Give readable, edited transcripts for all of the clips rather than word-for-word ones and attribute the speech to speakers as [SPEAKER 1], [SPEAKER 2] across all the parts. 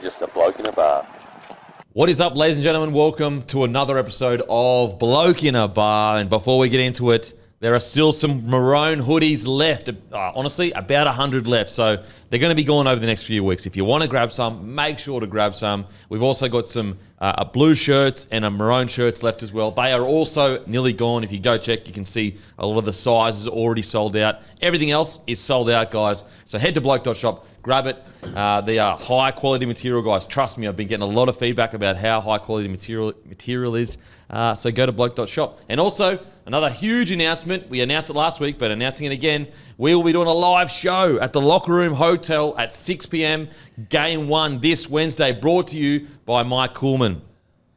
[SPEAKER 1] just a bloke in a bar.
[SPEAKER 2] What is up, ladies and gentlemen? Welcome to another episode of Bloke in a Bar. And before we get into it, there are still some maroon hoodies left. Honestly, about 100 left. So they're going to be gone over the next few weeks. If you want to grab some, make sure to grab some. We've also got some blue shirts and maroon shirts left as well. They are also nearly gone. If you go check, you can see a lot of the sizes already sold out. Everything else is sold out, guys. So head to bloke.shop, grab it. They are high quality material, guys. Trust me, I've been getting a lot of feedback about how high quality material is. So go to bloke.shop. And also, another huge announcement. We announced it last week, but announcing it again. We will be doing a live show at the Locker Room Hotel at 6 p.m. Game 1 this Wednesday, brought to you by myCOOLMAN.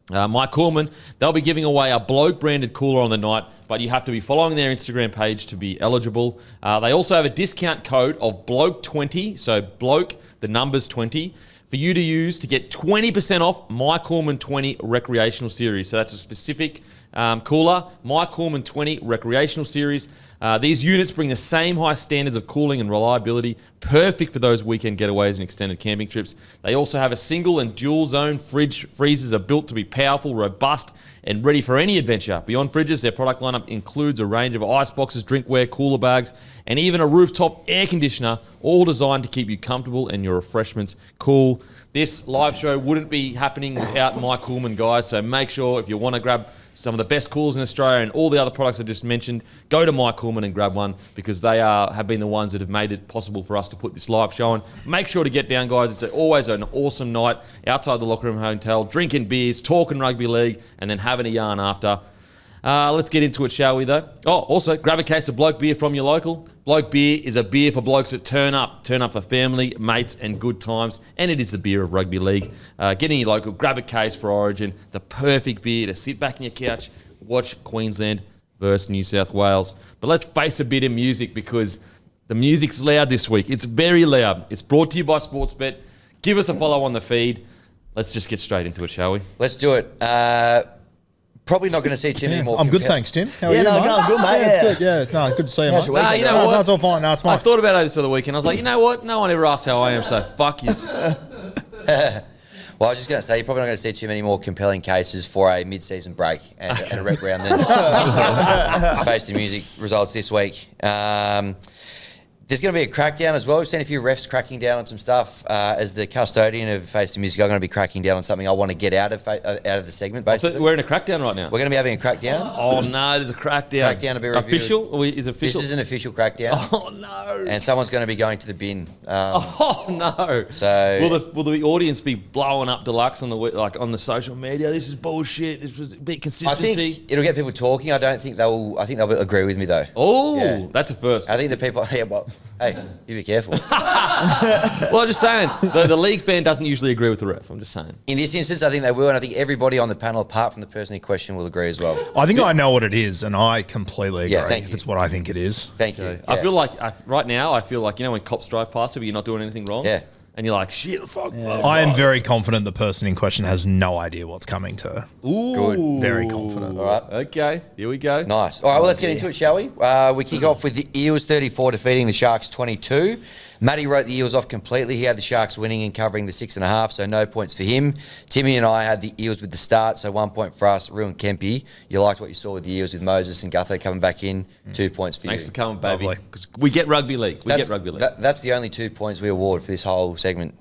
[SPEAKER 2] myCOOLMAN, they'll be giving away a Bloke-branded cooler on the night, but you have to be following their Instagram page to be eligible. They also have a discount code of Bloke20, so Bloke, the numbers 20, for you to use to get 20% off myCOOLMAN 20 Recreational Series. So that's a specific cooler, myCOOLMAN 20 Recreational Series. These units bring the same high standards of cooling and reliability, perfect for those weekend getaways and extended camping trips. They also have a single and dual zone fridge. Freezers are built to be powerful, robust, and ready for any adventure. Beyond fridges, their product lineup includes a range of ice boxes, drinkware, cooler bags, and even a rooftop air conditioner, all designed to keep you comfortable and your refreshments cool. This live show wouldn't be happening without myCOOLMAN, guys, so make sure if you want to grab some of the best coolers in Australia and all the other products I just mentioned, go to myCOOLMAN and grab one, because they have been the ones that have made it possible for us to put this live show on. Make sure to get down, guys. It's always an awesome night outside the Locker Room Hotel, drinking beers, talking rugby league, and then having a yarn after. Let's get into it, shall we, though? Oh, also, grab a case of Bloke beer from your local. Bloke beer is a beer for blokes that turn up for family, mates, and good times, and it is the beer of rugby league. Get in your local, grab a case for Origin, the perfect beer to sit back on your couch, watch Queensland versus New South Wales. But let's face a bit of music, because the music's loud this week. It's very loud. It's brought to you by Sportsbet. Give us a follow on the feed. Let's just get straight into it, shall we?
[SPEAKER 3] Let's do it. Probably not going to see too many more.
[SPEAKER 4] I'm good, thanks, Tim. How are you,
[SPEAKER 5] no,
[SPEAKER 4] mate?
[SPEAKER 5] I'm good, mate.
[SPEAKER 4] It's good. Yeah, no, good to see you, mate.
[SPEAKER 2] You know what?
[SPEAKER 4] No, it's all fine. No, it's
[SPEAKER 2] I
[SPEAKER 4] fine.
[SPEAKER 2] thought about this for the weekend. I was like, you know what? No one ever asks how I am, so fuck you.
[SPEAKER 3] Well, I was just going to say, you're probably not going to see too many more compelling cases for a mid-season break and a rep round then. Face the music results this week. There's going to be a crackdown as well. We've seen a few refs cracking down on some stuff. As the custodian of Face the Music, I'm going to be cracking down on something I want to get out of the segment, basically.
[SPEAKER 2] So we're in a crackdown right now?
[SPEAKER 3] We're going to be having a crackdown.
[SPEAKER 2] Oh, no, there's a crackdown.
[SPEAKER 3] Crackdown to be reviewed.
[SPEAKER 2] Official? Is it official?
[SPEAKER 3] This is an official crackdown.
[SPEAKER 2] Oh, no.
[SPEAKER 3] And someone's going to be going to the bin.
[SPEAKER 2] Oh, no.
[SPEAKER 3] So
[SPEAKER 2] Will the audience be blowing up Deluxe on the social media? This is bullshit. This was a bit
[SPEAKER 3] I
[SPEAKER 2] consistency.
[SPEAKER 3] think it'll get people talking. I think they'll agree with me, though.
[SPEAKER 2] Oh,
[SPEAKER 3] Yeah.
[SPEAKER 2] that's a first.
[SPEAKER 3] I think the people, hey, you be careful.
[SPEAKER 2] Well, I'm just saying, the league fan doesn't usually agree with the ref. I'm just saying.
[SPEAKER 3] In this instance, I think they will, and I think everybody on the panel, apart from the person in question, will agree as well.
[SPEAKER 4] I think I know what it is, and I completely agree.
[SPEAKER 3] Yeah, thank
[SPEAKER 4] if
[SPEAKER 3] you.
[SPEAKER 4] it's what I think it is.
[SPEAKER 3] Thank you.
[SPEAKER 2] Okay.
[SPEAKER 3] Yeah.
[SPEAKER 2] I feel like, right now, you know when cops drive past you, but you're not doing anything wrong?
[SPEAKER 3] Yeah.
[SPEAKER 2] And you're like, shit, fuck.
[SPEAKER 4] I am very confident the person in question has no idea what's coming to her.
[SPEAKER 2] Ooh.
[SPEAKER 3] Good.
[SPEAKER 4] Very confident.
[SPEAKER 3] All right.
[SPEAKER 2] Okay, here we go.
[SPEAKER 3] Nice. All right, well, let's get into it, shall we? We kick off with the Eels 34 defeating the Sharks 22. Matty wrote the Eels off completely. He had the Sharks winning and covering the 6.5, so no points for him. Timmy and I had the Eels with the start, so 1 point for us. Rue and Kempy, you liked what you saw with the Eels with Moses and Gutho coming back in. 2 points for
[SPEAKER 2] Thanks
[SPEAKER 3] you.
[SPEAKER 2] for coming, baby.
[SPEAKER 4] Lovely.
[SPEAKER 2] Because we get rugby league.
[SPEAKER 3] That's the only 2 points we award for this whole segment.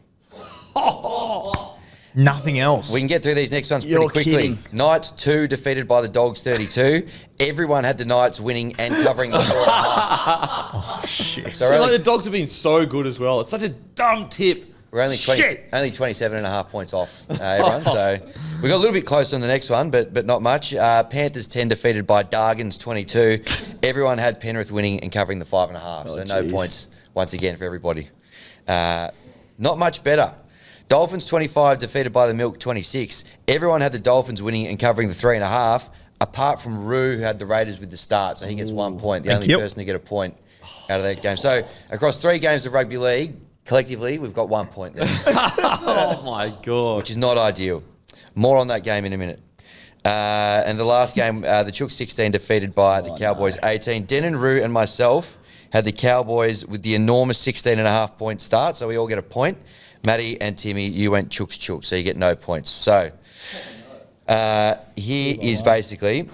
[SPEAKER 4] Nothing else.
[SPEAKER 3] We can get through these next ones pretty
[SPEAKER 5] You're
[SPEAKER 3] quickly.
[SPEAKER 5] kidding.
[SPEAKER 3] Knights 2 defeated by the Dogs 32. Everyone had the Knights winning and covering the 4.5.
[SPEAKER 4] Oh, shit.
[SPEAKER 3] So
[SPEAKER 2] Like the Dogs have been so good as well. It's such a dumb tip.
[SPEAKER 3] we're only 27.5 points off, everyone. So we got a little bit closer on the next one, but not much. Panthers 10 defeated by Dargans 22. Everyone had Penrith winning and covering the 5.5. So no points once again for everybody. Not much better. Dolphins 25 defeated by the Milk 26. Everyone had the Dolphins winning and covering the 3.5, apart from Rue, who had the Raiders with the start, so he gets 1 point. The only person to get a point out of that game. So across 3 games of rugby league, collectively, we've got 1 point there.
[SPEAKER 2] Oh my God.
[SPEAKER 3] Which is not ideal. More on that game in a minute. And the last game, the Chooks 16 defeated by the Cowboys 18. Den and Rue and myself had the Cowboys with the enormous 16.5 point start, so we all get a point. Matty and Timmy, you went chooks, so you get no points. So here is basically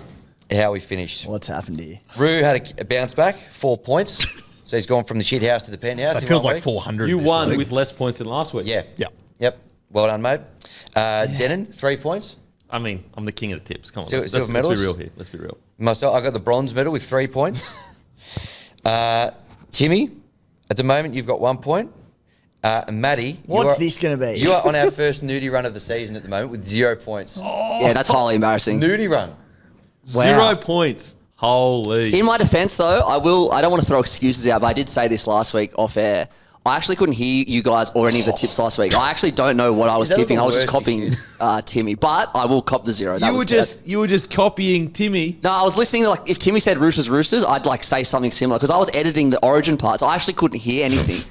[SPEAKER 3] how we finished.
[SPEAKER 1] What's happened here?
[SPEAKER 3] Roo had a bounce back, 4 points. So he's gone from the shit house to the penthouse.
[SPEAKER 4] That
[SPEAKER 3] in
[SPEAKER 4] feels
[SPEAKER 3] 1
[SPEAKER 4] like
[SPEAKER 3] week.
[SPEAKER 4] 400.
[SPEAKER 2] You
[SPEAKER 4] this
[SPEAKER 2] won
[SPEAKER 4] week.
[SPEAKER 2] with less points than last week.
[SPEAKER 3] Yeah.
[SPEAKER 4] Yeah.
[SPEAKER 3] Yep. Well done, mate. Denon, 3 points.
[SPEAKER 2] I mean, I'm the king of the tips. Come on,
[SPEAKER 3] Silver
[SPEAKER 2] let's be
[SPEAKER 3] medalist?
[SPEAKER 2] real here. Let's be real.
[SPEAKER 3] Myself, I got the bronze medal with 3 points. Timmy, at the moment, you've got 1 point. Maddie,
[SPEAKER 1] What's this going to be?
[SPEAKER 3] you are on our first nudie run of the season at the moment with 0 points.
[SPEAKER 5] Yeah, that's highly embarrassing.
[SPEAKER 3] Nudie run.
[SPEAKER 1] Wow.
[SPEAKER 2] 0 points. Holy.
[SPEAKER 5] In my defence, though, I don't want to throw excuses out, but I did say this last week off air. I actually couldn't hear you guys or any of the tips last week. I actually don't know what I was
[SPEAKER 3] Is that
[SPEAKER 5] tipping.
[SPEAKER 3] the
[SPEAKER 5] I was just
[SPEAKER 3] worst
[SPEAKER 5] copying
[SPEAKER 3] excuse?
[SPEAKER 5] Timmy, but I will cop the 0. That
[SPEAKER 2] You
[SPEAKER 5] was
[SPEAKER 2] were just copying Timmy.
[SPEAKER 5] No, I was listening to, like, if Timmy said Roosters, I'd like say something similar because I was editing the Origin part, so I actually couldn't hear anything.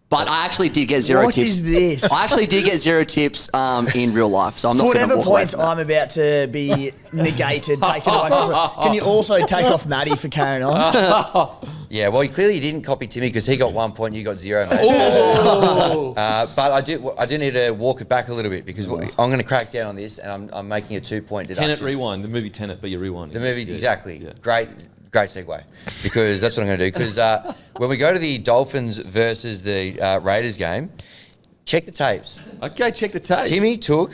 [SPEAKER 5] But I actually did get 0
[SPEAKER 1] What
[SPEAKER 5] tips.
[SPEAKER 1] is this?
[SPEAKER 5] I actually did get 0 tips in real life, so I'm
[SPEAKER 1] For
[SPEAKER 5] not going to
[SPEAKER 1] whatever
[SPEAKER 5] walk away
[SPEAKER 1] points
[SPEAKER 5] from that.
[SPEAKER 1] I'm about to be negated, taken away from, can you also take off Matty for carrying on?
[SPEAKER 3] Yeah, well, clearly didn't copy Timmy because he got 1 point, you got 0, mate.
[SPEAKER 2] Oh.
[SPEAKER 3] But I do need to walk it back a little bit because I'm going to crack down on this and I'm making a 2-point deduction.
[SPEAKER 2] Tenet Rewind. The movie Tenet, but you rewind.
[SPEAKER 3] The movie,
[SPEAKER 2] Yeah.
[SPEAKER 3] exactly.
[SPEAKER 2] Yeah.
[SPEAKER 3] Great segue, because that's what I'm going to do. Because when we go to the Dolphins versus the Raiders game, check the tapes.
[SPEAKER 2] Okay, check the tape.
[SPEAKER 3] Timmy took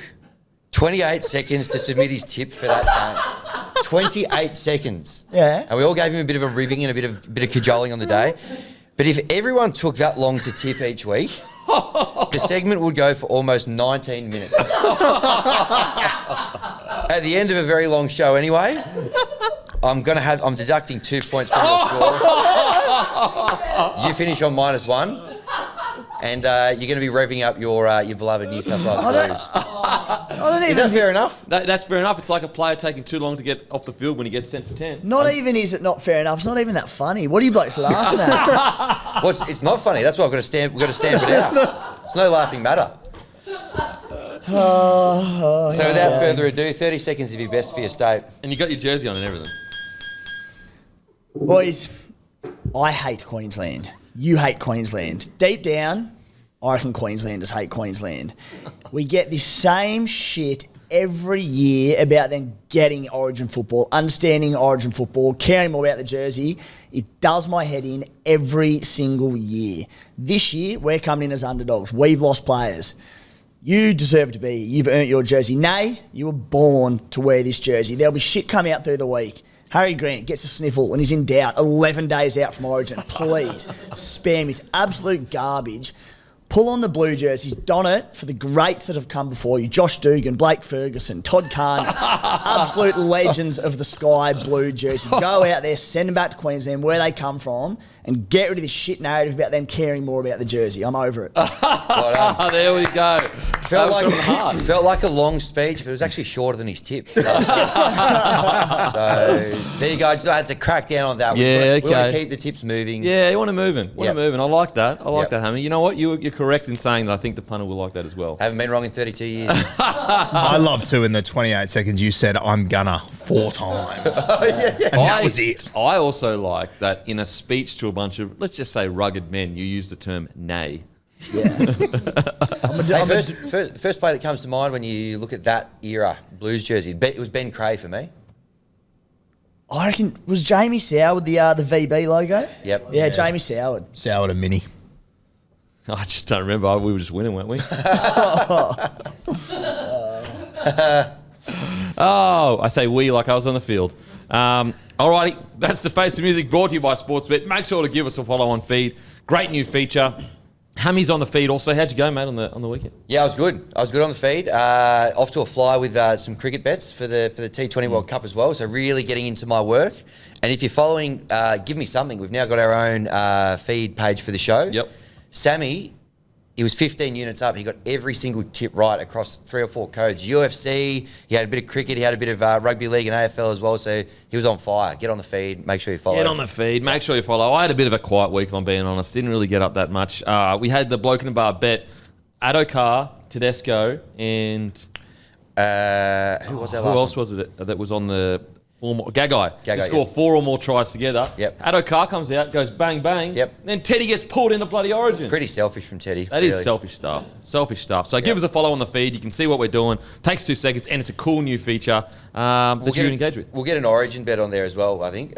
[SPEAKER 3] 28 seconds to submit his tip for that game. 28 seconds.
[SPEAKER 1] Yeah.
[SPEAKER 3] And we all gave him a bit of a ribbing and a bit of cajoling on the day. But if everyone took that long to tip each week, the segment would go for almost 19 minutes. At the end of a very long show anyway, I'm deducting 2 points from your score. You finish on -1, and you're going to be revving up your beloved New South Wales Blues. Is that fair enough?
[SPEAKER 2] That's fair enough. It's like a player taking too long to get off the field when he gets sent for 10.
[SPEAKER 1] Not even is it not fair enough. It's not even that funny. What are you blokes laughing at?
[SPEAKER 3] Well, it's not funny. That's why we've got to stamp it out. It's no laughing matter. So without further ado, 30 seconds of your best for your state.
[SPEAKER 2] And you got your jersey on and everything.
[SPEAKER 1] Boys, I hate Queensland. You hate Queensland. Deep down, I reckon Queenslanders hate Queensland. We get this same shit every year about them getting Origin football, understanding Origin football, caring more about the jersey. It does my head in every single year. This year, we're coming in as underdogs. We've lost players. You deserve to be. You've earned your jersey. Nay, you were born to wear this jersey. There'll be shit coming out through the week. Harry Grant gets a sniffle and he's in doubt 11 days out from Origin. Please, spam. It's absolute garbage. Pull on the blue jerseys, don it for the greats that have come before you. Josh Dugan, Blake Ferguson, Todd Carney, absolute legends of the sky blue jersey. Go out there, send them back to Queensland, where they come from, and get rid of this shit narrative about them caring more about the jersey. I'm over it.
[SPEAKER 2] There we go.
[SPEAKER 3] Felt like a long speech, but it was actually shorter than his tip. So there you go. Just had to crack down on that.
[SPEAKER 2] Yeah,
[SPEAKER 3] We want
[SPEAKER 2] okay.
[SPEAKER 3] to keep the tips moving.
[SPEAKER 2] Yeah, you want to move in.
[SPEAKER 3] Yep.
[SPEAKER 2] I like that. I like
[SPEAKER 3] Yep.
[SPEAKER 2] that, Hammy. You know what? You're correct in saying that I think the punter will like that as well.
[SPEAKER 3] Haven't been wrong in 32 years.
[SPEAKER 4] I love too in the 28 seconds you said I'm gonna 4 times. And that was it.
[SPEAKER 2] I also like that in a speech to a bunch of, let's just say, rugged men, you use the term nay.
[SPEAKER 1] Yeah.
[SPEAKER 3] Hey, first player that comes to mind when you look at that era Blues jersey, it was Ben Cray for me.
[SPEAKER 1] I reckon, was Jamie Soward the VB logo?
[SPEAKER 3] Yep.
[SPEAKER 1] Yeah, Jamie Soward.
[SPEAKER 4] Sour to mini.
[SPEAKER 2] I just don't remember. We were just winning, weren't we? Oh, I say we like I was on the field. Alrighty, that's the Face of Music brought to you by Sportsbet. Make sure to give us a follow on feed. Great new feature. Hammy's on the feed also. How'd you go, mate, on the weekend?
[SPEAKER 3] Yeah, I was good. I was good on the feed. Off to a fly with some cricket bets for the T20 World Cup as well. So really getting into my work. And if you're following, Give Me Something, we've now got our own feed page for the show.
[SPEAKER 2] Yep.
[SPEAKER 3] Sammy, he was 15 units up. He got every single tip right across 3 or 4 codes. UFC, he had a bit of cricket, he had a bit of rugby league and AFL as well. So he was on fire. Get on the feed. Make sure you follow.
[SPEAKER 2] Get on the feed. Make sure you follow. I had a bit of a quiet week, if I'm being honest. Didn't really get up that much. We had the Bloke in the Bar bet. Adokar, Tedesco, and
[SPEAKER 3] Who was that
[SPEAKER 2] who
[SPEAKER 3] last
[SPEAKER 2] else was it that was on the 4 more. Gagai to
[SPEAKER 3] Gagai,
[SPEAKER 2] score
[SPEAKER 3] yep.
[SPEAKER 2] 4 or more tries together.
[SPEAKER 3] Yep.
[SPEAKER 2] Addo Carr comes out, goes bang, bang.
[SPEAKER 3] Yep.
[SPEAKER 2] And then Teddy gets pulled into bloody Origin.
[SPEAKER 3] Pretty selfish from Teddy.
[SPEAKER 2] That is selfish stuff. Selfish stuff. So give us a follow on the feed. You can see what we're doing. Takes 2 seconds, and it's a cool new feature that you can engage with.
[SPEAKER 3] We'll get an Origin bet on there as well, I think,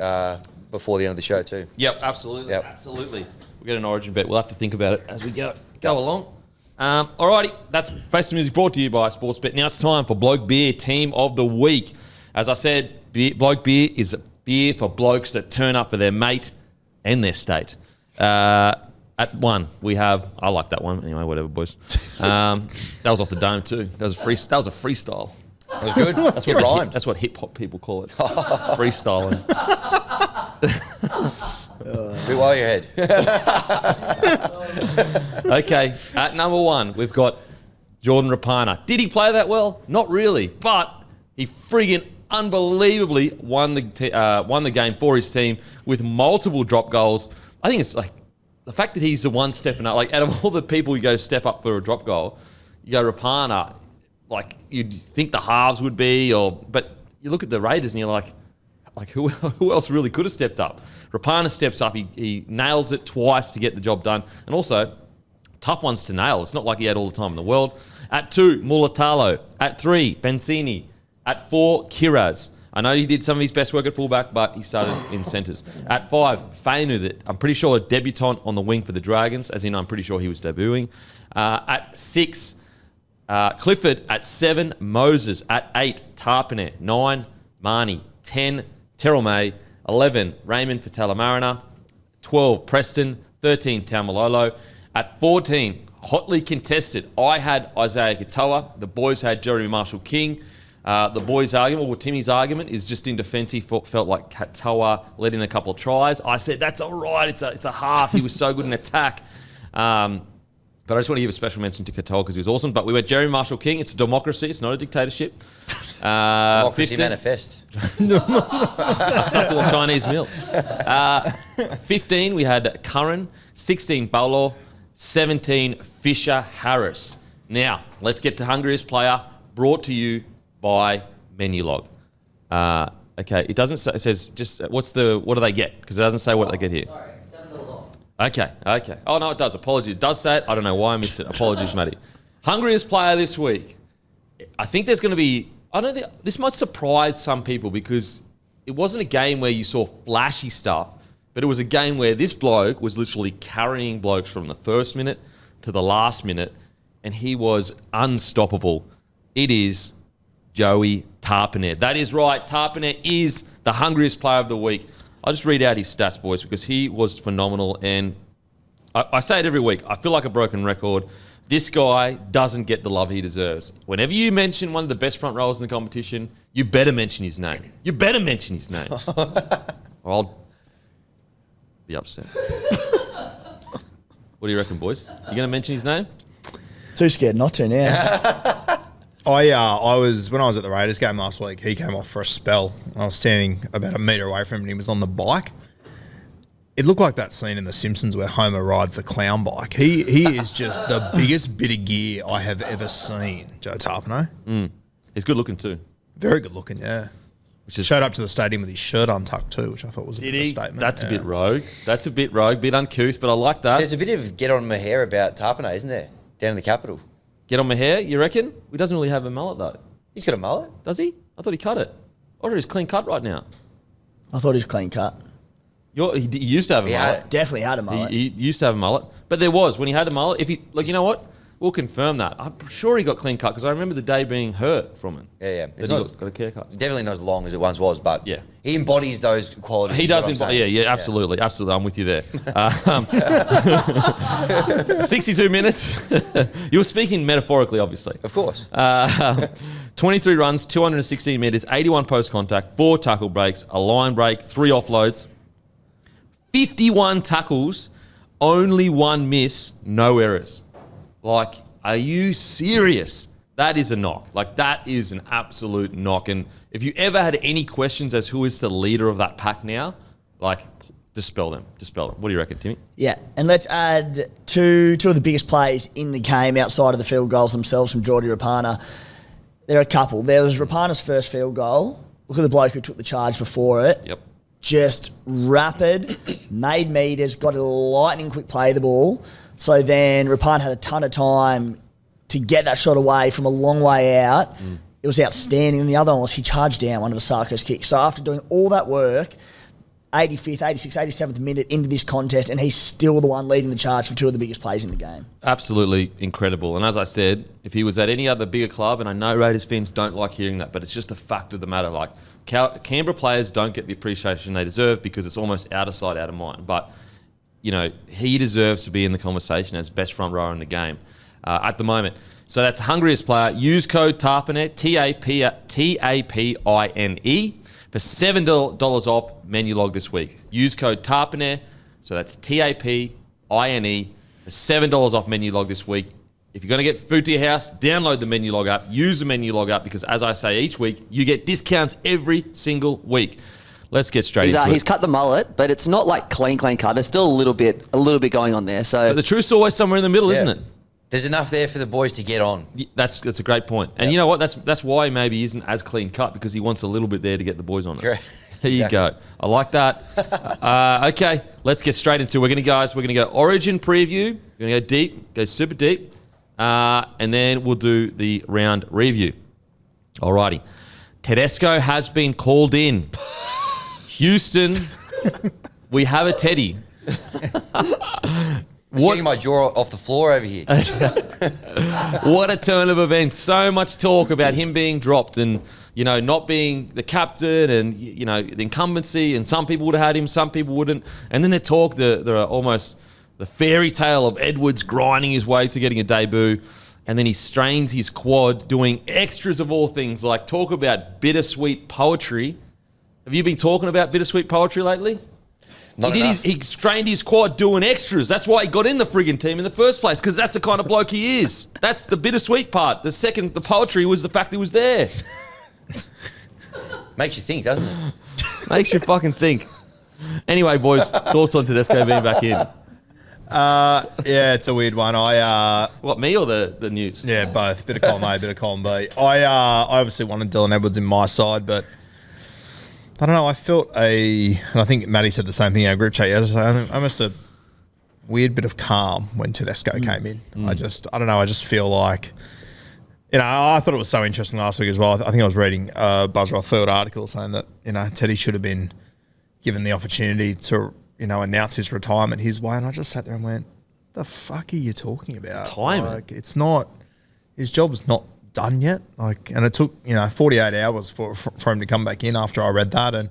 [SPEAKER 3] before the end of the show too.
[SPEAKER 2] Yep, absolutely.
[SPEAKER 3] Yep.
[SPEAKER 2] Absolutely. We'll get an Origin bet. We'll have to think about it as we go along. Alrighty, that's Face the Music brought to you by Sportsbet. Now it's time for Bloke Beer Team of the Week. As I said, Bloke Beer is a beer for blokes that turn up for their mate and their state. At 1, we have... I like that one. Anyway, whatever, boys. That was off the dome too. That was a freestyle.
[SPEAKER 3] That was good. That's what rhymed.
[SPEAKER 2] That's what hip-hop people call it. Freestyling.
[SPEAKER 3] While you're ahead.
[SPEAKER 2] Okay, at number 1, we've got Jordan Rapana. Did he play that well? Not really, but he friggin' unbelievably won the game for his team with multiple drop goals. I think it's like the fact that he's the one stepping up. Like out of all the people who go step up for a drop goal, you go Rapana. Like you'd think the halves would be, but you look at the Raiders and you're like who else really could have stepped up? Rapana steps up. He nails it twice to get the job done, and also tough ones to nail. It's not like he had all the time in the world. At 2, Mulatalo. At 3, Benzini. At 4, Kiraz. I know he did some of his best work at fullback, but he started in centres. At 5, Fainu, that I'm pretty sure a debutant on the wing for the Dragons, as in I'm pretty sure he was debuting. At 6, Clifford. At 7, Moses. At 8, Tarpane. 9, Marnie. 10, Terrell May. 11, Raymond for Talamarina. 12, Preston. 13, Taumalolo. At 14, hotly contested, I had Isaiah Katoa. The boys had Jeremy Marshall-King. The boys' argument, or Timmy's argument, is just in defence. He felt like Katoa let in a couple of tries. I said, that's all right. It's a half. He was so good in attack. But I just want to give a special mention to Katoa because he was awesome. But we went Jeremy Marshall-King. It's a democracy. It's not a dictatorship.
[SPEAKER 3] Democracy
[SPEAKER 2] 15,
[SPEAKER 3] manifest.
[SPEAKER 2] a supple Chinese meal. 15, we had Curran. 16, Bolo. 17, Fisher Harris. Now, let's get to Hungriest Player, brought to you by Menulog. Okay, it doesn't say, it says just, what do they get? Because it doesn't say what they get here.
[SPEAKER 5] Sorry, $7 off.
[SPEAKER 2] Okay. Oh, no, it does. Apologies. It does say it. I don't know why I missed it. Apologies, Matty. Hungriest Player this week. I think there's going to be, this might surprise some people because it wasn't a game where you saw flashy stuff, but it was a game where this bloke was literally carrying blokes from the first minute to the last minute, and he was unstoppable. It is Joey Tarpane. That is right. Tarpane is the hungriest player of the week. I'll just read out his stats, boys, because he was phenomenal. And I say it every week. I feel like a broken record. This guy doesn't get the love he deserves. Whenever you mention one of the best front rowers in the competition, you better mention his name. Or I'll be upset. What do you reckon, boys? You going to mention his name?
[SPEAKER 1] Too scared not to now.
[SPEAKER 4] I was when I was at the Raiders game last week. He came off for a spell. I was standing about a metre away from him, and he was on the bike. It looked like that scene in The Simpsons where Homer rides the clown bike. He is just the biggest bit of gear I have ever seen. Joe Tarpane.
[SPEAKER 2] He's good looking too.
[SPEAKER 4] Very good looking, yeah.
[SPEAKER 2] Which is
[SPEAKER 4] Showed up to the stadium with his shirt untucked too, which I thought was a bit of a statement.
[SPEAKER 2] That's a bit rogue. That's a bit rogue, bit uncouth, but I like that.
[SPEAKER 3] There's a bit of get on my hair about Tarpane, isn't there? Down in the capital.
[SPEAKER 2] Get on my hair, you reckon? He doesn't really have a mullet though.
[SPEAKER 3] He's got a mullet.
[SPEAKER 2] Does he? I thought he cut it. I thought he's clean cut right now.
[SPEAKER 1] I thought he was clean cut.
[SPEAKER 2] He used to have a mullet.
[SPEAKER 1] Definitely had a mullet.
[SPEAKER 2] He used to have a mullet. But there was, when he had a mullet, if he, like, you know what? We'll confirm that. I'm sure he got clean cut because I remember the day being hurt from it.
[SPEAKER 3] Yeah.
[SPEAKER 2] It's not got a haircut.
[SPEAKER 3] Definitely not as long as it once was, but
[SPEAKER 2] yeah,
[SPEAKER 3] he embodies those qualities.
[SPEAKER 2] He does embody. Yeah, absolutely. I'm with you there. 62 minutes. You were speaking metaphorically, obviously.
[SPEAKER 3] Of course.
[SPEAKER 2] 23 runs, 216 metres, 81 post contact, 4 tackle breaks, a line break, 3 offloads, 51 tackles, only 1 miss, no errors. Like, are you serious? That is a knock. Like, that is an absolute knock. And if you ever had any questions as who is the leader of that pack now, like, dispel them. What do you reckon, Timmy?
[SPEAKER 1] Yeah, and let's add two of the biggest plays in the game outside of the field goals themselves from Jordy Rapana. There are a couple. There was Rapana's first field goal. look at the bloke who took the charge before it.
[SPEAKER 2] Yep.
[SPEAKER 1] Just rapid, made meters, got a lightning quick play of the ball. So then Rapine had a ton of time to get that shot away from a long way out. It was outstanding. And the other one was he charged down one of Asarko's kicks. So after doing all that work, 85th, 86th, 87th minute into this contest, and he's still the one leading the charge for two of the biggest plays in the game.
[SPEAKER 2] Absolutely incredible. And as I said, if he was at any other bigger club, and I know Raiders fans don't like hearing that, but it's just a fact of the matter. Like, Canberra players don't get the appreciation they deserve because it's almost out of sight, out of mind. But, you know, he deserves to be in the conversation as best front rower in the game at the moment. So that's hungriest player. Use code TAPINE, TAPINE, for $7 off menu log this week. Use code TAPINE, so that's TAPINE, for $7 off menu log this week. If you're going to get food to your house, download the menu log app. Use the menu log app because, as I say each week, you get discounts every single week. Let's get straight into it.
[SPEAKER 5] He's cut the mullet, but it's not like clean cut. There's still a little bit going on there. So
[SPEAKER 2] the truth's always somewhere in the middle, isn't it?
[SPEAKER 3] There's enough there for the boys to get on.
[SPEAKER 2] That's a great point. And you know what? That's why maybe he isn't as clean cut, because he wants a little bit there to get the boys on it.
[SPEAKER 3] Sure.
[SPEAKER 2] There you go. I like that. Okay, let's get straight into it. We're going to go Origin preview. We're going to go deep, go super deep. And then we'll do the round review. Alrighty. Tedesco has been called in. Houston, we have a Teddy.
[SPEAKER 3] Getting my jaw off the floor over here.
[SPEAKER 2] What a turn of events. So much talk about him being dropped and, you know, not being the captain and, you know, the incumbency, and some people would have had him, some people wouldn't. And then there are almost the fairy tale of Edwards grinding his way to getting a debut, and then he strains his quad doing extras of all things. Like, talk about bittersweet poetry. Have you been talking about bittersweet poetry lately? He strained his quad doing extras. That's why he got in the friggin' team in the first place, because that's the kind of bloke he is. That's the bittersweet part. The poetry was the fact he was there.
[SPEAKER 3] Makes you think, doesn't it?
[SPEAKER 2] Makes you fucking think. Anyway, boys, thoughts on Tedesco being back in?
[SPEAKER 4] Yeah, it's a weird one.
[SPEAKER 2] What, me or the news?
[SPEAKER 4] Yeah, both. Bit of column A, bit of column B. I obviously wanted Dylan Edwards in my side, but I don't know. I felt and I think Matty said the same thing in our group chat yesterday. Almost a weird bit of calm when Tedesco came in. I don't know. I just feel like, you know, I thought it was so interesting last week as well. I think I was reading a Buzz Rothfield article saying that, you know, Teddy should have been given the opportunity to, you know, announce his retirement his way. And I just sat there and went, the fuck are you talking about?
[SPEAKER 2] Retirement?
[SPEAKER 4] Like, it's not, his job's not done yet. Like, and it took, you know, 48 hours for him to come back in after I read that. And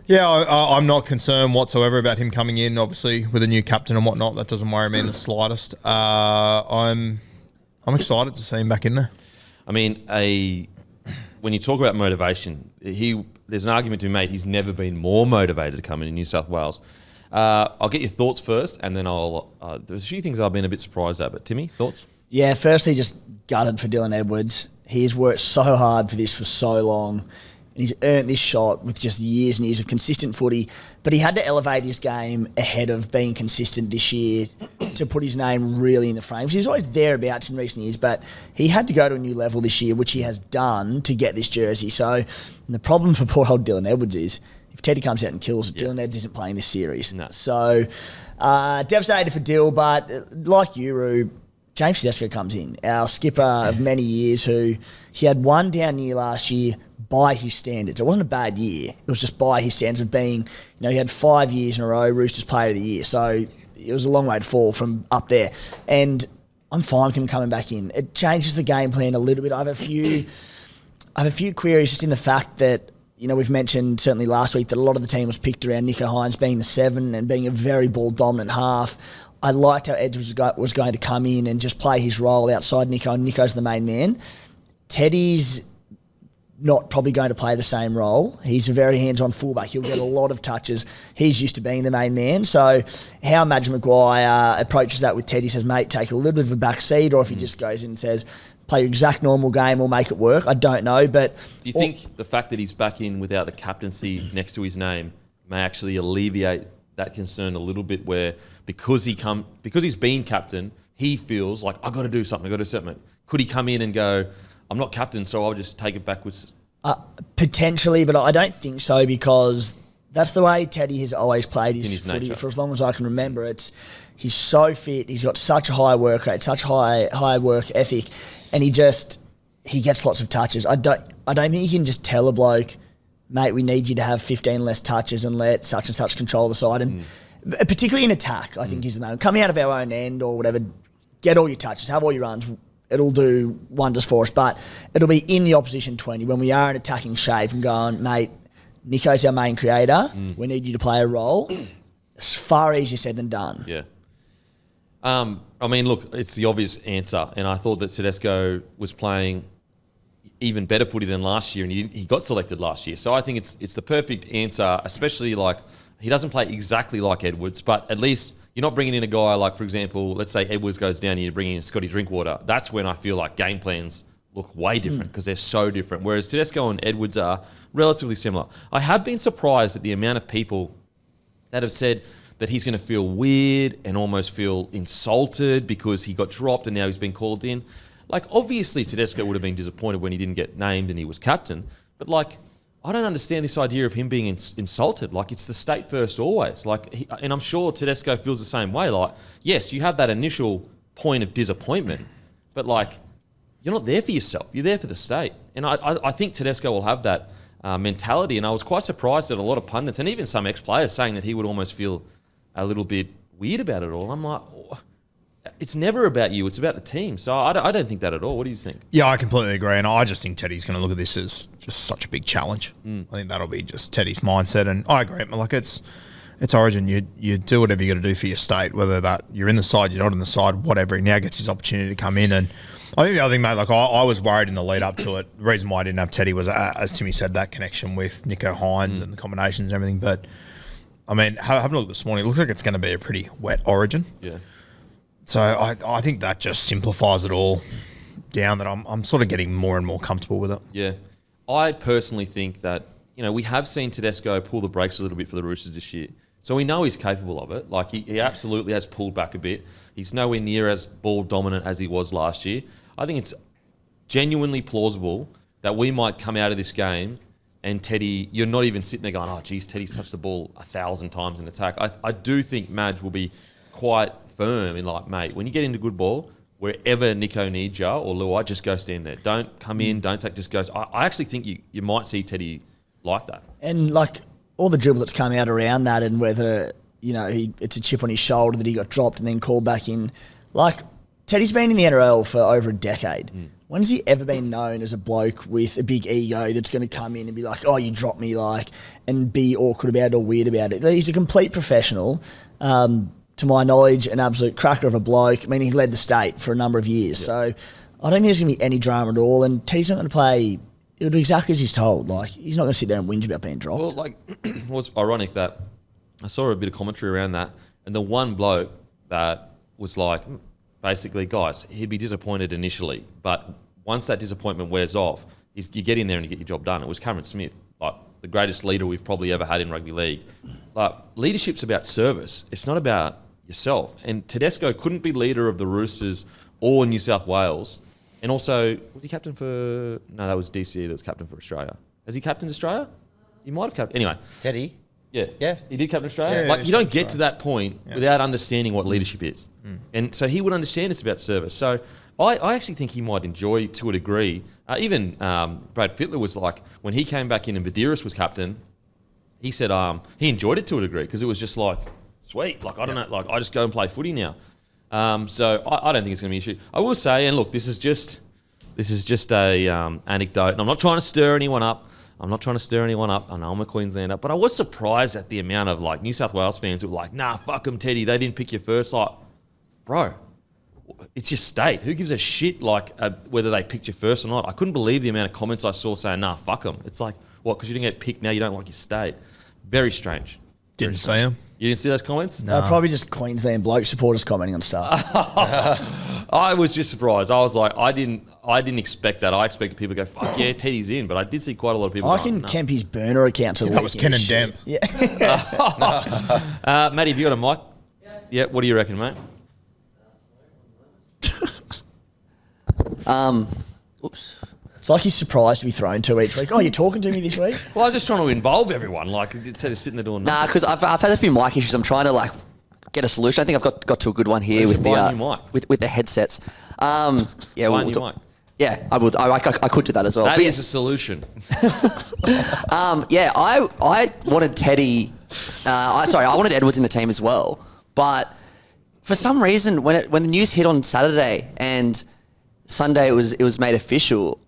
[SPEAKER 4] yeah, I'm not concerned whatsoever about him coming in, obviously, with a new captain and whatnot. That doesn't worry me in the slightest. I'm excited to see him back in there.
[SPEAKER 2] I mean, when you talk about motivation, there's an argument to be made. He's never been more motivated to come into New South Wales. I'll get your thoughts first, and then there's a few things I've been a bit surprised at. But Timmy, thoughts? Yeah,
[SPEAKER 1] firstly, just gutted for Dylan Edwards. He's worked so hard for this for so long, and he's earned this shot with just years and years of consistent footy. But he had to elevate his game ahead of being consistent this year to put his name really in the frame. He was always thereabouts in recent years, but he had to go to a new level this year, which he has done to get this jersey. So the problem for poor old Dylan Edwards is, if Teddy comes out and kills it, Dylan Edwards isn't playing this series.
[SPEAKER 2] No.
[SPEAKER 1] So devastated for Dill, but like you, Rube, James Tedesco comes in, our skipper of many years, who he had one down year last year by his standards. It wasn't a bad year. It was just by his standards of being, you know, he had 5 years in a row Roosters Player of the Year. So it was a long way to fall from up there. And I'm fine with him coming back in. It changes the game plan a little bit. I have a few queries just in the fact that, you know, we've mentioned certainly last week that a lot of the team was picked around Nicho Hynes being the 7 and being a very ball-dominant half. I liked how Edwards was going to come in and just play his role outside Nicho, and Nicho's the main man. Teddy's not probably going to play the same role. He's a very hands-on fullback. He'll get a lot of touches. He's used to being the main man. So how Madge Maguire approaches that with Teddy, says, mate, take a little bit of a back seat, or if he just goes in and says, play your exact normal game or make it work, I don't know. But
[SPEAKER 2] do you think the fact that he's back in without the captaincy next to his name may actually alleviate that concern a little bit, where because he's been captain, he feels like, I've got to do something, Could he come in and go, I'm not captain, so I'll just take it back with
[SPEAKER 1] Potentially, but I don't think so because that's the way Teddy has always played his footy
[SPEAKER 2] nature.
[SPEAKER 1] for as long as I can remember. He's so fit. He's got such a high work rate, such high work ethic, and he gets lots of touches. I don't think you can just tell a bloke, mate, we need you to have 15 less touches and let such and such control the side. And particularly in attack, I think is the name. Coming out of our own end or whatever, get all your touches, have all your runs. It'll do wonders for us, but it'll be in the opposition 20 when we are in attacking shape and going, mate, Nico's our main creator. We need you to play a role. It's far easier said than done.
[SPEAKER 2] Yeah. I mean, look, it's the obvious answer, and I thought that Tedesco was playing even better footy than last year, and he got selected last year. So I think it's the perfect answer, especially like he doesn't play exactly like Edwards, but at least you're not bringing in a guy like, for example, let's say Edwards goes down and you're bringing in Scotty Drinkwater. That's when I feel like game plans look way different because they're so different. Whereas Tedesco and Edwards are relatively similar. I have been surprised at the amount of people that have said that he's going to feel weird and almost feel insulted because he got dropped and now he's been called in. Like, obviously Tedesco would have been disappointed when he didn't get named and he was captain. But, like, I don't understand this idea of him being insulted. Like, it's the state first always. Like, and I'm sure Tedesco feels the same way. Like, yes, you have that initial point of disappointment, but, like, you're not there for yourself. You're there for the state. And I think Tedesco will have that mentality. And I was quite surprised at a lot of pundits and even some ex-players saying that he would almost feel a little bit weird about it all. I'm like, oh, it's never about you. It's about the team. So I don't think that at all. What do you think?
[SPEAKER 4] Yeah, I completely agree. And I just think Teddy's going to look at this as just such a big challenge. I think that'll be just Teddy's mindset. And I agree. Like, it's Origin. You do whatever you got to do for your state, whether that you're in the side, you're not in the side, whatever. He now gets his opportunity to come in. And I think the other thing, mate, like I was worried in the lead up to it. The reason why I didn't have Teddy was, as Timmy said, that connection with Nico Hines and the combinations and everything. But, I mean, having a look this morning, it looks like it's going to be a pretty wet Origin.
[SPEAKER 2] Yeah.
[SPEAKER 4] So I think that just simplifies it all down, that I'm sort of getting more and more comfortable with it.
[SPEAKER 2] Yeah. I personally think that, you know, we have seen Tedesco pull the brakes a little bit for the Roosters this year. So we know he's capable of it. Like, he absolutely has pulled back a bit. He's nowhere near as ball dominant as he was last year. I think it's genuinely plausible that we might come out of this game and Teddy, you're not even sitting there going, oh, geez, Teddy's touched the ball 1,000 times in attack. I do think Madge will be quite firm in, like, mate, when you get into good ball, wherever Nico needs you or Luai, just go stand there. Don't come in, don't take, just go. I actually think you might see Teddy like that.
[SPEAKER 1] And, like, all the dribble that's come out around that and whether, you know, it's a chip on his shoulder that he got dropped and then called back in. Like, Teddy's been in the NRL for over a decade. When has he ever been known as a bloke with a big ego that's going to come in and be like, oh, you dropped me, like, and be awkward about it or weird about it? He's a complete professional. To my knowledge, an absolute cracker of a bloke. I mean, he led the state for a number of years. Yeah. So I don't think there's going to be any drama at all. And Teddy's not going to play. He'll do exactly as he's told. Like, he's not going to sit there and whinge about being dropped.
[SPEAKER 2] Well, like, it was ironic that I saw a bit of commentary around that. And the one bloke that was like, basically, guys, he'd be disappointed initially. But once that disappointment wears off, you get in there and you get your job done. It was Cameron Smith, like the greatest leader we've probably ever had in rugby league. Like, leadership's about service. It's not about yourself. And Tedesco couldn't be leader of the Roosters or New South Wales. And also, was he captain for... No, that was DCE that was captain for Australia. Has he captained Australia? He might have captained... Anyway.
[SPEAKER 3] Teddy?
[SPEAKER 2] Yeah. He did captain Australia? Like, you don't get to that point without understanding what leadership is. And so he would understand it's about service. So I actually think he might enjoy, to a degree... even Brad Fittler was like... When he came back in and Badiris was captain, he said he enjoyed it to a degree because it was just like... Sweet, like, I don't know, like, I just go and play footy now. So I don't think it's going to be an issue. I will say, and look, this is just a anecdote, and I'm not trying to stir anyone up. I know I'm a Queenslander, but I was surprised at the amount of, like, New South Wales fans who were like, nah, fuck them, Teddy, they didn't pick you first. Like, bro, it's your state. Who gives a shit, like, whether they picked you first or not? I couldn't believe the amount of comments I saw saying, nah, fuck them. It's like, what, because you didn't get picked, now you don't like your state? Very strange.
[SPEAKER 4] Didn't see him.
[SPEAKER 2] You didn't see those comments?
[SPEAKER 1] No. Probably just Queensland bloke supporters commenting on stuff.
[SPEAKER 2] I was just surprised. I was like, I didn't expect that. I expected people to go, fuck yeah, Teddy's in. But I did see quite a lot of people
[SPEAKER 1] I reckon Kempy's burner account to the
[SPEAKER 4] that was Ken and Demp.
[SPEAKER 1] Yeah.
[SPEAKER 2] Matty, have you got a mic? Yeah. What do you reckon, mate?
[SPEAKER 5] Oops.
[SPEAKER 1] It's like he's surprised to be thrown to each week. Oh, you're talking to me this week?
[SPEAKER 2] Well, I'm just trying to involve everyone, like instead of sitting there doing
[SPEAKER 5] Nah, because I've had a few mic issues. I'm trying to like get a solution. I think I've got to a good one here with
[SPEAKER 2] buy a new mic?
[SPEAKER 5] with the headsets.
[SPEAKER 2] Buy a new mic.
[SPEAKER 5] Yeah, I would. I could do that as well.
[SPEAKER 2] That
[SPEAKER 5] But
[SPEAKER 2] is a solution.
[SPEAKER 5] yeah, I wanted Teddy. I wanted Edwards in the team as well. But for some reason, when the news hit on Saturday and Sunday it was made official,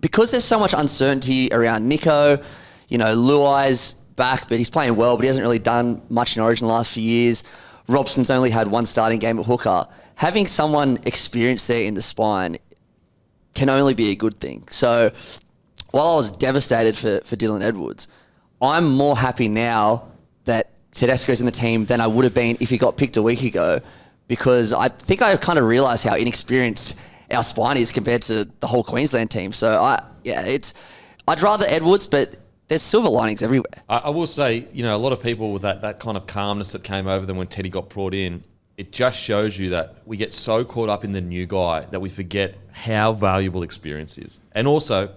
[SPEAKER 5] because there's so much uncertainty around Nico. You know, Luai's back, but he's playing well, but he hasn't really done much in Origin the last few years. Robson's only had one starting game at hooker. Having someone experienced there in the spine can only be a good thing. So while I was devastated for Dylan Edwards, I'm more happy now that Tedesco's in the team than I would have been if he got picked a week ago, because I think I kind of realised how inexperienced our spine is compared to the whole Queensland team. So I'd rather Edwards, but there's silver linings everywhere.
[SPEAKER 2] I will say, you know, a lot of people with that kind of calmness that came over them when Teddy got brought in, it just shows you that we get so caught up in the new guy that we forget how valuable experience is. And also,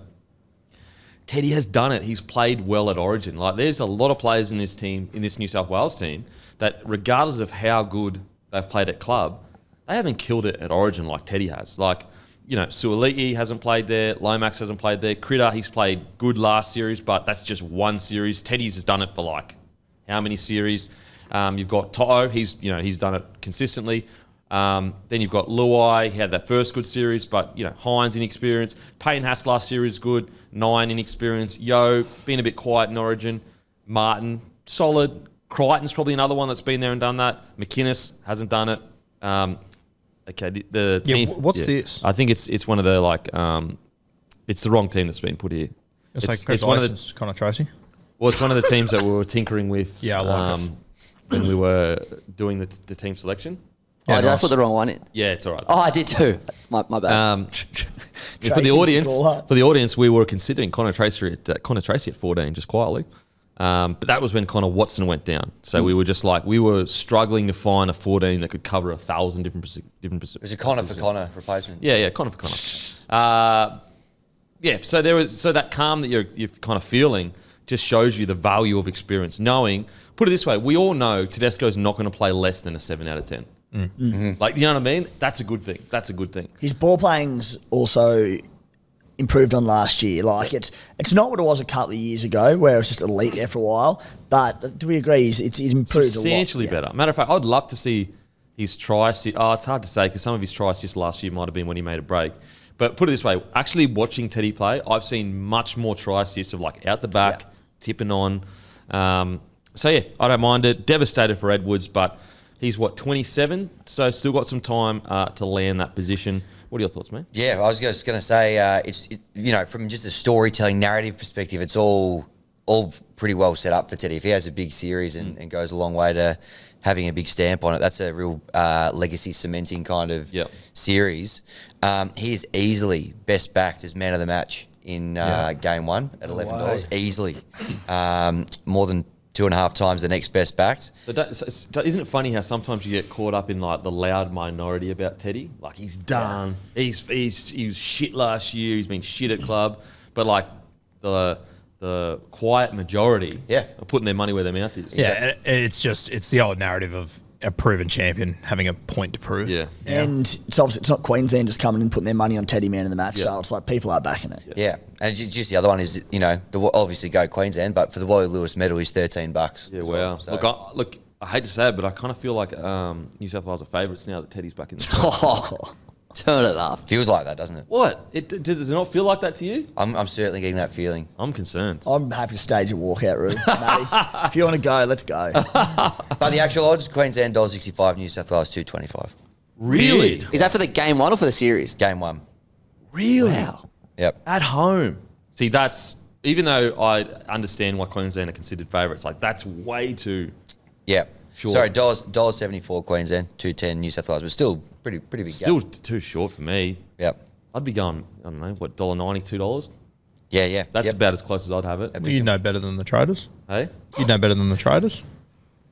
[SPEAKER 2] Teddy has done it. He's played well at Origin. Like, there's a lot of players in this team, in this New South Wales team, that regardless of how good they've played at club, they haven't killed it at Origin like Teddy has. Like, you know, Suoli'i hasn't played there. Lomax hasn't played there. Critter, he's played good last series, but that's just one series. Teddy's has done it for like how many series? You've got To'o, he's done it consistently. Then you've got Luai, he had that first good series, but, you know, Hines inexperienced. Payne Haas last series good, 9 inexperienced. Yo, been a bit quiet in Origin. Martin, solid. Crichton's probably another one that's been there and done that. McInnes hasn't done it. Okay, the team.
[SPEAKER 4] What's this?
[SPEAKER 2] I think it's one of the it's the wrong team that's been put here.
[SPEAKER 4] It's one of the Connor Tracy.
[SPEAKER 2] Well, it's one of the teams that we were tinkering with.
[SPEAKER 4] Yeah, I like it.
[SPEAKER 2] When we were doing the team selection.
[SPEAKER 5] Yeah, did I put the wrong one in?
[SPEAKER 2] Yeah, it's all right.
[SPEAKER 5] Oh, I did too. My bad.
[SPEAKER 2] For the audience, we were considering Connor Tracy at 14, just quietly. But that was when Connor Watson went down. So we were just like, we were struggling to find a 14 that could cover 1,000 different positions.
[SPEAKER 3] It was a Connor for Connor replacement.
[SPEAKER 2] Yeah, Connor for Connor. So that calm that you're kind of feeling just shows you the value of experience. Knowing, put it this way, we all know Tedesco's not going to play less than a 7 out of 10. Mm-hmm. Like, you know what I mean? That's a good thing.
[SPEAKER 1] His ball playing's also improved on last year. Like, it's not what it was a couple of years ago, where it was just elite there for a while. But do we agree? It's improved
[SPEAKER 2] substantially
[SPEAKER 1] a lot.
[SPEAKER 2] better. Matter of fact, I'd love to see his try assist. Oh, it's hard to say because some of his try assists last year might have been when he made a break. But put it this way, actually watching Teddy play, I've seen much more try assists of like out the back, tipping on. So yeah, I don't mind it. Devastated for Edwards, but he's 27, so still got some time to land that position. What are your thoughts, man?
[SPEAKER 3] Yeah, I was just going to say, it's from just a storytelling narrative perspective, it's all pretty well set up for Teddy. If he has a big series and goes a long way to having a big stamp on it, that's a real legacy cementing kind of series. He is easily best backed as man of the match in game one at $11. Easily. More than 2.5 times the next best backed.
[SPEAKER 2] So isn't it funny how sometimes you get caught up in like the loud minority about Teddy? Like, he's done. He was shit last year. He's been shit at club. But like the quiet majority are putting their money where their mouth is.
[SPEAKER 4] Yeah, it's the old narrative of a proven champion having a point to prove.
[SPEAKER 2] Yeah.
[SPEAKER 1] And it's obviously it's not Queensland just coming and putting their money on Teddy man in the match. So it's like people are backing it.
[SPEAKER 3] Yeah. And just the other one is, obviously go Queensland, but for the Wally Lewis medal is $13.
[SPEAKER 2] Yeah, wow. So. Look, I hate to say it, but I kind of feel like New South Wales are favourites now that Teddy's back in the
[SPEAKER 5] Turn it up.
[SPEAKER 3] Feels like that, doesn't it?
[SPEAKER 2] What? Does it not feel like that to you?
[SPEAKER 3] I'm certainly getting that feeling.
[SPEAKER 2] I'm concerned.
[SPEAKER 1] I'm happy to stage a walkout, Roo. Matty, if you want to go, let's go.
[SPEAKER 3] But the actual odds, Queensland $1.65, New South Wales $2.25.
[SPEAKER 2] Really?
[SPEAKER 5] Is that for the game one or for the series?
[SPEAKER 3] Game one.
[SPEAKER 2] Really?
[SPEAKER 5] Wow.
[SPEAKER 3] Yep.
[SPEAKER 2] At home. See, that's, even though I understand why Queensland are considered favourites, like that's way too...
[SPEAKER 3] Yep.
[SPEAKER 2] Short.
[SPEAKER 3] Sorry, $1.74 Queensland, $2.10 New South Wales, but still pretty big
[SPEAKER 2] Still
[SPEAKER 3] gap.
[SPEAKER 2] too short for me.
[SPEAKER 3] Yep.
[SPEAKER 2] I'd be going, I don't know, what, $1.90, $2?
[SPEAKER 3] Yeah.
[SPEAKER 2] That's about as close as I'd have it.
[SPEAKER 4] Well, you know better than the traders.
[SPEAKER 2] Hey?
[SPEAKER 4] You know better than the traders.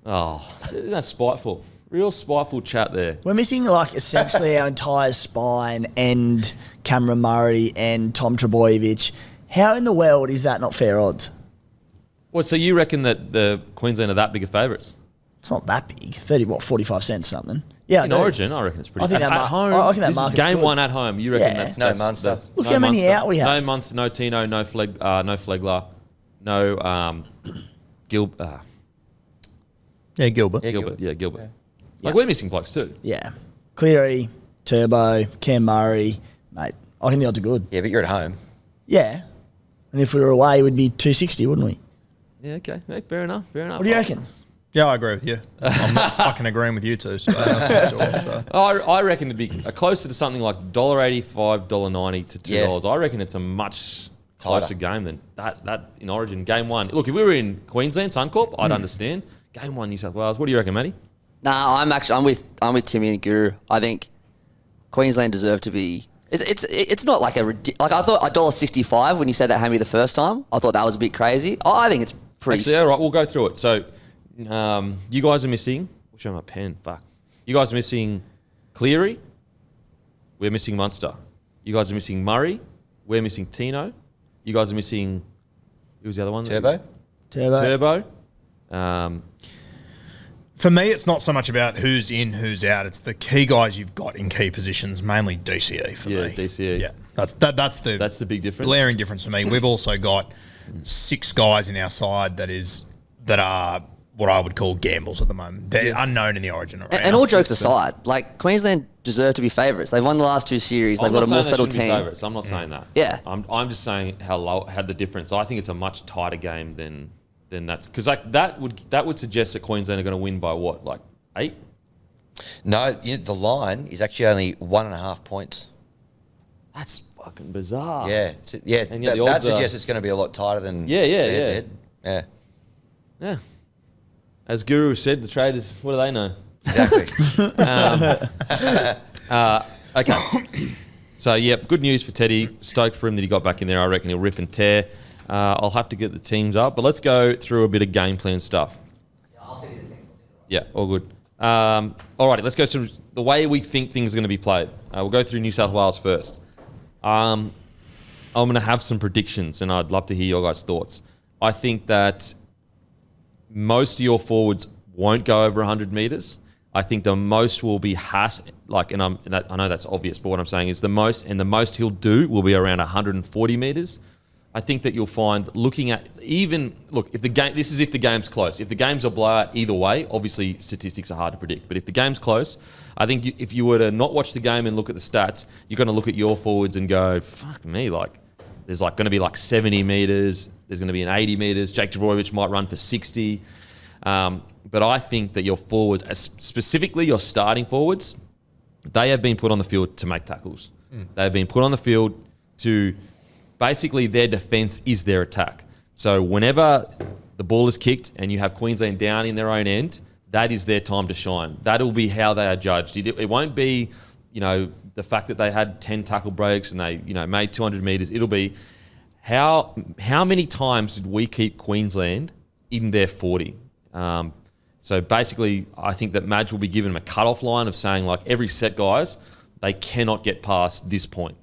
[SPEAKER 2] Oh, that's spiteful. Real spiteful chat there.
[SPEAKER 1] We're missing like essentially our entire spine and Cameron Murray and Tom Trbojevic. How in the world is that not fair odds?
[SPEAKER 2] Well, so you reckon that the Queensland are that big of favourites?
[SPEAKER 1] It's not that big. 45 cents something. Yeah,
[SPEAKER 2] In
[SPEAKER 1] I do.
[SPEAKER 2] Origin, I reckon it's pretty.
[SPEAKER 1] I think
[SPEAKER 2] at
[SPEAKER 1] that
[SPEAKER 2] home.
[SPEAKER 1] I reckon that
[SPEAKER 2] this is
[SPEAKER 1] market's
[SPEAKER 2] game
[SPEAKER 1] good.
[SPEAKER 2] one at home. You reckon
[SPEAKER 1] Yeah.
[SPEAKER 2] that's
[SPEAKER 3] No Munster.
[SPEAKER 1] Look how many out we have.
[SPEAKER 2] No Munster, no Tino, no Flegler, no Gilbert.
[SPEAKER 4] Yeah, Gilbert.
[SPEAKER 3] Yeah,
[SPEAKER 2] Gilbert. Yeah, Gilbert. Like we're missing blokes too.
[SPEAKER 1] Yeah. Cleary, Turbo, Cam Murray, mate. I think the odds are good.
[SPEAKER 3] Yeah, but you're at home.
[SPEAKER 1] Yeah. And if we were away, we'd be 260, wouldn't we?
[SPEAKER 2] Yeah, okay. Hey, fair enough.
[SPEAKER 1] What do you reckon?
[SPEAKER 4] Yeah, I agree with you. I'm not fucking agreeing with you two. So that's for sure, so.
[SPEAKER 2] I reckon it'd be closer to something like $1.85, $1.90 to $2.
[SPEAKER 3] Yeah.
[SPEAKER 2] I reckon it's a much closer game than that in Origin. Game one. Look, if we were in Queensland, Suncorp, I'd understand. Game one, New South Wales. What do you reckon, Matty?
[SPEAKER 5] Nah, I'm with Timmy and Guru. I think Queensland deserve to be. It's not like like I thought $1.65 when you said that Hammy the first time. I thought that was a bit crazy. I think it's pretty.
[SPEAKER 2] Actually, all right, we'll go through it. So, you guys are missing. We'll show my pen. Fuck. You guys are missing Cleary. We're missing Munster. You guys are missing Murray. We're missing Tino. You guys are missing. Who was the other one?
[SPEAKER 3] Turbo?
[SPEAKER 2] Turbo.
[SPEAKER 4] For me, it's not so much about who's in, who's out. It's the key guys you've got in key positions, mainly DCE for me.
[SPEAKER 2] Yeah, DCE.
[SPEAKER 4] Yeah, that's
[SPEAKER 2] That's the big difference.
[SPEAKER 4] glaring difference for me. We've also got 6 guys in our side that are what I would call gambles at the moment. They're unknown in the Origin arena.
[SPEAKER 5] And all jokes aside, like Queensland deserve to be favourites. They've won the last 2 series. They've got a more settled team.
[SPEAKER 2] Favourites. I'm not saying that.
[SPEAKER 5] Yeah.
[SPEAKER 2] I'm just saying how the difference. I think it's a much tighter game than that's because like that would suggest that Queensland are going to win by what, like 8?
[SPEAKER 3] No, the line is actually only 1.5 points.
[SPEAKER 2] That's fucking bizarre.
[SPEAKER 3] Yeah,
[SPEAKER 2] And yet the
[SPEAKER 3] that
[SPEAKER 2] odds are-
[SPEAKER 3] suggests it's going to be a lot tighter than
[SPEAKER 2] Yeah.
[SPEAKER 3] head-to-head.
[SPEAKER 2] Yeah. As Guru said, the traders, what do they know?
[SPEAKER 3] Exactly.
[SPEAKER 2] Okay. So, yeah, good news for Teddy. Stoked for him that he got back in there. I reckon he'll rip and tear. I'll have to get the teams up, but let's go through a bit of game plan stuff. Yeah, all good. All righty, let's go through the way we think things are going to be played. We'll go through New South Wales first. I'm going to have some predictions, and I'd love to hear your guys' thoughts. I think that most of your forwards won't go over 100 metres. I think the most will be Haas, I know that's obvious, but what I'm saying is the most he'll do will be around 140 metres. I think that you'll find if the game's close. If the game's a blowout either way, obviously statistics are hard to predict, but if the game's close, I think if you were to not watch the game and look at the stats, you're going to look at your forwards and go, fuck me, there's going to be 70 metres, there's going to be an 80 metres, Jake Trbojevic might run for 60. But I think that your forwards, specifically your starting forwards, they have been put on the field to make tackles. They have been put on the field to... Basically, their defence is their attack. So whenever the ball is kicked and you have Queensland down in their own end, that is their time to shine. That'll be how they are judged. It won't be, the fact that they had 10 tackle breaks and they, made 200 metres. It'll be how many times did we keep Queensland in their 40? So basically, I think that Madge will be given a cut-off line of saying, every set, guys, they cannot get past this point.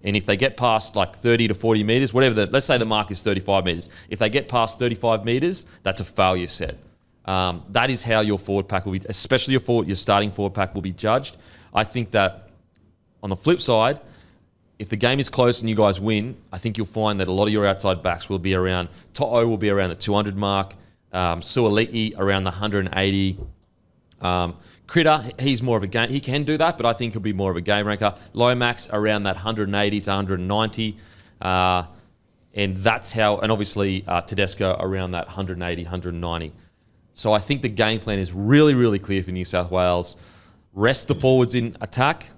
[SPEAKER 2] And if they get past 30 to 40 metres, let's say the mark is 35 metres. If they get past 35 metres, that's a failure set. That is how your forward pack will be, especially your starting forward pack will be judged. I think that on the flip side, if the game is close and you guys win, I think you'll find that a lot of your outside backs will be around, To'o will be around the 200 mark, Suoliti around the 180. Critter, he's more of a game. He can do that, but I think he'll be more of a game ranker. Lomax around that 180 to 190. And that's how, and obviously Tedesco around that 180, 190. So I think the game plan is really, really clear for New South Wales. Rest the forwards in attack.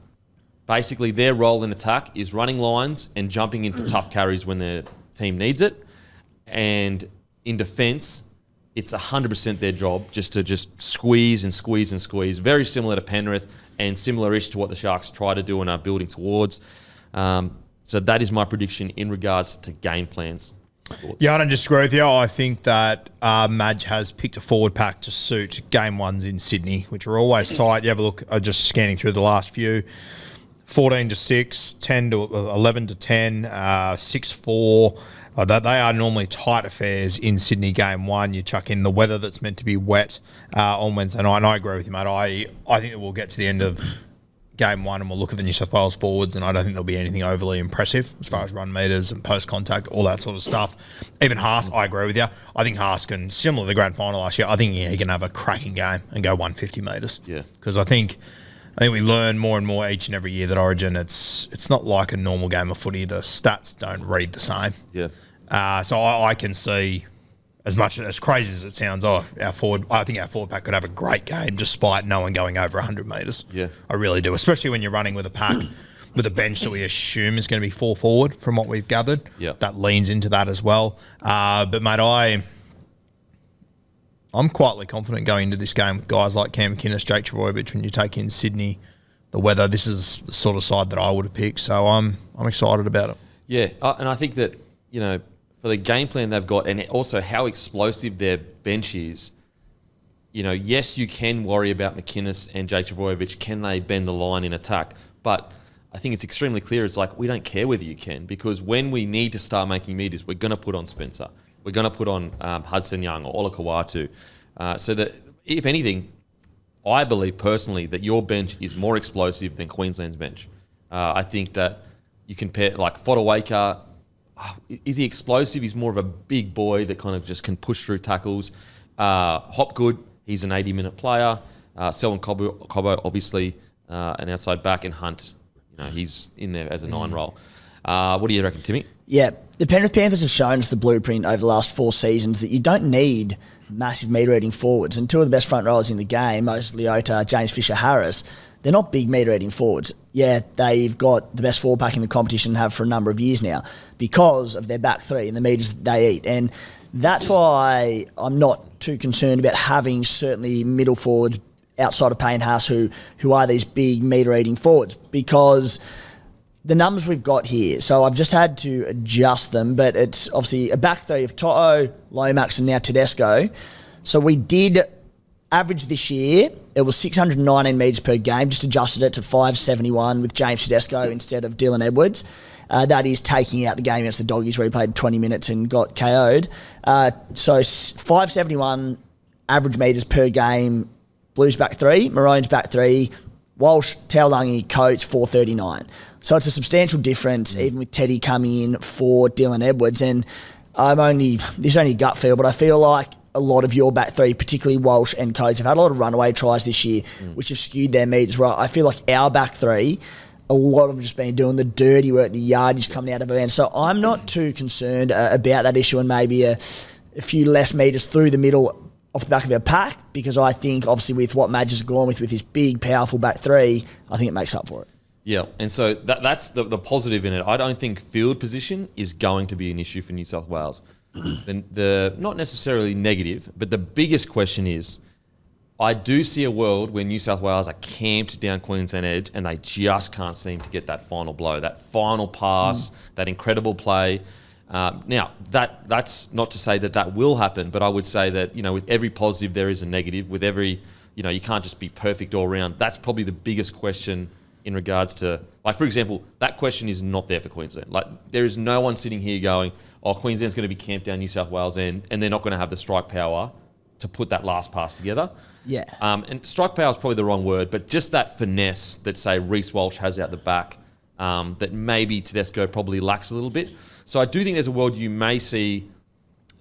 [SPEAKER 2] Basically, their role in attack is running lines and jumping in for tough carries when their team needs it. And in defence, it's 100% their job just to squeeze and squeeze and squeeze. Very similar to Penrith and similar-ish to what the Sharks try to do and are building towards. So that is my prediction in regards to game plans.
[SPEAKER 4] Yeah, I don't disagree with you. I think that Madge has picked a forward pack to suit game ones in Sydney, which are always tight. You have a look, just scanning through the last few, 14 to 6, 10 to 11 to 10, 6-4. They are normally tight affairs in Sydney game one. You chuck in the weather that's meant to be wet on Wednesday night, and I agree with you, mate. I think that we'll get to the end of game one and we'll look at the New South Wales forwards, and I don't think there'll be anything overly impressive as far as run meters and post contact, all that sort of stuff. Even Haas, I agree with you. I think Haas can, similar to the grand final last year, I think he can have a cracking game and go 150 metres. Yeah. Because I think we learn more and more each and every year that Origin, it's not like a normal game of footy. The stats don't read the same.
[SPEAKER 2] Yeah.
[SPEAKER 4] So I can see, as much as crazy as it sounds, I think our forward pack could have a great game despite no one going over 100 metres.
[SPEAKER 2] Yeah.
[SPEAKER 4] I really do, especially when you're running with a pack with a bench that we assume is going to be 4 forward from what we've gathered.
[SPEAKER 2] Yeah.
[SPEAKER 4] That leans into that as well. But, mate, I'm quietly confident going into this game with guys like Cam McInnes, Jake Trbojevic. When you take in Sydney, the weather, this is the sort of side that I would have picked. So I'm excited about it.
[SPEAKER 2] Yeah, and I think that, for the game plan they've got and also how explosive their bench is, yes, you can worry about McInnes and Jake Trbojevic. Can they bend the line in attack? But I think it's extremely clear. It's like we don't care whether you can, because when we need to start making meters, we're going to put on Spencer. We're going to put on Hudson Young or Ola Kawatu. So that, if anything, I believe personally that your bench is more explosive than Queensland's bench. I think that you compare, like Fodawaker, is he explosive? He's more of a big boy that kind of just can push through tackles. Hopgood, he's an 80-minute player. Selwyn Cobbo, obviously, an outside back, and Hunt, he's in there as a 9 role. What do you reckon, Timmy?
[SPEAKER 1] Yeah, the Penrith Panthers have shown us the blueprint over the last 4 seasons that you don't need massive meter-eating forwards. And 2 of the best front rowers in the game, Moses Leota, James Fisher-Harris, they're not big meter-eating forwards. Yeah, they've got the best forward pack in the competition and have for a number of years now because of their back 3 and the meters that they eat. And that's why I'm not too concerned about having certainly middle forwards outside of Payne Haas who are these big meter-eating forwards, because the numbers we've got here, so I've just had to adjust them, but it's obviously a back 3 of To'o, Lomax and now Tedesco. So we did average this year, it was 619 metres per game, just adjusted it to 571 with James Tedesco instead of Dylan Edwards. That is taking out the game against the Doggies where he played 20 minutes and got KO'd. So 571 average metres per game, Blues back 3, Maroons back 3, Walsh, Taulagi, Coates 439. So it's a substantial difference, even with Teddy coming in for Dylan Edwards. And this is only gut feel, but I feel like a lot of your back 3, particularly Walsh and Coates, have had a lot of runaway tries this year, which have skewed their meters. Right, I feel like our back 3, a lot of them just been doing the dirty work, the yardage coming out of it. And so I'm not too concerned about that issue, and maybe a few less meters through the middle off the back of our pack, because I think obviously with what Madge has gone with his big, powerful back 3, I think it makes up for it.
[SPEAKER 2] Yeah, and so that's the positive in it. I don't think field position is going to be an issue for New South Wales. The not necessarily negative, but the biggest question is, I do see a world where New South Wales are camped down Queensland edge and they just can't seem to get that final blow, that final pass, that incredible play. Now, that's not to say that will happen, but I would say that, with every positive there is a negative. With every, you can't just be perfect all around. That's probably the biggest question in regards to, like, for example, that question is not there for Queensland. Like, there is no one sitting here going, Queensland's going to be camped down New South Wales end, and they're not going to have the strike power to put that last pass together.
[SPEAKER 1] Yeah.
[SPEAKER 2] And strike power is probably the wrong word, but just that finesse that, say, Reece Walsh has out the back, that maybe Tedesco probably lacks a little bit. So I do think there's a world you may see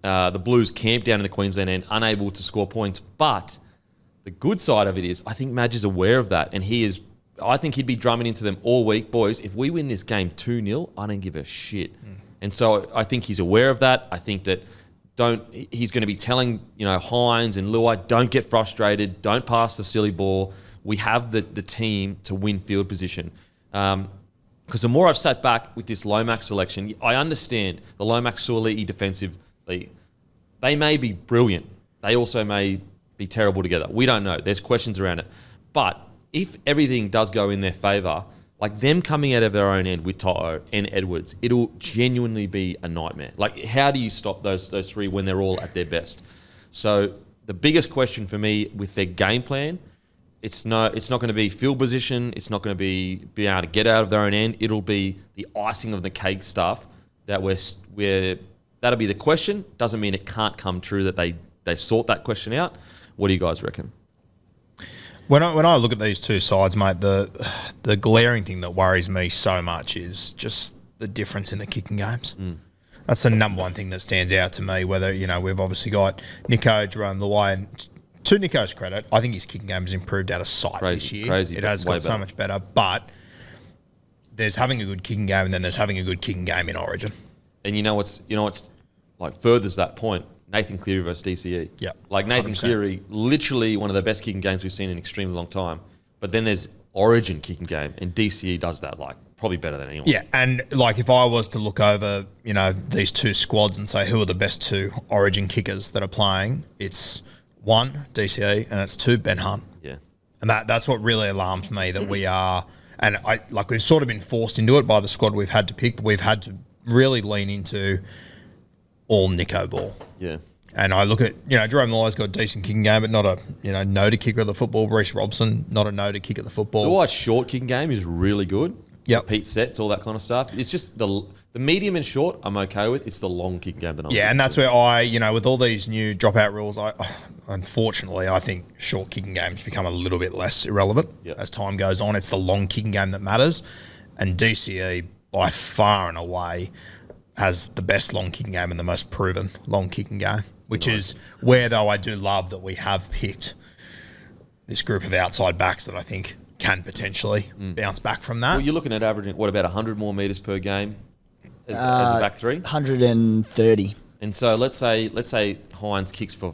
[SPEAKER 2] the Blues camped down in the Queensland end, unable to score points. But the good side of it is, I think Madge is aware of that, and I think he'd be drumming into them all week, boys, if we win this game 2-0, I don't give a shit. And so I think he's aware of that. I think that he's going to be telling, Hines and Luai, don't get frustrated, don't pass the silly ball. We have the team to win field position. Because the more I've sat back with this Lomax selection, I understand the Lomax Suoli'i defensively, they may be brilliant. They also may be terrible together. We don't know. There's questions around it. But if everything does go in their favour, like them coming out of their own end with Toto and Edwards, it'll genuinely be a nightmare. Like, how do you stop those three when they're all at their best? So the biggest question for me with their game plan, it's not going to be field position. It's not going to be able to get out of their own end. It'll be the icing of the cake stuff that that'll be the question. Doesn't mean it can't come true that they sort that question out. What do you guys reckon?
[SPEAKER 4] When I look at these two sides, mate, the glaring thing that worries me so much is just the difference in the kicking games. That's the number one thing that stands out to me. Whether, we've obviously got Nico, Jerome Luai, and to Nico's credit, I think his kicking game has improved out of sight this year.
[SPEAKER 2] Crazy,
[SPEAKER 4] it has got so much better. But there's having a good kicking game, and then there's having a good kicking game in Origin.
[SPEAKER 2] And you know what's like furthers that point? Nathan Cleary versus DCE.
[SPEAKER 4] Yeah,
[SPEAKER 2] like Nathan
[SPEAKER 4] 100%. Cleary,
[SPEAKER 2] literally one of the best kicking games we've seen in an extremely long time. But then there's Origin kicking game, and DCE does that like probably better than anyone.
[SPEAKER 4] Yeah, and like if I was to look over, these two squads and say who are the best two Origin kickers that are playing, it's 1, DCE, and it's 2, Ben Hunt.
[SPEAKER 2] Yeah.
[SPEAKER 4] And that's what really alarms me, that we are, and we've sort of been forced into it by the squad we've had to pick, but we've had to really lean into all Nico ball.
[SPEAKER 2] Yeah.
[SPEAKER 4] And I look at, Jerome Luai's got a decent kicking game, but not a, no-to kicker of the football. Reece Robson, not a no-to kick at the football.
[SPEAKER 2] Luai's short kicking game is really good.
[SPEAKER 4] Yep.
[SPEAKER 2] Repeat sets, all that kind of stuff. It's just the medium and short I'm okay with. It's the long kicking game that I'm
[SPEAKER 4] and that's where I, with all these new dropout rules, unfortunately, I think short kicking games become a little bit less irrelevant as time goes on. It's the long kicking game that matters. And DCE, by far and away, has the best long kicking game and the most proven long kicking game, which is where, though, I do love that we have picked this group of outside backs that I think can potentially bounce back from that.
[SPEAKER 2] Well, you're looking at averaging, about 100 more metres per game as a back three?
[SPEAKER 1] 130.
[SPEAKER 2] And so let's say Hines kicks for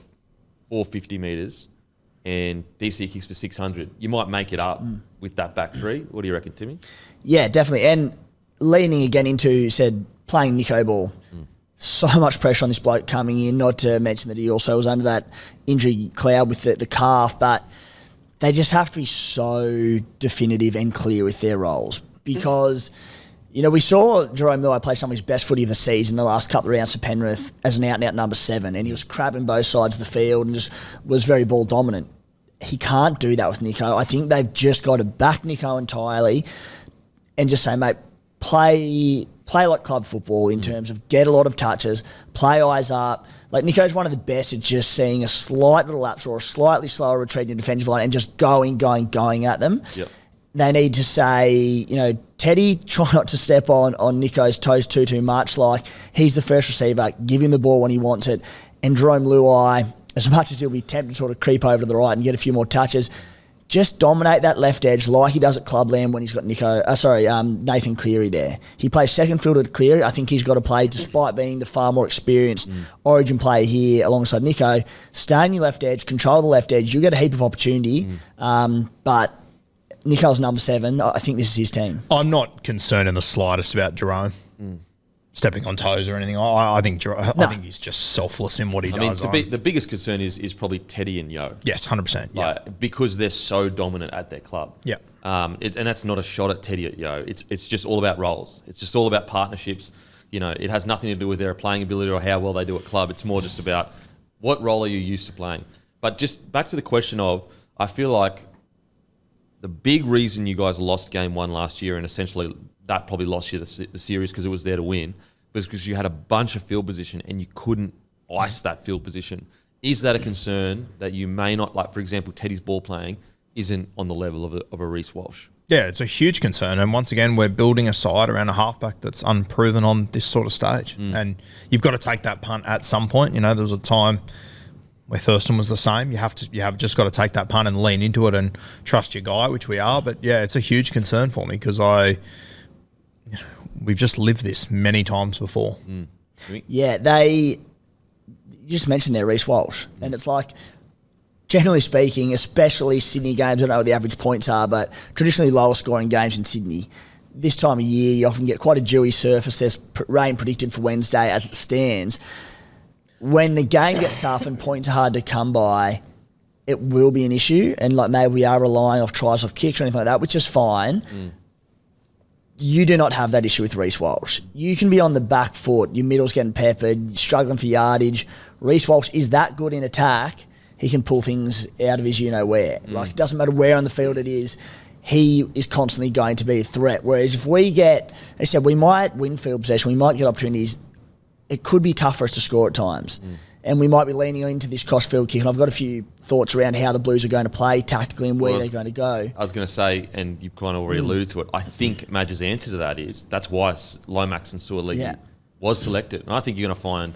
[SPEAKER 2] 450 metres and DC kicks for 600. You might make it up with that back three. What do you reckon, Timmy?
[SPEAKER 1] Yeah, definitely. And leaning again into, playing Nico ball. So much pressure on this bloke coming in, not to mention that he also was under that injury cloud with the calf, but they just have to be so definitive and clear with their roles because, we saw Jerome Luai play some of his best footy of the season the last couple of rounds for Penrith as an out-and-out number 7, and he was crabbing both sides of the field and just was very ball dominant. He can't do that with Nico. I think they've just got to back Nico entirely and just say, mate, play like club football in terms of get a lot of touches, play eyes up. Like Nico's one of the best at just seeing a slight little lapse or a slightly slower retreat in the defensive line and just going at them.
[SPEAKER 2] Yep.
[SPEAKER 1] They need to say, Teddy, try not to step on Nico's toes too much. Like, he's the first receiver. Give him the ball when he wants it. And Jerome Luai, as much as he'll be tempted to sort of creep over to the right and get a few more touches, just dominate that left edge like he does at Clubland when he's got Nathan Cleary there. He plays second fielder to Cleary. I think he's got to play, despite being the far more experienced Origin player here alongside Nico. Stay on your left edge, control the left edge. You'll get a heap of opportunity. But Nico's number 7. I think this is his team.
[SPEAKER 4] I'm not concerned in the slightest about Jerome stepping on toes or anything. I think think he's just selfless in what he does.
[SPEAKER 2] The biggest concern is probably Teddy and Yo.
[SPEAKER 4] Yes, 100%. Yeah,
[SPEAKER 2] because they're so dominant at their club.
[SPEAKER 4] Yeah,
[SPEAKER 2] and that's not a shot at Teddy at Yo. It's just all about roles. It's just all about partnerships. It has nothing to do with their playing ability or how well they do at club. It's more just about what role are you used to playing. But just back to the question of, I feel like the big reason you guys lost game 1 last year, and essentially that probably lost you the series because it was there to win, was because you had a bunch of field position and you couldn't ice that field position. Is that a concern that you may not, like, for example, Teddy's ball playing isn't on the level of a Reece Walsh?
[SPEAKER 4] Yeah, it's a huge concern. And once again, we're building a side around a halfback that's unproven on this sort of stage. And you've got to take that punt at some point. There was a time where Thurston was the same. You have just got to take that punt and lean into it and trust your guy, which we are. But yeah, it's a huge concern for me because we've just lived this many times before.
[SPEAKER 1] Yeah, you just mentioned there Reece Walsh, and it's like, generally speaking, especially Sydney games, I don't know what the average points are, but traditionally lower scoring games in Sydney. This time of year, you often get quite a dewy surface. There's rain predicted for Wednesday as it stands. When the game gets tough and points are hard to come by, it will be an issue. And maybe we are relying off tries off kicks or anything like that, which is fine. You do not have that issue with Reece Walsh. You can be on the back foot, your middle's getting peppered, struggling for yardage. Reece Walsh is that good in attack, he can pull things out of his you-know-where. Like, it doesn't matter where on the field it is, he is constantly going to be a threat. Whereas if we get, I said, we might win field possession, we might get opportunities, it could be tough for us to score at times. And we might be leaning into this cross-field kick. And I've got a few thoughts around how the Blues are going to play tactically and where they're going to go.
[SPEAKER 2] I was going to say, and you've kind of already alluded to it, I think Madge's answer to that is that's why Lomax and Suaalii was selected. And I think you're going to find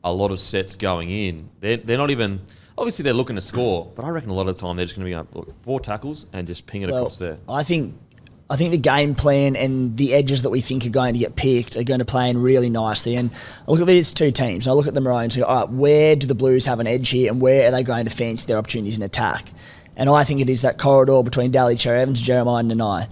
[SPEAKER 2] a lot of sets going in. They're not even... Obviously, they're looking to score, but I reckon a lot of the time they're just going to be going, look, 4 tackles and just ping it across there.
[SPEAKER 1] I think the game plan and the edges that we think are going to get picked are going to play in really nicely. And I look at these 2 teams, and I look at the Maroons and go, all right, where do the Blues have an edge here, and where are they going to fancy their opportunities in attack? And I think it is that corridor between Daly, Cherry Evans, Jeremiah and Nanai.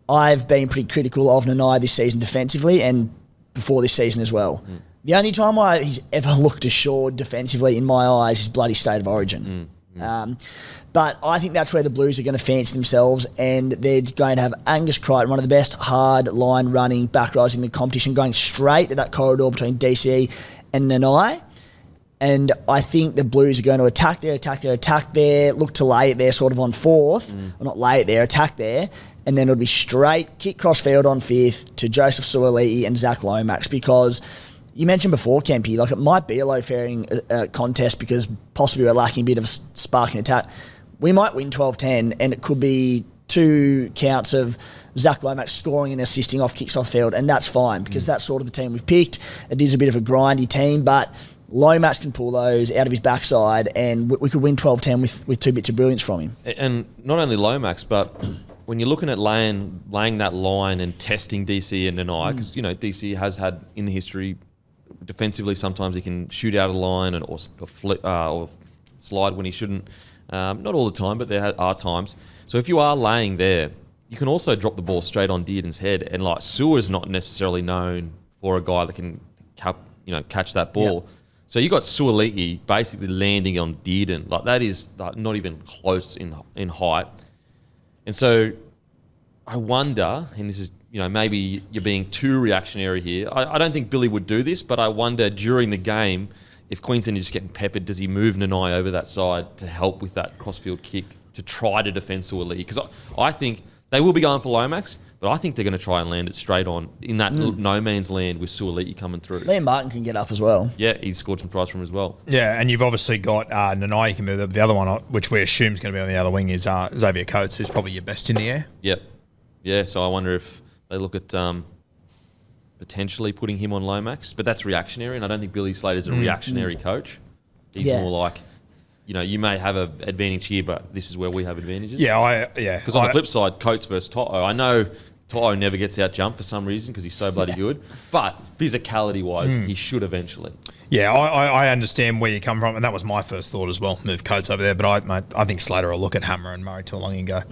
[SPEAKER 1] I've been pretty critical of Nanai this season defensively and before this season as well. The only time he's ever looked assured defensively in my eyes is bloody State of Origin. But I think that's where the Blues are going to fancy themselves, and they're going to have Angus Crichton, one of the best hard line running back rows in the competition, going straight to that corridor between DCE and Nanai. And I think the Blues are going to attack there, look to lay it there sort of on 4th, or not lay it there, attack there, and then it'll be straight, kick cross field on 5th to Joseph Suaalii and Zach Lomax, because you mentioned before, Kempy, like it might be a low-faring contest because possibly we're lacking a bit of a spark in attack. We might win 12-10 and it could be 2 counts of Zach Lomax scoring and assisting off kicks off the field, and that's fine because that's sort of the team we've picked. It is a bit of a grindy team, but Lomax can pull those out of his backside and we could win 12-10 with 2 bits of brilliance from him.
[SPEAKER 2] And not only Lomax, but when you're looking at laying that line and testing DC and Nanai, because, you know, DC has had in the history defensively, sometimes he can shoot out of line or slide when he shouldn't. Not all the time, but there are times. So if you are laying there, you can also drop the ball straight on Dearden's head. And like Sewer's not necessarily known for a guy that can catch that ball. Yep. So you got Suaalii basically landing on Dearden. Like that is like not even close in height. And so I wonder, and this is, you know, maybe you're being too reactionary here. I don't think Billy would do this, but I wonder during the game, if Queensland is just getting peppered, does he move Nanai over that side to help with that crossfield kick to try to defend Suaalii? Because I think they will be going for Lomax, but I think they're going to try and land it straight on in that no man's land with Suaalii coming through.
[SPEAKER 1] Liam Martin can get up as well.
[SPEAKER 2] Yeah, he's scored some tries from him as well.
[SPEAKER 4] Yeah, and you've obviously got Nanai, you can move. The other one, which we assume is going to be on the other wing, is Xavier Coates, who's probably your best in the air.
[SPEAKER 2] Yep. Yeah, so I wonder if they look at potentially putting him on Lomax, but that's reactionary, and I don't think Billy Slater's a reactionary coach. He's more like, you know, you may have an advantage here, but this is where we have advantages.
[SPEAKER 4] Yeah,
[SPEAKER 2] Because on the flip side, Coates versus To'o, I know To'o never gets out jumped for some reason because he's so bloody good, but physicality-wise, he should eventually.
[SPEAKER 4] Yeah, I understand where you come from, and that was my first thought as well. Move Coates over there, but I think Slater will look at Hammer and Murray Tuilagi and go,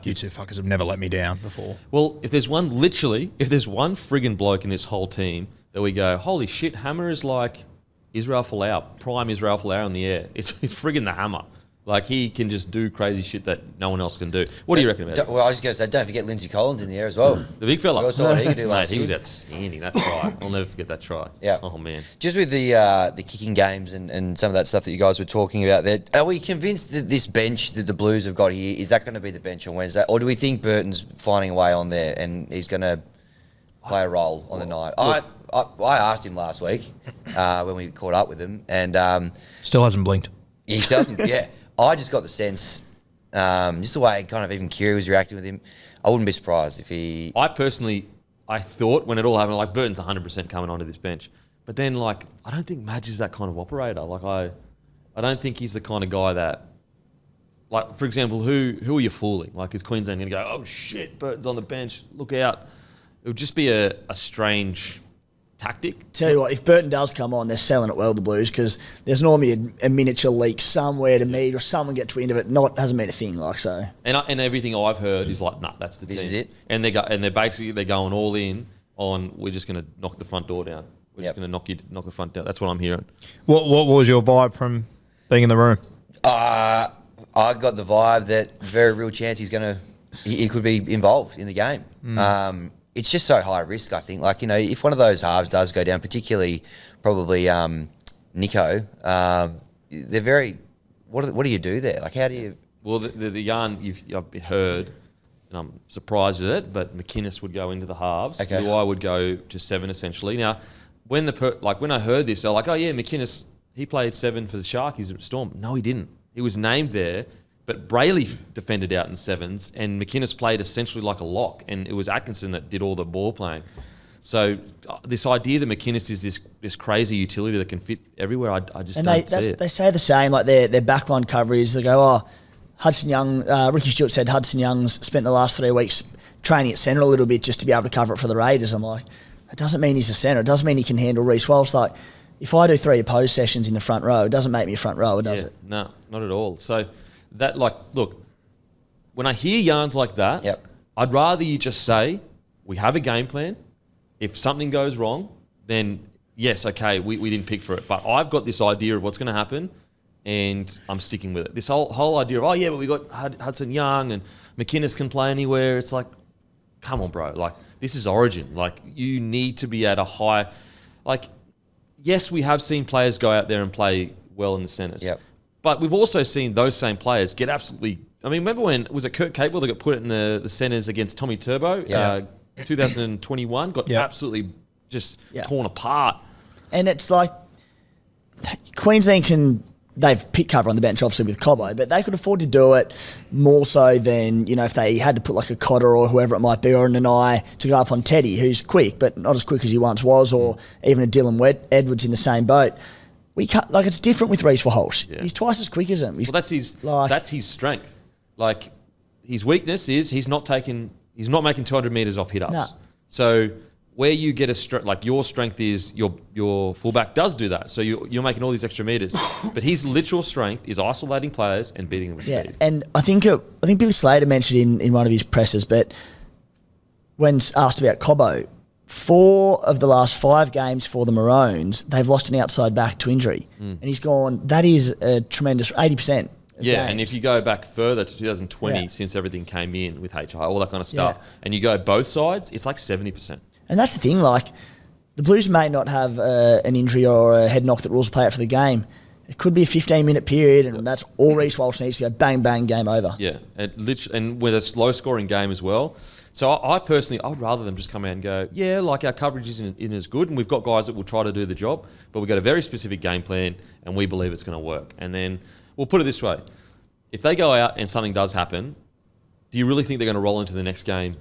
[SPEAKER 4] you 2 fuckers have never let me down before.
[SPEAKER 2] Well, if there's one friggin' bloke in this whole team that we go, holy shit, Hammer is like Israel Folau, prime Israel Folau in the air. It's friggin' the Hammer. Like, he can just do crazy shit that no one else can do. What do you reckon about it?
[SPEAKER 3] Well, I was just going to say, don't forget Lindsay Collins in the air as well.
[SPEAKER 2] The big fella.
[SPEAKER 3] You saw what he could do last
[SPEAKER 2] Mate, he
[SPEAKER 3] year.
[SPEAKER 2] was outstanding, that try. I'll never forget that try.
[SPEAKER 3] Yeah.
[SPEAKER 2] Oh, man.
[SPEAKER 3] Just with the kicking games and some of that stuff that you guys were talking about there, are we convinced that this bench that the Blues have got here, is that going to be the bench on Wednesday? Or do we think Burton's finding a way on there and he's going to play a role on the night? I asked him last week when we caught up with him, and
[SPEAKER 4] Still hasn't blinked.
[SPEAKER 3] he doesn't. Yeah, I just got the sense, just the way kind of even Kiri was reacting with him, I wouldn't be surprised if he.
[SPEAKER 2] I thought when it all happened, like, Burton's 100% coming onto this bench. But then, like, I don't think Madge is that kind of operator. Like, I don't think he's the kind of guy that, like, for example, who are you fooling? Like, is Queensland going to go, oh, shit, Burton's on the bench, look out. It would just be a strange tactic.
[SPEAKER 1] Tell you what, if Burton does come on, they're selling it well, the Blues, because there's normally a miniature leak somewhere to meet or someone gets wind of it. Hasn't been a thing, like so.
[SPEAKER 2] And everything I've heard is like, nah, that's the team.
[SPEAKER 3] This is it.
[SPEAKER 2] And they're going all in on, we're just going to knock the front door down. We're just going to knock the front down. That's what I'm hearing.
[SPEAKER 4] What was your vibe from being in the room?
[SPEAKER 3] I got the vibe that very real chance he could be involved in the game. it's just so high risk, I think. Like, if one of those halves does go down, particularly probably Nico, they're very... What do you do there? Like, how do you...
[SPEAKER 2] Well, the yarn I've heard, and I'm surprised at it, but McInnes would go into the halves.
[SPEAKER 3] Okay.
[SPEAKER 2] Luai would go to 7, essentially. Now, when I heard this, they're like, oh, yeah, McInnes, he played 7 for the Sharkies at Storm. No, he didn't. He was named there, but Brayley defended out in 7s, and McInnes played essentially like a lock, and it was Atkinson that did all the ball playing. So this idea that McInnes is this crazy utility that can fit everywhere, I just don't see it.
[SPEAKER 1] They say the same, like their backline coverage. They go, oh, Hudson Young, Ricky Stewart said Hudson Young's spent the last 3 weeks training at centre a little bit just to be able to cover it for the Raiders. I'm like, that doesn't mean he's a centre. It doesn't mean he can handle Reece Welsh. Like, if I do 3 opposed sessions in the front row, it doesn't make me a front rower, does it?
[SPEAKER 2] No, not at all. So that, look, when I hear yarns like that,
[SPEAKER 3] Yep.
[SPEAKER 2] I'd rather you just say, we have a game plan. If something goes wrong, then yes, okay, we didn't pick for it. But I've got this idea of what's going to happen, and I'm sticking with it. This whole idea of, oh, yeah, but we got Hudson Young and McInnes can play anywhere. It's like, come on, bro. Like, this is Origin. Like, you need to be at a high... Like, yes, we have seen players go out there and play well in the centres.
[SPEAKER 3] Yep.
[SPEAKER 2] But we've also seen those same players get absolutely... I mean, remember when... Was it Kurt Capewell that got put in the centres against Tommy Turbo?
[SPEAKER 3] Yeah.
[SPEAKER 2] 2021, got absolutely just torn apart.
[SPEAKER 1] And it's like Queensland they've picked cover on the bench obviously with Cobbo, but they could afford to do it more so than, if they had to put like a Cotter or whoever it might be, or an Nanai to go up on Teddy, who's quick, but not as quick as he once was, or even a Dylan Edwards in the same boat. We can't, like, it's different with Reece Walsh. Yeah. He's twice as quick as him.
[SPEAKER 2] Well, that's his strength. Like, his weakness is he's not making 200 metres off hit-ups.
[SPEAKER 1] No.
[SPEAKER 2] So where you get your strength is your fullback does do that. So you're making all these extra metres. But his literal strength is isolating players and beating them with speed.
[SPEAKER 1] And I think Billy Slater mentioned in one of his presses, but when asked about Cobbo, 4 of the last 5 games for the Maroons, they've lost an outside back to injury. And he's gone, that is a tremendous 80%.
[SPEAKER 2] Yeah, and if you go back further to 2020, since everything came in with HI, all that kind of stuff, and you go both sides, it's like 70%.
[SPEAKER 1] And that's the thing, like, the Blues may not have an injury or a head knock that rules play out for the game. It could be a 15-minute period, and that's all Reece Walsh needs to go bang, bang, game over.
[SPEAKER 2] Yeah, and with a low-scoring game as well. So I personally, I would rather them just come out and go, yeah, like, our coverage isn't as good, and we've got guys that will try to do the job, but we've got a very specific game plan, and we believe it's going to work. And then... We'll put it this way. If they go out and something does happen, do you really think they're going to roll into the next game?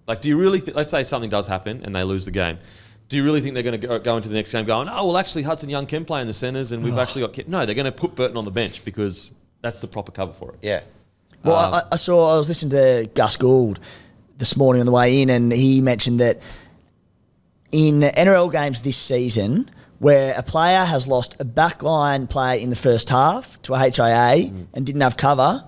[SPEAKER 2] Like, do you really let's say something does happen and they lose the game. Do you really think they're going to go into the next game going, oh, well, actually, Hudson Young can play in the centres and we've actually got... No, they're going to put Burton on the bench because that's the proper cover for it.
[SPEAKER 3] Yeah.
[SPEAKER 1] Well, I was listening to Gus Gould this morning on the way in, and he mentioned that in NRL games this season... where a player has lost a backline player in the first half to a HIA and didn't have cover,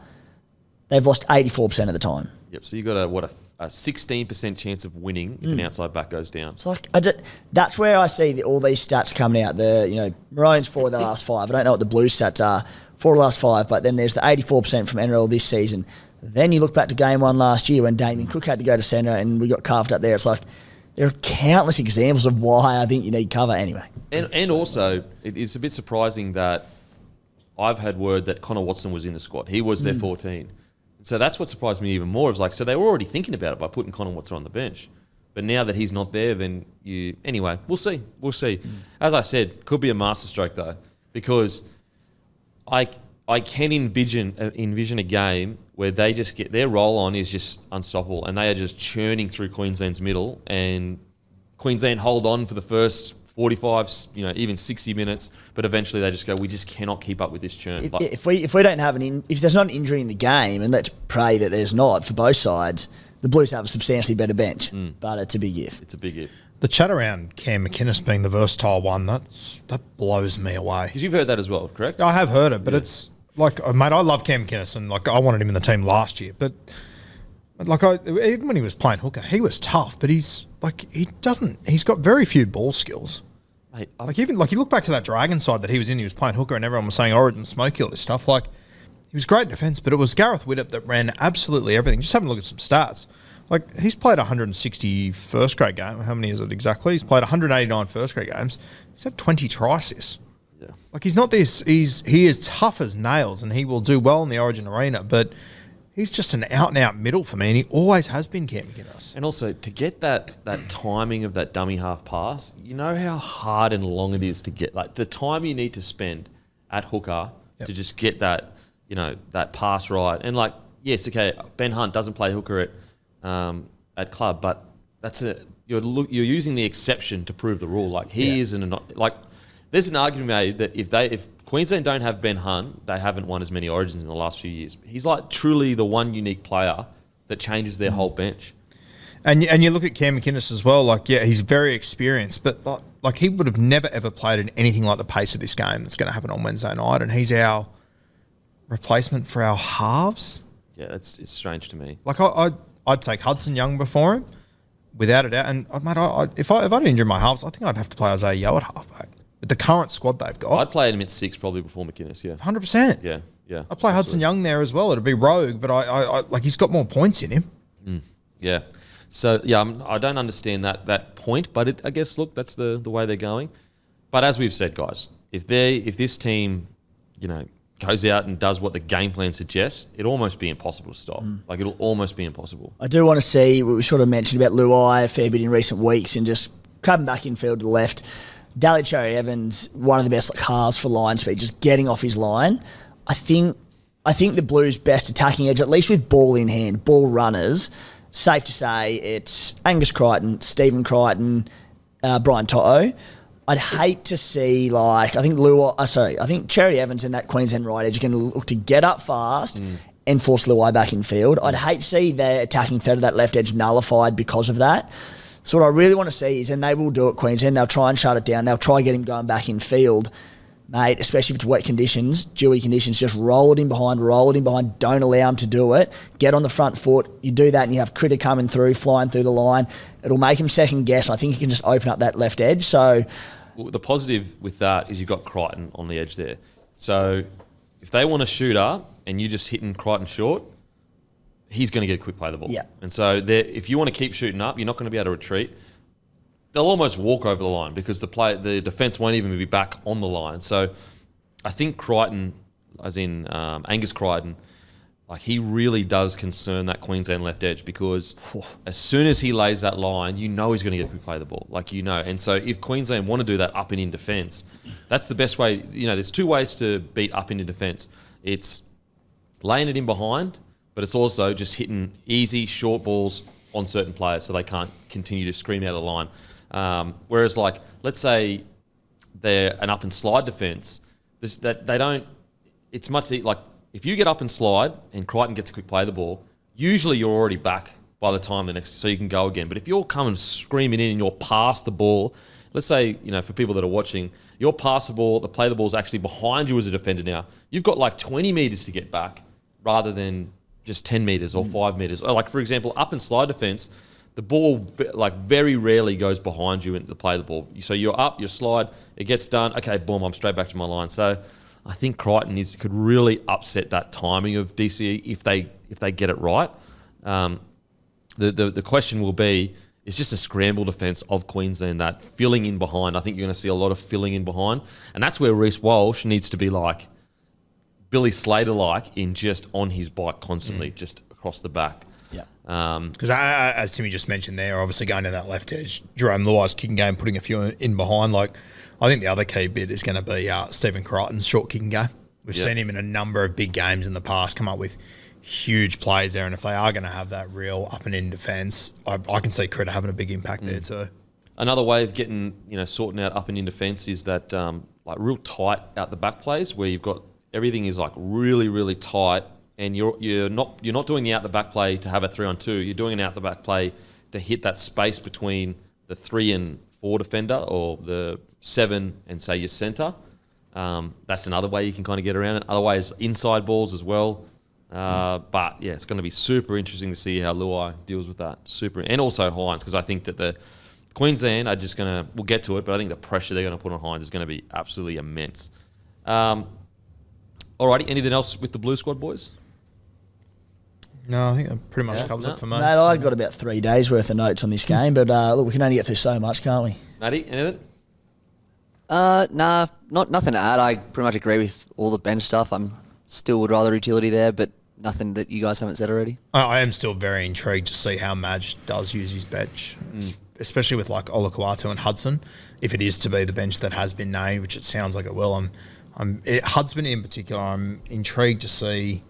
[SPEAKER 1] they've lost 84% of the time.
[SPEAKER 2] Yep, so you've got a 16% chance of winning if an outside back goes down.
[SPEAKER 1] It's like, that's where I see all these stats coming out. Maroons 4 of the last 5. I don't know what the Blues stats are, 4 of the last 5, but then there's the 84% from NRL this season. Then you look back to game 1 last year when Damien Cook had to go to centre and we got carved up there. It's like... there are countless examples of why I think you need cover anyway.
[SPEAKER 2] And also, it's a bit surprising that I've had word that Connor Watson was in the squad. He was their 14. So that's what surprised me even more. It was like, so they were already thinking about it by putting Connor Watson on the bench. But now that he's not there, then anyway, we'll see. We'll see. As I said, could be a masterstroke though, because I can envision a game where they just get their roll on is just unstoppable, and they are just churning through Queensland's middle, and Queensland hold on for the first 45, even 60 minutes, but eventually they just go, we just cannot keep up with this churn.
[SPEAKER 1] If we don't have if there's not an injury in the game, and let's pray that there's not for both sides, the Blues have a substantially better bench, but it's a big if.
[SPEAKER 2] It's a big if.
[SPEAKER 4] The chat around Cam McInnes being the versatile one, that blows me away.
[SPEAKER 2] Because you've heard that as well, correct?
[SPEAKER 4] I have heard it, but it's like, mate, I love Cam McInnes, and like I wanted him in the team last year, but like even when he was playing hooker, he was tough, but he's got very few ball skills.
[SPEAKER 2] Mate,
[SPEAKER 4] you look back to that Dragon side that he was in, he was playing hooker, and everyone was saying Origin Smokey, all this stuff. Like, he was great in defence, but it was Gareth Widdop that ran absolutely everything. Just have a look at some stats. Like, he's played 160 first grade games. How many is it exactly? He's played 189 first grade games. He's had 20 try assists.
[SPEAKER 2] Yeah.
[SPEAKER 4] Like, he's not this. He is tough as nails, and he will do well in the Origin arena. But he's just an out-and-out middle for me, and he always has been, Cam McInnes.
[SPEAKER 2] And also, to get that timing of that dummy half pass, you know how hard and long it is to get. Like, the time you need to spend at hooker to just get that, that pass right. And, like, yes, okay, Ben Hunt doesn't play hooker at club, but you're using the exception to prove the rule. Like, he isn't like. There's an argument made that if Queensland don't have Ben Hunt, they haven't won as many Origins in the last few years. He's like truly the one unique player that changes their whole bench.
[SPEAKER 4] And you look at Cam McInnes as well. Like, yeah, he's very experienced, but like he would have never ever played in anything like the pace of this game that's going to happen on Wednesday night. And he's our replacement for our halves.
[SPEAKER 2] Yeah, it's strange to me.
[SPEAKER 4] Like, I'd take Hudson Young before him, without a doubt. And mate, if I didn't injure my halves, I think I'd have to play Isaiah Yeo at halfback. With the current squad they've got,
[SPEAKER 2] I'd play him at 6 probably before McInnes. Yeah,
[SPEAKER 4] 100%.
[SPEAKER 2] Yeah.
[SPEAKER 4] I'd play Hudson Young there as well. It'd be rogue, but I like he's got more points in him.
[SPEAKER 2] Yeah. So yeah, I don't understand that point, but I guess look, that's the way they're going. But as we've said, guys, if this team, goes out and does what the game plan suggests, it'll almost be impossible to stop. Like, it'll almost be impossible.
[SPEAKER 1] I do want to see what we sort of mentioned about Luai a fair bit in recent weeks and just crabbing back infield to the left. Daly Cherry Evans, one of the best halves for line speed, just getting off his line. I think the Blues' best attacking edge, at least with ball in hand, ball runners, safe to say it's Angus Crichton, Stephen Crichton, Brian To'o. I'd hate to see, I think Cherry Evans and that Queensland right edge are going to look to get up fast and force Luai back in field. I'd hate to see their attacking third of that left edge nullified because of that. So what I really want to see is, and they will do it, Queensland, they'll try and shut it down. They'll try get him going back in field, mate, especially if it's wet conditions, dewy conditions. Just roll it in behind, don't allow him to do it. Get on the front foot. You do that and you have Critter coming through, flying through the line. It'll make him second guess. I think he can just open up that left edge. So,
[SPEAKER 2] well, the positive with that is you've got Crichton on the edge there. So if they want to shoot up and you just hitting Crichton short, he's going to get a quick play of the ball.
[SPEAKER 1] Yeah.
[SPEAKER 2] And so if you want to keep shooting up, you're not going to be able to retreat. They'll almost walk over the line because the defence won't even be back on the line. So I think Crichton, as in Angus Crichton, like, he really does concern that Queensland left edge because as soon as he lays that line, he's going to get a quick play of the ball. And so if Queensland want to do that up and in defence, that's the best way. There's two ways to beat up and in defence. It's laying it in behind, but it's also just hitting easy, short balls on certain players so they can't continue to scream out of the line. Whereas, let's say they're an up and slide defence, it's much if you get up and slide and Crichton gets a quick play of the ball, usually you're already back by the time so you can go again. But if you're coming screaming in and you're past the ball, let's say, for people that are watching, you're past the ball, the play of the ball is actually behind you as a defender now. You've got 20 metres to get back rather than just 10 metres or 5 metres. Or for example, up and slide defence, the ball very rarely goes behind you in the play of the ball. So you're up, you slide, it gets done. Okay, boom, I'm straight back to my line. So I think Crichton could really upset that timing of DCE if they get it right. The question will be, it's just a scramble defence of Queensland, that filling in behind. I think you're going to see a lot of filling in behind. And that's where Reece Walsh needs to be Billy Slater in just on his bike constantly, just across the back.
[SPEAKER 1] Yeah.
[SPEAKER 4] Because as Timmy just mentioned there, obviously going down that left edge, Jerome Luai's kicking game, putting a few in behind. I think the other key bit is going to be Stephen Crichton's short kicking game. We've seen him in a number of big games in the past come up with huge plays there, and if they are going to have that real up and in defence, I can see Critter having a big impact there too.
[SPEAKER 2] Another way of getting, sorting out up and in defence is that real tight out the back plays where you've got everything is really, really tight, and you're not doing the out the back play to have a 3-on-2. You're doing an out the back play to hit that space between the 3 and 4 defender or the 7 and say your centre. That's another way you can kind of get around it. Other ways, inside balls as well. But yeah, it's going to be super interesting to see how Luai deals with that. And also Hines, because I think that the Queensland are just going to, we'll get to it, but I think the pressure they're going to put on Hines is going to be absolutely immense. Alrighty, anything else with the Blue Squad, boys?
[SPEAKER 4] No, I think that pretty much covers it for me.
[SPEAKER 1] Mate, I got about 3 days worth of notes on this game, but look, we can only get through so much, can't we?
[SPEAKER 2] Matty, anything?
[SPEAKER 5] Nah, nothing to add. I pretty much agree with all the bench stuff. I'm still would rather utility there, but nothing that you guys haven't said already.
[SPEAKER 4] I am still very intrigued to see how Madge does use his bench, especially with like Olakuatu and Hudson. If it is to be the bench that has been named, which it sounds like it will, Hudson in particular, I'm intrigued to see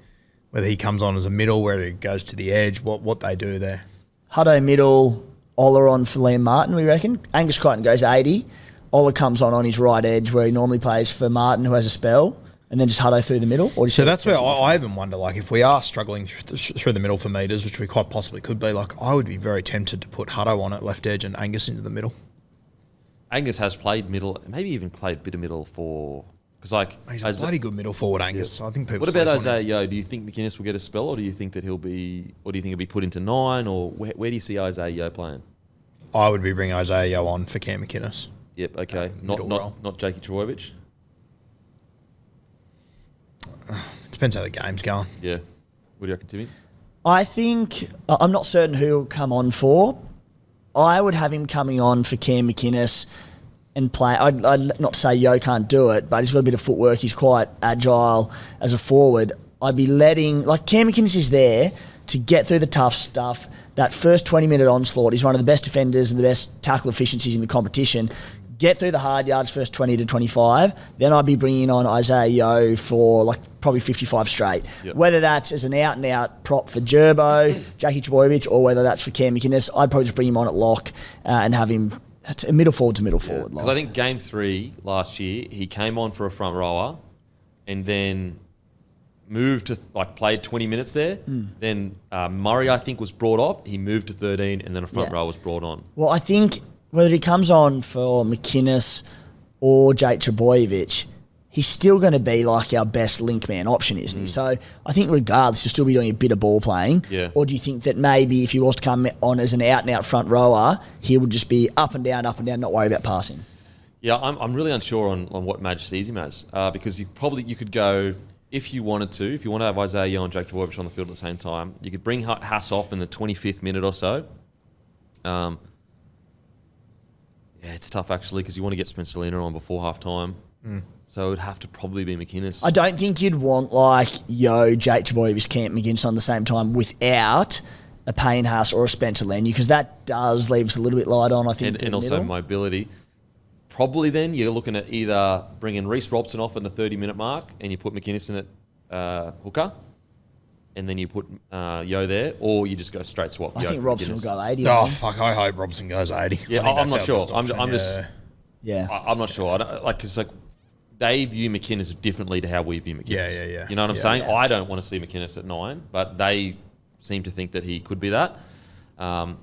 [SPEAKER 4] whether he comes on as a middle, whether he goes to the edge, what they do there.
[SPEAKER 1] Hutto middle, Ola on for Liam Martin, we reckon. Angus Crichton goes 80. Ola comes on his right edge where he normally plays for Martin, who has a spell, and then just Hutto through the middle.
[SPEAKER 4] So that's where I even wonder, like, if we are struggling through the middle for meters, which we quite possibly could be, like, I would be very tempted to put Hutto on at left edge and Angus into the middle.
[SPEAKER 2] Angus has played middle, maybe even played a bit of middle for... Because like
[SPEAKER 4] he's a bloody good middle forward, Angus. Yeah. I think people.
[SPEAKER 2] What about Isaiah Yeo? Do you think McInnes will get a spell, or do you think that he'll be, or do you think he'll be put into 9, or where do you see Isaiah Yeo playing?
[SPEAKER 4] I would be bringing Isaiah Yeo on for Cam McInnes.
[SPEAKER 2] Yep. Okay. Not Jakey Trbojevic.
[SPEAKER 4] Depends how the game's going.
[SPEAKER 2] Yeah. What do you reckon, Timmy?
[SPEAKER 1] I think I'm not certain who he'll come on for. I would have him coming on for Cam McInnes. And play. I'd not say Yo can't do it, but he's got a bit of footwork. He's quite agile as a forward. I'd be letting... Like, Cam McInnes is there to get through the tough stuff. That first 20-minute onslaught, he's one of the best defenders and the best tackle efficiencies in the competition. Get through the hard yards, first 20 to 25. Then I'd be bringing on Isaiah Yeo for, like, probably 55 straight. Yep. Whether that's as an out-and-out prop for Gerbo, Jakey Trbojevic, or whether that's for Cam McInnes, I'd probably just bring him on at lock and have him... middle forward to middle forward.
[SPEAKER 2] Because I think game 3 last year, he came on for a front rower and then moved to, like, played 20 minutes there. Then Murray, I think, was brought off. He moved to 13 and then a front row was brought on.
[SPEAKER 1] Well, I think whether he comes on for McInnes or Jake Trbojevic, he's still going to be like our best link man option, isn't he? So I think regardless, he'll still be doing a bit of ball playing.
[SPEAKER 2] Yeah.
[SPEAKER 1] Or do you think that maybe if he was to come on as an out-and-out front rower, he would just be up and down, not worry about passing?
[SPEAKER 2] Yeah, I'm really unsure on what Madge sees him as because you could go, if you wanted to have Isaiah Yeo and Jake Trbojevic on the field at the same time, you could bring Haas off in the 25th minute or so. Yeah, it's tough actually because you want to get Spencer Lena on before half-time. So it would have to probably be McInnes.
[SPEAKER 1] I don't think you'd want like Yo, Jake Trbojevic, Camp McGinnis on the same time without a Payne Haas or a Spencer Lenu, because that does leave us a little bit light on, I think.
[SPEAKER 2] And also mobility. Probably then you're looking at either bringing Reece Robson off in the 30-minute mark and you put McInnes in at hooker and then you put Yo there, or you just go straight swap.
[SPEAKER 1] I think Robson will go 80.
[SPEAKER 4] Oh, fuck, I hope Robson goes 80.
[SPEAKER 2] Yeah, I'm not sure. I'm just...
[SPEAKER 1] Yeah.
[SPEAKER 2] I'm not sure. Because they view McInnes differently to how we view McInnes.
[SPEAKER 4] Yeah.
[SPEAKER 2] You know what I'm saying? Yeah. I don't want to see McInnes at 9, but they seem to think that he could be that. I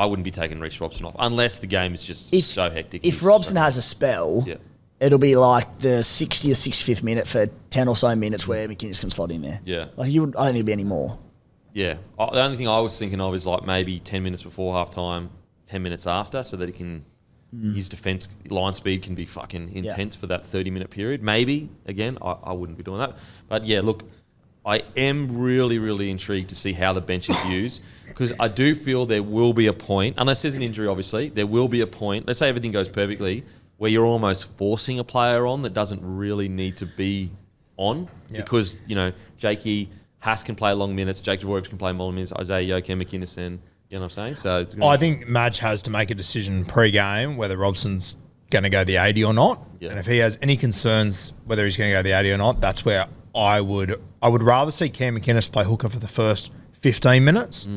[SPEAKER 2] wouldn't be taking Reece Robson off unless the game is just so hectic.
[SPEAKER 1] If Robson has a spell, it'll be like the 60th or 65th minute for 10 or so minutes where McInnes can slot in there.
[SPEAKER 2] Yeah.
[SPEAKER 1] I don't think there'll be any more.
[SPEAKER 2] Yeah. The only thing I was thinking of is like maybe 10 minutes before half-time, 10 minutes after, so that he can... His defence line speed can be fucking intense for that 30-minute period. Maybe, again, I wouldn't be doing that. But yeah, look, I am really, really intrigued to see how the bench is used, because I do feel there will be a point, unless there's an injury obviously, there will be a point, let's say everything goes perfectly, where you're almost forcing a player on that doesn't really need to be on, because, you know, Jakey Haas can play long minutes, Jake Trbojevic can play long minutes, Isaiah Yeo, Cam McInnes, and you know what I'm saying? So
[SPEAKER 4] I think Madge has to make a decision pre-game whether Robson's going to go the 80 or not. Yeah. And if he has any concerns whether he's going to go the 80 or not, that's where I would rather see Cam McInnes play hooker for the first 15 minutes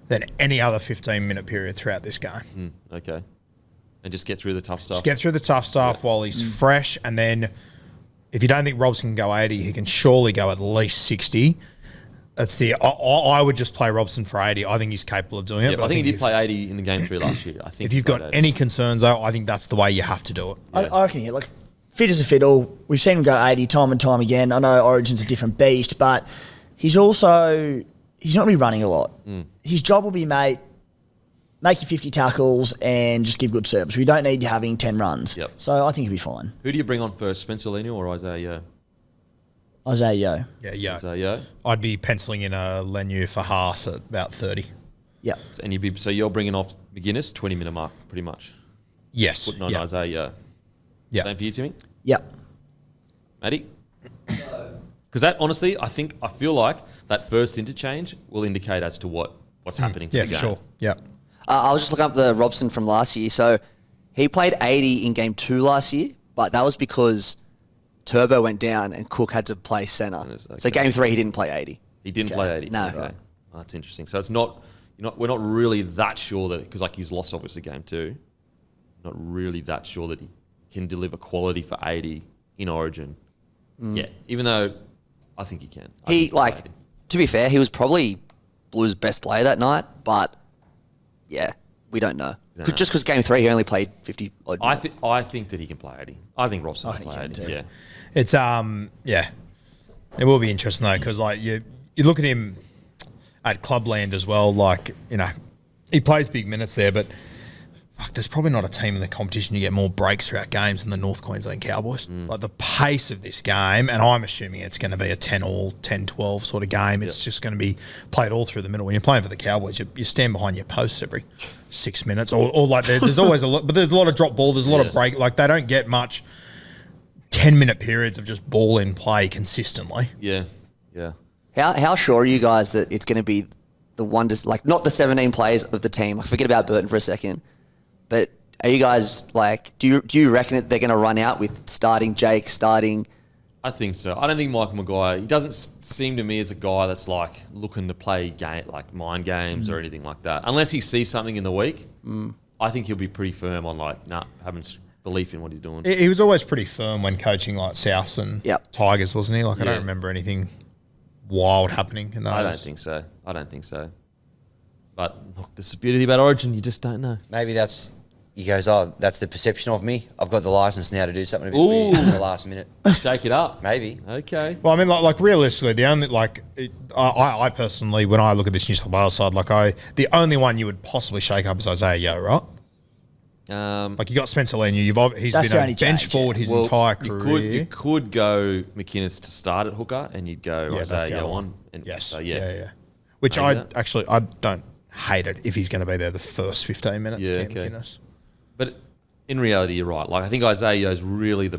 [SPEAKER 4] than any other 15-minute period throughout this game.
[SPEAKER 2] Okay. And just get through the tough stuff.
[SPEAKER 4] Just get through the tough stuff while he's fresh, and then if you don't think Robson can go 80, he can surely go at least 60. I would just play Robson for 80. I think he's capable of doing it.
[SPEAKER 2] But I think he did play 80 in the game 3 last year. I think
[SPEAKER 4] if you've got any concerns, though, I think that's the way you have to do it.
[SPEAKER 1] Yeah. I reckon like fit as a fiddle. We've seen him go 80 time and time again. I know Origin's a different beast, but he's not going to be running a lot. His job will be, mate, make your 50 tackles and just give good service. We don't need you having 10 runs. So I think he'll be fine.
[SPEAKER 2] Who do you bring on first, Spencer Leniu or Isaiah Yeo?
[SPEAKER 1] Isaiah Yo.
[SPEAKER 4] Yeah, yeah.
[SPEAKER 2] So yeah.
[SPEAKER 4] I'd be penciling in a Lenu for Haas at about 30.
[SPEAKER 1] Yep.
[SPEAKER 2] And you're bringing off McGuinness 20-minute mark pretty much.
[SPEAKER 4] Yes.
[SPEAKER 2] Putting on
[SPEAKER 4] yeah.
[SPEAKER 2] Isaiah Yo.
[SPEAKER 4] Yeah.
[SPEAKER 2] Same for you, Timmy?
[SPEAKER 1] Yep.
[SPEAKER 2] Matty? Because that, honestly, I feel like that first interchange will indicate as to what's happening to
[SPEAKER 4] Yeah,
[SPEAKER 2] the
[SPEAKER 4] for
[SPEAKER 2] game.
[SPEAKER 4] sure. Yeah.
[SPEAKER 5] I was just looking up the Robson from last year. So he played 80 in game 2 last year, but that was because Turbo went down and Cook had to play centre.
[SPEAKER 2] Okay.
[SPEAKER 5] So game 3, he didn't play 80.
[SPEAKER 2] He didn't play 80?
[SPEAKER 5] No.
[SPEAKER 2] Okay. Well, that's interesting. So it's not, we're not really that sure that, because like he's lost obviously game 2, not really that sure that he can deliver quality for 80 in Origin. Yeah, even though I think he can.
[SPEAKER 5] To be fair, he was probably Blues' best player that night, but yeah, we don't know. Just because game 3 he only played 50 odd minutes.
[SPEAKER 2] I think that he can play 80. I think Robson can play 80.
[SPEAKER 1] too.
[SPEAKER 2] Yeah.
[SPEAKER 4] It's yeah, it will be interesting though because like you look at him at Clubland as well. Like he plays big minutes there, but fuck, there's probably not a team in the competition you get more breaks throughout games than the North Queensland Cowboys. Like the pace of this game, and I'm assuming it's going to be a 10-all, 10-12 sort of game. It's just going to be played all through the middle. When you're playing for the Cowboys, you stand behind your posts every 6 minutes, or like there's always a lot, but there's a lot of drop ball. There's a lot of break. Like they don't get much 10-minute periods of just ball in play consistently.
[SPEAKER 2] Yeah. Yeah.
[SPEAKER 5] How sure are you guys that it's going to be the one, like not the 17 players of the team? Forget about Burton for a second. But are you guys like, do you reckon that they're going to run out with starting Jake, starting?
[SPEAKER 2] I think so. I don't think Michael Maguire, he doesn't seem to me as a guy that's like looking to play like mind games or anything like that. Unless he sees something in the week, I think he'll be pretty firm on like, having belief in what he's doing.
[SPEAKER 4] He was always pretty firm when coaching like Souths and Tigers, wasn't he? Like I don't remember anything wild happening in those.
[SPEAKER 2] I don't think so. But look, this is the beauty about Origin. You just don't know.
[SPEAKER 3] Maybe he goes, oh, that's the perception of me. I've got the license now to do something a bit weird in the last minute.
[SPEAKER 2] Shake it up.
[SPEAKER 3] Maybe.
[SPEAKER 2] Okay.
[SPEAKER 4] Well, I mean, like realistically, the only I personally, when I look at this New South Wales side, the only one you would possibly shake up is Isaiah Yo, right? Like you got Spencer Leniu. He's
[SPEAKER 1] That's
[SPEAKER 4] been
[SPEAKER 1] the
[SPEAKER 4] a
[SPEAKER 1] only
[SPEAKER 4] bench
[SPEAKER 1] change,
[SPEAKER 4] forward his entire career.
[SPEAKER 2] You could go McInnes to start at hooker, and you'd go
[SPEAKER 4] that's the
[SPEAKER 2] Isaiah
[SPEAKER 4] other
[SPEAKER 2] Yo
[SPEAKER 4] one.
[SPEAKER 2] on. And
[SPEAKER 4] Yes.
[SPEAKER 2] so,
[SPEAKER 4] Yeah. Which
[SPEAKER 2] Maybe
[SPEAKER 4] I don't hate it if he's going to be there the first 15 minutes.
[SPEAKER 2] Yeah,
[SPEAKER 4] Cam
[SPEAKER 2] okay.
[SPEAKER 4] McInnes.
[SPEAKER 2] But in reality, you're right. Like I think Isaiah is really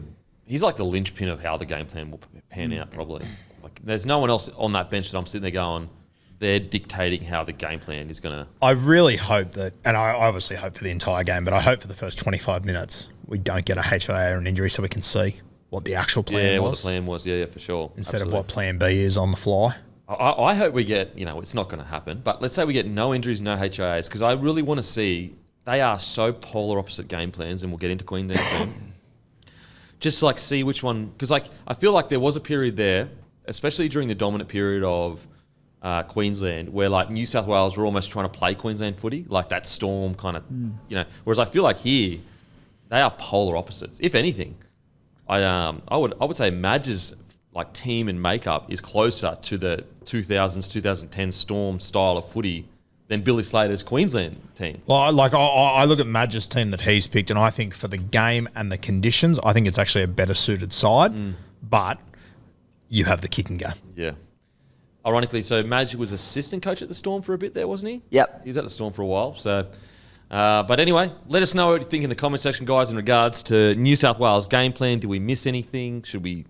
[SPEAKER 2] he's like the linchpin of how the game plan will pan out. Probably. Like there's no one else on that bench that I'm sitting there going, they're dictating how the game plan is going to.
[SPEAKER 4] I really hope that, and I obviously hope for the entire game, but I hope for the first 25 minutes we don't get a HIA or an injury so we can see what the actual plan was.
[SPEAKER 2] What the plan was. Yeah, for sure.
[SPEAKER 4] Instead of what plan B is on the fly.
[SPEAKER 2] I hope we get, it's not going to happen, but let's say we get no injuries, no HIAs, because I really want to see, they are so polar opposite game plans, and we'll get into Queensland soon. Just like see which one, because like I feel like there was a period there, especially during the dominant period of Queensland, where like New South Wales were almost trying to play Queensland footy, like that Storm kind of, whereas I feel like here, they are polar opposites. If anything, I would say Madge's like team and makeup is closer to the 2000s, 2010 Storm style of footy than Billy Slater's Queensland team.
[SPEAKER 4] Well, I look at Madge's team that he's picked, and I think for the game and the conditions, I think it's actually a better suited side. But you have the kicking game.
[SPEAKER 2] Yeah. Ironically, so Madge was assistant coach at the Storm for a bit there, wasn't he?
[SPEAKER 5] Yep.
[SPEAKER 2] He was at the Storm for a while. So, but anyway, let us know what you think in the comment section, guys, in regards to New South Wales game plan. Did we miss anything? Should we,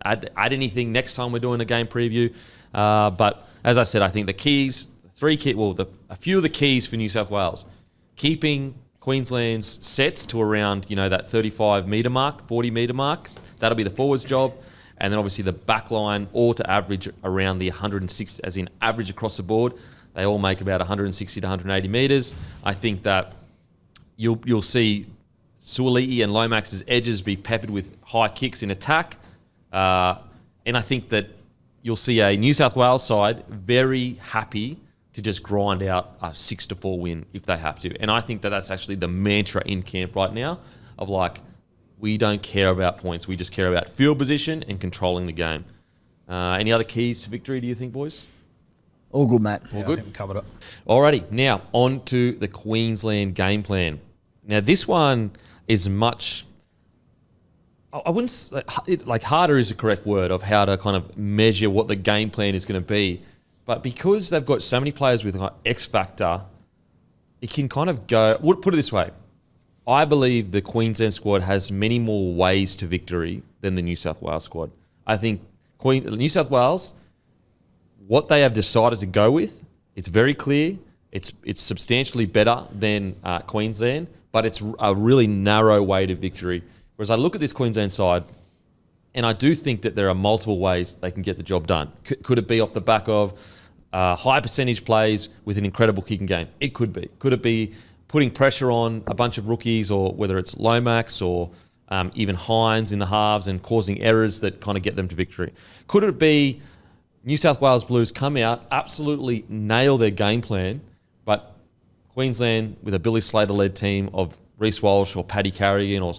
[SPEAKER 2] add anything next time we're doing a game preview? But as I said, I think the keys, a few of the keys for New South Wales, keeping Queensland's sets to around, that 35-metre mark, 40-metre mark. That'll be the forwards job. And then obviously the back line all to average around the 160, as in average across the board. They all make about 160 to 180 metres. I think that you'll see Suoli'i and Lomax's edges be peppered with high kicks in attack. And I think that you'll see a New South Wales side very happy to just grind out a 6-4 win if they have to. And I think that that's actually the mantra in camp right now of like, we don't care about points. We just care about field position and controlling the game. Any other keys to victory, do you think, boys?
[SPEAKER 1] All good, mate.
[SPEAKER 2] All
[SPEAKER 4] I
[SPEAKER 2] good?
[SPEAKER 4] think we covered it.
[SPEAKER 2] Alrighty, now on to the Queensland game plan. Now this one is much... I wouldn't like harder is the correct word of how to kind of measure what the game plan is going to be. But because they've got so many players with like X factor, it can kind of go. Put it this way. I believe the Queensland squad has many more ways to victory than the New South Wales squad. I think New South Wales, what they have decided to go with, it's very clear. It's substantially better than Queensland, but it's a really narrow way to victory. Whereas I look at this Queensland side, and I do think that there are multiple ways they can get the job done. Could it be off the back of high percentage plays with an incredible kicking game? It could be. Could it be putting pressure on a bunch of rookies, or whether it's Lomax or even Hines in the halves and causing errors that kind of get them to victory? Could it be New South Wales Blues come out, absolutely nail their game plan, but Queensland with a Billy Slater-led team of Reece Walsh or Paddy Carrigan or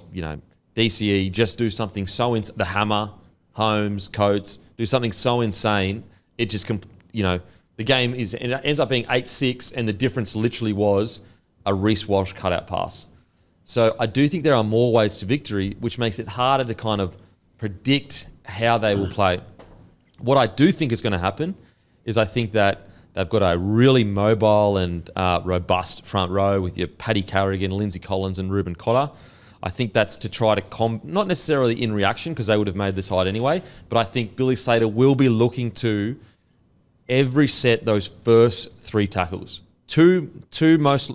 [SPEAKER 2] DCE just do something so the Hammer, Holmes, Coates do something so insane, it just the game it ends up being 8-6, and the difference literally was a Reece Walsh cutout pass. So I do think there are more ways to victory, which makes it harder to kind of predict how they will play. What I do think is going to happen is I think that they've got a really mobile and robust front row with your Paddy Carrigan, Lindsay Collins and Ruben Cotter. I think that's to try to not necessarily in reaction, because they would have made this hide anyway, but I think Billy Slater will be looking to every set those first 3 tackles. Two most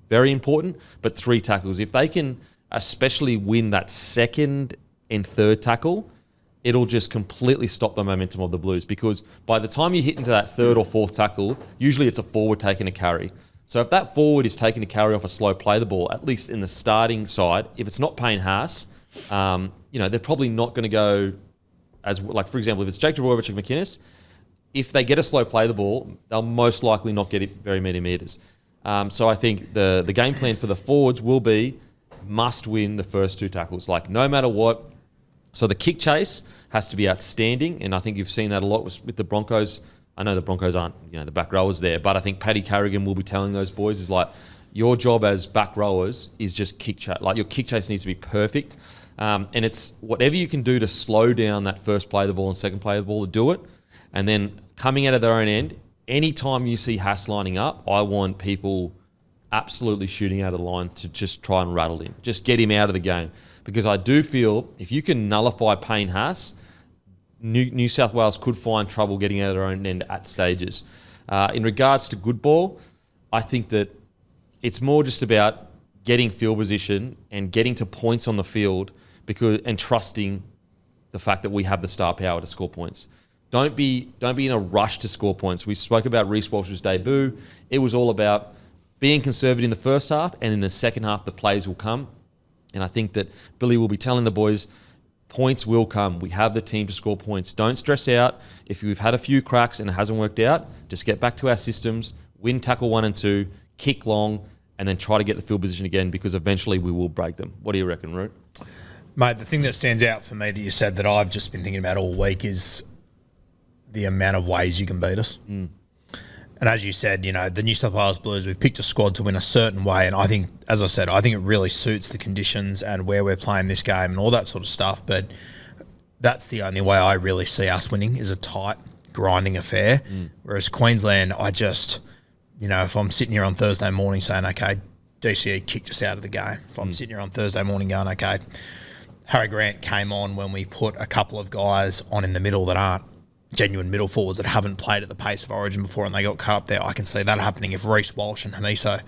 [SPEAKER 2] very important, but 3 tackles. If they can especially win that second and third tackle, it'll just completely stop the momentum of the Blues, because by the time you hit into that third or fourth tackle, usually it's a forward taking a carry. So if that forward is taking a carry off a slow play the ball, at least in the starting side, if it's not Payne Haas, they're probably not going to go as, for example, if it's Jake Dvorovich and McInnes, if they get a slow play the ball, they'll most likely not get it very many metres. So I think the game plan for the forwards will be must win the first 2 tackles, no matter what. So the kick chase has to be outstanding, and I think you've seen that a lot with the Broncos. I know the Broncos aren't, the back rowers there, but I think Paddy Carrigan will be telling those boys is your job as back rowers is just kick chase. Your kick chase needs to be perfect, and it's whatever you can do to slow down that first play of the ball and second play of the ball to do it, and then coming out of their own end. Anytime you see Haas lining up, I want people absolutely shooting out of the line to just try and rattle him. Just get him out of the game. Because I do feel if you can nullify Payne Haas, New South Wales could find trouble getting out of their own end at stages. In regards to good ball, I think that it's more just about getting field position and getting to points on the field and trusting the fact that we have the star power to score points. Don't be in a rush to score points. We spoke about Reece Walsh's debut. It was all about being conservative in the first half, and in the second half, the plays will come. And I think that Billy will be telling the boys, points will come. We have the team to score points. Don't stress out. If you've had a few cracks and it hasn't worked out, just get back to our systems, win tackle 1 and 2, kick long, and then try to get the field position again, because eventually we will break them. What do you reckon, Root?
[SPEAKER 4] Mate, the thing that stands out for me that you said that I've just been thinking about all week is the amount of ways you can beat us. And as you said, the New South Wales Blues, we've picked a squad to win a certain way. And I think, as I said, I think it really suits the conditions and where we're playing this game and all that sort of stuff. But that's the only way I really see us winning, is a tight, grinding affair. Whereas Queensland, I just, if I'm sitting here on Thursday morning saying, okay, DCE kicked us out of the game. If I'm sitting here on Thursday morning going, okay, Harry Grant came on when we put a couple of guys on in the middle that aren't genuine middle forwards, that haven't played at the pace of Origin before, and they got cut up there. I can see that happening if Reece Walsh and Hamiso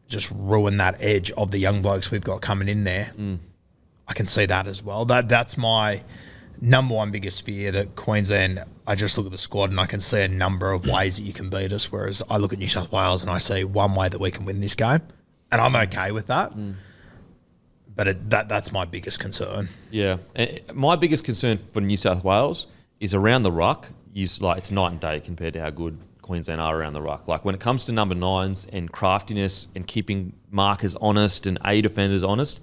[SPEAKER 4] just ruin that edge of the young blokes we've got coming in there. I can see that as well. That's my number one biggest fear, that Queensland, I just look at the squad and I can see a number of ways that you can beat us, whereas I look at New South Wales and I see one way that we can win this game, and I'm okay with that. But that's my biggest concern. Yeah.
[SPEAKER 2] My biggest concern for New South Wales is around the ruck. It's night and day compared to how good Queensland are around the ruck. When it comes to number 9s and craftiness and keeping markers honest and A defenders honest,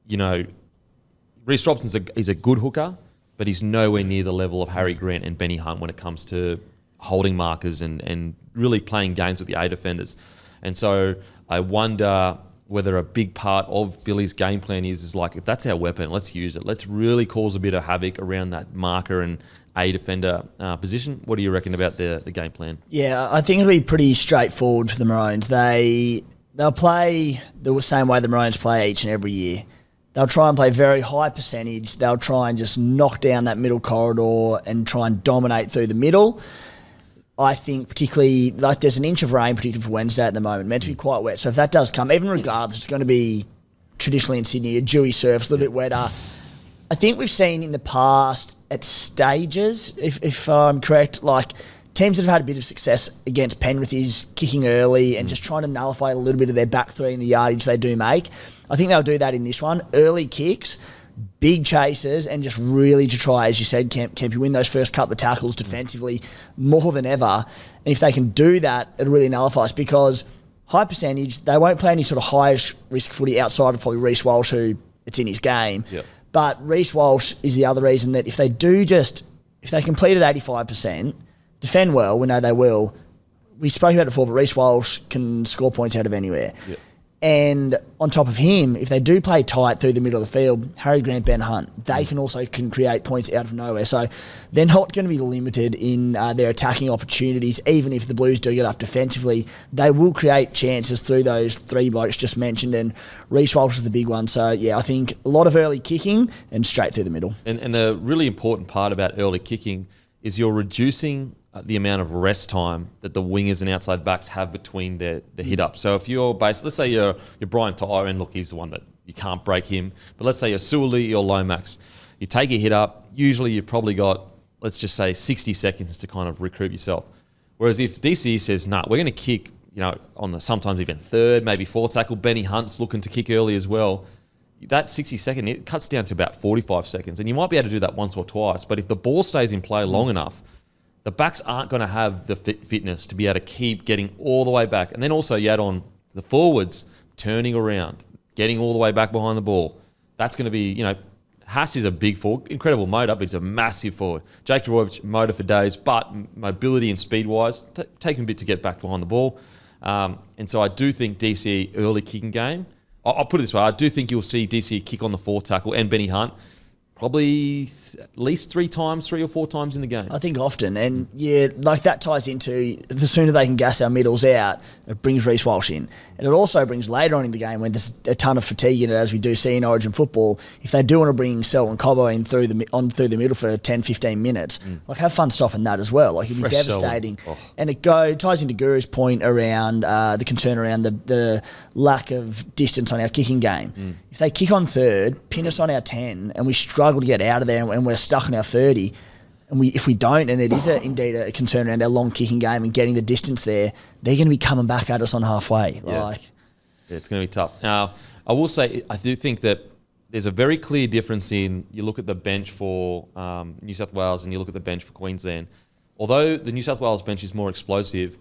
[SPEAKER 2] Reece Robson is a good hooker, but he's nowhere near the level of Harry Grant and Benny Hunt when it comes to holding markers and really playing games with the A defenders. And so I wonder whether a big part of Billy's game plan is like, if that's our weapon, let's use it. Let's really cause a bit of havoc around that marker and A defender position. What do you reckon about the game plan?
[SPEAKER 1] Yeah, I think it'll be pretty straightforward for the Maroons. They'll play the same way the Maroons play each and every year. They'll try and play very high percentage. They'll try and just knock down that middle corridor and try and dominate through the middle. I think particularly, like, there's an inch of rain predicted for Wednesday at the moment, meant to be quite wet. So if that does come, even regardless, it's going to be traditionally in Sydney, a dewy surface, a little bit wetter. I think we've seen in the past at stages, if I'm correct, like teams that have had a bit of success against Penrith is kicking early and just trying to nullify a little bit of their back three and the yardage they do make. I think they'll do that in this one. Early kicks, big chases, and just really to try, as you said, Kemp, you win those first couple of tackles defensively more than ever. And if they can do that, it really nullifies, because high percentage, they won't play any sort of high risk footy outside of probably Reece Walsh, who it's in his game.
[SPEAKER 2] Yep.
[SPEAKER 1] But Reece Walsh is the other reason that if they complete at 85%, defend well, we know they will. We spoke about it before, but Reece Walsh can score points out of anywhere.
[SPEAKER 2] Yep.
[SPEAKER 1] And on top of him, if they do play tight through the middle of the field, Harry Grant, Ben Hunt, they can create points out of nowhere. So they're not going to be limited in their attacking opportunities. Even if the Blues do get up defensively, they will create chances through those three blokes just mentioned, and Reece Walsh is the big one. So yeah, I think a lot of early kicking and straight through the middle.
[SPEAKER 2] And the really important part about early kicking is you're reducing the amount of rest time that the wingers and outside backs have between the hit up. So if you're let's say you're Brian Tyre, and look, he's the one that you can't break him, but let's say you're Sewelly or Lomax, you take a hit up, usually you've probably got, let's just say 60 seconds to kind of recruit yourself. Whereas if DC says, nah, we're going to kick, on the sometimes even third, maybe fourth tackle, Benny Hunt's looking to kick early as well, that 60 second, it cuts down to about 45 seconds. And you might be able to do that once or twice, but if the ball stays in play long enough, the backs aren't going to have the fitness to be able to keep getting all the way back. And then also you add on the forwards turning around, getting all the way back behind the ball. That's going to be, Haas is a big forward, incredible motor, but he's a massive forward. Jake Dvorovich, motor for days, but mobility and speed-wise, taking a bit to get back behind the ball. And so I do think DC early kicking game, I'll put it this way, I do think you'll see DC kick on the fourth tackle and Benny Hunt probably at least 3 or 4 times in the game.
[SPEAKER 1] I think often. And yeah, like that ties into the sooner they can gas our middles out, it brings Reece Walsh in. And it also brings later on in the game when there's a ton of fatigue in it, as we do see in Origin football, if they do want to bring Selwyn Cobbo in through the middle for 10, 15 minutes, like have fun stopping that as well. Like it'd be devastating. And it ties into Guru's point around the concern around the lack of distance on our kicking game. If they kick on third, pin us on our 10, and we struggle to get out of there and we're stuck on our 30, and if we don't, and it is indeed a concern around our long kicking game and getting the distance there, they're going to be coming back at us on halfway.
[SPEAKER 2] Yeah, it's going to be tough. Now, I will say, I do think that there's a very clear difference in, you look at the bench for New South Wales and you look at the bench for Queensland. Although the New South Wales bench is more explosive,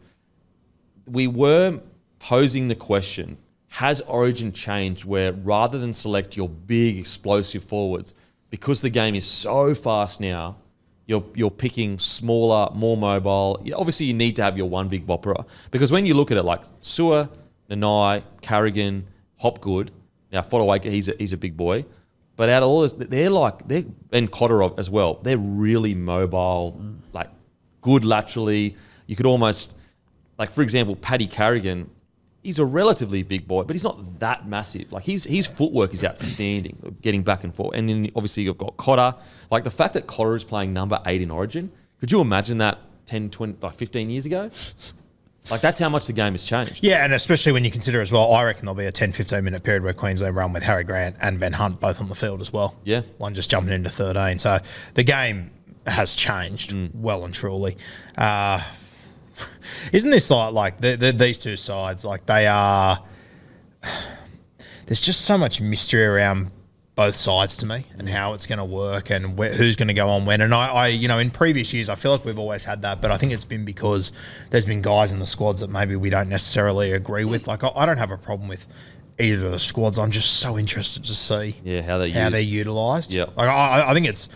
[SPEAKER 2] we were posing the question, has Origin changed where rather than select your big explosive forwards, because the game is so fast now, you're picking smaller, more mobile. Obviously, you need to have your one big bopper. Because when you look at it, like Sewer, Nanai, Carrigan, Hopgood, now Fodawaker, he's a big boy. But out of all this, and Kotarov as well, they're really mobile, like good laterally. You could almost, like for example, Paddy Carrigan, he's a relatively big boy, but he's not that massive. Like his footwork is outstanding, getting back and forth. And then obviously you've got Cotter. Like the fact that Cotter is playing number 8 in Origin, could you imagine that 10, 20, like 15 years ago? Like that's how much the game has changed.
[SPEAKER 4] Yeah, and especially when you consider as well, I reckon there'll be a 10, 15 minute period where Queensland run with Harry Grant and Ben Hunt both on the field as well.
[SPEAKER 2] Yeah.
[SPEAKER 4] One just jumping into 13. So the game has changed well and truly. Isn't this like these two sides, like they are, there's just so much mystery around both sides to me and how it's going to work and who's going to go on when. And I in previous years, I feel like we've always had that, but I think it's been because there's been guys in the squads that maybe we don't necessarily agree with. Like I don't have a problem with either of the squads. I'm just so interested to see
[SPEAKER 2] how they're
[SPEAKER 4] utilised.
[SPEAKER 2] Yeah.
[SPEAKER 4] Like I think it's,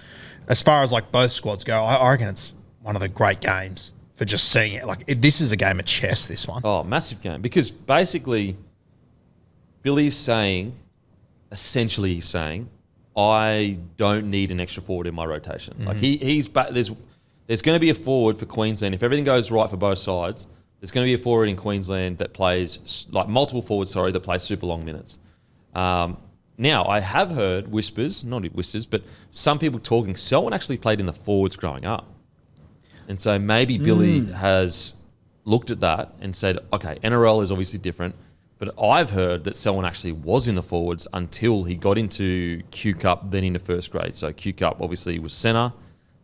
[SPEAKER 4] as far as like both squads go, I reckon it's one of the great games for just seeing it. Like this is a game of chess, this one.
[SPEAKER 2] Oh, massive game. Because basically Billy's saying, essentially he's saying, I don't need an extra forward in my rotation. Like he's back. There's going to be a forward for Queensland. If everything goes right for both sides, there's going to be a forward in Queensland that plays, like multiple forwards, that play super long minutes. Now, I have heard whispers, not whispers, but some people talking, Selwyn actually played in the forwards growing up. And so maybe Billy has looked at that and said, okay, NRL is obviously different, but I've heard that Selwyn actually was in the forwards until he got into Q Cup, then into first grade. So Q Cup obviously was centre,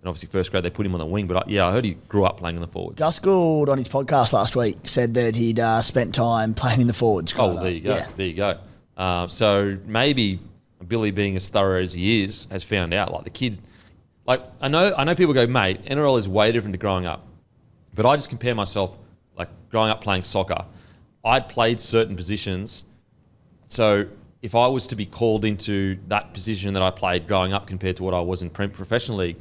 [SPEAKER 2] and obviously first grade they put him on the wing. But I heard he grew up playing in the forwards.
[SPEAKER 1] Gus Gould on his podcast last week said that he'd spent time playing in the forwards.
[SPEAKER 2] Oh, well, there you go. Yeah. There you go. So maybe Billy, being as thorough as he is, has found out, like the kid, like I know people go, mate, NRL is way different to growing up. But I just compare myself, like growing up playing soccer, I'd played certain positions. So if I was to be called into that position that I played growing up compared to what I was in professional league,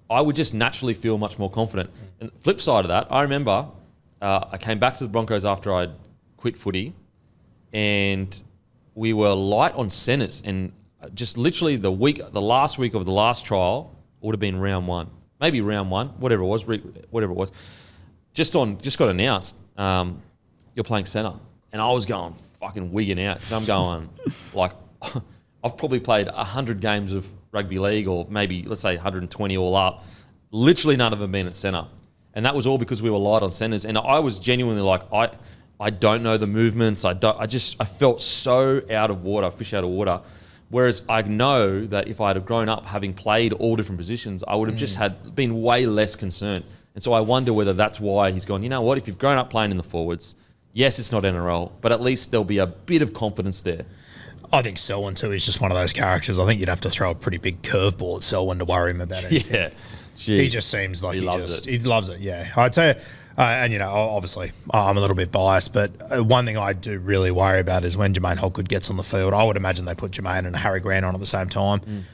[SPEAKER 2] I would just naturally feel much more confident. And the flip side of that, I remember I came back to the Broncos after I'd quit footy, and we were light on centres, and just literally the last week of the last trial would have been round one, maybe round one, whatever it was. Just got announced, you're playing centre, and I was going fucking wigging out. I'm going like, I've probably played 100 games of rugby league, or maybe let's say 120 all up. Literally none of them been at centre, and that was all because we were light on centres. And I was genuinely like, I don't know the movements. I felt so out of water, fish out of water. Whereas I know that if I had grown up having played all different positions, I would have just been way less concerned. And so I wonder whether that's why he's gone, you know what, if you've grown up playing in the forwards, yes, it's not NRL, but at least there'll be a bit of confidence there.
[SPEAKER 4] I think Selwyn too is just one of those characters. I think you'd have to throw a pretty big curveball at Selwyn to worry him about it.
[SPEAKER 2] Yeah.
[SPEAKER 4] He just seems like he loves it. He loves it, yeah. I'd say, and you know, obviously I'm a little bit biased, but one thing I do really worry about is when Jermaine Hopgood gets on the field. I would imagine they put Jermaine and Harry Grant on at the same time.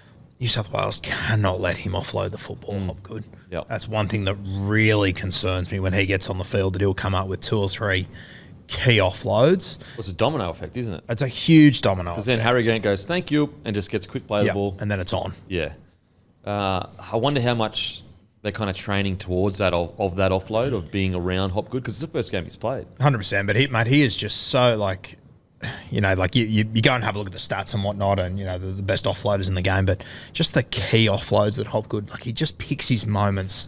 [SPEAKER 4] New South Wales cannot let him offload the football, Hopgood.
[SPEAKER 2] Yep.
[SPEAKER 4] That's one thing that really concerns me when he gets on the field, that he'll come up with 2 or 3 key offloads.
[SPEAKER 2] It's a domino effect, isn't it?
[SPEAKER 4] It's a huge domino effect.
[SPEAKER 2] Because then Harry Grant goes, thank you, and just gets a quick play of the ball.
[SPEAKER 4] And then it's on.
[SPEAKER 2] Yeah. I wonder how much they're kind of training towards that of that offload, of being around Hopgood, because it's the first game he's played.
[SPEAKER 4] 100%. But he is just so like, you know, like you go and have a look at the stats and whatnot, and you know the best offloaders in the game, but just the key offloads that Hopgood, like he just picks his moments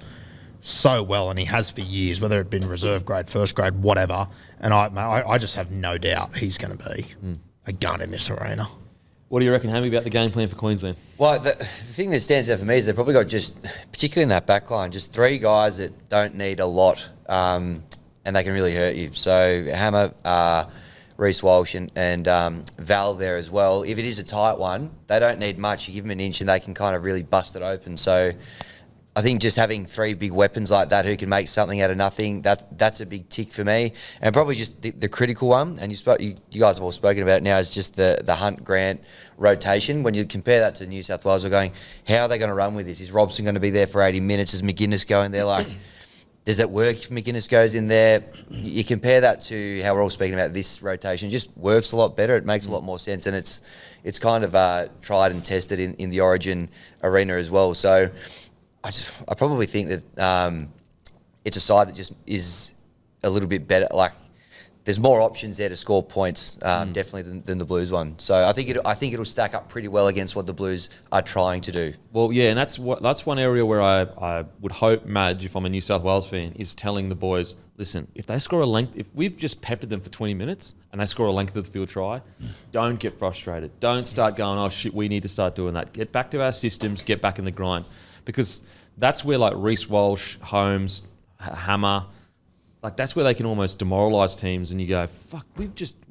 [SPEAKER 4] so well, and he has for years, whether it been reserve grade, first grade, whatever. And I just have no doubt he's going to be a gun in this arena.
[SPEAKER 2] What do you reckon, Hammy, about the game plan for Queensland?
[SPEAKER 3] Well, the thing that stands out for me is they've probably got just, particularly in that back line, just 3 guys that don't need a lot, and they can really hurt you. So Hammer, Reece Walsh and Val there as well. If it is a tight one, they don't need much. You give them an inch and they can kind of really bust it open. So I think just having 3 big weapons like that who can make something out of nothing, that's a big tick for me. And probably just the critical one, and you guys have all spoken about it now, is just the Hunt-Grant rotation. When you compare that to New South Wales, we're going, how are they going to run with this? Is Robson going to be there for 80 minutes? Is McGuinness going there? Like, does it work if McGuinness goes in there? You compare that to how we're all speaking about this rotation, it just works a lot better. It makes a lot more sense, and it's kind of tried and tested in the Origin arena as well. So I probably think that it's a side that just is a little bit better. Like, there's more options there to score points, definitely than the Blues one. So I think it'll stack up pretty well against what the Blues are trying to do.
[SPEAKER 2] Well, yeah, and that's one area where I would hope Madge, if I'm a New South Wales fan, is telling the boys, listen, if they score a length, if we've just peppered them for 20 minutes and they score a length of the field try, don't get frustrated. Don't start going, oh shit, we need to start doing that. Get back to our systems, get back in the grind. Because that's where like Reece Walsh, Holmes, Hammer, like that's where they can almost demoralise teams, and you go, fuck,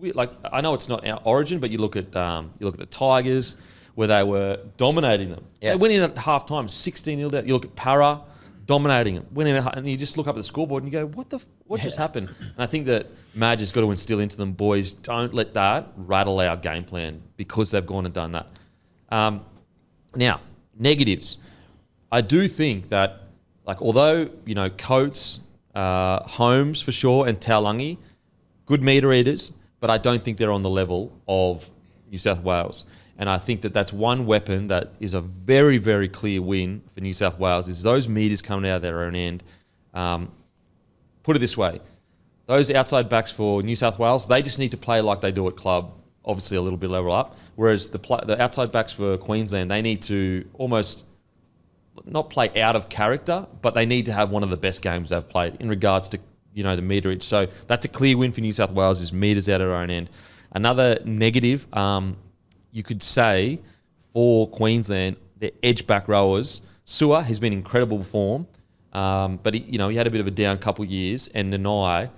[SPEAKER 2] like I know it's not our Origin, but you look at the Tigers where they were dominating them. Yeah. They went in at half time, 16-0 down. You look at Para dominating them, went in and you just look up at the scoreboard and you go, what just happened? And I think that Madge has got to instill into them, boys, don't let that rattle our game plan, because they've gone and done that. Now, negatives. I do think that, like, although, you know, Coates, Holmes for sure, and Taulangi, good meter eaters, but I don't think they're on the level of New South Wales. And I think that that's one weapon that is a very, very clear win for New South Wales is those meters coming out of their own end. Put it this way. Those outside backs for New South Wales, they just need to play like they do at club, obviously a little bit level up. Whereas the outside backs for Queensland, they need to almost not play out of character, but they need to have one of the best games they've played in regards to, the meterage. So that's a clear win for New South Wales is meters out of their own end. Another negative, you could say, for Queensland, their edge back rowers, Su'a has been in incredible form, but he had a bit of a down couple years, and Nanai,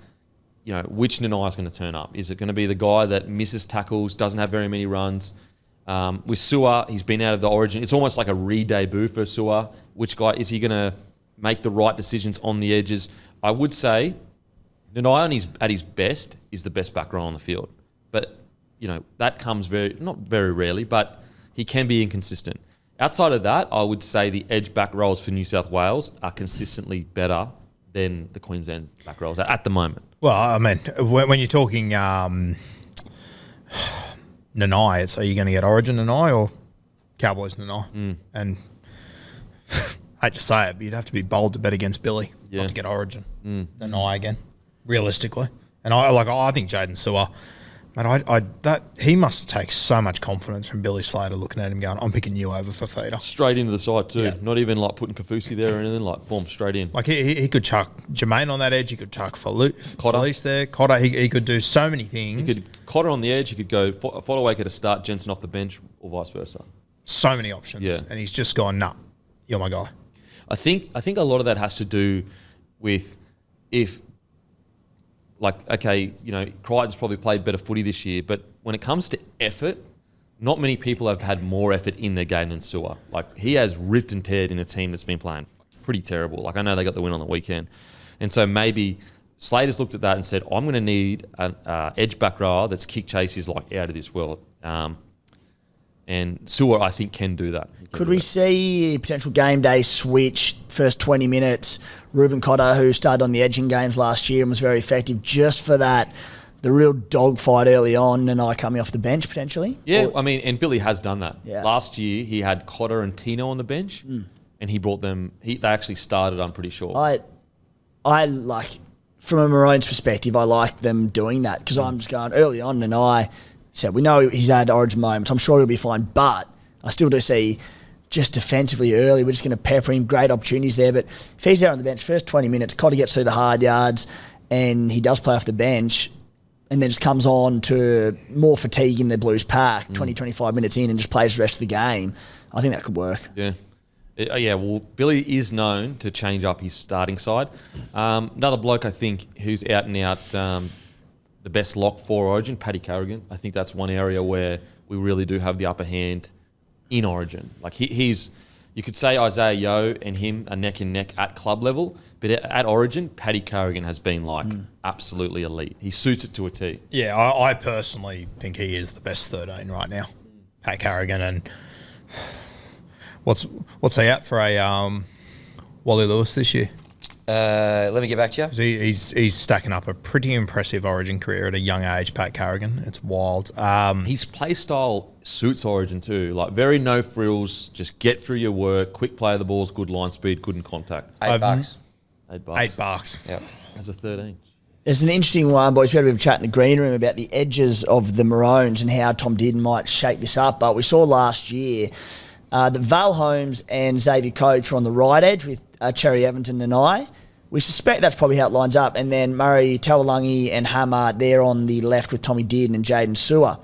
[SPEAKER 2] which Nanai is going to turn up? Is it going to be the guy that misses tackles, doesn't have very many runs? With Su'a, he's been out of the Origin. It's almost like a re-debut for Su'a. Which guy, is he going to make the right decisions on the edges? I would say Nanai at his best is the best back row on the field. But, that comes not very rarely, but he can be inconsistent. Outside of that, I would say the edge back rows for New South Wales are consistently better than the Queensland back rows at the moment.
[SPEAKER 4] Well, I mean, when you're talking Nanai, are you going to get Origin Nanai or Cowboys Nanai? And I hate to say it, but you'd have to be bold to bet against Billy not to get Origin Nanai again, realistically. And I think Jaden Su'a, man, he must take so much confidence from Billy Slater looking at him going, I'm picking you over for feeder.
[SPEAKER 2] Straight into the side too. Yeah. Not even like putting Kafusi there or anything, like boom, straight in.
[SPEAKER 4] Like he could chuck Jermaine on that edge, he could chuck Felice there, Cotter, he could do so many things.
[SPEAKER 2] He could Cotter on the edge, he could go Followake at a start, Jensen off the bench or vice versa.
[SPEAKER 4] So many options. Yeah. And he's just gone, nah, you're my guy.
[SPEAKER 2] I think a lot of that has to do with Crichton's probably played better footy this year, but when it comes to effort, not many people have had more effort in their game than Su'a. Like, he has ripped and teared in a team that's been playing pretty terrible. Like, I know they got the win on the weekend. And so maybe Slater's looked at that and said, I'm going to need an edge back rower that's kick chases like out of this world. And Su'a, I think, can do that.
[SPEAKER 1] Could we see a potential game day switch, first 20 minutes, Ruben Cotter, who started on the edging games last year and was very effective, just for that, the real dogfight early on, and I coming off the bench potentially?
[SPEAKER 2] Yeah, and Billy has done that. Yeah. Last year, he had Cotter and Tino on the bench, and he brought them, they actually started, I'm pretty sure.
[SPEAKER 1] I like, from a Maroons perspective, I like them doing that, because I'm just going early on, and I said, we know he's had Origin moments, I'm sure he'll be fine, but I still do see just defensively early, we're just going to pepper him, great opportunities there, but if he's there on the bench, first 20 minutes, Cotter gets through the hard yards, and he does play off the bench, and then just comes on to more fatigue in the Blues pack, 20, 25 minutes in, and just plays the rest of the game, I think that could work.
[SPEAKER 2] Yeah. Well, Billy is known to change up his starting side. Another bloke, I think, who's out and out the best lock for Origin, Paddy Carrigan. I think that's one area where we really do have the upper hand in Origin. Like, he's, you could say Isaiah Yeo and him are neck and neck at club level, but at Origin, Paddy Carrigan has been absolutely elite. He suits it to a T.
[SPEAKER 4] Yeah, I personally think he is the best 13 right now, Pat Carrigan. And what's he at for a Wally Lewis this year?
[SPEAKER 3] Let me get back to you.
[SPEAKER 4] He's stacking up a pretty impressive Origin career at a young age, Pat Carrigan. It's wild.
[SPEAKER 2] His play style suits Origin too. Like, very no frills, just get through your work, quick play of the balls, good line speed, good in contact.
[SPEAKER 3] $8.
[SPEAKER 4] $8.
[SPEAKER 3] Yep.
[SPEAKER 2] As a 13.
[SPEAKER 1] There's an interesting one, boys. We had a bit of a chat in the green room about the edges of the Maroons and how Tom Dearden might shake this up. But we saw last year that Val Holmes and Xavier Coates were on the right edge with Cherry Everton and I. We suspect that's probably how it lines up. And then Murray, Tawalangi and Hammer, they're on the left with Tommy Dearden and Jaden Su'a.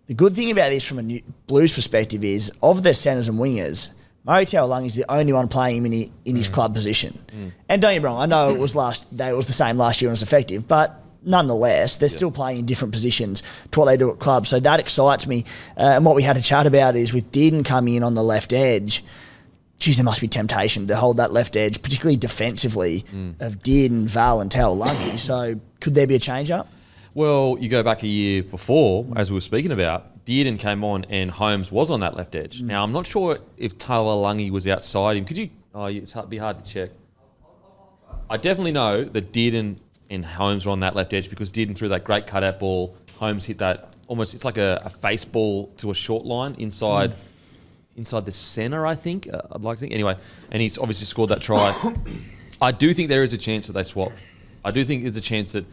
[SPEAKER 1] The good thing about this from a Blues perspective is, of the centres and wingers, Murray Tawalangi is the only one playing him in his club position. And don't get me wrong, I know it was the same last year and it was effective, but nonetheless, they're still playing in different positions to what they do at club. So that excites me. And what we had to chat about is with Dearden coming in on the left edge, geez, there must be temptation to hold that left edge, particularly defensively, of Dearden, Val and Tawalangi. So could there be a change-up?
[SPEAKER 2] Well, you go back a year before, as we were speaking about, Dearden came on and Holmes was on that left edge. Now, I'm not sure if Tawalangi was outside him. Could you... Oh, it'd be hard to check. I definitely know that Dearden and Holmes were on that left edge because Dearden threw that great cutout ball Holmes hit that almost, it's like a face ball to a short line inside the centre, I think. I'd like to think. Anyway, and he's obviously scored that try. I do think there is a chance that they swap. I do think there's a chance that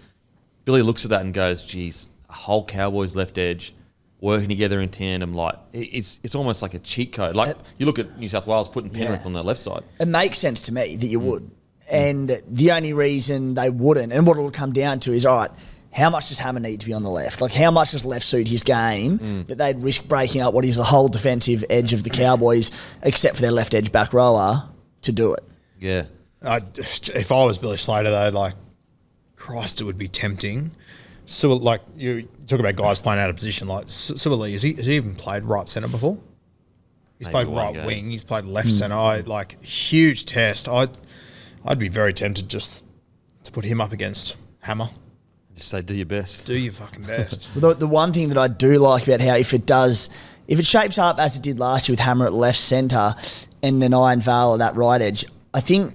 [SPEAKER 2] Billy looks at that and goes, geez, a whole Cowboys left edge working together in tandem. Like, it's almost like a cheat code. Like, you look at New South Wales putting Penrith on the left side.
[SPEAKER 1] It makes sense to me that you would. And the only reason they wouldn't, and what it'll come down to is, all right, how much does Hammer need to be on the left? Like, how much does left suit his game that they'd risk breaking up what is the whole defensive edge of the Cowboys, except for their left edge back rower, to do it?
[SPEAKER 2] Yeah.
[SPEAKER 4] If I was Billy Slater, though, like, Christ, it would be tempting. So, like, you talk about guys playing out of position, like Suoli, has he even played right centre before? He's
[SPEAKER 2] Maybe
[SPEAKER 4] played right wing. He's played left centre. Like, huge test. I'd be very tempted just to put him up against Hammer.
[SPEAKER 2] Just say, do your best.
[SPEAKER 4] Do your fucking best.
[SPEAKER 1] The one thing that I do like about how if it shapes up as it did last year with Hammer at left centre and Nanai and Val at that right edge, I think,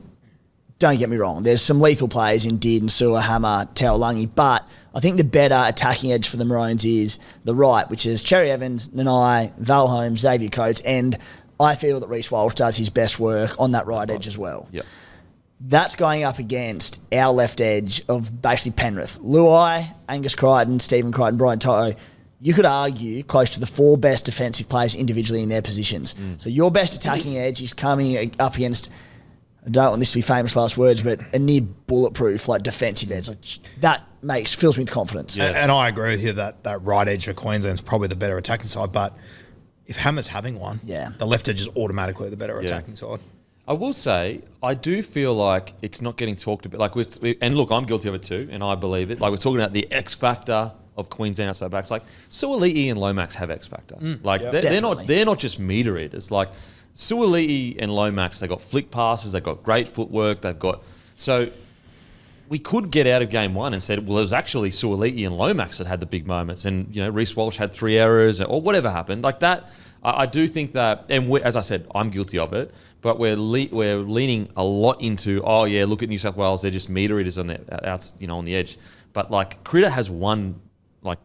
[SPEAKER 1] don't get me wrong, there's some lethal players in Did and Sewer, Hammer, Taulagi, but I think the better attacking edge for the Maroons is the right, which is Cherry Evans, Nanai, Val Holmes, Xavier Coates, and I feel that Reece Walsh does his best work on that right edge as well.
[SPEAKER 2] Yep.
[SPEAKER 1] That's going up against our left edge of basically Penrith. Luai, Angus Crichton, Stephen Crichton, Brian Toto. You could argue close to the 4 best defensive players individually in their positions. So your best attacking edge is coming up against, I don't want this to be famous last words, but a near bulletproof like defensive edge. Like, that fills me with confidence.
[SPEAKER 2] Yeah.
[SPEAKER 4] And I agree with you that right edge for Queensland is probably the better attacking side, but if Hammer's having one, the left edge is automatically the better attacking side.
[SPEAKER 2] I will say, I do feel like it's not getting talked about. Like, and look, I'm guilty of it too, and I believe it. Like, we're talking about the X factor of Queensland outside backs. Like, Suoli'i and Lomax have X factor. They're not just meter eaters. Like, Suoli'i and Lomax, they got flick passes, they got great footwork, so we could get out of game one and said, well, it was actually Suoli'i and Lomax that had the big moments, and Reece Walsh had 3 errors or whatever happened. Like that, I do think that, and as I said, I'm guilty of it. But we're leaning a lot into, look at New South Wales, they're just meter eaters on on the edge. But like Critter has won like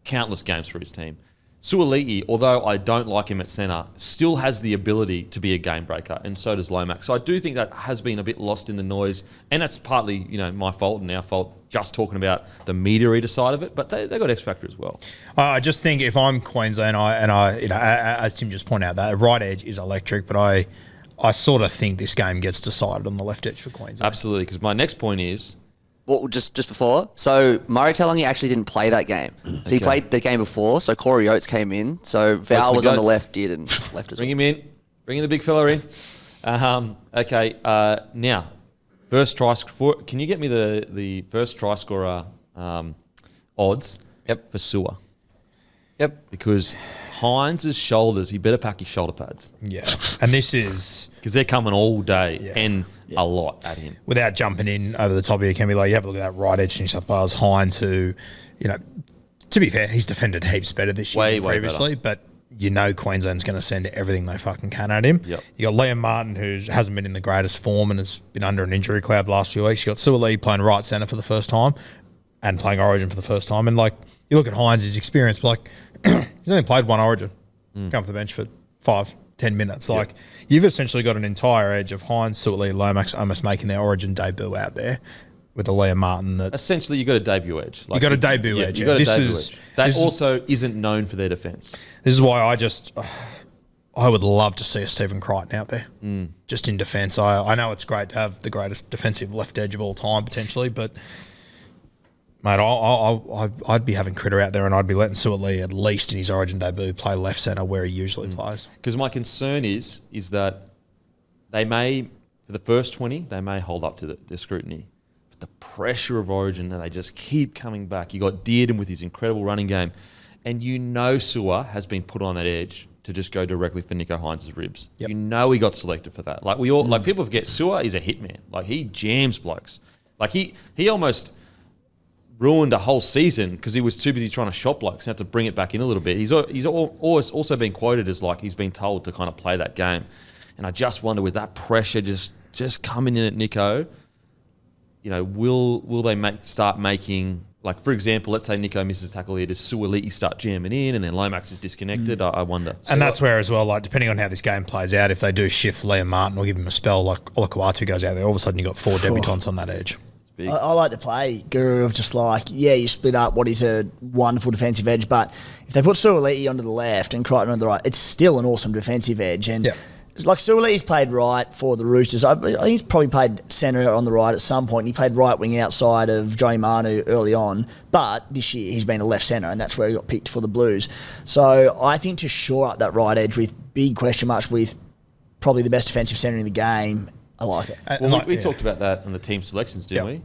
[SPEAKER 2] countless games for his team. Suoli'i, although I don't like him at centre, still has the ability to be a game breaker, and so does Lomax. So I do think that has been a bit lost in the noise, and that's partly my fault and our fault. Just talking about the meter eater side of it, but they got X factor as well.
[SPEAKER 4] I just think if I'm Queensland, as Tim just pointed out, that right edge is electric, but I sort of think this game gets decided on the left edge for Queensland.
[SPEAKER 2] Absolutely, because my next point is...
[SPEAKER 5] Well, just before. So, Murray Taulagi actually didn't play that game. So, he played the game before. So, Corey Oates came in. So, Val was on the left, Did, and left as well.
[SPEAKER 2] Bring him in. Bring in the big fella in. Now, first try scorer. Can you get me the first try scorer odds for Sewer?
[SPEAKER 3] Yep.
[SPEAKER 2] Because Hines' shoulders, he better pack his shoulder pads.
[SPEAKER 4] Yeah. And this is...
[SPEAKER 2] Because they're coming all day and a lot at him.
[SPEAKER 4] Without jumping in over the top of you, can be like, you have a look at that right edge New South Wales, Hines, who, to be fair, he's defended heaps better this year than previously, but Queensland's going to send everything they fucking can at him.
[SPEAKER 2] Yep.
[SPEAKER 4] You got Liam Martin, who hasn't been in the greatest form and has been under an injury cloud the last few weeks. You got Suoli playing right centre for the first time and playing Origin for the first time. And, like, you look at Hines, his experience, like, he's only played one Origin, come off the bench for 5-10 minutes. Like, you've essentially got an entire edge of Hines, Suoli, Lomax almost making their Origin debut out there with a Liam Martin. That's
[SPEAKER 2] essentially, you got a debut edge.
[SPEAKER 4] Like, you got a debut edge.
[SPEAKER 2] You got a debut edge. That also isn't known for their defence.
[SPEAKER 4] This is why I would love to see a Stephen Crichton out there, just in defence. I know it's great to have the greatest defensive left edge of all time potentially, but mate, I'd be having Critter out there, and I'd be letting Suoli at least in his Origin debut play left centre where he usually plays.
[SPEAKER 2] Because my concern is that they may, for the first 20, they may hold up to the scrutiny. But the pressure of Origin, and they just keep coming back. You got Dearden with his incredible running game, and Sewer has been put on that edge to just go directly for Nico Hines' ribs. Yep. He got selected for that. Like like people forget, Sewer is a hitman. Like, he jams blokes. Like, he almost ruined a whole season because he was too busy trying to shot blokes and had to bring it back in a little bit. He's always also been quoted as like he's been told to kind of play that game. And I just wonder, with that pressure just coming in at Nico, will they start making like, for example, let's say Nico misses a tackle here. Does Suoliti start jamming in and then Lomax is disconnected? I wonder.
[SPEAKER 4] And that's where as well, like, depending on how this game plays out, if they do shift Liam Martin or give him a spell, like Olakau'atu goes out there, all of a sudden you've got 4 debutants on that edge.
[SPEAKER 1] I like to play Guru of just like, yeah, you split up what is a wonderful defensive edge, but if they put Suoliti onto the left and Crichton on the right, it's still an awesome defensive edge. And like Suoliti's played right for the Roosters. I think he's probably played centre on the right at some point. He played right wing outside of Joey Manu early on, but this year he's been a left centre, and that's where he got picked for the Blues. So I think to shore up that right edge with big question marks with probably the best defensive centre in the game, I like it.
[SPEAKER 2] Well, we talked about that in the team selections, didn't we?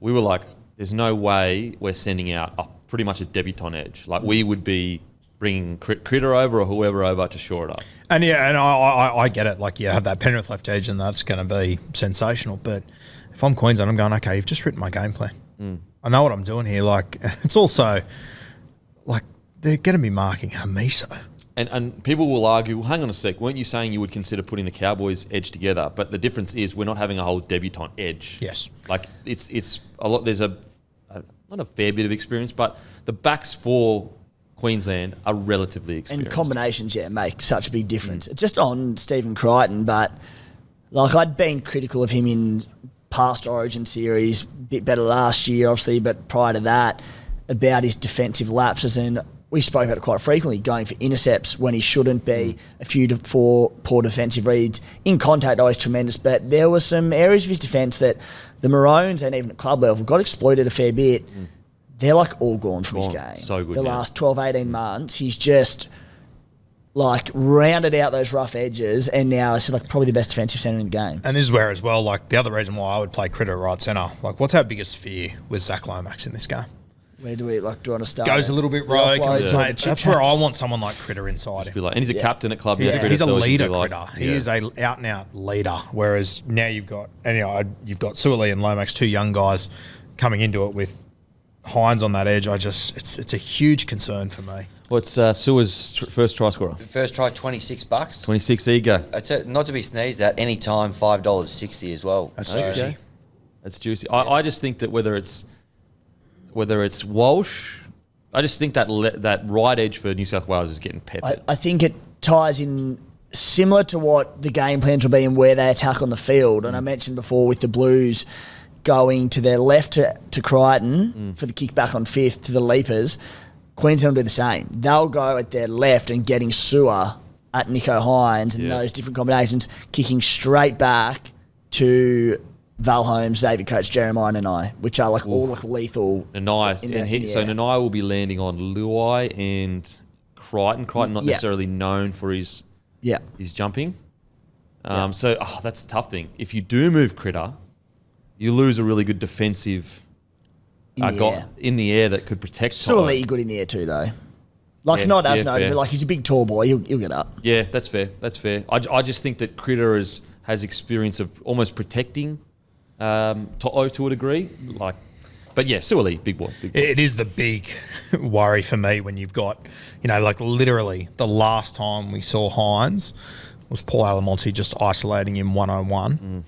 [SPEAKER 2] We were like, there's no way we're sending out pretty much a debutant edge. Like, we would be bringing Critter over or whoever over to shore it up.
[SPEAKER 4] And I get it. Like, you have that Penrith left edge, and that's going to be sensational. But if I'm Queensland, I'm going, okay, you've just written my game plan. I know what I'm doing here. Like, it's also like they're going to be marking Hamiso.
[SPEAKER 2] And people will argue, well, hang on a sec, weren't you saying you would consider putting the Cowboys edge together? But the difference is we're not having a whole debutant edge.
[SPEAKER 4] Yes.
[SPEAKER 2] Like, it's a lot. There's not a fair bit of experience, but the backs for Queensland are relatively experienced.
[SPEAKER 1] And combinations, make such a big difference. Just on Stephen Crichton, but like, I'd been critical of him in past Origin series, a bit better last year, obviously, but prior to that, about his defensive lapses, and we spoke about it quite frequently, going for intercepts when he shouldn't be, a few to 4 poor defensive reads. In contact, always tremendous, but there were some areas of his defence that the Maroons, and even at club level, got exploited a fair bit. They're like all gone from his game.
[SPEAKER 2] So good,
[SPEAKER 1] the last 12, 18 months, he's just like rounded out those rough edges, and now it's like probably the best defensive centre in the game.
[SPEAKER 4] And this is where as well, like, the other reason why I would play Critter right centre, like, what's our biggest fear with Zach Lomax in this game?
[SPEAKER 1] Where do we like? Do you want to start?
[SPEAKER 4] Goes a little bit rogue.
[SPEAKER 1] Offloads,
[SPEAKER 4] That's where I want someone like Critter inside him.
[SPEAKER 2] And he's a captain at club.
[SPEAKER 4] He's a leader,
[SPEAKER 2] like,
[SPEAKER 4] Critter. He is a out and out leader. Whereas now you've got Suoli and Lomax, 2 young guys coming into it with Hines on that edge. It's a huge concern for me.
[SPEAKER 2] What's Sua's first try scorer?
[SPEAKER 3] First try, $26.
[SPEAKER 2] 26. There you go.
[SPEAKER 3] Not to be sneezed at. Any time, $5.60 as well.
[SPEAKER 4] That's juicy.
[SPEAKER 2] That's juicy. I just think that whether it's Walsh, I just think that right edge for New South Wales is getting peppered.
[SPEAKER 1] I think it ties in similar to what the game plans will be and where they attack on the field. And I mentioned before with the Blues going to their left to Crichton for the kick back on 5th to the Leapers, Queensland will do the same. They'll go at their left and getting Sewer at Nico Hines and those different combinations, kicking straight back to Val Holmes, Xavier Coates, Jeremiah Nanai, which are like all like lethal.
[SPEAKER 2] Nanai, so Nanai will be landing on Luai and Crichton. Crichton not necessarily known for his jumping. So that's a tough thing. If you do move Critter, you lose a really good defensive in the air that could protect.
[SPEAKER 1] Suoliti good in the air too, though. Like not as noted, but like he's a big tall boy. He'll get up.
[SPEAKER 2] Yeah, that's fair. That's fair. I just think that Critter has experience of almost protecting. To a degree, but yeah, Suoli, big boy.
[SPEAKER 4] It is the big worry for me when you've got, like literally the last time we saw Hines was Paul Alamonte just isolating him 1-on-1.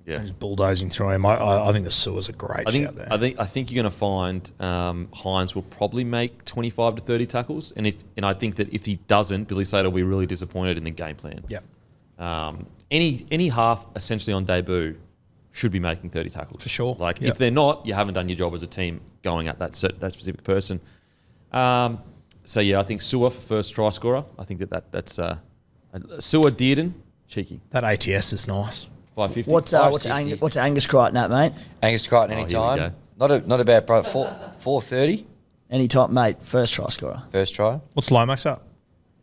[SPEAKER 2] Yeah,
[SPEAKER 4] and just bulldozing through him. I think the Sewers are great.
[SPEAKER 2] I
[SPEAKER 4] there.
[SPEAKER 2] think you're going to find Hines will probably make 25 to 30 tackles, and I think that if he doesn't, Billy Slater will be really disappointed in the game plan.
[SPEAKER 4] Yep.
[SPEAKER 2] Any half essentially on debut should be making 30 tackles.
[SPEAKER 4] For sure.
[SPEAKER 2] If they're not, you haven't done your job as a team going at that specific person. I think Sewer for first try scorer. I think that's Sewer Dearden, cheeky.
[SPEAKER 4] That ATS is nice.
[SPEAKER 2] 550.
[SPEAKER 1] What's Angus Crichton at, mate?
[SPEAKER 3] Angus Crichton anytime. Not a bad price. 430.
[SPEAKER 1] Anytime, mate. First try scorer.
[SPEAKER 3] First try.
[SPEAKER 4] What's Lomax up?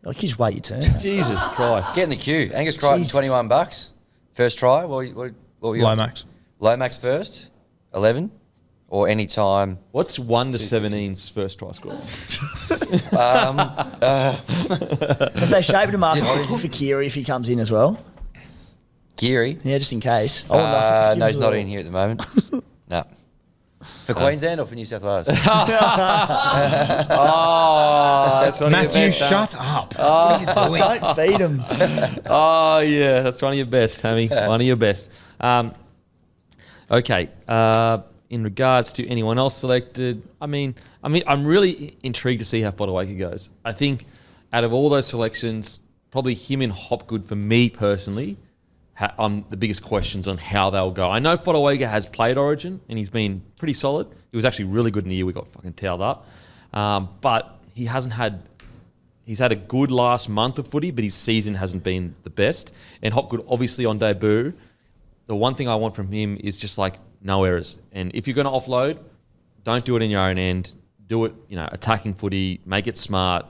[SPEAKER 1] Like, just wait your turn.
[SPEAKER 2] Jesus Christ.
[SPEAKER 3] Get in the queue. Angus Crichton, $21. First try. What
[SPEAKER 4] Lomax.
[SPEAKER 3] Lomax first, 11, or any time.
[SPEAKER 2] What's 1 to 17's first try score?
[SPEAKER 1] Have they shaped him up for Keary if he comes in as well?
[SPEAKER 3] Geary?
[SPEAKER 1] Yeah, just in case.
[SPEAKER 3] No, he's not in here at the moment. No. For Queensland or for New South Wales?
[SPEAKER 4] Matthew, shut up. What are you doing?
[SPEAKER 1] Don't feed him.
[SPEAKER 2] Oh, yeah. That's one of your best, Hammy. One of your best. Okay. in regards to anyone else selected, I mean, I'm really intrigued to see how Fodawaker goes. I think out of all those selections, probably him and Hopgood for me personally, the biggest questions on how they'll go. I know Fodawaker has played Origin and he's been pretty solid. He was actually really good in the year we got fucking towed up, but he hasn't had. He's had a good last month of footy, but his season hasn't been the best. And Hopgood, obviously on debut, the one thing I want from him is just like no errors. And if you're going to offload, don't do it in your own end. Do it, attacking footy, make it smart,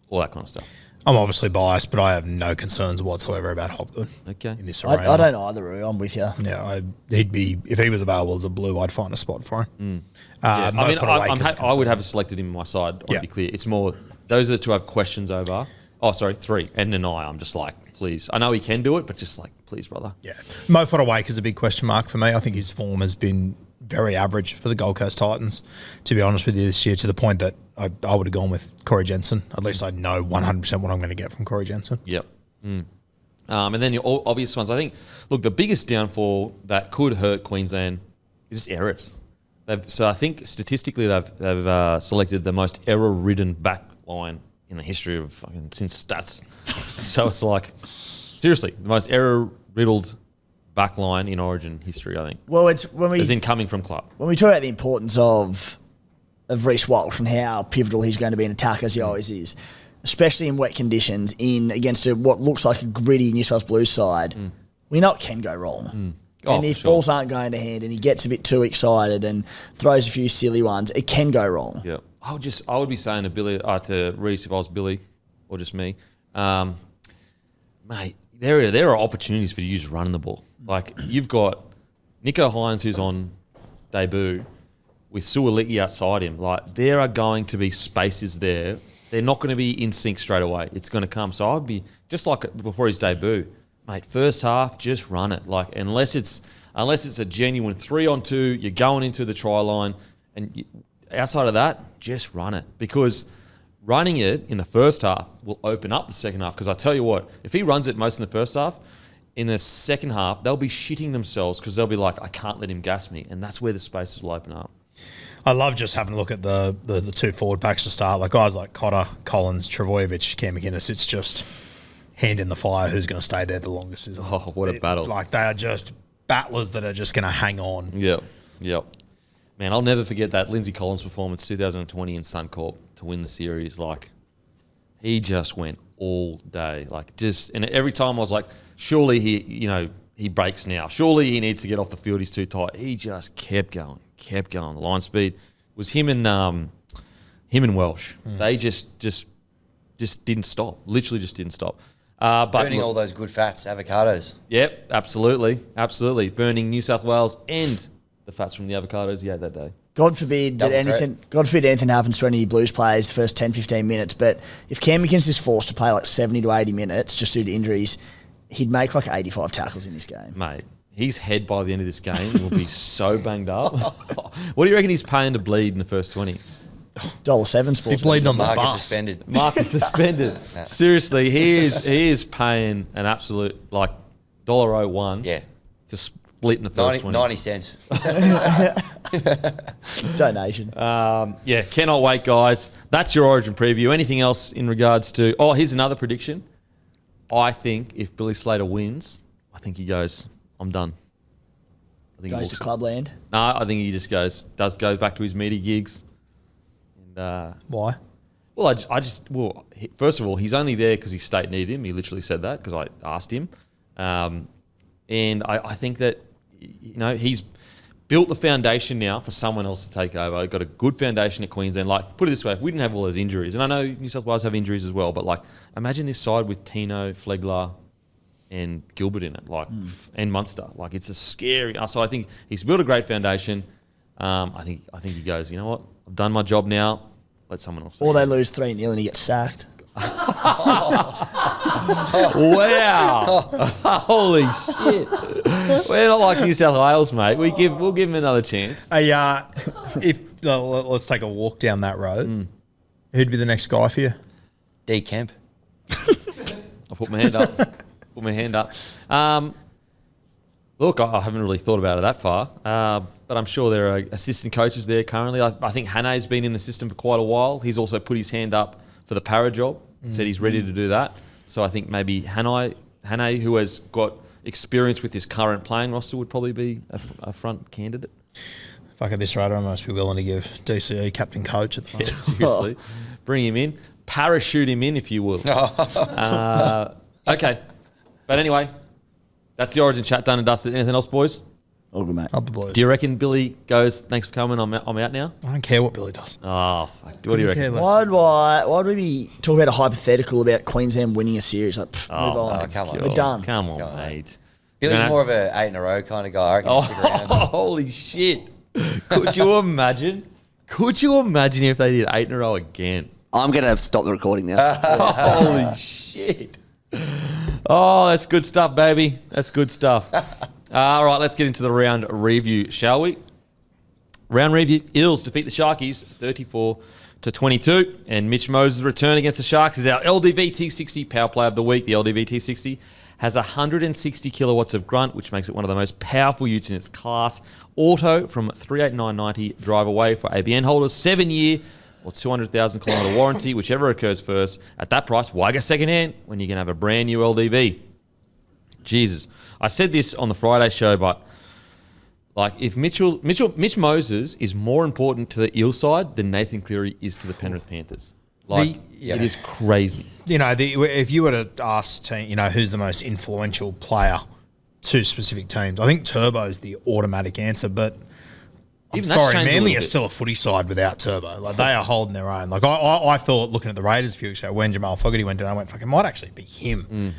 [SPEAKER 2] all that kind of stuff.
[SPEAKER 4] I'm obviously biased, but I have no concerns whatsoever about Hopgood.
[SPEAKER 2] Okay.
[SPEAKER 4] In this arena.
[SPEAKER 1] I don't either, Roo. I'm with you.
[SPEAKER 4] Yeah, he'd be, if he was available as a blue, I'd find a spot for him.
[SPEAKER 2] Yeah. I would have selected him on my side, I'll be clear. It's more, those are the two I have questions over. Oh, sorry, 3. And Nanai, I'm just like, please. I know he can do it, but just like, please, brother.
[SPEAKER 4] Yeah. Mo Fodawaker's a big question mark for me. I think his form has been very average for the Gold Coast Titans, to be honest with you, this year, to the point that I would have gone with Corey Jensen. At least I know 100% what I'm going to get from Corey Jensen.
[SPEAKER 2] Yep. And then your obvious ones, I think, look, the biggest downfall that could hurt Queensland is just errors. So I think statistically they've selected the most error-ridden back line in the history of fucking since stats. So it's like, seriously, the most error-riddled back line in Origin history, I think.
[SPEAKER 1] Well, it's when we...
[SPEAKER 2] As in coming from club.
[SPEAKER 1] When we talk about the importance of Reece Walsh and how pivotal he's going to be in attack as he always is, especially in wet conditions, against what looks like a gritty New South Wales Blues side, we know it can go wrong. And if balls aren't going to hand and he gets a bit too excited and throws a few silly ones, it can go wrong.
[SPEAKER 2] Yeah, I would be saying to Billy, to Reece if I was Billy, or just me, mate. There are opportunities for you just running the ball. Like you've got Nico Hines who's on debut with Suoliti outside him. Like there are going to be spaces there. They're not going to be in sync straight away. It's going to come. So I'd be just like before his debut, mate. First half, just run it. Like unless it's a genuine 3-on-2, you're going into the try line, and outside of that, just run it, because running it in the first half will open up the second half. Because I tell you what, if he runs it most in the first half, in the second half they'll be shitting themselves because they'll be like, I can't let him gas me, and that's where the spaces will open up.
[SPEAKER 4] I love just having a look at the two forward backs to start. Like guys like Cotter, Collins, Travojevic, Cam McInnes. It's just hand in the fire who's going to stay there the longest. Isn't it?
[SPEAKER 2] Oh, what a battle.
[SPEAKER 4] Like they are just battlers that are just going to hang on.
[SPEAKER 2] Yep. Man, I'll never forget that Lindsay Collins performance 2020 in Suncorp to win the series. Like he just went all day. Like just, and every time I was like, surely he breaks now. Surely he needs to get off the field. He's too tight. He just kept going. Line speed was him and Welsh. They just didn't stop. Literally just didn't stop. But
[SPEAKER 3] Burning all those good fats, avocados.
[SPEAKER 2] Yep, absolutely. Burning New South Wales and the fats from the avocados he ate that day.
[SPEAKER 1] God forbid anything happens to any Blues players the first 10, 15 minutes. But if Cam McInnes is forced to play like 70 to 80 minutes just due to injuries, he'd make like 85 tackles in this game.
[SPEAKER 2] Mate, his head by the end of this game will be so banged up. What do you reckon he's paying to bleed in the first 20?
[SPEAKER 1] $7 sports.
[SPEAKER 4] He's bleeding on the
[SPEAKER 3] Market
[SPEAKER 4] bus.
[SPEAKER 3] suspended.
[SPEAKER 2] Market suspended. Seriously, he is paying an absolute like $1.01.
[SPEAKER 3] Yeah.
[SPEAKER 2] To split in the first
[SPEAKER 3] 90 cents.
[SPEAKER 1] Donation.
[SPEAKER 2] Cannot wait, guys. That's your Origin preview. Anything else in regards to... Oh, here's another prediction. I think if Billy Slater wins, I think he goes, I'm done. I think
[SPEAKER 1] Goes to Clubland.
[SPEAKER 2] No, I think he just goes back to his meaty gigs. And
[SPEAKER 4] Why?
[SPEAKER 2] Well, first of all, he's only there because his state needed him. He literally said that because I asked him. And I think that, he's built the foundation now for someone else to take over. Got a good foundation at Queensland. Like, put it this way, if we didn't have all those injuries, and I know New South Wales have injuries as well, but like, imagine this side with Tino, Flegler, and Gilbert in it, like, and Munster. Like, it's a scary. So I think he's built a great foundation. I think he goes, you know what? I've done my job now. Let someone else.
[SPEAKER 1] Or they lose 3-0 and he gets sacked.
[SPEAKER 2] Wow! Holy shit! We're not like New South Wales, mate. We'll give him another chance.
[SPEAKER 4] Let's take a walk down that road. Who'd be the next guy for you?
[SPEAKER 3] D Kemp.
[SPEAKER 2] I put my hand up. Look, I haven't really thought about it that far, but I'm sure there are assistant coaches there currently. I think Hane's been in the system for quite a while. He's also put his hand up for the para job, said he's ready to do that. So I think maybe Hane, who has got experience with this current playing roster, would probably be a front candidate.
[SPEAKER 4] Fuck, at this rate, I must be willing to give DCE captain coach at the moment.
[SPEAKER 2] Yeah, seriously. Bring him in. Parachute him in, if you will. Okay. But anyway, that's the Origin chat done and dusted. Anything else, boys?
[SPEAKER 1] All good, mate.
[SPEAKER 4] Up the Blues.
[SPEAKER 2] Do you reckon Billy goes, thanks for coming, I'm out now?
[SPEAKER 4] I don't care what Billy does.
[SPEAKER 2] Oh, fuck. What do you reckon?
[SPEAKER 1] Why would we be talking about a hypothetical about Queensland winning a series? Like, move on.
[SPEAKER 3] Oh, come on.
[SPEAKER 1] We're done.
[SPEAKER 2] Come on, mate.
[SPEAKER 3] Billy's
[SPEAKER 2] Gonna-
[SPEAKER 3] more of a 8 in a row kind of guy. I reckon he'll stick around.
[SPEAKER 2] Holy shit. Could you imagine? Could you imagine if they did 8 in a row again?
[SPEAKER 5] I'm going to stop the recording now.
[SPEAKER 2] Holy shit. Oh, that's good stuff, baby. That's good stuff. All right, let's get into the round review, shall we? Round review. Eels defeat the Sharkies 34-22. And Mitch Moses' return against the Sharks is our LDV T60 power play of the week. The LDV T60 has 160 kilowatts of grunt, which makes it one of the most powerful utes in its class. Auto from 389.90, drive away for ABN holders, 7-year or 200,000 kilometre warranty, whichever occurs first. At that price, why go second hand when you can have a brand new LDV? Jesus. I said this on the Friday show, but like if Mitch Moses is more important to the Eel side than Nathan Cleary is to the Penrith Panthers. Like, it is crazy.
[SPEAKER 4] You know, if you were to ask team, you know, who's the most influential player to specific teams, I think Turbo's the automatic answer, but I'm
[SPEAKER 2] Even that's
[SPEAKER 4] sorry,
[SPEAKER 2] changed a
[SPEAKER 4] Manly
[SPEAKER 2] little
[SPEAKER 4] are
[SPEAKER 2] bit.
[SPEAKER 4] still a footy side without Turbo. Like, they are holding their own. Like, I thought, looking at the Raiders a few weeks ago, when Jamal Fogarty went down, I went, fuck, it might actually be him.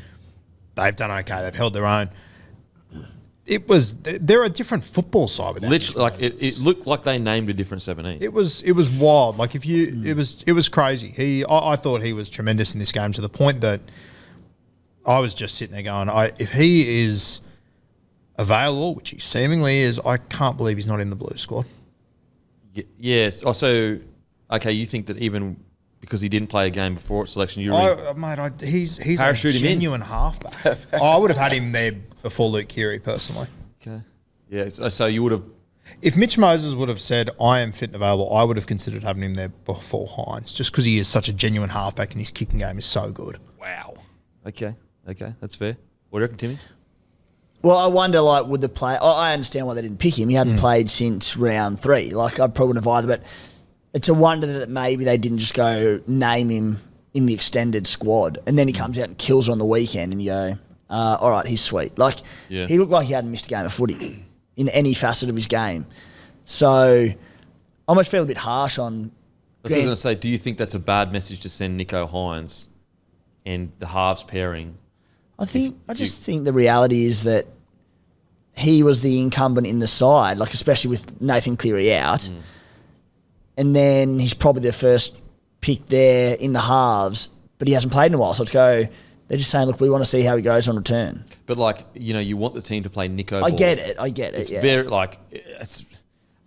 [SPEAKER 4] They've done okay. They've held their own. They're a different football side without
[SPEAKER 2] Literally, like it looked like they named a different 17.
[SPEAKER 4] It was wild. Like it was crazy. I thought he was tremendous in this game to the point that I was just sitting there going, if he is available, which he seemingly is, I can't believe he's not in the Blues squad.
[SPEAKER 2] Yes. Also, okay, you think that even because he didn't play a game before its selection,
[SPEAKER 4] He's a
[SPEAKER 2] Parachute him in.
[SPEAKER 4] genuine halfback. I would have had him there before Luke Keary personally.
[SPEAKER 2] okay. Yeah. So you would have.
[SPEAKER 4] If Mitch Moses would have said, I am fit and available, I would have considered having him there before Hines, just because he is such a genuine halfback and his kicking game is so good.
[SPEAKER 2] Wow. Okay. That's fair. What do you reckon, Timmy?
[SPEAKER 1] Well, I wonder, like, would the play... I understand why they didn't pick him. He hadn't played since round 3. Like, I probably wouldn't have either, but it's a wonder that maybe they didn't just go name him in the extended squad, and then he comes out and kills on the weekend, and you go, all right, he's sweet. Like, he looked like he hadn't missed a game of footy in any facet of his game. So I almost feel a bit harsh on...
[SPEAKER 2] I was going to say, do you think that's a bad message to send Nico Hines and the halves pairing?
[SPEAKER 1] I just think the reality is that he was the incumbent in the side, like especially with Nathan Cleary out. And then he's probably the first pick there in the halves, but he hasn't played in a while. So they're just saying, look, we want to see how he goes on return.
[SPEAKER 2] But like, you know, you want the team to play Nico
[SPEAKER 1] I
[SPEAKER 2] ball.
[SPEAKER 1] get it.
[SPEAKER 2] It's
[SPEAKER 1] Yeah.
[SPEAKER 2] very like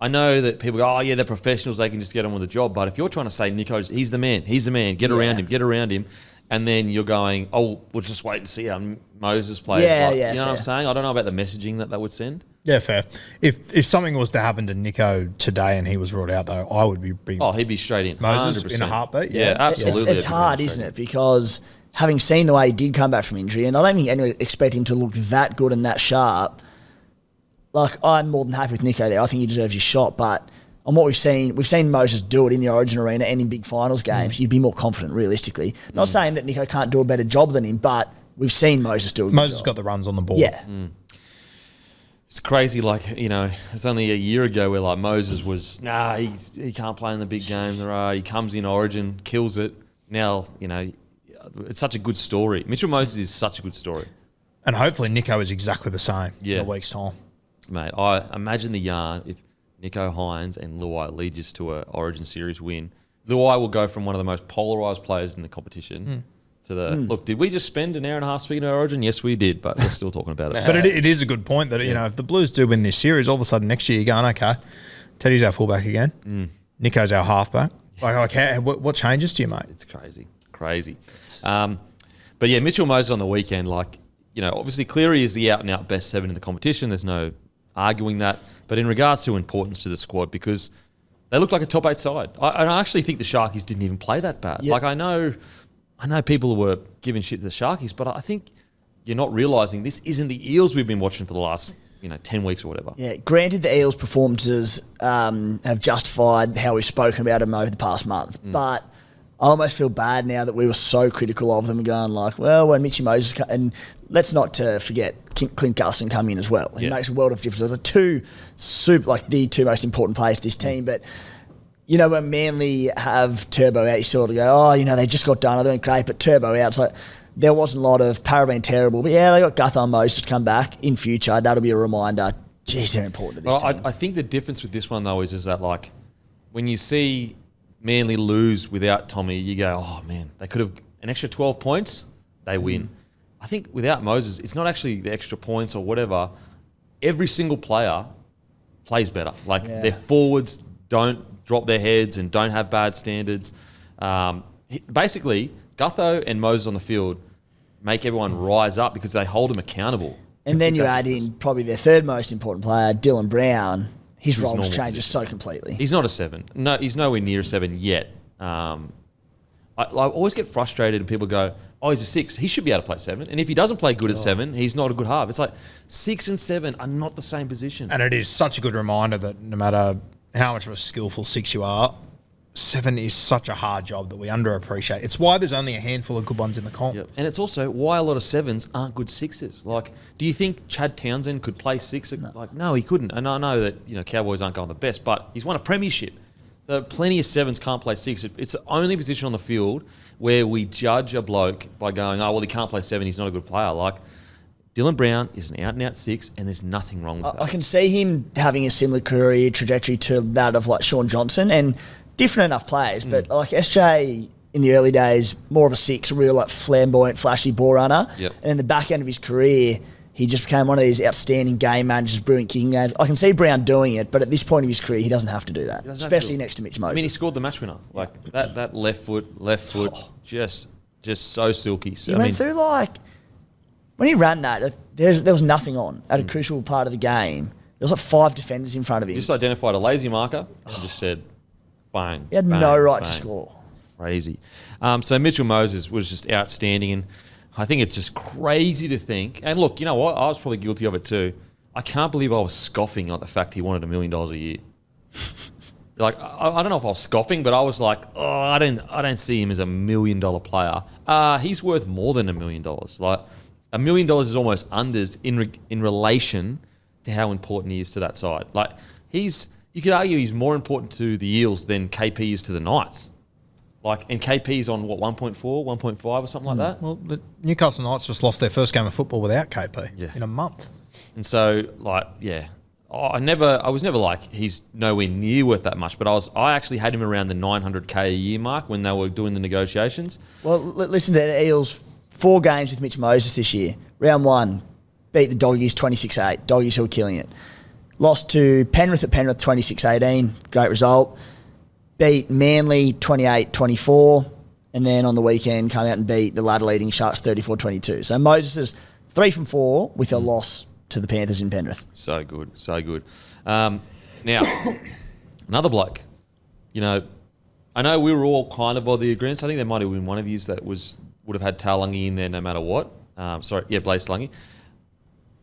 [SPEAKER 2] I know that people go, oh yeah, they're professionals, they can just get on with the job. But if you're trying to say Nico's, he's the man, get around him, and then you're going, oh, we'll just wait and see how Moses plays.
[SPEAKER 1] Yeah,
[SPEAKER 2] like,
[SPEAKER 1] yeah,
[SPEAKER 2] you know what I'm
[SPEAKER 1] fair.
[SPEAKER 2] saying? I don't know about the messaging that would send.
[SPEAKER 4] Yeah, fair. If something was to happen to Nico today and he was ruled out, though, I would be
[SPEAKER 2] Oh, he'd be straight in.
[SPEAKER 4] Moses
[SPEAKER 2] 100%.
[SPEAKER 4] in a heartbeat.
[SPEAKER 2] Yeah, absolutely.
[SPEAKER 1] It's hard, isn't it? Because having seen the way he did come back from injury, and I don't think anyone expect him to look that good and that sharp, like, I'm more than happy with Nico there. I think he deserves his shot, but on what we've seen Moses do it in the Origin arena and in big finals games. You'd be more confident, realistically. Not saying that Nico can't do a better job than him, but we've seen Moses do a good
[SPEAKER 4] Moses
[SPEAKER 1] job.
[SPEAKER 4] got the runs on the ball.
[SPEAKER 1] Yeah.
[SPEAKER 2] It's crazy, like, you know, it's only a year ago where, like, Moses was, he can't play in the big games. He comes in Origin, kills it. Now, you know, it's such a good story. Mitchell Moses is such a good story.
[SPEAKER 4] And hopefully Nico is exactly the same in a week's time.
[SPEAKER 2] Mate, I imagine the yarn if Nico Hines and Luai lead us to an Origin Series win. Luai will go from one of the most polarised players in the competition to the... Look, did we just spend an hour and a half speaking to Origin? Yes, we did, but we're still talking about it.
[SPEAKER 4] But it is a good point that, you know, if the Blues do win this series, all of a sudden next year you're going, okay, Teddy's our fullback again. Nico's our halfback. What changes to you, mate?
[SPEAKER 2] It's crazy. But yeah, Mitchell Moses on the weekend, like, obviously Cleary is the out-and-out best 7 in the competition. There's no arguing that. But in regards to importance to the squad, because they look like a top 8 side. I actually think the Sharkies didn't even play that bad.
[SPEAKER 1] Yep.
[SPEAKER 2] Like, I know people were giving shit to the Sharkies, but I think you're not realising this isn't the Eels we've been watching for the last 10 weeks or whatever.
[SPEAKER 1] Yeah, granted the Eels' performances have justified how we've spoken about them over the past month, but I almost feel bad now that we were so critical of them, going like, well, when Mitchy Moses and let's not forget Clint Gutherson come in as well. He makes a world of difference. Those are the two most important players to this team. But when Manly have Turbo out, you sort of go, they just got done. They went great, but Turbo out. It's like there wasn't a lot of Para being terrible, but yeah, they got Gutho and Moses to come back in future. That'll be a reminder. Geez, they're important to this team.
[SPEAKER 2] I think the difference with this one though is that like when you see Manly lose without Tommy, you go, oh man, they could have an extra 12 points, they win. I think without Moses, it's not actually the extra points or whatever. Every single player plays better. Like their forwards don't drop their heads and don't have bad standards. Basically, Gutho and Moses on the field make everyone rise up because they hold them accountable.
[SPEAKER 1] And then you add in probably their third most important player, Dylan Brown. His role changes so completely.
[SPEAKER 2] He's not a 7. No, he's nowhere near a 7 yet. I always get frustrated and people go, oh, he's a 6. He should be able to play 7. And if he doesn't play good at 7, he's not a good half. It's like 6 and 7 are not the same position.
[SPEAKER 4] And it is such a good reminder that no matter how much of a skillful 6 you are, 7 is such a hard job that we underappreciate. It's why there's only a handful of good ones in the comp.
[SPEAKER 2] Yep. And it's also why a lot of 7s aren't good 6s. Like, do you think Chad Townsend could play 6? No. Like, no, he couldn't. And I know that Cowboys aren't going the best, but he's won a premiership. So plenty of 7s can't play 6. It's the only position on the field where we judge a bloke by going, oh, well, he can't play 7, he's not a good player. Like, Dylan Brown is an out-and-out 6, and there's nothing wrong with that.
[SPEAKER 1] I can see him having a similar career trajectory to that of, like, Sean Johnson, and different enough players, but, like, SJ in the early days, more of a 6, a real, like, flamboyant, flashy ball runner.
[SPEAKER 2] Yep.
[SPEAKER 1] And in the back end of his career, he just became one of these outstanding game managers, brilliant kicking games. I can see Brown doing it, but at this point of his career, he doesn't have to do that, especially next to Mitch Moses.
[SPEAKER 2] I mean, he scored the match winner. Like, that left foot, just so silky. So,
[SPEAKER 1] He went through, like, when he ran that, there was nothing on at a crucial part of the game. There was like 5 defenders in front of him.
[SPEAKER 2] Just identified a lazy marker and just said, bang.
[SPEAKER 1] He had no right to score.
[SPEAKER 2] Crazy. So Mitchell Moses was just outstanding, and I think it's just crazy to think. And look, you know what? I was probably guilty of it too. I can't believe I was scoffing at the fact he wanted $1 million a year. Like, I don't know if I was scoffing, but I was like, oh, I don't see him as $1 million player. He's worth more than $1 million. Like, $1 million is almost unders in relation to how important he is to that side. Like, you could argue he's more important to the Eels than KP is to the Knights. Like, and KP's on what, 1.4, 1.5 or something like that?
[SPEAKER 4] Well, the Newcastle Knights just lost their first game of football without KP in a month.
[SPEAKER 2] And so, like, I was never like, he's nowhere near worth that much, but I actually had him around the 900K a year mark when they were doing the negotiations.
[SPEAKER 1] Well, listen to the Eels, 4 games with Mitch Moses this year. Round 1, beat the Doggies 26-8. Doggies who were killing it. Lost to Penrith at Penrith 26-18. Great result. Beat Manly 28-24. And then on the weekend, come out and beat the ladder-leading Sharks 34-22. So Moses is 3 from 4 with a loss to the Panthers in Penrith.
[SPEAKER 2] So good, so good. Now, another bloke. I know we were all kind of of the agreement. I think there might have been one of you that would have had Taulagi in there no matter what. Blaze Taulagi.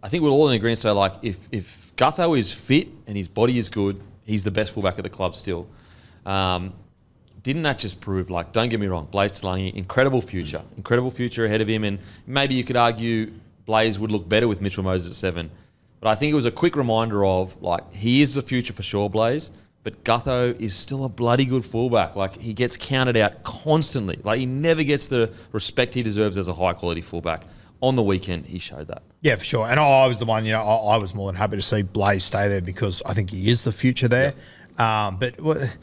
[SPEAKER 2] I think we're all in agreement. So, like, if Gutho is fit and his body is good, he's the best fullback of the club still. Didn't that just prove, like, don't get me wrong, Blaze Taulagi, incredible future ahead of him, and maybe you could argue Blaze would look better with Mitchell Moses at 7. But I think it was a quick reminder of, like, he is the future for sure, Blaze, but Gutho is still a bloody good fullback. Like, he gets counted out constantly. Like, he never gets the respect he deserves as a high-quality fullback. On the weekend, he showed that.
[SPEAKER 4] Yeah, for sure. And I was the one, I was more than happy to see Blaze stay there because I think he is the future there. Yep. But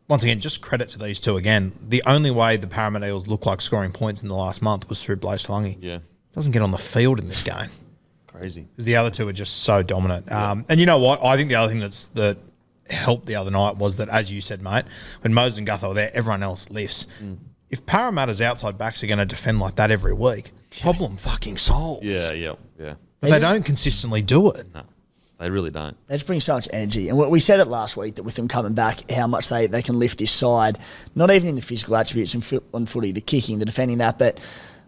[SPEAKER 4] once again, just credit to these two again. The only way the Parramatta Eels look like scoring points in the last month was through Blaze Taulagi.
[SPEAKER 2] Yeah.
[SPEAKER 4] Doesn't get on the field in this game.
[SPEAKER 2] Crazy.
[SPEAKER 4] Because the other two are just so dominant. And you know what? I think the other thing that helped the other night was that, as you said, mate, when Moses and Gutho are there, everyone else lifts. If Parramatta's outside backs are going to defend like that every week, problem fucking solved.
[SPEAKER 2] Yeah.
[SPEAKER 4] But they don't consistently do it.
[SPEAKER 2] No, they really don't.
[SPEAKER 1] They just bring so much energy. And we said it last week that with them coming back, how much they can lift this side, not even in the physical attributes on footy, the kicking, the defending that, but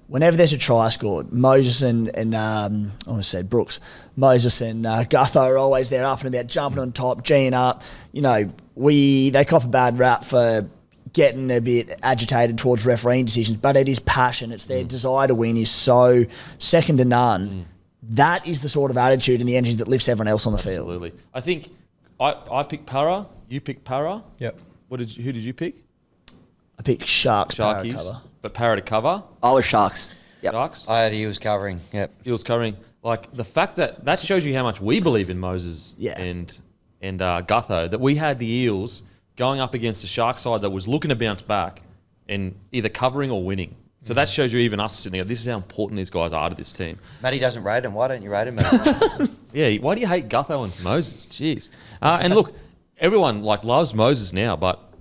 [SPEAKER 1] whenever there's a try scored, Moses and I almost said Brooks, Moses and Gutho are always there up and about, jumping on top, G'ing up. You know, they cop a bad rap for getting a bit agitated towards refereeing decisions, but it is passion. It's their desire to win is so second to none. That is the sort of attitude and the energy that lifts everyone else on the field.
[SPEAKER 2] Absolutely. I think I picked Para. You picked Para.
[SPEAKER 4] Yep.
[SPEAKER 2] Who did you pick?
[SPEAKER 1] I picked Sharks. Para
[SPEAKER 2] Sharkies.
[SPEAKER 1] cover.
[SPEAKER 2] But Para to cover.
[SPEAKER 5] I was Sharks. Yep.
[SPEAKER 2] Sharks.
[SPEAKER 3] I had Eels covering. Yep.
[SPEAKER 2] Eels covering. Like the fact that shows you how much we believe in Moses and Gutho, that we had the Eels going up against a Shark side that was looking to bounce back and either covering or winning. So that shows you even us sitting there. This is how important these guys are to this team.
[SPEAKER 3] Matty doesn't rate him. Why don't you rate him, Matty?
[SPEAKER 2] Yeah, why do you hate Gutho and Moses? Jeez. And look, everyone loves Moses now, but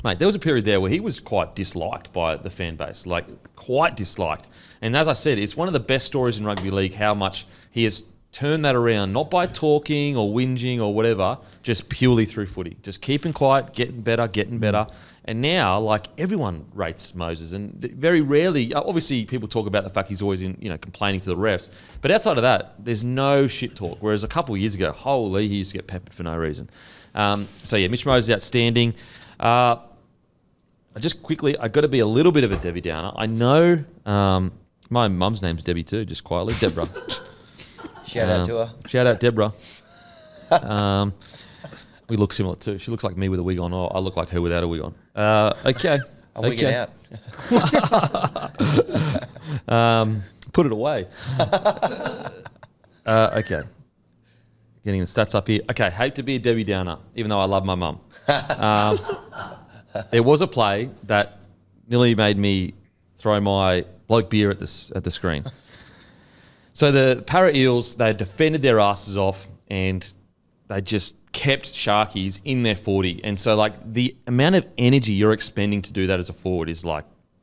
[SPEAKER 2] mate, there was a period there where he was quite disliked by the fan base, quite disliked. And as I said, it's one of the best stories in rugby league how much he has turned that around, not by talking or whinging or whatever, just purely through footy. Just keeping quiet, getting better. And now, everyone rates Moses, and very rarely, obviously, people talk about the fact he's always complaining to the refs. But outside of that, there's no shit talk. Whereas a couple of years ago, holy, he used to get peppered for no reason. Mitch Moses outstanding. I got to be a little bit of a Debbie Downer. I know my mum's name's Debbie too, just quietly, Deborah.
[SPEAKER 3] Shout out to her.
[SPEAKER 2] Shout out Deborah. We look similar too. She looks like me with a wig on, or I look like her without a wig on. Okay.
[SPEAKER 3] I'm wigging out.
[SPEAKER 2] Put it away. Okay. Getting the stats up here. Okay, hate to be a Debbie Downer, even though I love my mum. There was a play that nearly made me throw my bloke beer at the screen. So the Para Eels, they defended their asses off and they just kept Sharkies in their 40. And so the amount of energy you're expending to do that as a forward is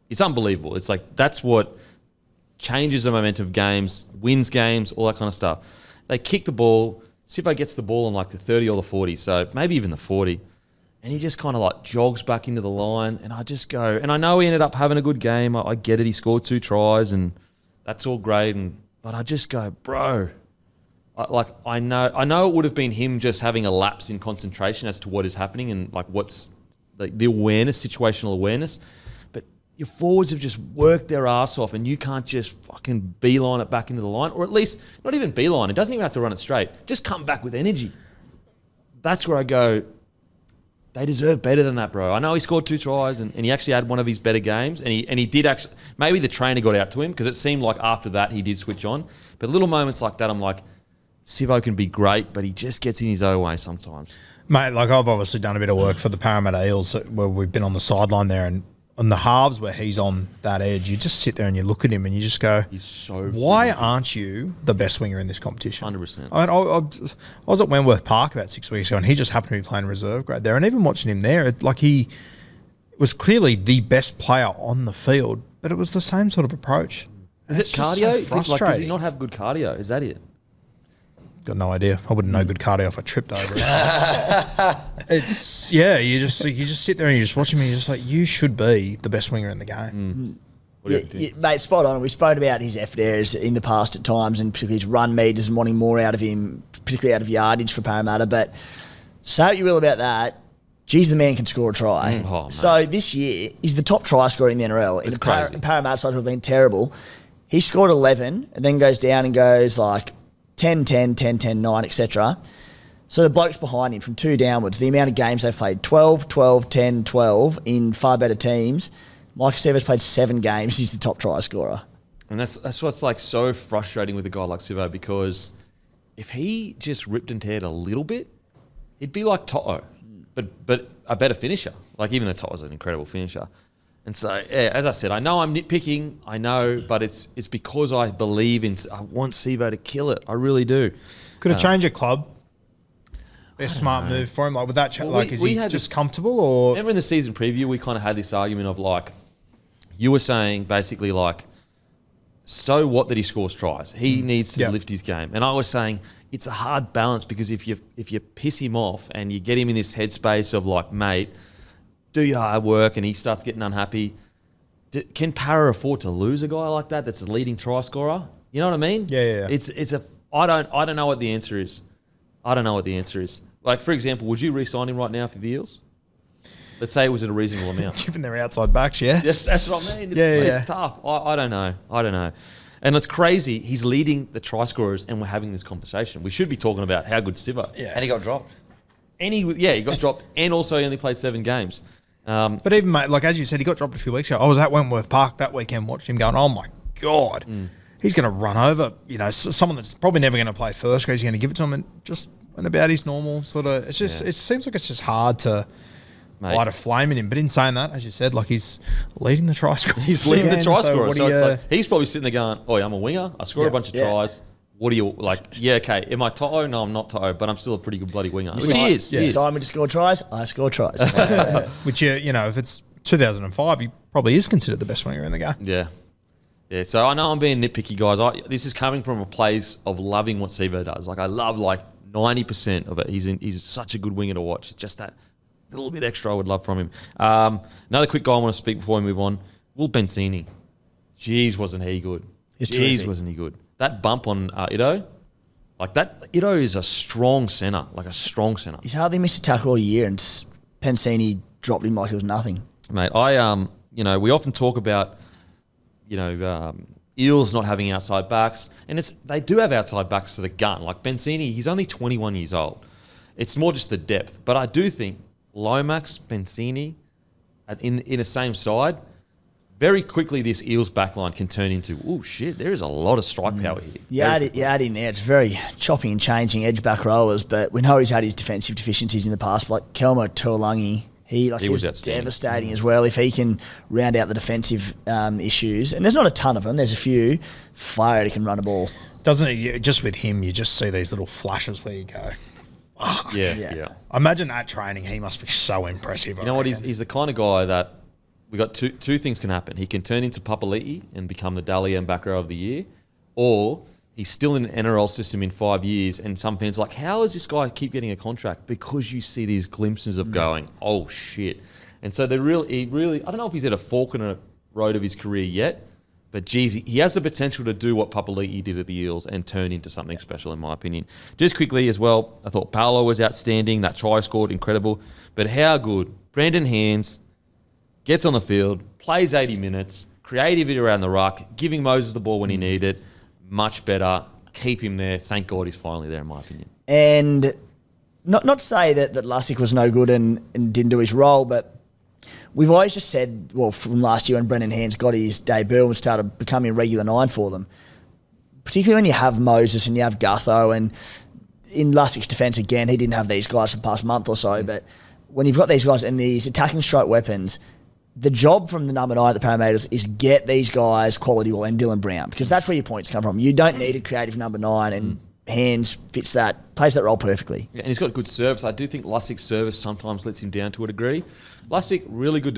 [SPEAKER 2] it's unbelievable. It's that's what changes the momentum of games, wins games, all that kind of stuff. They kick the ball, Sivo gets the ball on the 30 or the 40, so maybe even the 40. And he just kind of jogs back into the line. And I just go, and I know he ended up having a good game. I get it. He scored 2 tries and that's all great. But I just go, bro, I know it would have been him just having a lapse in concentration as to what is happening and what's the awareness, situational awareness. But your forwards have just worked their ass off and you can't just fucking beeline it back into the line, or at least not even beeline. It doesn't even have to run it straight. Just come back with energy. That's where I go, they deserve better than that, bro. I know he scored 2 tries and he actually had one of his better games and he did actually, maybe the trainer got out to him because it seemed like after that he did switch on. But little moments like that, I'm like, Sivo can be great, but he just gets in his own way sometimes.
[SPEAKER 4] Mate, I've obviously done a bit of work for the Parramatta Eels where we've been on the sideline there, and on the halves where he's on that edge, you just sit there and you look at him and you just go,
[SPEAKER 2] he's so
[SPEAKER 4] why aren't you the best winger in this competition?
[SPEAKER 2] 100%.
[SPEAKER 4] I was at Wentworth Park about 6 weeks ago and he just happened to be playing reserve grade there, and even watching him there, he was clearly the best player on the field, but it was the same sort of approach.
[SPEAKER 2] Is it cardio?
[SPEAKER 4] So frustrating.
[SPEAKER 2] Does he not have good cardio? Is that it?
[SPEAKER 4] Got no idea. I wouldn't know good cardio if I tripped over it. It's you just sit there and you just watch him and you're just you should be the best winger in the game.
[SPEAKER 2] What do you think?
[SPEAKER 1] Mate, spot on. We spoke about his effort areas in the past at times, and particularly his run meters and wanting more out of him, particularly out of yardage for Parramatta. But say what you will about that, geez, the man can score a try. So this year, he's the top try scorer in the NRL.
[SPEAKER 2] It's crazy.
[SPEAKER 1] In Parramatta side who have been terrible. He scored 11 and then goes down and goes 10, 10, 10, 10, 9, etc. So the blokes behind him from 2 downwards, the amount of games they've played, 12, 12, 10, 12 in far better teams. Mike Sivo's played 7 games. He's the top try scorer.
[SPEAKER 2] And that's what's so frustrating with a guy like Sivo, because if he just ripped and teared a little bit, he'd be like Toto, but a better finisher. Even though Toto's an incredible finisher. And so, yeah, as I said, I know I'm nitpicking, I know, but it's because I believe I want Sivo to kill it. I really do.
[SPEAKER 4] Could have changed a club. Be a smart move for him. With that, is he just comfortable or?
[SPEAKER 2] Remember in the season preview, we kind of had this argument of you were saying basically so what that he scores tries? He needs to lift his game. And I was saying it's a hard balance because if you piss him off and you get him in this headspace of like, mate, do your hard work, and he starts getting unhappy, can Para afford to lose a guy like that that's a leading try scorer? You know what I mean?
[SPEAKER 4] Yeah.
[SPEAKER 2] I don't know what the answer is. I don't know what the answer is. Like, for example, would you re-sign him right now for the Eels? Let's say it was at a reasonable amount.
[SPEAKER 4] Given their outside backs, yeah.
[SPEAKER 2] Yes, that's what I mean. It's tough. I don't know. And it's crazy. He's leading the try scorers, and we're having this conversation. We should be talking about how good Sivo.
[SPEAKER 3] Yeah. And he got dropped.
[SPEAKER 2] He got dropped, and also he only played 7 games.
[SPEAKER 4] But even, mate, like as you said, he got dropped a few weeks ago. I was at Wentworth Park that weekend, watched him going, oh my God, he's going to run over, someone that's probably never going to play first grade. He's going to give it to him, and just went about his normal sort of, it's just, it seems like it's just hard to light a flame in him. But in saying that, as you said, like he's leading the try scorer.
[SPEAKER 2] He's leading the try scorer. So it's like, he's probably sitting there going, oh, I'm a winger. I score a bunch of tries. What do you like? Yeah, okay. Am I Toto? No, I'm not Toto, but I'm still a pretty good bloody winger. Which he is.
[SPEAKER 1] You sign me to score tries, I score tries.
[SPEAKER 4] Which, if it's 2005, he probably is considered the best winger in the game.
[SPEAKER 2] Yeah. Yeah, so I know I'm being nitpicky, guys. This is coming from a place of loving what Sivo does. Like, I love, 90% of it. He's such a good winger to watch. Just that little bit extra I would love from him. Another quick guy I want to speak before we move on. Will Bensini. Jeez, wasn't he good. Wasn't he good. That bump on Ido, Ido is a strong centre, a strong centre.
[SPEAKER 1] He's hardly missed a tackle all year, and Pensini dropped him like it was nothing.
[SPEAKER 2] Mate, we often talk about, Eels not having outside backs, and they do have outside backs to the gun. Like Bensini, he's only 21 years old. It's more just the depth. But I do think Lomax, Bensini, in the same side, very quickly this Eels backline can turn into, oh shit, there is a lot of strike power here.
[SPEAKER 1] You add in there, it's very chopping and changing edge back rowers, but we know he's had his defensive deficiencies in the past, like Kelmo Tuolangi. He was devastating as well. If he can round out the defensive issues, and there's not a ton of them, there's a few, fire he can run a ball.
[SPEAKER 4] Doesn't it? Just with him, you just see these little flashes where you go, fuck.
[SPEAKER 2] Yeah.
[SPEAKER 4] Imagine at training, he must be so impressive.
[SPEAKER 2] You know what? He's the kind of guy that we got two things can happen. He can turn into Papali'i and become the Dally and back row of the year, or he's still in an NRL system in 5 years, and some fans are like, how does this guy keep getting a contract? Because you see these glimpses of going, oh shit. And so he really, I don't know if he's at a fork in a road of his career yet, but geez, he has the potential to do what Papali'i did at the Eels and turn into something special, in my opinion. Just quickly as well, I thought Paolo was outstanding. That try scored, incredible. But how good? Brandon Hands gets on the field, plays 80 minutes, creativity around the ruck, giving Moses the ball when he needed. Much better. Keep him there. Thank God he's finally there, in my opinion.
[SPEAKER 1] And not to say that Lussick was no good and didn't do his role, but we've always just said, well, from last year when Brendan Hands got his debut and started becoming a regular 9 for them, particularly when you have Moses and you have Gutho, and in Lussick's defence, again, he didn't have these guys for the past month or so, but when you've got these guys and these attacking strike weapons, the job from the number 9 at the Parramatters is get these guys quality ball and Dylan Brown, because that's where your points come from. You don't need a creative number 9, and Hands plays that role perfectly.
[SPEAKER 2] Yeah, and he's got good service. I do think Lussick's service sometimes lets him down to a degree. Lussick, really good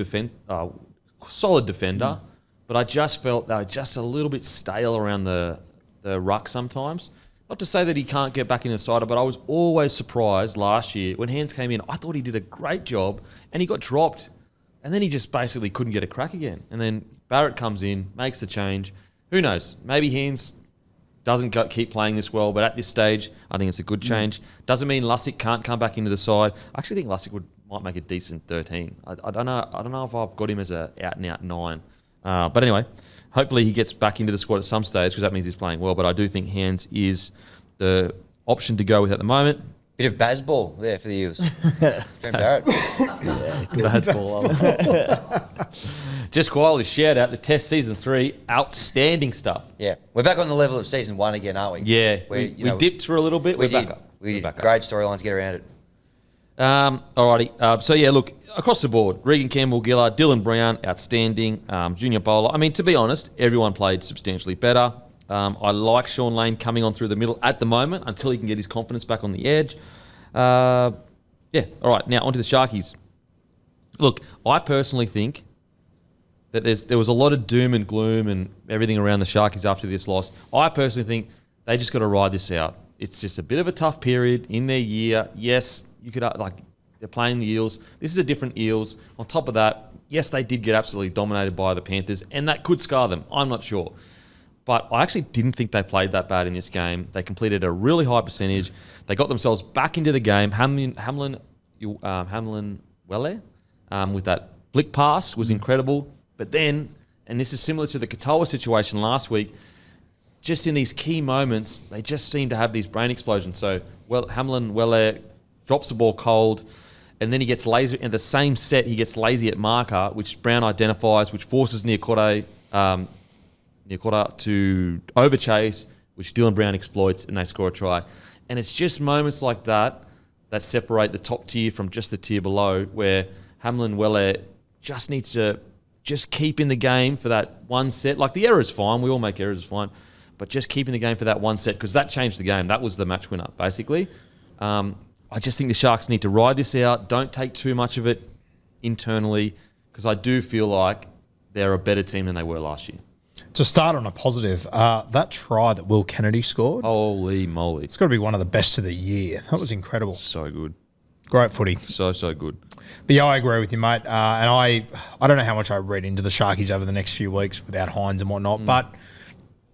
[SPEAKER 2] solid defender, but I just felt they were just a little bit stale around the ruck sometimes. Not to say that he can't get back in the side, but I was always surprised last year when Hands came in. I thought he did a great job, and he got dropped. And then he just basically couldn't get a crack again. And then Barrett comes in, makes the change. Who knows? Maybe Hands doesn't keep playing this well, but at this stage, I think it's a good change. Doesn't mean Lussick can't come back into the side. I actually think Lussick might make a decent 13. I don't know if I've got him as a out-and-out 9. But anyway, hopefully he gets back into the squad at some stage, because that means he's playing well. But I do think Hands is the option to go with at the moment.
[SPEAKER 3] Bit of Bazball there for the Eels. Barrett.
[SPEAKER 2] Bazball. Just quietly shout out the Test Season 3, outstanding stuff.
[SPEAKER 3] Yeah. We're back on the level of Season 1 again, aren't we?
[SPEAKER 2] Yeah. We dipped for a little bit. We're back up.
[SPEAKER 3] We did. Great storylines, get around it.
[SPEAKER 2] Alrighty. So yeah, look, across the board, Regan Campbell-Gillard, Dylan Brown, outstanding. Junior Bowler. I mean, to be honest, everyone played substantially better. I like Sean Lane coming on through the middle at the moment until he can get his confidence back on the edge. All right, now onto the Sharkies. Look, I personally think that there was a lot of doom and gloom and everything around the Sharkies after this loss. I personally think they just got to ride this out. It's just a bit of a tough period in their year. Yes, you could they're playing the Eels. This is a different Eels. On top of that, yes, they did get absolutely dominated by the Panthers, and that could scar them. I'm not sure. But I actually didn't think they played that bad in this game. They completed a really high percentage. They got themselves back into the game. Hamlin Welle with that flick pass was incredible. But then, and this is similar to the Katoa situation last week, just in these key moments, they just seem to have these brain explosions. So Hamlin Welle drops the ball cold, and then he gets lazy. In the same set, he gets lazy at marker, which Brown identifies, which forces Niokore to overchase, which Dylan Brown exploits, and they score a try. And it's just moments like that that separate the top tier from just the tier below, where Hamlin Welle just needs to just keep in the game for that one set. Like, the error is fine. We all make errors, it's fine. But just keep in the game for that one set, because that changed the game. That was the match winner, basically. I just think the Sharks need to ride this out. Don't take too much of it internally, because I do feel like they're a better team than they were last year.
[SPEAKER 4] To start on a positive, that try that Will Kennedy scored,
[SPEAKER 2] holy moly,
[SPEAKER 4] it's got to be one of the best of the year. That was incredible.
[SPEAKER 2] So good.
[SPEAKER 4] Great footy.
[SPEAKER 2] So good.
[SPEAKER 4] But yeah, I agree with you, mate. And I don't know how much I read into the Sharkies over the next few weeks without Hines and whatnot. But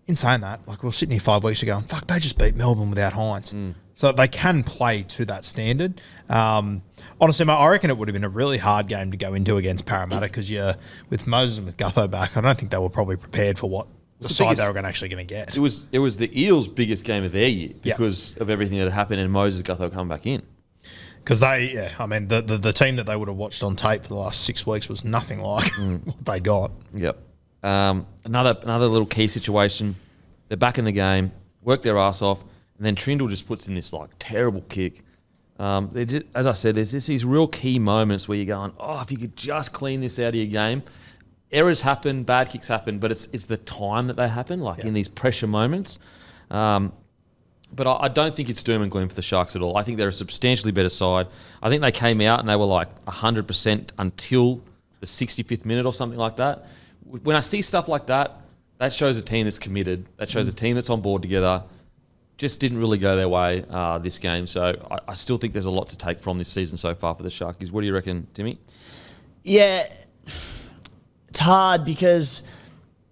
[SPEAKER 4] in saying that, like, we were sitting here 5 weeks ago and fuck, they just beat Melbourne without Hines. So they can play to that standard. Honestly, mate, I reckon it would have been a really hard game to go into against Parramatta, because with Moses and with Gutho back, I don't think they were probably prepared for what the side they were actually going to get.
[SPEAKER 2] It was the Eels' biggest game of their year because of everything that had happened, and Moses and Gutho come back in.
[SPEAKER 4] Because the team that they would have watched on tape for the last 6 weeks was nothing like what they got.
[SPEAKER 2] Yep. Another little key situation. They're back in the game, work their ass off, and then Trindle just puts in this terrible kick. As I said, there's just these real key moments where you're going, oh, if you could just clean this out of your game. Errors happen, bad kicks happen, but it's the time that they happen, in these pressure moments. But I don't think it's doom and gloom for the Sharks at all. I think they're a substantially better side. I think they came out and they were 100% until the 65th minute or something like that. When I see stuff like that, that shows a team that's committed. That shows a team that's on board together. Just didn't really go their way this game. So I still think there's a lot to take from this season so far for the Sharkies. What do you reckon, Timmy?
[SPEAKER 1] Yeah, it's hard because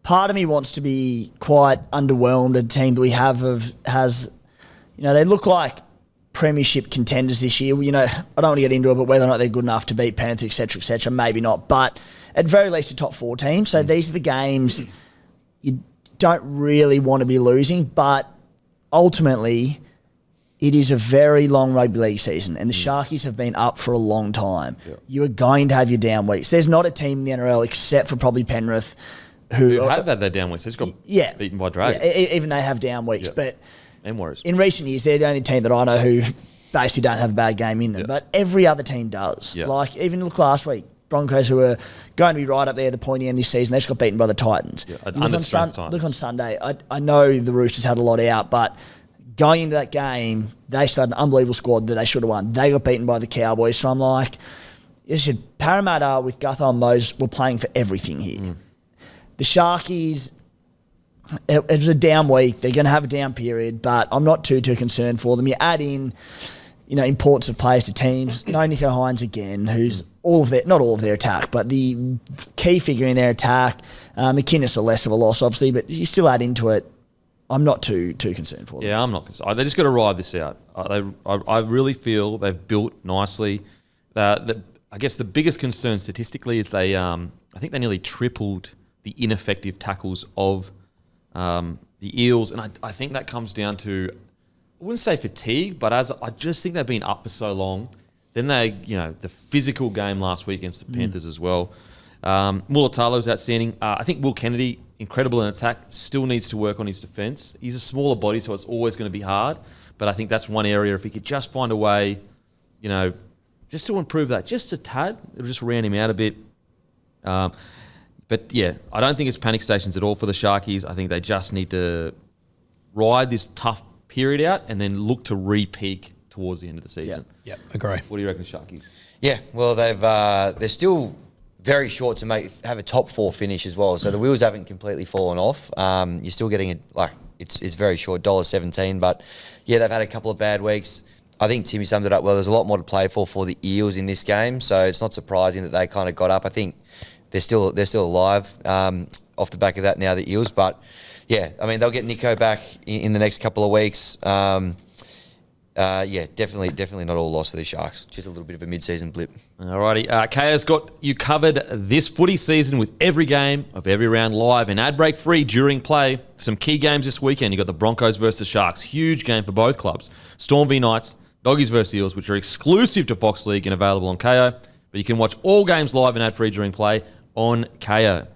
[SPEAKER 1] part of me wants to be quite underwhelmed at a team that we has, they look like premiership contenders this year. I don't want to get into it, but whether or not they're good enough to beat Panthers, etc., maybe not. But at very least a top 4 team. So these are the games you don't really want to be losing, but ultimately, it is a very long rugby league season, and the Sharkies have been up for a long time. Yep. You are going to have your down weeks. There's not a team in the NRL except for probably Penrith who
[SPEAKER 2] have had their down weeks. They just got beaten by Dragons.
[SPEAKER 1] Yeah, even they have down weeks.
[SPEAKER 2] Yep.
[SPEAKER 1] But
[SPEAKER 2] and Warriors.
[SPEAKER 1] In recent years, they're the only team that I know who basically don't have a bad game in them. Yep. But every other team does. Yep. Even look last week, Broncos, who are going to be right up there at the pointy end this season, they just got beaten by the Titans. Yeah, look on Sunday. I know the Roosters had a lot out, but going into that game, they started an unbelievable squad that they should have won. They got beaten by the Cowboys. So I'm like, Parramatta with Gutho and Moses were playing for everything here. The Sharkies, it was a down week. They're going to have a down period, but I'm not too concerned for them. You add in, importance of players to teams. No Nicho Hines again, who's not all of their attack, but the key figure in their attack. McInnes are less of a loss, obviously, but you still add into it. I'm not too concerned for them.
[SPEAKER 2] Yeah, I'm not concerned. They just got to ride this out. I really feel they've built nicely. I guess the biggest concern statistically is I think they nearly tripled the ineffective tackles of the Eels, and I think that comes down to, I wouldn't say fatigue, but I just think they've been up for so long. Then the physical game last week against the Panthers as well. Mulatalo was outstanding. I think Will Kennedy, incredible in attack, still needs to work on his defence. He's a smaller body, so it's always going to be hard. But I think that's one area, if he could just find a way, just to improve that, just a tad, it'll just round him out a bit. But yeah, I don't think it's panic stations at all for the Sharkies. I think they just need to ride this tough period out and then look to re-peak towards the end of the season.
[SPEAKER 4] Yeah, agree.
[SPEAKER 2] What do you reckon, Sharkies?
[SPEAKER 3] Yeah, well, they're still very short to have a top 4 finish as well. So the wheels haven't completely fallen off. You're still getting it it's very short, $1.17. But yeah, they've had a couple of bad weeks. I think Timmy summed it up well. There's a lot more to play for the Eels in this game, so it's not surprising that they kind of got up. I think they're still alive off the back of that now, the Eels. But yeah, I mean, they'll get Nico back in the next couple of weeks. Yeah, definitely not all lost for the Sharks. Just a little bit of a mid-season blip.
[SPEAKER 2] Alrighty, KO's got you covered this footy season with every game of every round live and ad break free during play. Some key games this weekend. You got the Broncos versus Sharks, huge game for both clubs. Storm v Knights, Doggies versus Eels, which are exclusive to Fox League and available on KO. But you can watch all games live and ad free during play on KO.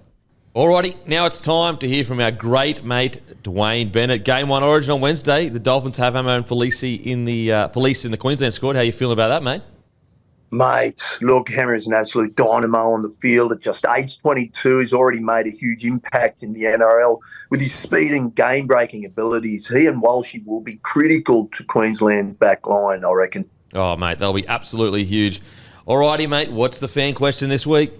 [SPEAKER 2] Alrighty, now it's time to hear from our great mate Dwayne Bennett. Game 1 Origin on Wednesday. The Dolphins have Hammer and Felice in the Queensland squad. How you feeling about that, mate?
[SPEAKER 6] Mate, look, Hammer is an absolute dynamo on the field. At just age 22, he's already made a huge impact in the NRL. With his speed and game-breaking abilities, he and Walshy will be critical to Queensland's back line, I reckon.
[SPEAKER 2] Oh, mate, they'll be absolutely huge. Alrighty, mate, what's the fan question this week?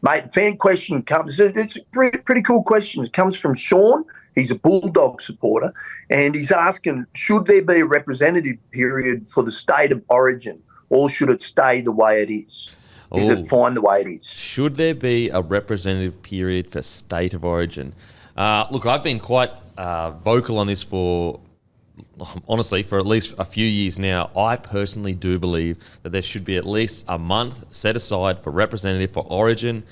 [SPEAKER 6] Mate, the fan question it's a pretty cool question. It comes from Sean. He's a Bulldog supporter, and he's asking, should there be a representative period for the state of origin, or should it stay the way it is? Is it fine the way it is?
[SPEAKER 2] Should there be a representative period for state of origin? Look, I've been quite vocal on this for at least a few years now. I personally do believe that there should be at least a month set aside for representative for Origin.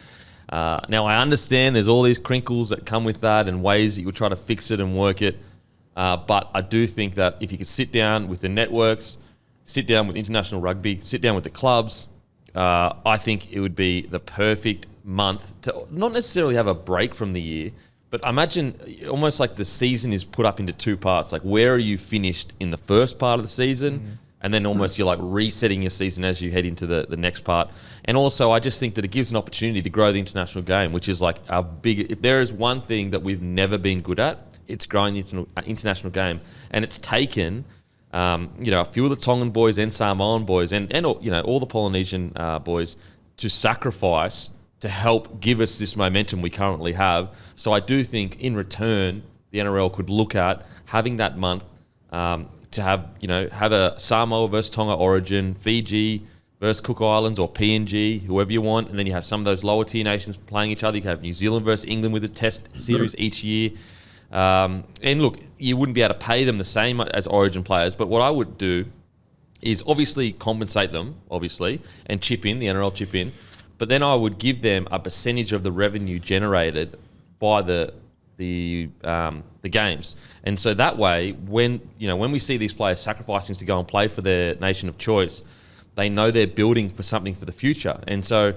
[SPEAKER 2] Now, I understand there's all these crinkles that come with that and ways that you would try to fix it and work it. But I do think that if you could sit down with the networks, sit down with international rugby, sit down with the clubs, I think it would be the perfect month to not necessarily have a break from the year, but imagine almost like the season is put up into 2 parts. Like, where are you finished in the first part of the season? And then almost you're like resetting your season as you head into the next part. And also, I just think that it gives an opportunity to grow the international game, which is like our big. If there is one thing that we've never been good at, it's growing the international game. And it's taken, a few of the Tongan boys and Samoan boys and all the Polynesian boys to sacrifice to help give us this momentum we currently have. So I do think in return, the NRL could look at having that month to have a Samoa versus Tonga Origin, Fiji versus Cook Islands or PNG, whoever you want, and then you have some of those lower tier nations playing each other. You can have New Zealand versus England with a test series each year. And look, you wouldn't be able to pay them the same as Origin players, but what I would do is obviously compensate them, and chip in, the NRL chip in, but then I would give them a percentage of the revenue generated by the games. And so that way, when we see these players sacrificing to go and play for their nation of choice, they know they're building for something for the future. And so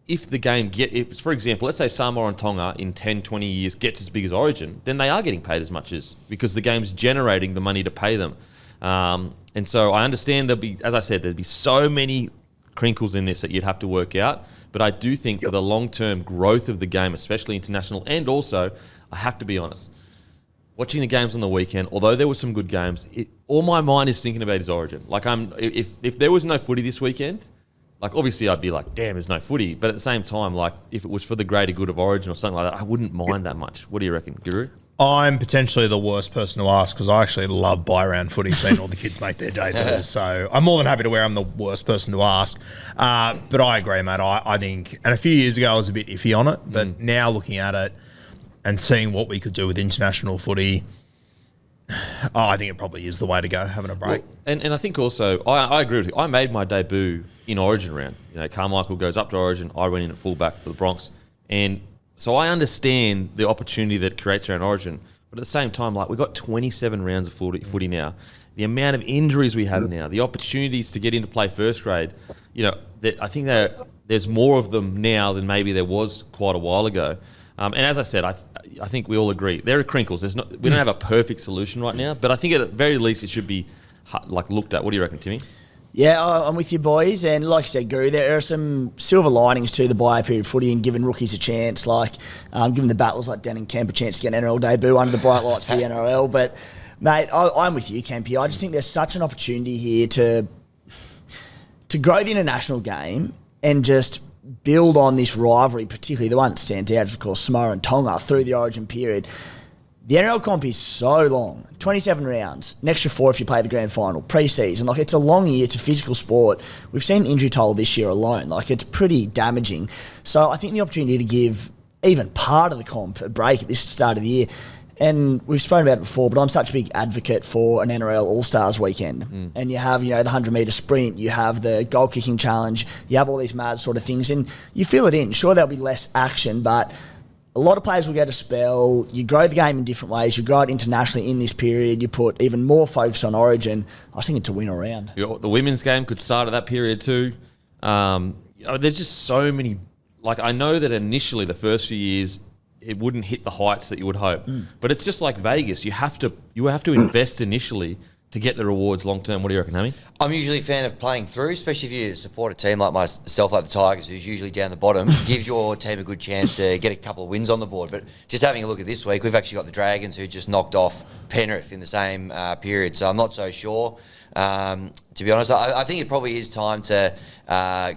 [SPEAKER 2] if the game for example, let's say Samoa and Tonga in 10, 20 years gets as big as Origin, then they are getting paid as much because the game's generating the money to pay them. And so I understand there'd be so many crinkles in this that you'd have to work out. But I do think for the long-term growth of the game, especially international, and also, I have to be honest, watching the games on the weekend, although there were some good games, all my mind is thinking about is Origin. Like, if there was no footy this weekend, like, obviously I'd be like, damn, there's no footy. But at the same time, like, if it was for the greater good of Origin or something like that, I wouldn't mind that much. What do you reckon, Guru?
[SPEAKER 4] I'm potentially the worst person to ask because I actually love buy-round footy, seeing all the kids make their debuts. So I'm more than happy to wear I'm the worst person to ask. But I agree, mate. I think, and a few years ago I was a bit iffy on it, but now looking at it and seeing what we could do with international footy, I think it probably is the way to go, having a break.
[SPEAKER 2] Well, and I think also, I agree with you. I made my debut in Origin round. Carmichael goes up to Origin. I went in at fullback for the Bronx. And so I understand the opportunity that creates around Origin, but at the same time, like, we've got 27 rounds of footy now. The amount of injuries we have now, the opportunities to get into play first grade, I think there's more of them now than maybe there was quite a while ago. And as I said, I think we all agree there are crinkles. We don't have a perfect solution right now, but I think at the very least it should be looked at. What do you reckon, Timmy?
[SPEAKER 1] Yeah, I'm with you, boys. And like you said, Guru, there are some silver linings to the buy period footy and giving rookies a chance, like giving the battlers like Dan and Kemp a chance to get an NRL debut under the bright lights of the NRL. But, mate, I'm with you, Kempy. I just think there's such an opportunity here to grow the international game and just build on this rivalry, particularly the one that stands out is, of course, Samoa and Tonga through the Origin period. The NRL comp is so long, 27 rounds, an extra 4 if you play the grand final, pre-season. Like, it's a long year, it's a physical sport. We've seen injury toll this year alone. Like, it's pretty damaging. So I think the opportunity to give even part of the comp a break at this start of the year, and we've spoken about it before, but I'm such a big advocate for an NRL All-Stars weekend. And you have, the 100-metre sprint, you have the goal-kicking challenge, you have all these mad sort of things, and you fill it in. Sure, there'll be less action, but a lot of players will get a spell. You grow the game in different ways. You grow it internationally in this period. You put even more focus on Origin. I was thinking to win around.
[SPEAKER 2] The women's game could start at that period too. There's just so many. Like, I know that initially the first few years it wouldn't hit the heights that you would hope, but it's just like Vegas. You have to invest initially to get the rewards long term. What do you reckon, Hammy?
[SPEAKER 3] I'm usually a fan of playing through, especially if you support a team like myself, like the Tigers, who's usually down the bottom, gives your team a good chance to get a couple of wins on the board. But just having a look at this week, we've actually got the Dragons who just knocked off Penrith in the same period. So I'm not so sure. To be honest, I think it probably is time to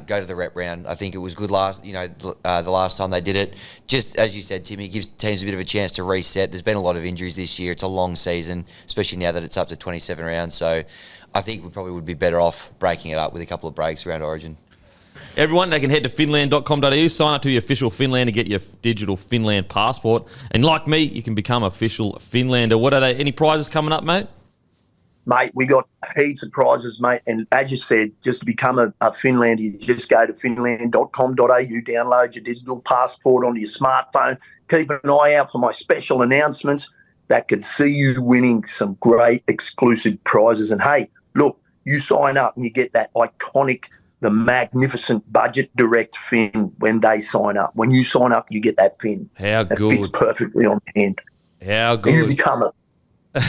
[SPEAKER 3] go to the rep round. I think it was good the last time they did it. Just as you said, Timmy, it gives teams a bit of a chance to reset. There's been a lot of injuries this year. It's a long season, especially now that it's up to 27 rounds. So I think we probably would be better off breaking it up with a couple of breaks around Origin.
[SPEAKER 2] Everyone, they can head to finland.com.au, sign up to your official Finland to get your digital Finland passport. And like me, you can become official Finlander. What are they? Any prizes coming up, mate?
[SPEAKER 6] Mate, we got heaps of prizes, mate. And as you said, just to become a Finlander, you just go to finland.com.au, download your digital passport onto your smartphone. Keep an eye out for my special announcements that could see you winning some great exclusive prizes. And, hey, look, you sign up and you get that iconic, the magnificent Budget Direct fin when they sign up. When you sign up, you get that fin.
[SPEAKER 2] How
[SPEAKER 6] that
[SPEAKER 2] good.
[SPEAKER 6] fits perfectly on the hand.
[SPEAKER 2] How good.
[SPEAKER 6] And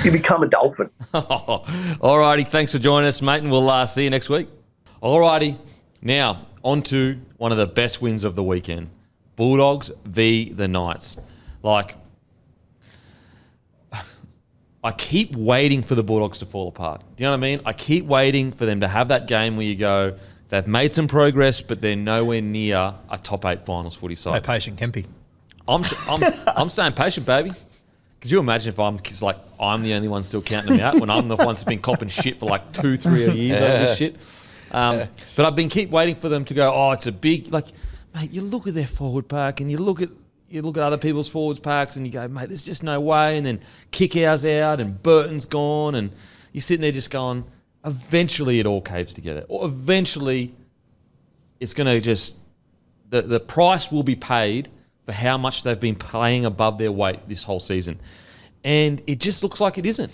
[SPEAKER 6] you become a Dolphin.
[SPEAKER 2] All righty, thanks for joining us, mate, and we'll see you next week. All righty, now on to one of the best wins of the weekend. Bulldogs v. the Knights. Like, I keep waiting for the Bulldogs to fall apart. Do you know what I mean? I keep waiting for them to have that game where you go, they've made some progress, but they're nowhere near a top 8 finals footy side.
[SPEAKER 4] Stay patient, Kempy.
[SPEAKER 2] I'm staying patient, baby. Could you imagine if I'm the only one still counting them out when I'm the one that's been copping shit for like 2-3 years over this shit? But I've been keep waiting for them to go, oh, it's a big, like, mate, you look at their forward pack and you look at other people's forwards packs and you go, mate, there's just no way. And then Kickout's out and Burton's gone and you're sitting there just going, eventually it all caves together. Or eventually it's going to just, the price will be paid for how much they've been playing above their weight this whole season. And it just looks like it isn't.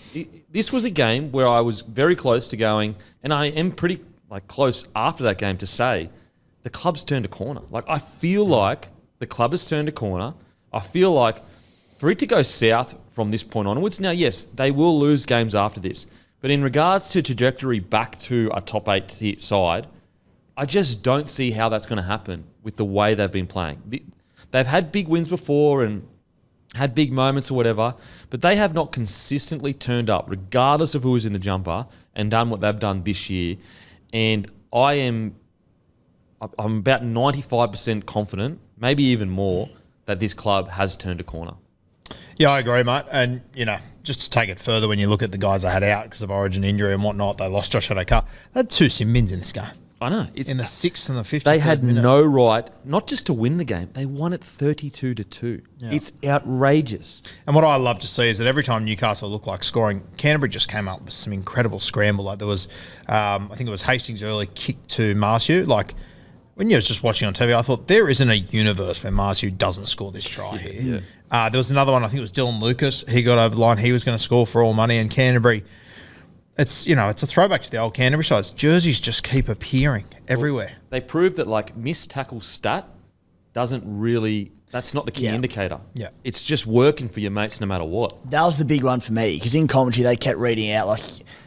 [SPEAKER 2] This was a game where I was very close to going, and I am pretty close after that game to say, the club's turned a corner. Like, I feel like the club has turned a corner. I feel like for it to go south from this point onwards, now, yes, they will lose games after this, but in regards to trajectory back to a top 8 side, I just don't see how that's going to happen with the way they've been playing. They've had big wins before and had big moments or whatever, but they have not consistently turned up, regardless of who is in the jumper, and done what they've done this year. And I'm about 95% confident, maybe even more, that this club has turned a corner.
[SPEAKER 4] Yeah, I agree, mate. And, just to take it further, when you look at the guys they had out because of Origin injury and whatnot, they lost Josh Adokar. They had 2 sin bins in this game.
[SPEAKER 2] I know.
[SPEAKER 4] In the 6th and the 50th
[SPEAKER 2] They had
[SPEAKER 4] minute.
[SPEAKER 2] no right, not just to win the game, they won it 32-2. Yeah. It's outrageous.
[SPEAKER 4] And what I love to see is that every time Newcastle looked like scoring, Canterbury just came up with some incredible scramble. Like there was, I think it was Hastings' early kick to Marciu. Like when you was just watching on TV, I thought there isn't a universe where Marciu doesn't score this try here. Yeah. There was another one, I think it was Dylan Lucas. He got over the line. He was going to score for all money. And Canterbury, it's a throwback to the old Canterbury sides. Jerseys just keep appearing everywhere.
[SPEAKER 2] They proved that missed tackle stat doesn't really, that's not the key indicator.
[SPEAKER 4] Yeah.
[SPEAKER 2] It's just working for your mates no matter what.
[SPEAKER 1] That was the big one for me because in commentary they kept reading out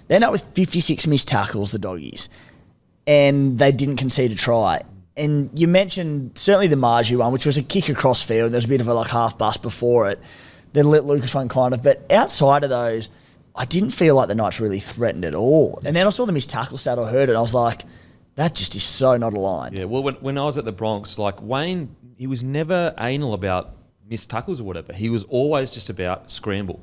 [SPEAKER 1] they ended up with 56 missed tackles, the Doggies, and they didn't concede a try. And you mentioned certainly the Marju one, which was a kick across field. There was a bit of a half bust before it. Then let Lucas one kind of, but outside of those, I didn't feel like the Knights really threatened at all. And then I saw the missed tackle stat, I heard it, and I was like, That just is so not aligned.
[SPEAKER 2] Yeah, well, when I was at the Bronx, like Wayne, he was never anal about missed tackles or whatever. He was always just about scramble.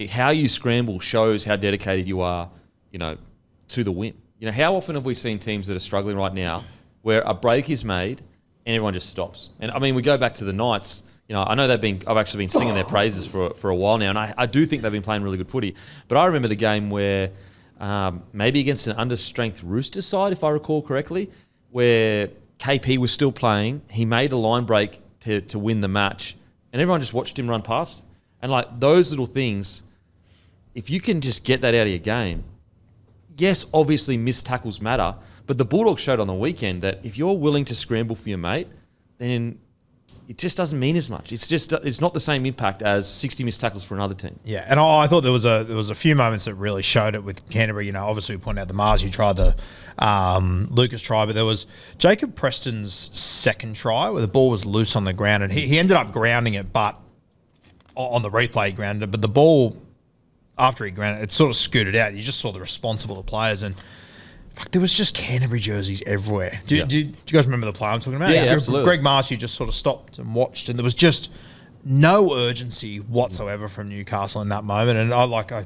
[SPEAKER 2] How you scramble shows how dedicated you are, to the win. How often have we seen teams that are struggling right now where a break is made and everyone just stops? And I mean, we go back to the Knights. I know I've actually been singing their praises for a while now, and I do think they've been playing really good footy. But I remember the game where maybe against an understrength Roosters side, if I recall correctly, where KP was still playing. He made a line break to win the match, and everyone just watched him run past. And like those little things, if you can just get that out of your game, yes, obviously missed tackles matter, but the Bulldogs showed on the weekend that if you're willing to scramble for your mate, then it just doesn't mean as much. It's not the same impact as 60 missed tackles for another team.
[SPEAKER 4] Yeah, and I thought there was a few moments that really showed it with Canterbury. Obviously we pointed out the Mars, you tried the Lucas try, but there was Jacob Preston's second try where the ball was loose on the ground, and he ended up grounding it, but on the replay he grounded it, but the ball, after he grounded it, sort of scooted out. You just saw the response of all the players, and fuck, there was just Canterbury jerseys everywhere. Do you guys remember the play I'm talking about?
[SPEAKER 2] Yeah, absolutely.
[SPEAKER 4] Greg Marcy just sort of stopped and watched, and there was just no urgency whatsoever from Newcastle in that moment. And I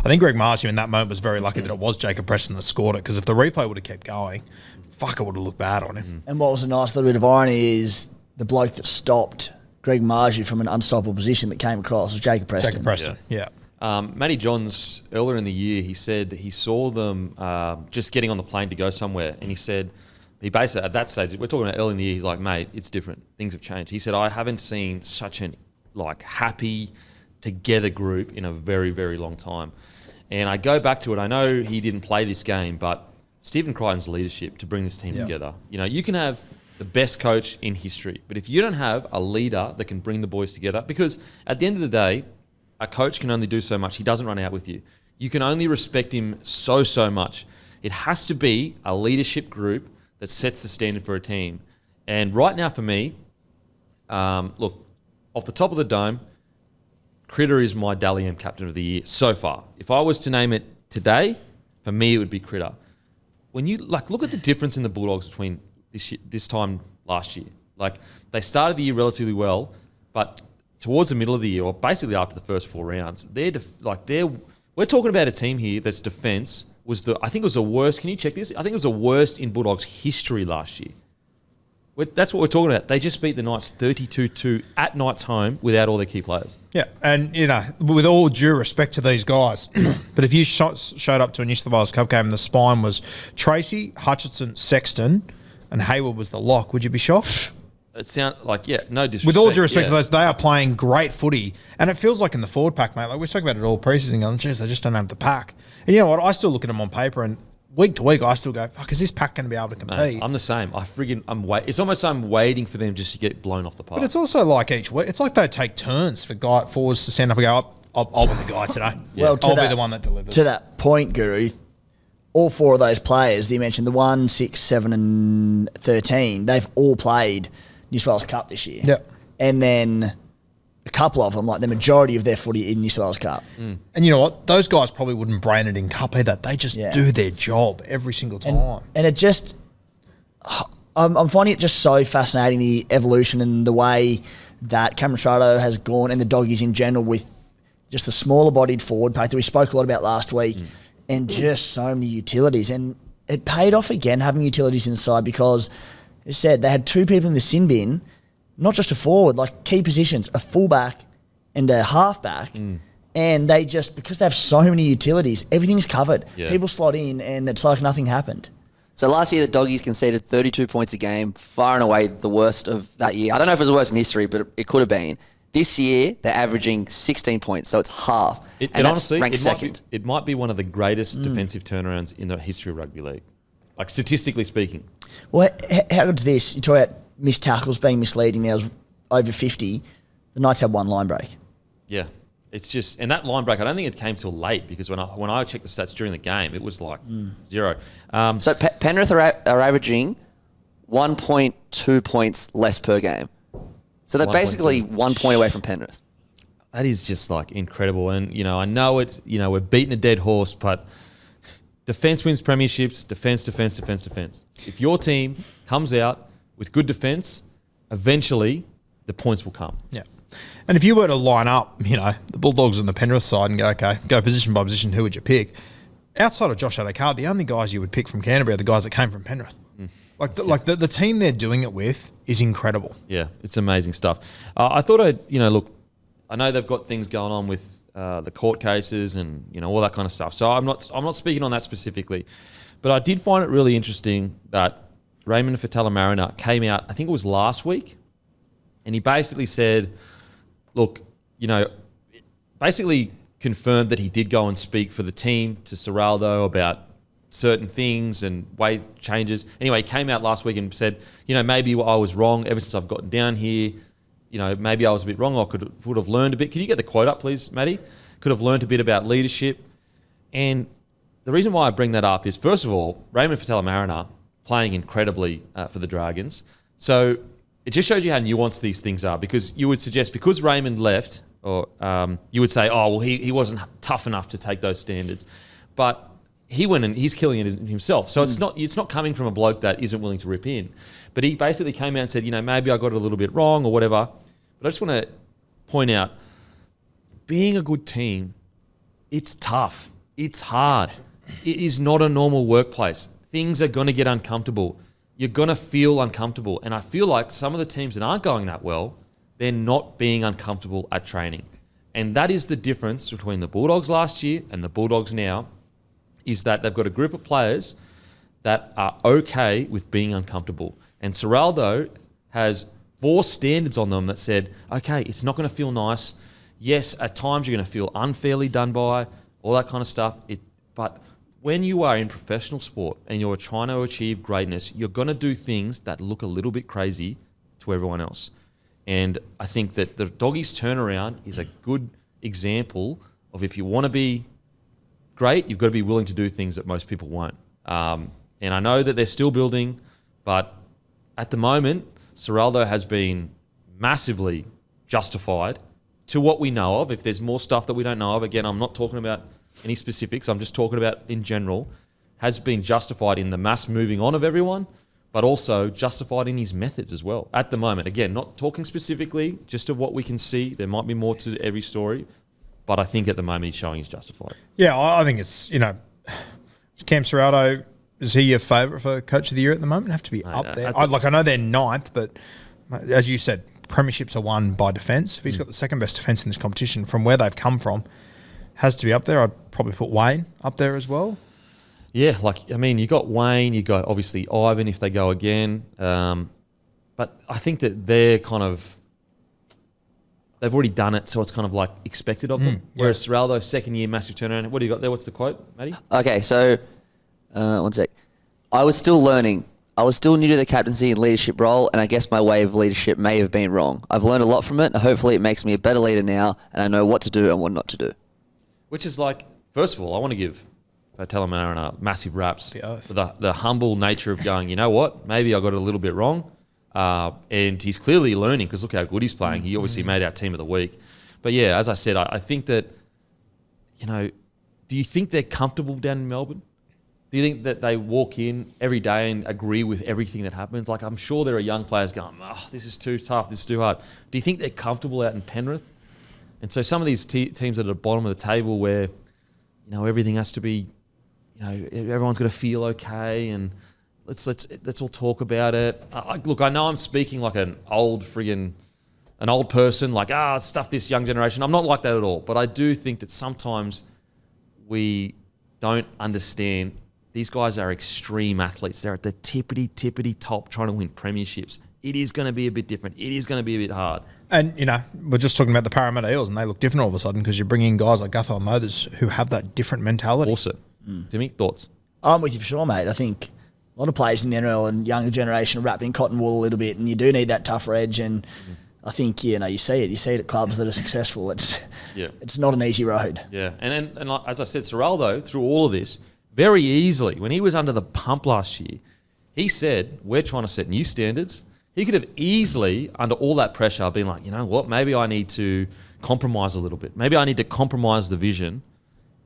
[SPEAKER 4] think Greg Marcy in that moment was very lucky that it was Jacob Preston that scored it, because if the replay would have kept going, fuck, it would have looked bad on him.
[SPEAKER 1] And what was a nice little bit of irony is the bloke that stopped Greg Margie from an unstoppable position that came across was Jacob Preston.
[SPEAKER 4] Jacob Preston, yeah.
[SPEAKER 2] Matty Johns, earlier in the year, he said he saw them just getting on the plane to go somewhere, and he said, he basically, at that stage, we're talking about early in the year, he's like, mate, it's different. Things have changed. He said, I haven't seen such an happy, together group in a very, very long time. And I go back to it. I know he didn't play this game, but Stephen Crichton's leadership to bring this team together. You can have the best coach in history, but if you don't have a leader that can bring the boys together, because at the end of the day, a coach can only do so much. He doesn't run out with you. You can only respect him so much. It has to be a leadership group that sets the standard for a team. And right now for me, look, off the top of the dome, Critter is my Dally M captain of the year so far. If I was to name it today, for me it would be Critter. When you look at the difference in the Bulldogs between this time last year. They started the year relatively well, but towards the middle of the year, or basically after the first 4 rounds, we're talking about a team here that's defence was I think it was the worst. Can you check this? I think it was the worst in Bulldogs history last year. That's what we're talking about. They just beat the Knights 32-2 at Knights home without all their key players.
[SPEAKER 4] Yeah, and with all due respect to these guys, but if you showed up to a New South Wales Cup game and the spine was Tracy, Hutchinson, Sexton, and Hayward was the lock, would you be shocked?
[SPEAKER 2] It sounds like, no disrespect.
[SPEAKER 4] With all due respect to those, they are playing great footy. And it feels like in the forward pack, mate, we spoke about it all pre-season, going, geez, they just don't have the pack. And you know what? I still look at them on paper, and week to week, I still go, fuck, is this pack going to be able to compete?
[SPEAKER 2] Mate, I'm the same. It's almost I'm waiting for them just to get blown off the park.
[SPEAKER 4] But it's also like each week. It's like they take turns for forwards to stand up and go, I'll be the guy today.
[SPEAKER 1] Well,
[SPEAKER 4] I'll be the one that delivers.
[SPEAKER 1] To that point, Guru, all 4 of those players that you mentioned, the 1, 6, 7 and 13, they've all played New South Wales Cup this year.
[SPEAKER 4] Yep.
[SPEAKER 1] And then a couple of them, the majority of their footy in New South Wales Cup.
[SPEAKER 4] And you know what? Those guys probably wouldn't brain it in Cup either. They just do their job every single time.
[SPEAKER 1] And it just... I'm finding it just so fascinating, the evolution and the way that Cameron Strado has gone, and the Doggies in general, with just the smaller-bodied forward pack that we spoke a lot about last week, and just so many utilities. And it paid off again, having utilities inside, because... As said, they had 2 people in the sin bin, not just a forward, key positions, a fullback and a halfback. And they just, because they have so many utilities, everything's covered.
[SPEAKER 2] Yeah.
[SPEAKER 1] People slot in and it's like nothing happened.
[SPEAKER 5] So last year, the Doggies conceded 32 points a game, far and away the worst of that year. I don't know if it was the worst in history, but it could have been. This year, they're averaging 16 points, so it's half. And that's
[SPEAKER 2] honestly,
[SPEAKER 5] ranked second.
[SPEAKER 2] It might be one of the greatest defensive turnarounds in the history of rugby league. Statistically speaking.
[SPEAKER 1] Well, how good's this? You talk about missed tackles being misleading. There was over 50. The Knights had 1 line break.
[SPEAKER 2] Yeah. It's just... And that line break, I don't think it came till late, because when I checked the stats during the game, it was 0.
[SPEAKER 5] So Penrith are averaging 1.2 points less per game. So they're basically 1 point away from Penrith.
[SPEAKER 2] That is just incredible. And, I know it's, we're beating a dead horse, but defence wins premierships, defence. If your team comes out with good defence, eventually the points will come.
[SPEAKER 4] Yeah. And if you were to line up, the Bulldogs and the Penrith side and go, okay, go position by position, who would you pick? Outside of Josh Adokar, the only guys you would pick from Canterbury are the guys that came from Penrith. The team they're doing it with is incredible.
[SPEAKER 2] Yeah, it's amazing stuff. I thought look, I know they've got things going on with the court cases and all that kind of stuff. So I'm not speaking on that specifically, but I did find it really interesting that Raymond Fatala-Mariner came out, I think it was last week, and he basically said, look, basically confirmed that he did go and speak for the team to Ciraldo about certain things and way changes. Anyway, he came out last week and said, maybe I was wrong ever since I've gotten down here. Maybe I was a bit wrong. I would have learned a bit. Can you get the quote up, please, Matty? Could have learned a bit about leadership. And the reason why I bring that up is, first of all, Raymond Fatala-Mariner playing incredibly for the Dragons. So it just shows you how nuanced these things are, because you would suggest because Raymond left, or you would say, oh, well, he wasn't tough enough to take those standards. But he went and he's killing it himself. So it's not coming from a bloke that isn't willing to rip in. But he basically came out and said, maybe I got it a little bit wrong or whatever. But I just want to point out, being a good team, it's tough. It's hard. It is not a normal workplace. Things are going to get uncomfortable. You're going to feel uncomfortable. And I feel like some of the teams that aren't going that well, they're not being uncomfortable at training. And that is the difference between the Bulldogs last year and the Bulldogs now, is that they've got a group of players that are okay with being uncomfortable. And Ciraldo has 4 standards on them that said, okay, it's not going to feel nice. Yes, at times you're going to feel unfairly done by, all that kind of stuff. But when you are in professional sport and you're trying to achieve greatness, you're going to do things that look a little bit crazy to everyone else. And I think that the Doggies turnaround is a good example of, if you want to be great, you've got to be willing to do things that most people won't. And I know that they're still building, but at the moment, Ciraldo has been massively justified to what we know of. If there's more stuff that we don't know of, again, I'm not talking about any specifics, I'm just talking about in general, has been justified in the mass moving on of everyone, but also justified in his methods as well. At the moment, again, not talking specifically, just of what we can see. There might be more to every story, but I think at the moment he's showing he's justified.
[SPEAKER 4] Yeah, I think it's, Cam Ciraldo, is he your favourite for Coach of the Year at the moment? Have to be up there. I know they're 9th, but as you said, premierships are won by defence. If he's got the second best defence in this competition, from where they've come from, has to be up there. I'd probably put Wayne up there as well.
[SPEAKER 2] Yeah, you got Wayne, you got obviously Ivan if they go again. But I think that they've already done it, so it's kind of like expected of them. Whereas Ciraldo, second year, massive turnaround. What do you got there? What's the quote, Matty?
[SPEAKER 5] Okay, so one sec. I was still learning. I was still new to the captaincy and leadership role, and I guess my way of leadership may have been wrong. I've learned a lot from it, and hopefully it makes me a better leader now, and I know what to do and what not to do. Which
[SPEAKER 2] is like, first of all, I want to give Fatala-Mariner massive raps for the humble nature of going, you know what, maybe I got it a little bit wrong. And he's clearly learning, because look how good he's playing. He obviously made our team of the week. But yeah, as I said, I think that, do you think they're comfortable down in Melbourne? Do you think that they walk in every day and agree with everything that happens? Like, I'm sure there are young players going, oh, this is too tough, this is too hard. Do you think they're comfortable out in Penrith? And so some of these teams at the bottom of the table where, everything has to be, everyone's got to feel okay, and let's all talk about it. Look, I know I'm speaking like an old person, like, stuff this young generation. I'm not like that at all. But I do think that sometimes we don't understand these guys are extreme athletes. They're at the tippity top trying to win premierships. It is going to be a bit different. It is going to be a bit hard.
[SPEAKER 4] And, we're just talking about the Parramatta Eels, and they look different all of a sudden because you bring in guys like Gutho and Mothers who have that different mentality.
[SPEAKER 2] Also, Timmy, thoughts?
[SPEAKER 1] I'm with you for sure, mate. I think a lot of players in the NRL and younger generation are wrapped in cotton wool a little bit, and you do need that tougher edge. And I think, you see it. You see it at clubs that are successful. It's not an easy road.
[SPEAKER 2] Yeah, and as I said, Ciraldo, through all of this, very easily, when he was under the pump last year, he said, we're trying to set new standards. He could have easily, under all that pressure, been like, you know what, maybe I need to compromise a little bit. Maybe I need to compromise the vision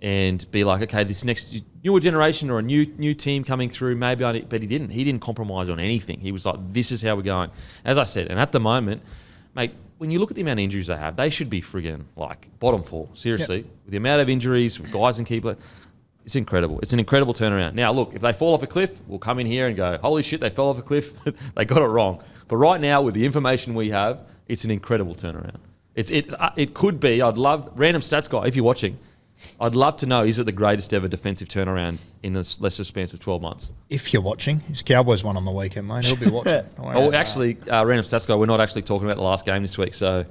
[SPEAKER 2] and be like, okay, this next newer generation or a new team coming through, maybe but he didn't. He didn't compromise on anything. He was like, this is how we're going. As I said, and at the moment, mate, when you look at the amount of injuries they have, they should be friggin' like bottom 4. Seriously, with the amount of injuries, with guys and keeper, it's incredible. It's an incredible turnaround. Now, look, if they fall off a cliff, we'll come in here and go, holy shit, they fell off a cliff. They got it wrong. But right now, with the information we have, it's an incredible turnaround. It could be. I'd love random stats guy if you're watching. I'd love to know, is it the greatest ever defensive turnaround in the lesser span of 12 months?
[SPEAKER 4] If you're watching, his Cowboys won on the weekend, mate. He'll be watching.
[SPEAKER 2] Oh, actually, random stats guy, we're not actually talking about the last game this week, so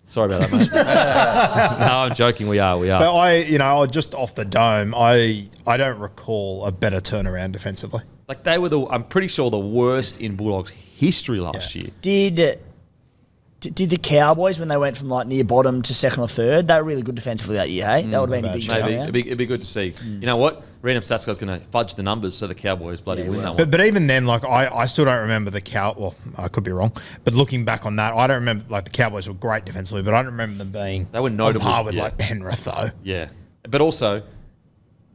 [SPEAKER 2] sorry about that, mate. No, I'm joking. We are.
[SPEAKER 4] But just off the dome, I don't recall a better turnaround defensively.
[SPEAKER 2] Like they were I'm pretty sure the worst in Bulldogs history last year.
[SPEAKER 1] Did the Cowboys, when they went from like near bottom to second or third, they were really good defensively that year, hey? That would have been a big
[SPEAKER 2] maybe it'd be good to see. You know what? Random Stats guy's going to fudge the numbers so the Cowboys bloody win that one.
[SPEAKER 4] But even then, like I still don't remember the Well, I could be wrong, but looking back on that, I don't remember like the Cowboys were great defensively, but I don't remember them being
[SPEAKER 2] they were notable
[SPEAKER 4] on par with like Penrith though.
[SPEAKER 2] Yeah, but also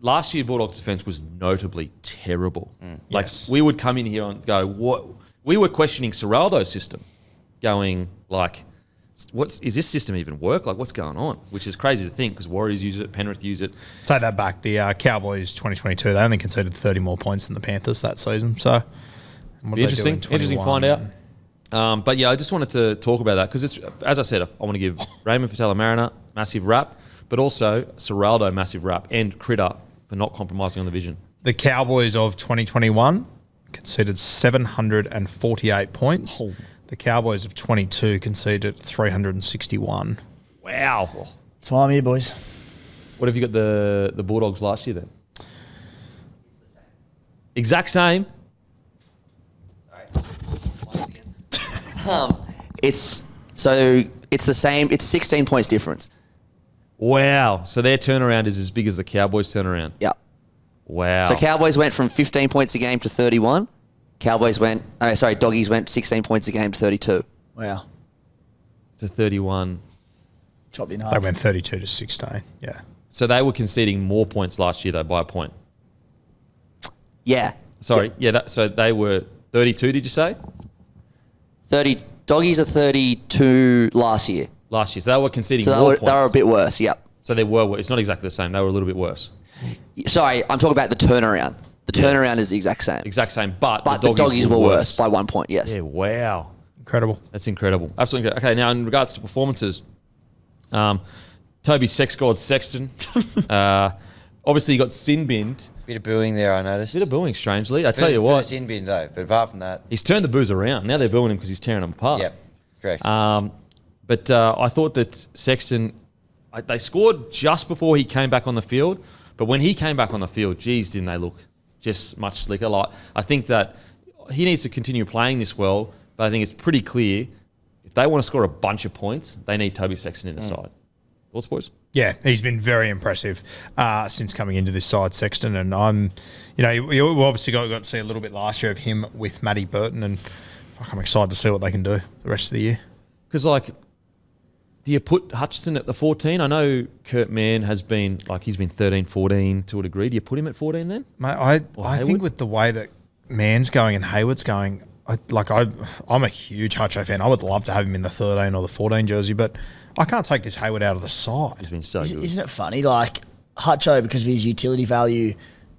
[SPEAKER 2] last year Bulldogs defense was notably terrible. Like we would come in here and go, what? We were questioning Serraldo's system, going like, is this system even work? Like, what's going on? Which is crazy to think because Warriors use it, Penrith use it.
[SPEAKER 4] Take that back. The Cowboys 2022, they only conceded 30 more points than the Panthers that season. So,
[SPEAKER 2] interesting to find out. But yeah, I just wanted to talk about that because it's, as I said, I want to give Raymond Fatala-Mariner massive rap, but also Serraldo massive rap and Critter for not compromising on the vision.
[SPEAKER 4] The Cowboys of 2021 conceded 748 points. Oh. The Cowboys of 22 conceded 361.
[SPEAKER 2] Wow.
[SPEAKER 1] That's why I'm here, boys.
[SPEAKER 2] What have you got the Bulldogs last year then? It's the same. Exact same?
[SPEAKER 5] Sorry. It's the same. It's 16 points difference.
[SPEAKER 2] Wow. So their turnaround is as big as the Cowboys turnaround.
[SPEAKER 5] Yep.
[SPEAKER 2] Wow.
[SPEAKER 5] So Cowboys went from 15 points a game to 31. Doggies went 16 points a game to 32.
[SPEAKER 1] Wow.
[SPEAKER 2] To 31.
[SPEAKER 1] Chopped in half.
[SPEAKER 4] They went 32 to 16, yeah.
[SPEAKER 2] So they were conceding more points last year, though, by a point.
[SPEAKER 5] Yeah.
[SPEAKER 2] Sorry. Yeah. So they were 32, did you say?
[SPEAKER 5] 30. Doggies are 32 last year.
[SPEAKER 2] Last year. So they were conceding more points.
[SPEAKER 5] They were a bit worse, yep.
[SPEAKER 2] So they were. It's not exactly the same. They were a little bit worse.
[SPEAKER 5] Sorry, I'm talking about the turnaround. The turnaround is the exact same.
[SPEAKER 2] Exact same, but
[SPEAKER 5] the Doggies were worse by 1 point, yes.
[SPEAKER 2] Yeah, wow.
[SPEAKER 4] Incredible.
[SPEAKER 2] That's incredible. Absolutely incredible. Okay, now in regards to performances, Toby Sex God Sexton, obviously he got sin binned.
[SPEAKER 3] Bit of booing there, I noticed.
[SPEAKER 2] Bit of booing, strangely. I tell you what.
[SPEAKER 3] Sin bin though, but apart from that.
[SPEAKER 2] He's turned the boos around. Now they're booing him because he's tearing them apart.
[SPEAKER 3] Yep, correct.
[SPEAKER 2] But I thought that Sexton, they scored just before he came back on the field, but when he came back on the field, geez, didn't they look just much slicker. Like, I think that he needs to continue playing this well, but I think it's pretty clear if they want to score a bunch of points, they need Toby Sexton in the side. Thoughts, boys?
[SPEAKER 4] Yeah, he's been very impressive since coming into this side, Sexton. And you obviously got to see a little bit last year of him with Matty Burton, and I'm excited to see what they can do the rest of the year.
[SPEAKER 2] Because, do you put Hutchison at the 14? I know Kurt Mann has been, he's been 13, 14 to a degree. Do you put him at 14 then?
[SPEAKER 4] Mate, I think with the way that Mann's going and Hayward's going, I'm a huge Hutcho fan. I would love to have him in the 13 or the 14 jersey, but I can't take this Hayward out of the side.
[SPEAKER 2] He's been so good.
[SPEAKER 1] Isn't it funny? Hutcho, because of his utility value,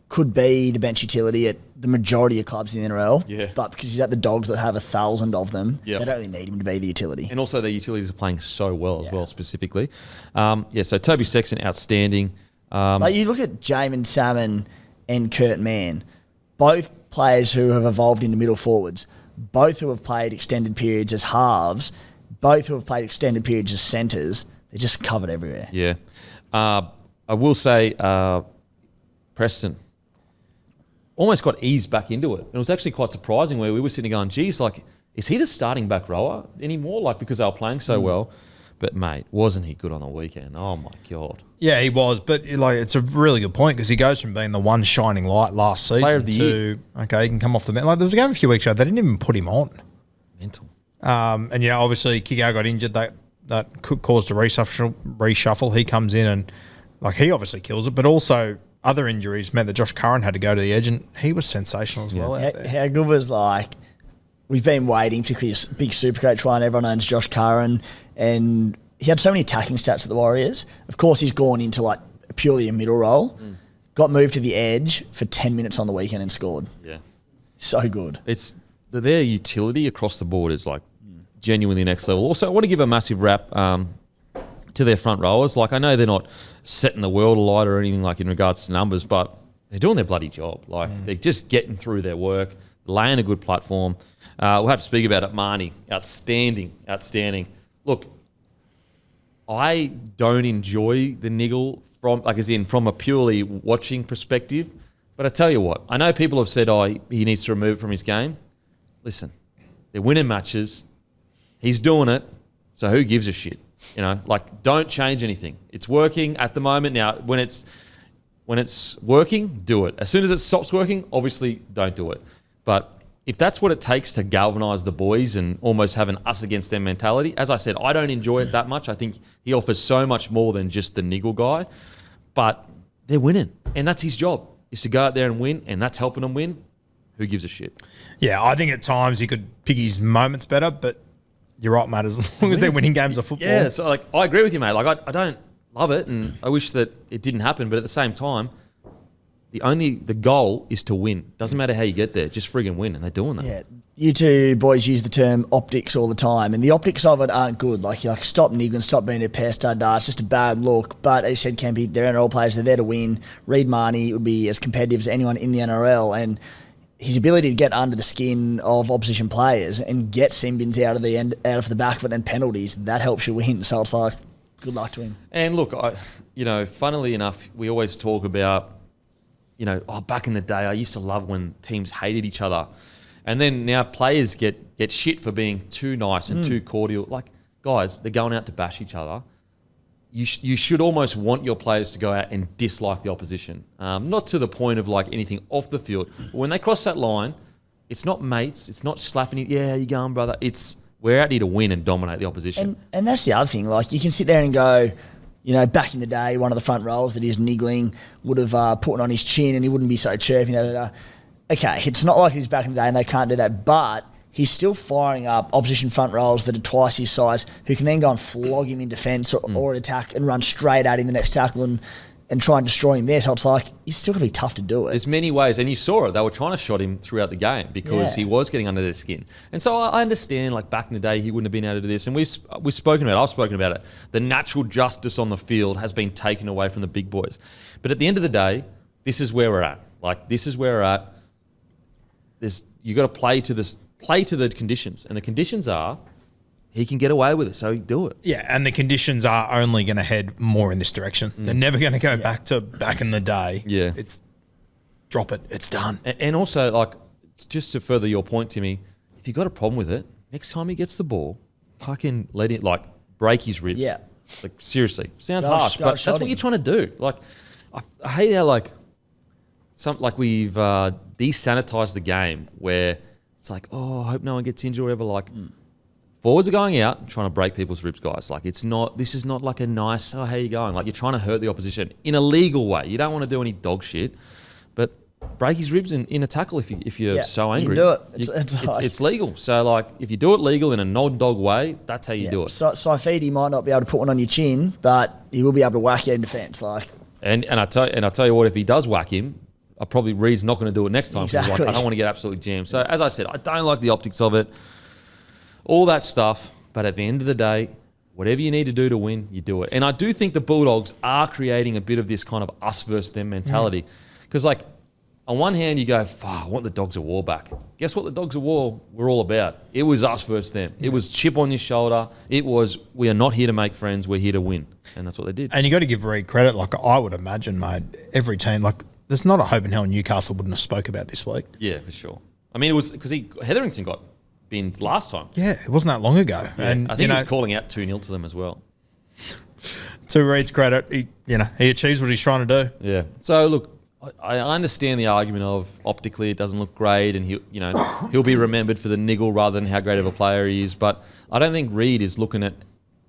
[SPEAKER 1] could be the bench utility at the majority of clubs in the NRL.
[SPEAKER 2] Yeah.
[SPEAKER 1] But because he's at the Dogs that have 1,000 of them,
[SPEAKER 2] Yep.
[SPEAKER 1] they don't really need him to be the utility.
[SPEAKER 2] And also their utilities are playing so well as well, specifically. So Toby Sexton, outstanding.
[SPEAKER 1] You look at Jamin Salmon and Kurt Mann, both players who have evolved into middle forwards, both who have played extended periods as halves, both who have played extended periods as centres. They're just covered everywhere.
[SPEAKER 2] Yeah. I will say Preston almost got eased back into it. It was actually quite surprising where we were sitting going, geez, is he the starting back rower anymore? Because they were playing so well. But, mate, wasn't he good on the weekend? Oh, my God.
[SPEAKER 4] Yeah, he was. But, it's a really good point because he goes from being the one shining light last season
[SPEAKER 2] Player of the
[SPEAKER 4] year. Okay, he can come off the bench. There was a game a few weeks ago. They didn't even put him on.
[SPEAKER 2] Mental.
[SPEAKER 4] And, obviously, Kikau got injured. That caused a reshuffle. He comes in and Like, he obviously kills it, but also other injuries meant that Josh Curran had to go to the edge, and he was sensational as well out there.
[SPEAKER 1] How good was, like, we've been waiting, particularly a big Supercoach one, everyone owns Josh Curran, and he had so many attacking stats at the Warriors. Of course, he's gone into, like, purely a middle role, got moved to the edge for 10 minutes on the weekend and scored.
[SPEAKER 2] Yeah.
[SPEAKER 1] So good.
[SPEAKER 2] It's their utility across the board is, like, genuinely next level. Also, I want to give a massive rap to their front rowers. Like, I know they're not setting the world alight or anything like in regards to numbers, but they're doing their bloody job. Like, they're just getting through their work, laying a good platform. We'll have to speak about it. Marnie, outstanding. Look, I don't enjoy the niggle from a purely watching perspective. But I tell you what, I know people have said, he needs to remove it from his game. Listen, they're winning matches. He's doing it. So who gives a shit? You know, like, don't change anything. It's working at the moment. Now, when it's working, do it. As soon as it stops working, obviously don't do it. But if that's what it takes to galvanise the boys and almost have an us against them mentality, as I said, I don't enjoy it that much. I think he offers so much more than just the niggle guy. But they're winning, and that's his job, is to go out there and win, and that's helping them win. Who gives a shit?
[SPEAKER 4] Yeah, I think at times he could pick his moments better, but you're right, mate, as long as they're winning games of football.
[SPEAKER 2] Yeah, so, like, I agree with you, mate. Like, I don't love it, and I wish that it didn't happen, but at the same time, the goal is to win. Doesn't matter how you get there, just friggin' win, and they're doing that.
[SPEAKER 1] Yeah, you two boys use the term optics all the time, and the optics of it aren't good. Like, you're like, stop niggling, stop being a pest, it's just a bad look. But as you said, Kempy, they're NRL players, they're there to win. Reid Marnie would be as competitive as anyone in the NRL, and his ability to get under the skin of opposition players and get sin bins out of the back of it and penalties, that helps you win. So it's like, good luck to him.
[SPEAKER 2] And look, funnily enough, we always talk about, back in the day, I used to love when teams hated each other. And then now players get shit for being too nice and too cordial. Like, guys, they're going out to bash each other. You should almost want your players to go out and dislike the opposition. Not to the point of, like, anything off the field. But when they cross that line, it's not mates. It's not slapping you. Yeah, you going, brother. It's we're out here to win and dominate the opposition.
[SPEAKER 1] And that's the other thing. Like, you can sit there and go, back in the day, one of the front rows that is niggling would have put it on his chin and he wouldn't be so chirpy. Okay, it's not like he's back in the day and they can't do that, but he's still firing up opposition front rows that are twice his size, who can then go and flog him in defence or attack and run straight at him the next tackle and try and destroy him there. So it's like, he's still going to be tough to do it.
[SPEAKER 2] There's many ways, and you saw it. They were trying to shot him throughout the game because he was getting under their skin. And so I understand, like, back in the day, he wouldn't have been able to do this. And I've spoken about it. The natural justice on the field has been taken away from the big boys. But at the end of the day, this is where we're at. Like, this is where we're at. You got to play to the conditions, and the conditions are he can get away with it, so do it.
[SPEAKER 4] Yeah, and the conditions are only going to head more in this direction. They're never going to go back to back in the day.
[SPEAKER 2] Yeah,
[SPEAKER 4] it's drop it, it's done.
[SPEAKER 2] And also, like, just to further your point, Timmy, if you got a problem with it, next time he gets the ball, fucking let it, like, break his ribs.
[SPEAKER 1] Yeah,
[SPEAKER 2] like, seriously, sounds harsh, but that's what you're trying to do. Like, I hate how we've desanitized the game where it's like, oh, I hope no one gets injured or whatever. Like, forwards are going out and trying to break people's ribs, guys. Like, this is not like a nice, oh, how you going? Like, you're trying to hurt the opposition in a legal way. You don't want to do any dog shit, but break his ribs in a tackle if you're so angry.
[SPEAKER 1] You can do it.
[SPEAKER 2] It's legal. So, like, if you do it legal in a non-dog way, that's how you do it.
[SPEAKER 1] So Saifidi might not be able to put one on your chin, but he will be able to whack you in defence. Like,
[SPEAKER 2] and I tell you what, if he does whack him, probably Reed's not going to do it next time.
[SPEAKER 1] Exactly.
[SPEAKER 2] Like, I don't want to get absolutely jammed. So, as I said, I don't like the optics of it, all that stuff. But at the end of the day, whatever you need to do to win, you do it. And I do think the Bulldogs are creating a bit of this kind of us versus them mentality. Because, like, on one hand, you go, fuck, I want the Dogs of War back. Guess what the Dogs of War were all about? It was us versus them. It was chip on your shoulder. It was, we are not here to make friends, we're here to win. And that's what they did.
[SPEAKER 4] And you got to give Reed credit. Like, I would imagine, mate, every team, like, there's not a hope in hell Newcastle wouldn't have spoke about this week.
[SPEAKER 2] Yeah, for sure. I mean, it was because Hetherington got binned last time.
[SPEAKER 4] Yeah, it wasn't that long ago.
[SPEAKER 2] Yeah.
[SPEAKER 4] And
[SPEAKER 2] I think he was calling out 2-0 to them as well.
[SPEAKER 4] To Reed's credit, he achieves what he's trying to do.
[SPEAKER 2] Yeah. So, look, I understand the argument of optically it doesn't look great and he'll be remembered for the niggle rather than how great of a player he is. But I don't think Reed is looking at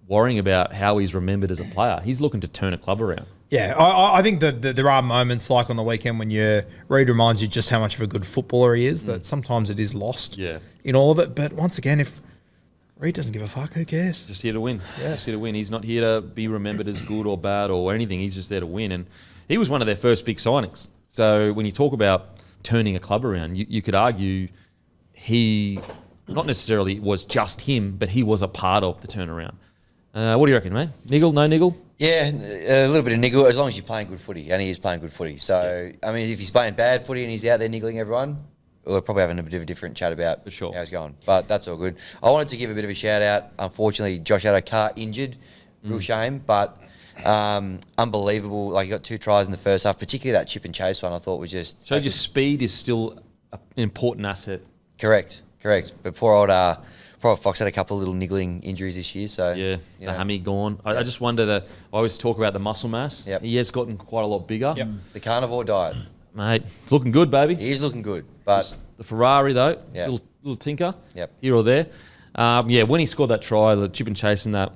[SPEAKER 2] worrying about how he's remembered as a player. He's looking to turn a club around.
[SPEAKER 4] Yeah, I think that there are moments like on the weekend when Reid reminds you just how much of a good footballer he is, that sometimes it is lost in all of it. But once again, if Reid doesn't give a fuck, who cares?
[SPEAKER 2] Just here to win. Yeah. Just here to win. He's not here to be remembered as good or bad or anything. He's just there to win. And he was one of their first big signings. So when you talk about turning a club around, you could argue he, not necessarily was just him, but he was a part of the turnaround. What do you reckon, mate? Niggle, no niggle?
[SPEAKER 3] Yeah, a little bit of niggle, as long as you're playing good footy, and he is playing good footy. So, I mean, if he's playing bad footy and he's out there niggling everyone, we're probably having a bit of a different chat about how he's going. But that's all good. I wanted to give a bit of a shout-out. Unfortunately, Josh Addo-Carr injured. Real shame, but unbelievable. Like, he got 2 tries in the first half, particularly that chip and chase one I thought was just...
[SPEAKER 2] So just speed is still an important asset.
[SPEAKER 3] Correct. But poor old Fox had a couple of little niggling injuries this year. So
[SPEAKER 2] the hammy gone. I just wonder I always talk about the muscle mass.
[SPEAKER 3] Yep.
[SPEAKER 2] He has gotten quite a lot bigger.
[SPEAKER 3] Yep. The carnivore diet.
[SPEAKER 2] Mate, it's looking good, baby.
[SPEAKER 3] He is looking good. But
[SPEAKER 2] just the Ferrari, though, little tinker here or there. When he scored that try, the chip and chase and that,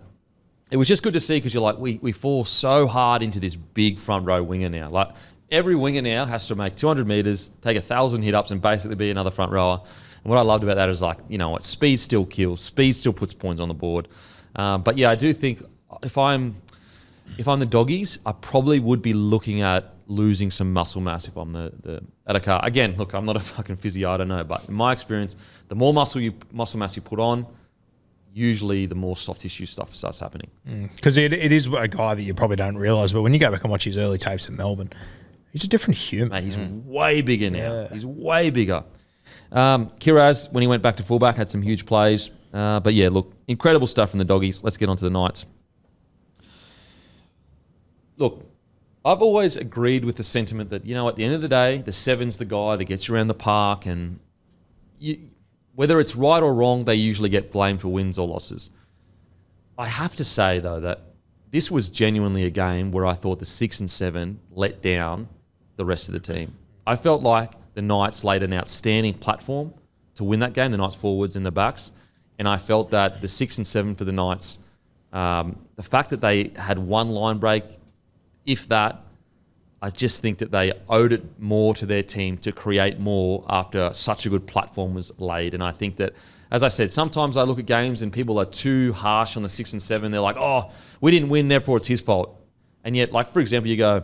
[SPEAKER 2] it was just good to see because you're like, we fall so hard into this big front row winger now. Like, every winger now has to make 200 metres, take 1,000 hit-ups and basically be another front rower. And what I loved about that is, like, you know what, speed still kills. Speed still puts points on the board. But yeah, I do think if I'm the Doggies, I probably would be looking at losing some muscle mass if I'm the Addo-Carr. Again, look, I'm not a fucking physio, I don't know. But in my experience, the more muscle mass you put on, usually the more soft tissue stuff starts happening.
[SPEAKER 4] Because it is a guy that you probably don't realise, but when you go back and watch his early tapes at Melbourne, he's a different human.
[SPEAKER 2] Mate, he's way bigger now. Yeah. He's way bigger. Kiraz, when he went back to fullback, had some huge plays. But yeah, look, incredible stuff from the Doggies. Let's get on to the Knights. Look, I've always agreed with the sentiment that, you know, at the end of the day, the 7's the guy that gets you around the park, and whether it's right or wrong, they usually get blamed for wins or losses. I have to say, though, that this was genuinely a game where I thought the 6 and 7 let down the rest of the team. I felt like the Knights laid an outstanding platform to win that game, the Knights forwards and the backs, and I felt that the 6 and 7 for the Knights, the fact that they had one line break, if that, I just think that they owed it more to their team to create more after such a good platform was laid. And I think that, as I said, sometimes I look at games and people are too harsh on the 6 and 7. They're like, oh, we didn't win, therefore it's his fault. And yet, like, for example, you go,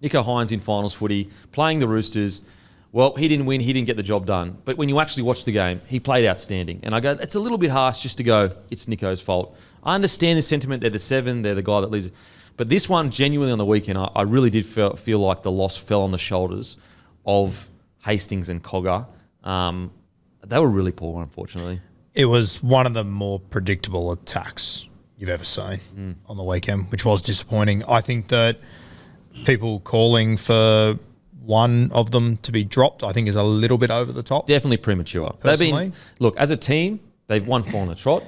[SPEAKER 2] Nicho Hynes in finals footy, playing the Roosters. Well, he didn't win, he didn't get the job done. But when you actually watch the game, he played outstanding. And I go, it's a little bit harsh just to go, it's Nicho's fault. I understand the sentiment, they're the 7, they're the guy that leads it. But this one, genuinely on the weekend, I really did feel like the loss fell on the shoulders of Hastings and Cogger. They were really poor, unfortunately.
[SPEAKER 4] It was one of the more predictable attacks you've ever seen on the weekend, which was disappointing. I think that people calling for one of them to be dropped, I think, is a little bit over the top.
[SPEAKER 2] Definitely premature.
[SPEAKER 4] Personally.
[SPEAKER 2] Look, as a team, they've won 4 on the trot.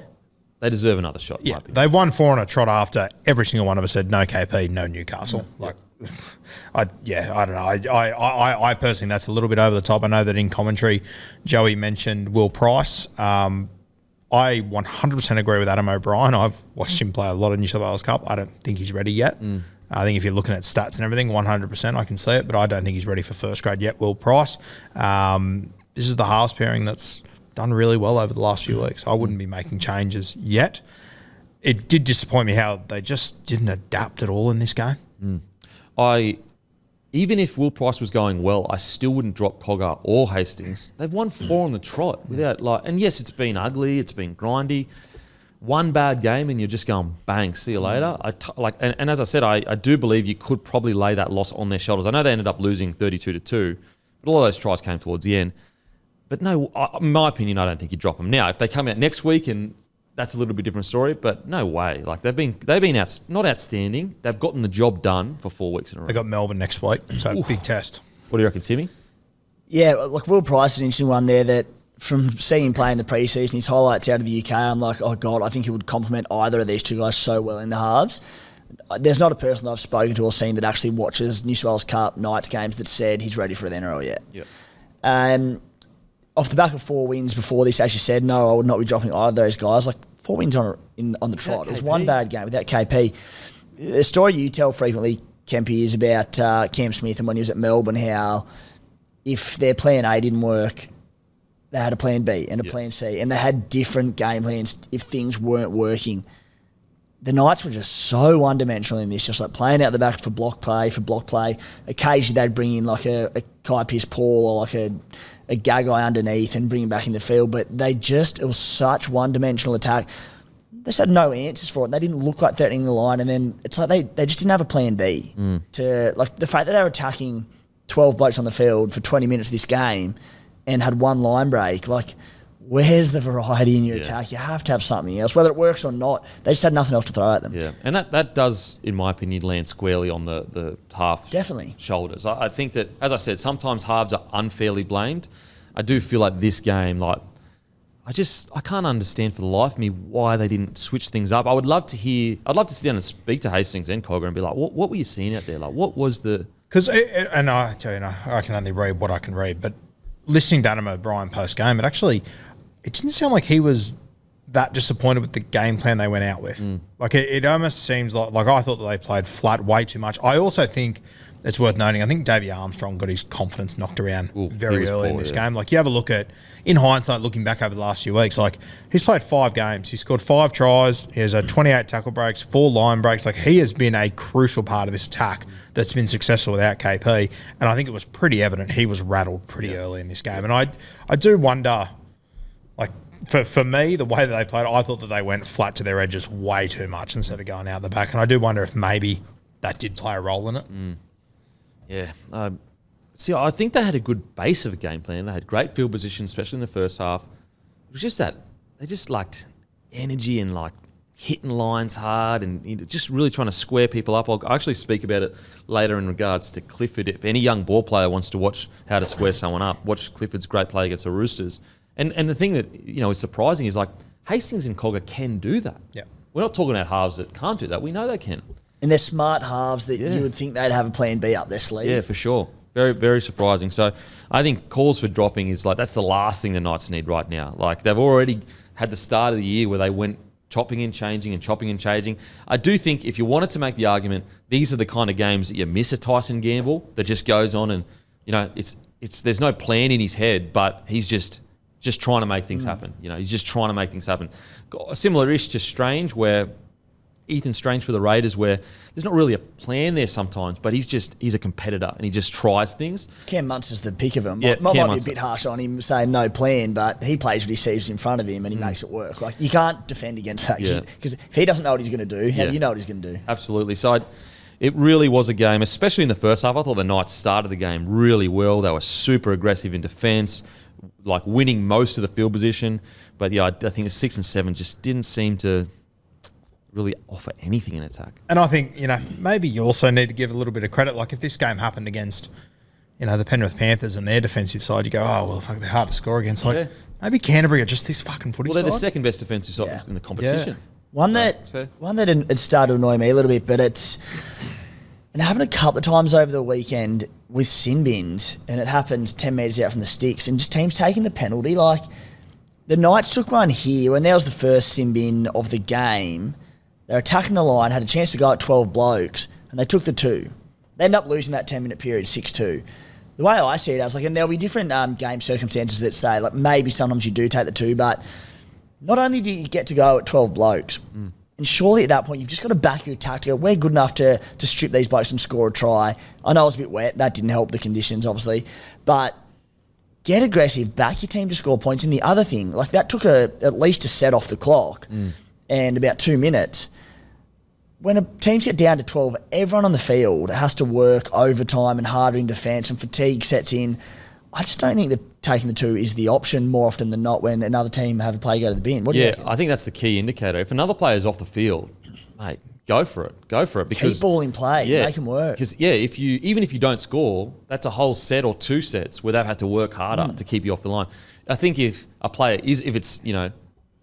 [SPEAKER 2] They deserve another shot.
[SPEAKER 4] Yeah, they've won 4 on a trot after every single one of us said no KP, no Newcastle. I don't know. I personally, that's a little bit over the top. I know that in commentary, Joey mentioned Will Price. I 100% agree with Adam O'Brien. I've watched him play a lot of New South Wales Cup. I don't think he's ready yet. I think if you're looking at stats and everything, 100% I can see it, but I don't think he's ready for first grade yet, Will Price. This is the halves pairing that's done really well over the last few weeks. I wouldn't be making changes yet. It did disappoint me how they just didn't adapt at all in this game.
[SPEAKER 2] Even if Will Price was going well, I still wouldn't drop Cogger or Hastings. They've won 4 on the trot without and yes, it's been ugly, it's been grindy. One bad game and you're just going bang, see you later. And as I said, I do believe you could probably lay that loss on their shoulders. I know they ended up losing 32-2, but a lot of those tries came towards the end. But no, in my opinion, I don't think you drop them. Now, if they come out next week, and that's a little bit different story, but no way. Like, they've been not outstanding. They've gotten the job done for 4 weeks in a row.
[SPEAKER 4] They got Melbourne next week, so big test.
[SPEAKER 2] What do you reckon, Timmy?
[SPEAKER 1] Yeah, like Will Price is an interesting one there that from seeing him play in the preseason, his highlights out of the UK, I'm like, oh God, I think he would complement either of these two guys so well in the halves. There's not a person that I've spoken to or seen that actually watches New South Wales Cup Knights games that said he's ready for the NRL yet.
[SPEAKER 2] Yeah.
[SPEAKER 1] Off the back of 4 wins before this, as you said, no, I would not be dropping either of those guys. Like 4 wins on the trot. It was one bad game without KP. The story you tell frequently, Kempy is about Cam Smith and when he was at Melbourne, how if their plan A didn't work, they had a plan B and a plan C, and they had different game plans if things weren't working. The Knights were just so one-dimensional in this, just like playing out the back for block play. Occasionally they'd bring in like a Kai Pearce-Paul or like a Gagai underneath and bring him back in the field, but it was such one-dimensional attack. They just had no answers for it. They didn't look like threatening the line, and then it's like they just didn't have a plan B. To like the fact that they were attacking 12 blokes on the field for 20 minutes this game and had one line break, like where's the variety in your attack? You have to have something else, whether it works or not. They just had nothing else to throw at them.
[SPEAKER 2] Yeah, and that does, in my opinion, land squarely on the half shoulders. I think that, as I said, sometimes halves are unfairly blamed. I do feel like this game, like I can't understand for the life of me why they didn't switch things up. I'd love to sit down and speak to Hastings and Cogger and be like, what were you seeing out there? Like, what was the...
[SPEAKER 4] Because, and I tell you, I can only read what I can read, but listening to Adam O'Brien post-game, it didn't sound like he was that disappointed with the game plan they went out with. Like, it almost seems like I thought that they played flat way too much. I also think it's worth noting, I think Davey Armstrong got his confidence knocked around very early in this game. Like, you have a look at, in hindsight, looking back over the last few weeks, like, he's played 5 games. He scored 5 tries. He has 28 tackle breaks, 4 line breaks. Like, he has been a crucial part of this attack that's been successful without KP. And I think it was pretty evident he was rattled pretty early in this game. And I do wonder, like, for me, the way that they played, I thought that they went flat to their edges way too much instead of going out the back. And I do wonder if maybe that did play a role in it.
[SPEAKER 2] Yeah. See, I think they had a good base of a game plan. They had great field position, especially in the first half. It was just that they just lacked energy and like hitting lines hard and just really trying to square people up. I'll actually speak about it later in regards to Clifford. If any young ball player wants to watch how to square someone up, watch Clifford's great play against the Roosters. And the thing that is surprising is like Hastings and Cogger can do that.
[SPEAKER 4] Yeah.
[SPEAKER 2] We're not talking about halves that can't do that. We know they can.
[SPEAKER 1] And they're smart halves that you would think they'd have a plan B up their sleeve.
[SPEAKER 2] Yeah, for sure. Very, very surprising. So I think calls for dropping is like, that's the last thing the Knights need right now. Like, they've already had the start of the year where they went chopping and changing. I do think if you wanted to make the argument, these are the kind of games that you miss a Tyson Gamble that just goes on and, it's there's no plan in his head, but he's just trying to make things happen. He's just trying to make things happen. A similar-ish to Strange, where Ethan Strange for the Raiders, where there's not really a plan there sometimes, but he's a competitor and he just tries things.
[SPEAKER 1] Cam Munster's the pick of him.
[SPEAKER 2] Yeah,
[SPEAKER 1] might be a
[SPEAKER 2] Munster.
[SPEAKER 1] bit harsh on him saying no plan, but he plays what he sees in front of him and he makes it work. Like, you can't defend against that because if he doesn't know what he's going to do, how do you know what he's going to do?
[SPEAKER 2] Absolutely. So it really was a game, especially in the first half. I thought the Knights started the game really well. They were super aggressive in defence, like winning most of the field position. But I think the 6 and 7 just didn't seem to really offer anything in attack.
[SPEAKER 4] And I think, maybe you also need to give a little bit of credit. Like, if this game happened against, the Penrith Panthers and their defensive side, you go, oh, well, fuck, they're hard to score against. Like, maybe Canterbury are just this fucking footy
[SPEAKER 2] side. Well, they're the
[SPEAKER 4] side.
[SPEAKER 2] second best defensive side in the competition.
[SPEAKER 1] Yeah. One that it started to annoy me a little bit, but it happened a couple of times over the weekend with sin bins, and it happened 10 metres out from the sticks, and just teams taking the penalty. Like, the Knights took one here when there was the first sin bin of the game. They were attacking the line, had a chance to go at 12 blokes, and they took the 2. They ended up losing that 10-minute period 6-2. The way I see it, I was like, and there'll be different game circumstances that say, like, maybe sometimes you do take the 2, but not only do you get to go at 12 blokes, and surely at that point you've just got to back your attack to go, we're good enough to strip these blokes and score a try. I know it was a bit wet. That didn't help the conditions, obviously. But get aggressive, back your team to score points. And the other thing, like, that took at least a set off the clock and about 2 minutes. When teams get down to 12, everyone on the field has to work overtime and harder in defence and fatigue sets in. I just don't think that taking the 2 is the option more often than not when another team have a play go to the bin. What do you reckon?
[SPEAKER 2] I think that's the key indicator. If another player's off the field, mate, go for it. Because
[SPEAKER 1] keep ball in play. Make them work.
[SPEAKER 2] Because, even if you don't score, that's a whole set or 2 sets where they've had to work harder to keep you off the line. I think if a player if it's,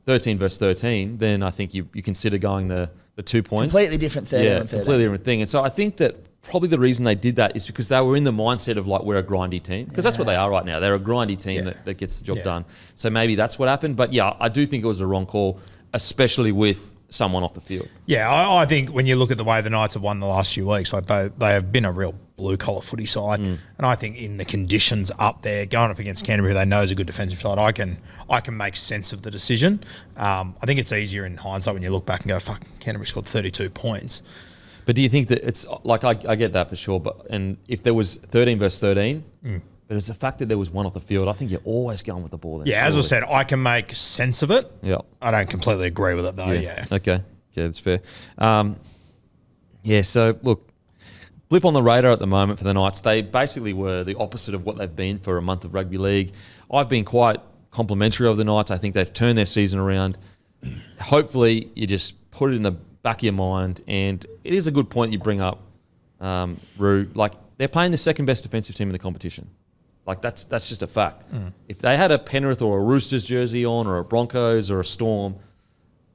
[SPEAKER 2] 13 versus 13, then I think you consider going the 2 points.
[SPEAKER 1] Completely different thing.
[SPEAKER 2] Yeah, completely different thing. And so I think that probably the reason they did that is because they were in the mindset of, like, we're a grindy team. Because that's what they are right now. They're a grindy team that gets the job done. So maybe that's what happened. But, I do think it was a wrong call, especially with someone off the field.
[SPEAKER 4] Yeah, I think when you look at the way the Knights have won the last few weeks, like they have been a real blue-collar footy side. And I think in the conditions up there, going up against Canterbury, who they know is a good defensive side, I can make sense of the decision. I think it's easier in hindsight when you look back and go, fuck, Canterbury scored 32 points.
[SPEAKER 2] But do you think that it's like I get that for sure, but and if there was 13 versus 13, but it's the fact that there was one off the field, I think you're always going with the ball. Then,
[SPEAKER 4] yeah, as I said, I can make sense of it.
[SPEAKER 2] Yeah,
[SPEAKER 4] I don't completely agree with it though. Yeah.
[SPEAKER 2] Okay. Yeah, that's fair. So look, blip on the radar at the moment for the Knights. They basically were the opposite of what they've been for a month of rugby league. I've been quite complimentary of the Knights. I think they've turned their season around. Hopefully, you just put it in the back of your mind, and it is a good point you bring up, Roo. Like, they're playing the second best defensive team in the competition. Like, that's just a fact. If they had a Penrith or a Roosters jersey on, or a Broncos or a Storm,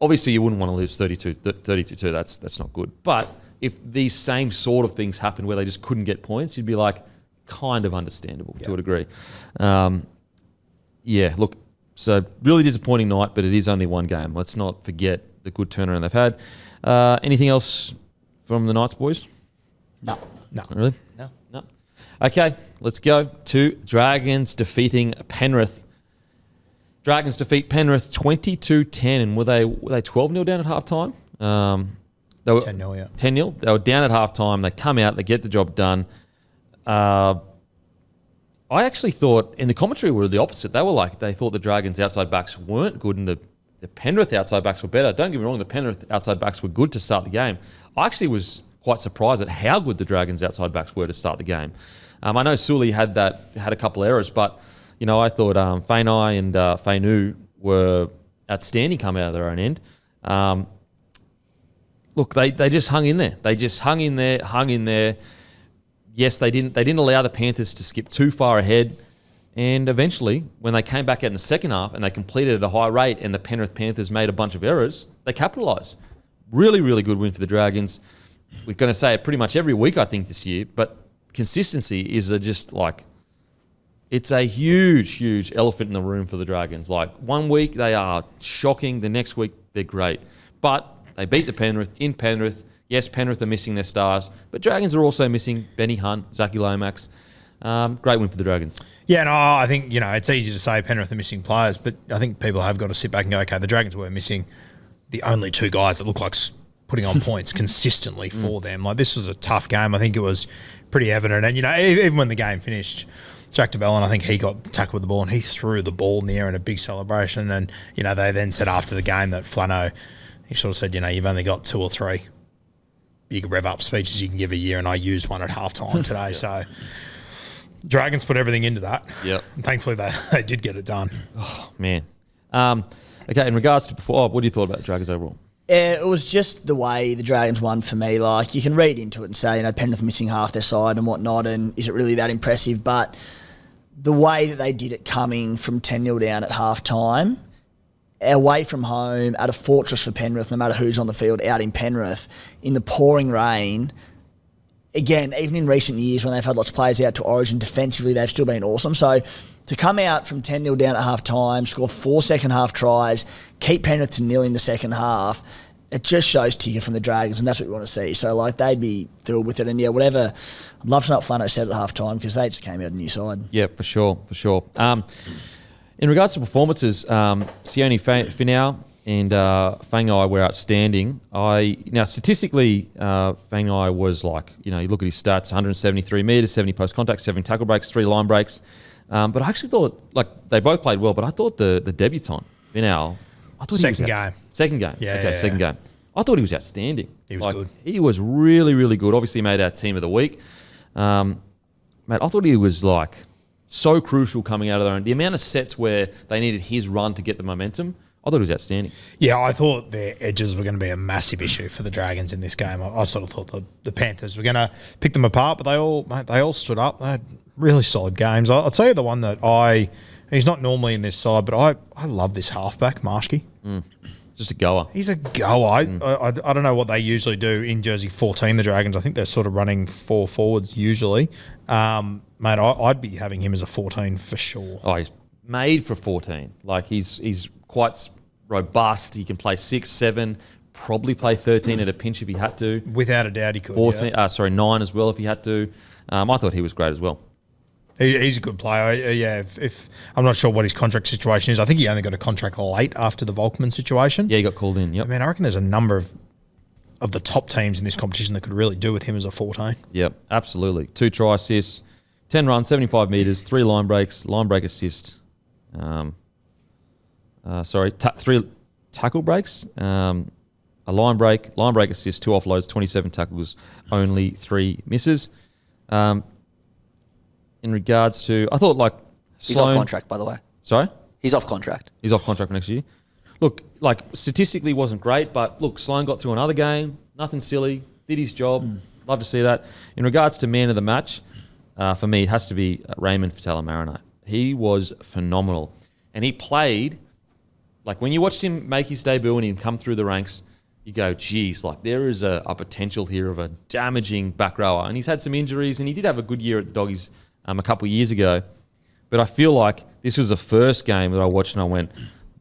[SPEAKER 2] obviously you wouldn't want to lose 32-2. That's not good. But if these same sort of things happened where they just couldn't get points, you'd be like, kind of understandable to a degree. Look, so really disappointing night, but it is only one game. Let's not forget the good turnaround they've had. Anything else from the Knights, boys?
[SPEAKER 1] No.
[SPEAKER 2] Really?
[SPEAKER 3] No.
[SPEAKER 2] Okay, let's go to Dragons defeating Penrith. Dragons defeat Penrith 22-10, and were they 12-0 down at halftime? They were
[SPEAKER 4] 10-0, yeah.
[SPEAKER 2] 10-0. They were down at halftime. They come out. They get the job done. I actually thought, in the commentary, were the opposite. They were like, they thought the Dragons' outside backs weren't good, and the Penrith outside backs were better. Don't get me wrong, the Penrith outside backs were good to start the game. I actually was quite surprised at how good the Dragons' outside backs were to start the game. I know Sully had a couple errors, but I thought Fainai and Fainu were outstanding coming out of their own end. Look, they just hung in there. Hung in there. Yes, they didn't allow the Panthers to skip too far ahead. And eventually, when they came back out in the second half and they completed at a high rate and the Penrith Panthers made a bunch of errors, they capitalised. Really, really good win for the Dragons. We're going to say it pretty much every week, I think, this year. But consistency is just like, it's a huge, huge elephant in the room for the Dragons. Like, one week they are shocking, the next week they're great. But they beat the Penrith in Penrith. Yes, Penrith are missing their stars, but Dragons are also missing Benny Hunt, Zachy Lomax. Great win for the Dragons.
[SPEAKER 4] Yeah, no, I think, it's easy to say Penrith are missing players, but I think people have got to sit back and go, okay, the Dragons were missing the only two guys that look like putting on points consistently for them. Like, this was a tough game. I think it was pretty evident. And, even when the game finished, Jack DeBellin, I think he got tackled with the ball and he threw the ball in the air in a big celebration. And, they then said after the game that Flano, he sort of said, you've only got 2 or 3 big rev-up speeches you can give a year, and I used one at halftime today. So Dragons put everything into that.
[SPEAKER 2] Yep.
[SPEAKER 4] And thankfully they did get it done.
[SPEAKER 2] Oh, man. Okay, in regards to before, what do you thought about the Dragons overall?
[SPEAKER 1] It was just the way the Dragons won for me. Like, you can read into it and say, Penrith missing half their side and whatnot, and is it really that impressive? But the way that they did it coming from 10-0 down at half-time, away from home, at a fortress for Penrith, no matter who's on the field, out in Penrith, in the pouring rain. Again, even in recent years when they've had lots of players out to Origin, defensively they've still been awesome. So to come out from 10-0 down at half-time, score 4 second-half tries, keep Penrith to 0 in the second half, it just shows ticker from the Dragons, and that's what we want to see. So, they'd be thrilled with it. And, whatever. I'd love to know what Flano said at half-time, because they just came out a new side.
[SPEAKER 2] Yeah, for sure. In regards to performances, Sione Finau and Fangai were outstanding. Statistically, Fangai was you look at his stats, 173 metres, 70 post-contact, 7 tackle breaks, 3 line breaks. But I actually thought, they both played well, but I thought the debutant, Finau, I thought
[SPEAKER 4] Second game.
[SPEAKER 2] Second game.
[SPEAKER 4] Yeah,
[SPEAKER 2] okay,
[SPEAKER 4] yeah,
[SPEAKER 2] second game. I thought he was outstanding.
[SPEAKER 4] He was good.
[SPEAKER 2] He was really, really good. Obviously made our team of the week. Mate, I thought he was so crucial coming out of their own. The amount of sets where they needed his run to get the momentum, I thought it was outstanding.
[SPEAKER 4] Yeah, I thought their edges were going to be a massive issue for the Dragons in this game. I sort of thought the Panthers were going to pick them apart, but they all stood up. They had really solid games. I'll tell you the one that he's not normally in this side, but I love this halfback, Marshke.
[SPEAKER 2] Just a goer.
[SPEAKER 4] He's a goer. I don't know what they usually do in jersey 14, the Dragons. I think they're sort of running 4 forwards usually. Mate, I'd be having him as a 14 for sure.
[SPEAKER 2] Oh, he's made for 14. He's quite robust. He can play 6, 7, probably play 13 at a pinch if he had to.
[SPEAKER 4] Without a doubt, he could.
[SPEAKER 2] 14,
[SPEAKER 4] Yeah.
[SPEAKER 2] 9 as well if he had to. I thought he was great as well.
[SPEAKER 4] He's a good player. Yeah, if I'm not sure what his contract situation is. I think he only got a contract late after the Volkman situation.
[SPEAKER 2] Yeah, he got called in. Yep.
[SPEAKER 4] I mean, I reckon there's a number of the top teams in this competition that could really do with him as a 14.
[SPEAKER 2] Yep, absolutely. 2 try assists, 10 runs, 75 metres, 3 line break assist. 3 tackle breaks, a line break assist, 2 offloads, 27 tackles, only 3 misses. In regards to, I thought like
[SPEAKER 5] He's off contract, by the way.
[SPEAKER 2] Sorry?
[SPEAKER 5] He's off contract.
[SPEAKER 2] He's off contract for next year. Look, like statistically wasn't great, but look, Sloan got through another game, nothing silly, did his job. Love to see that. In regards to man of the match, for me, it has to be Raymond Fatala-Mariner. He was phenomenal. And he played, like when you watched him make his debut and he'd come through the ranks, you go, geez, like there is a potential here of a damaging back rower. And he's had some injuries, and he did have a good year at the Doggies a couple of years ago. But I feel like this was the first game that I watched and I went,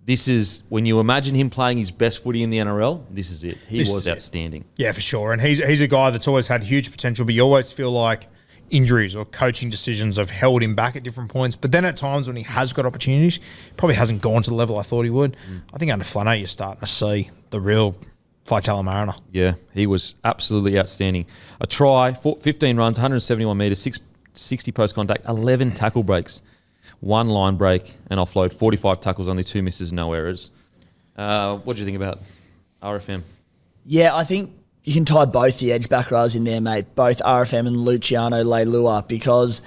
[SPEAKER 2] this is, when you imagine him playing his best footy in the NRL, this is it. He was outstanding.
[SPEAKER 4] Yeah, for sure. And he's a guy that's always had huge potential, but you always feel like injuries or coaching decisions have held him back at different points. But then at times when he has got opportunities, probably hasn't gone to the level I thought he would. I think under Flano, you're starting to see the real Fatala-Mariner.
[SPEAKER 2] Yeah, he was absolutely outstanding. A try, 15 runs, 171 metres, 60 post contact, 11 tackle breaks, 1 line break and offload, 45 tackles, only 2 misses, no errors. What do you think about RFM?
[SPEAKER 1] Yeah, I think you can tie both the edge back rows in there, mate, both RFM and Luciano Leilua, because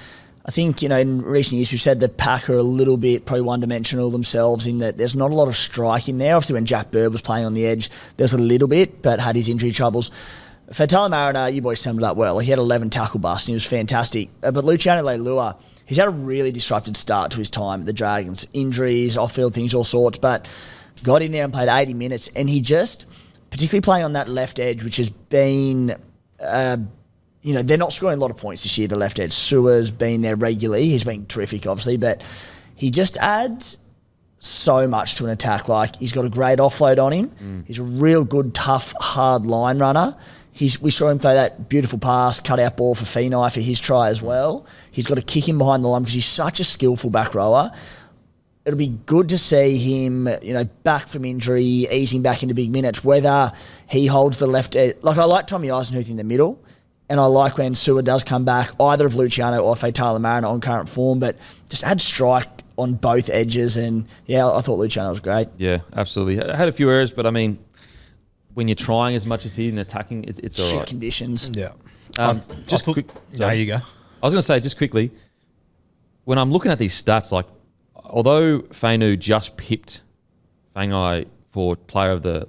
[SPEAKER 1] I think, in recent years we've said the Pack are a little bit probably one-dimensional themselves in that there's not a lot of strike in there. Obviously when Jack Bird was playing on the edge, there was a little bit, but had his injury troubles. Fatala-Mariner, you boys summed it up well. He had 11 tackle busts and he was fantastic. But Luciano Leilua, he's had a really disrupted start to his time at the Dragons. Injuries, off-field things, all sorts, but got in there and played 80 minutes. And he just, particularly playing on that left edge, which has been, they're not scoring a lot of points this year, the left edge. Sua's been there regularly. He's been terrific, obviously, but he just adds so much to an attack. Like, he's got a great offload on him. He's a real good, tough, hard line runner. We saw him throw that beautiful pass, cut-out ball for Fenai for his try as well. He's got to kick him behind the line because he's such a skillful back rower. It'll be good to see him, back from injury, easing back into big minutes, whether he holds the left edge. Like, I like Tommy Eisenhuth in the middle, and I like when Sua does come back, either of Luciano or Fatala-Mariner on current form, but just add strike on both edges, and, yeah, I thought Luciano was great.
[SPEAKER 2] Yeah, absolutely. I had a few errors, but, I mean, when you're trying as much as he is in attacking, it's all right.
[SPEAKER 1] Shit conditions.
[SPEAKER 4] Yeah.
[SPEAKER 2] There
[SPEAKER 4] you go.
[SPEAKER 2] I was going to say, just quickly, when I'm looking at these stats, like, although Fainu just pipped Fangai for player of the,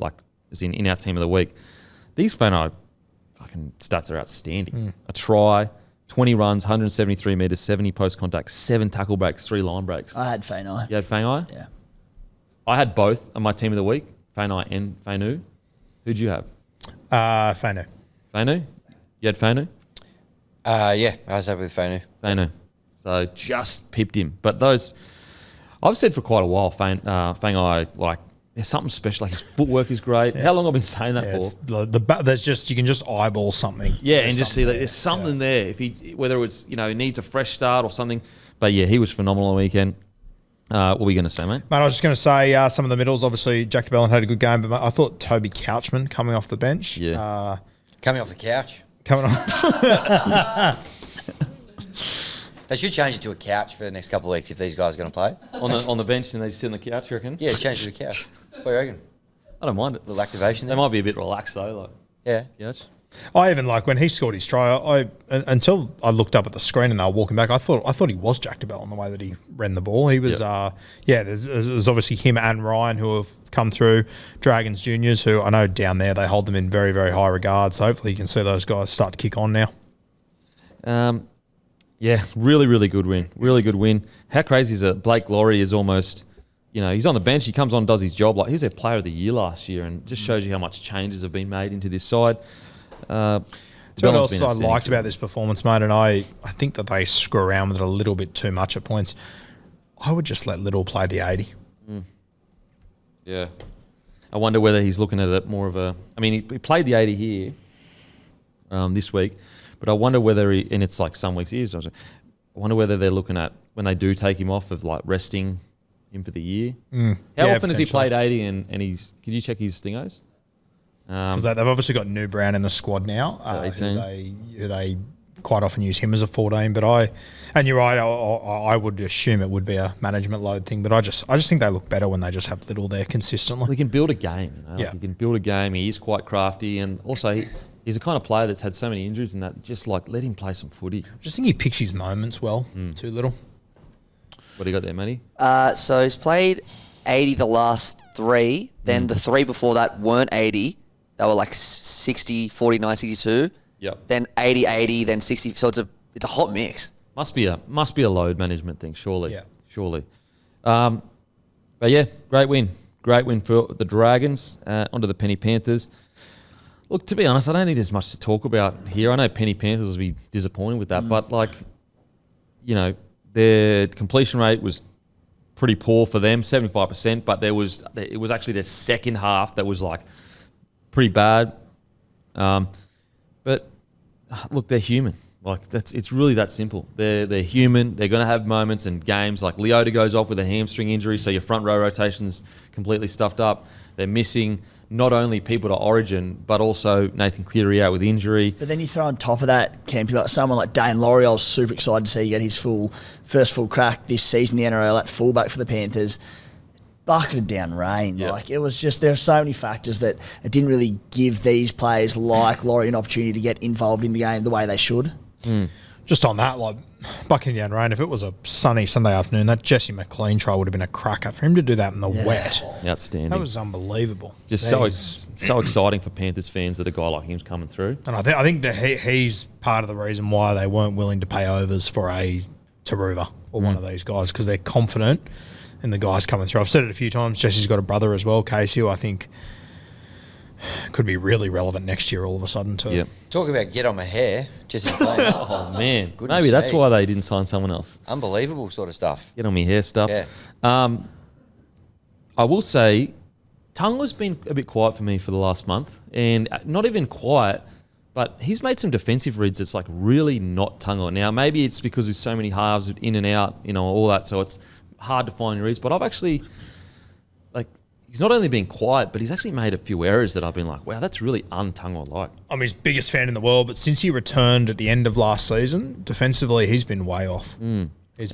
[SPEAKER 2] as in our team of the week, these Fangai fucking stats are outstanding. A try, 20 runs, 173 metres, 70 post contact, 7 tackle breaks, 3 line breaks.
[SPEAKER 1] I had Fenai.
[SPEAKER 2] You had Fangai?
[SPEAKER 1] Yeah.
[SPEAKER 2] I had both on my team of the week, Fangai and Fainu. Who'd you have?
[SPEAKER 4] Fano.
[SPEAKER 2] Fainu? You had Fainu?
[SPEAKER 3] Yeah, I was happy with Fainu.
[SPEAKER 2] Fainu. So just pipped him. But those, I've said for quite a while, Fangai, there's something special. Like, his footwork is great. How long have I been saying that for?
[SPEAKER 4] There's just, you can just eyeball something.
[SPEAKER 2] Yeah, and just see that there's something there. If he, whether it was, needs a fresh start or something. But yeah, he was phenomenal on the weekend. What were you going to say, mate?
[SPEAKER 4] Mate, I was just going to say some of the middles. Obviously, Jack DeBellin had a good game, but I thought Toby Couchman coming off the bench.
[SPEAKER 2] Yeah.
[SPEAKER 3] Coming off the couch.
[SPEAKER 4] Coming off.
[SPEAKER 3] They should change it to a couch for the next couple of weeks if these guys are going to play.
[SPEAKER 2] On the bench and they sit on the couch, you reckon?
[SPEAKER 3] Yeah, change it to a couch. What do you reckon?
[SPEAKER 2] I don't mind it.
[SPEAKER 3] Little activation
[SPEAKER 2] They
[SPEAKER 3] there.
[SPEAKER 2] might be a bit relaxed though.
[SPEAKER 3] Yeah.
[SPEAKER 2] Couch.
[SPEAKER 4] I even when he scored his try, until I looked up at the screen and they were walking back, I thought he was Jack DeBellin the way that he ran the ball. He was, there's obviously him and Ryan who have come through, Dragons Juniors, who I know down there they hold them in very, very high regard. So hopefully you can see those guys start to kick on now.
[SPEAKER 2] Yeah, really, really good win. Really good win. How crazy is it? Blake Laurie is almost, he's on the bench. He comes on, does his job. Like, he was their player of the year last year, and just shows you how much changes have been made into this side.
[SPEAKER 4] What else I liked about this performance, mate, and I think that they screw around with it a little bit too much at points. I would just let Little play the 80.
[SPEAKER 2] Yeah. I wonder whether he's looking at it more of a. I mean, he played the 80 here this week, but I wonder whether and it's like some weeks he is. I wonder whether they're looking at when they do take him off of like resting him for the year. How often has he played 80 and he's? Could you check his stingos?
[SPEAKER 4] Because they've obviously got New Brown in the squad now, who they quite often use him as a 14. But and you're right, I would assume it would be a management load thing. But I just think they look better when they just have Little there consistently.
[SPEAKER 2] He can build a game. You know?
[SPEAKER 4] Yeah,
[SPEAKER 2] like he can build a game. He is quite crafty, and also he's the kind of player that's had so many injuries and that just like let him play some footy.
[SPEAKER 4] I just think he picks his moments well. Too Little.
[SPEAKER 2] What do you got there, Matty?
[SPEAKER 5] So he's played 80 the last 3. Then the 3 before that weren't 80. They were like 60, 49, 62.
[SPEAKER 2] Yep.
[SPEAKER 5] Then 80, 80, then 60. So it's a hot mix.
[SPEAKER 2] Must be a load management thing, surely.
[SPEAKER 4] Yeah.
[SPEAKER 2] Surely. But yeah, great win. Great win for the Dragons. Onto the Penny Panthers. Look, to be honest, I don't think there's much to talk about here. I know Penny Panthers will be disappointed with that, but like, you know, their completion rate was pretty poor for them, 75%. But it was actually their second half that was like pretty bad. But look, they're human. Like it's really that simple. They're human. They're going to have moments and games. Like Leota goes off with a hamstring injury, so your front row rotation's completely stuffed up. They're missing not only people to Origin, but also Nathan Cleary out with injury.
[SPEAKER 1] But then you throw on top of that, Campy, like someone like Dane Laurie. I was super excited to see get his first full crack this season in the NRL at fullback for the Panthers. Bucketed down rain.
[SPEAKER 2] Yeah.
[SPEAKER 1] Like it was just, there are so many factors that it didn't really give these players like Laurie an opportunity to get involved in the game the way they should.
[SPEAKER 4] Just on that, like bucking down rain, if it was a sunny Sunday afternoon, that Jesse McLean try would have been a cracker. For him to do that in the wet,
[SPEAKER 2] Outstanding.
[SPEAKER 4] that was unbelievable.
[SPEAKER 2] Just so exciting for Panthers fans that a guy like him's coming through.
[SPEAKER 4] And I think that he's part of the reason why they weren't willing to pay overs for a Taruva or one of these guys, because they're confident in the guys coming through. I've said it a few times. Jesse's got a brother as well, Casey, who I think could be really relevant next year all of a sudden too.
[SPEAKER 2] Yep.
[SPEAKER 3] Talk about get on my hair. Jesse McLean.
[SPEAKER 2] Oh, man.
[SPEAKER 3] Goodness
[SPEAKER 2] Maybe that's
[SPEAKER 3] me.
[SPEAKER 2] why they didn't sign someone else.
[SPEAKER 3] Unbelievable sort of stuff.
[SPEAKER 2] Get on me hair stuff.
[SPEAKER 3] Yeah.
[SPEAKER 2] I will say, Tunga's been a bit quiet for me for the last month. And not even quiet, but he's made some defensive reads that's like really not Tunga. Now, maybe it's because there's so many halves in and out, you know, all that. So it's hard to find reads. But I've actually, like, he's not only been quiet, but he's actually made a few errors that I've been like, wow, that's really un-Tunga-like.
[SPEAKER 4] I'm his biggest fan in the world, but since he returned at the end of last season, defensively he's been way off. He's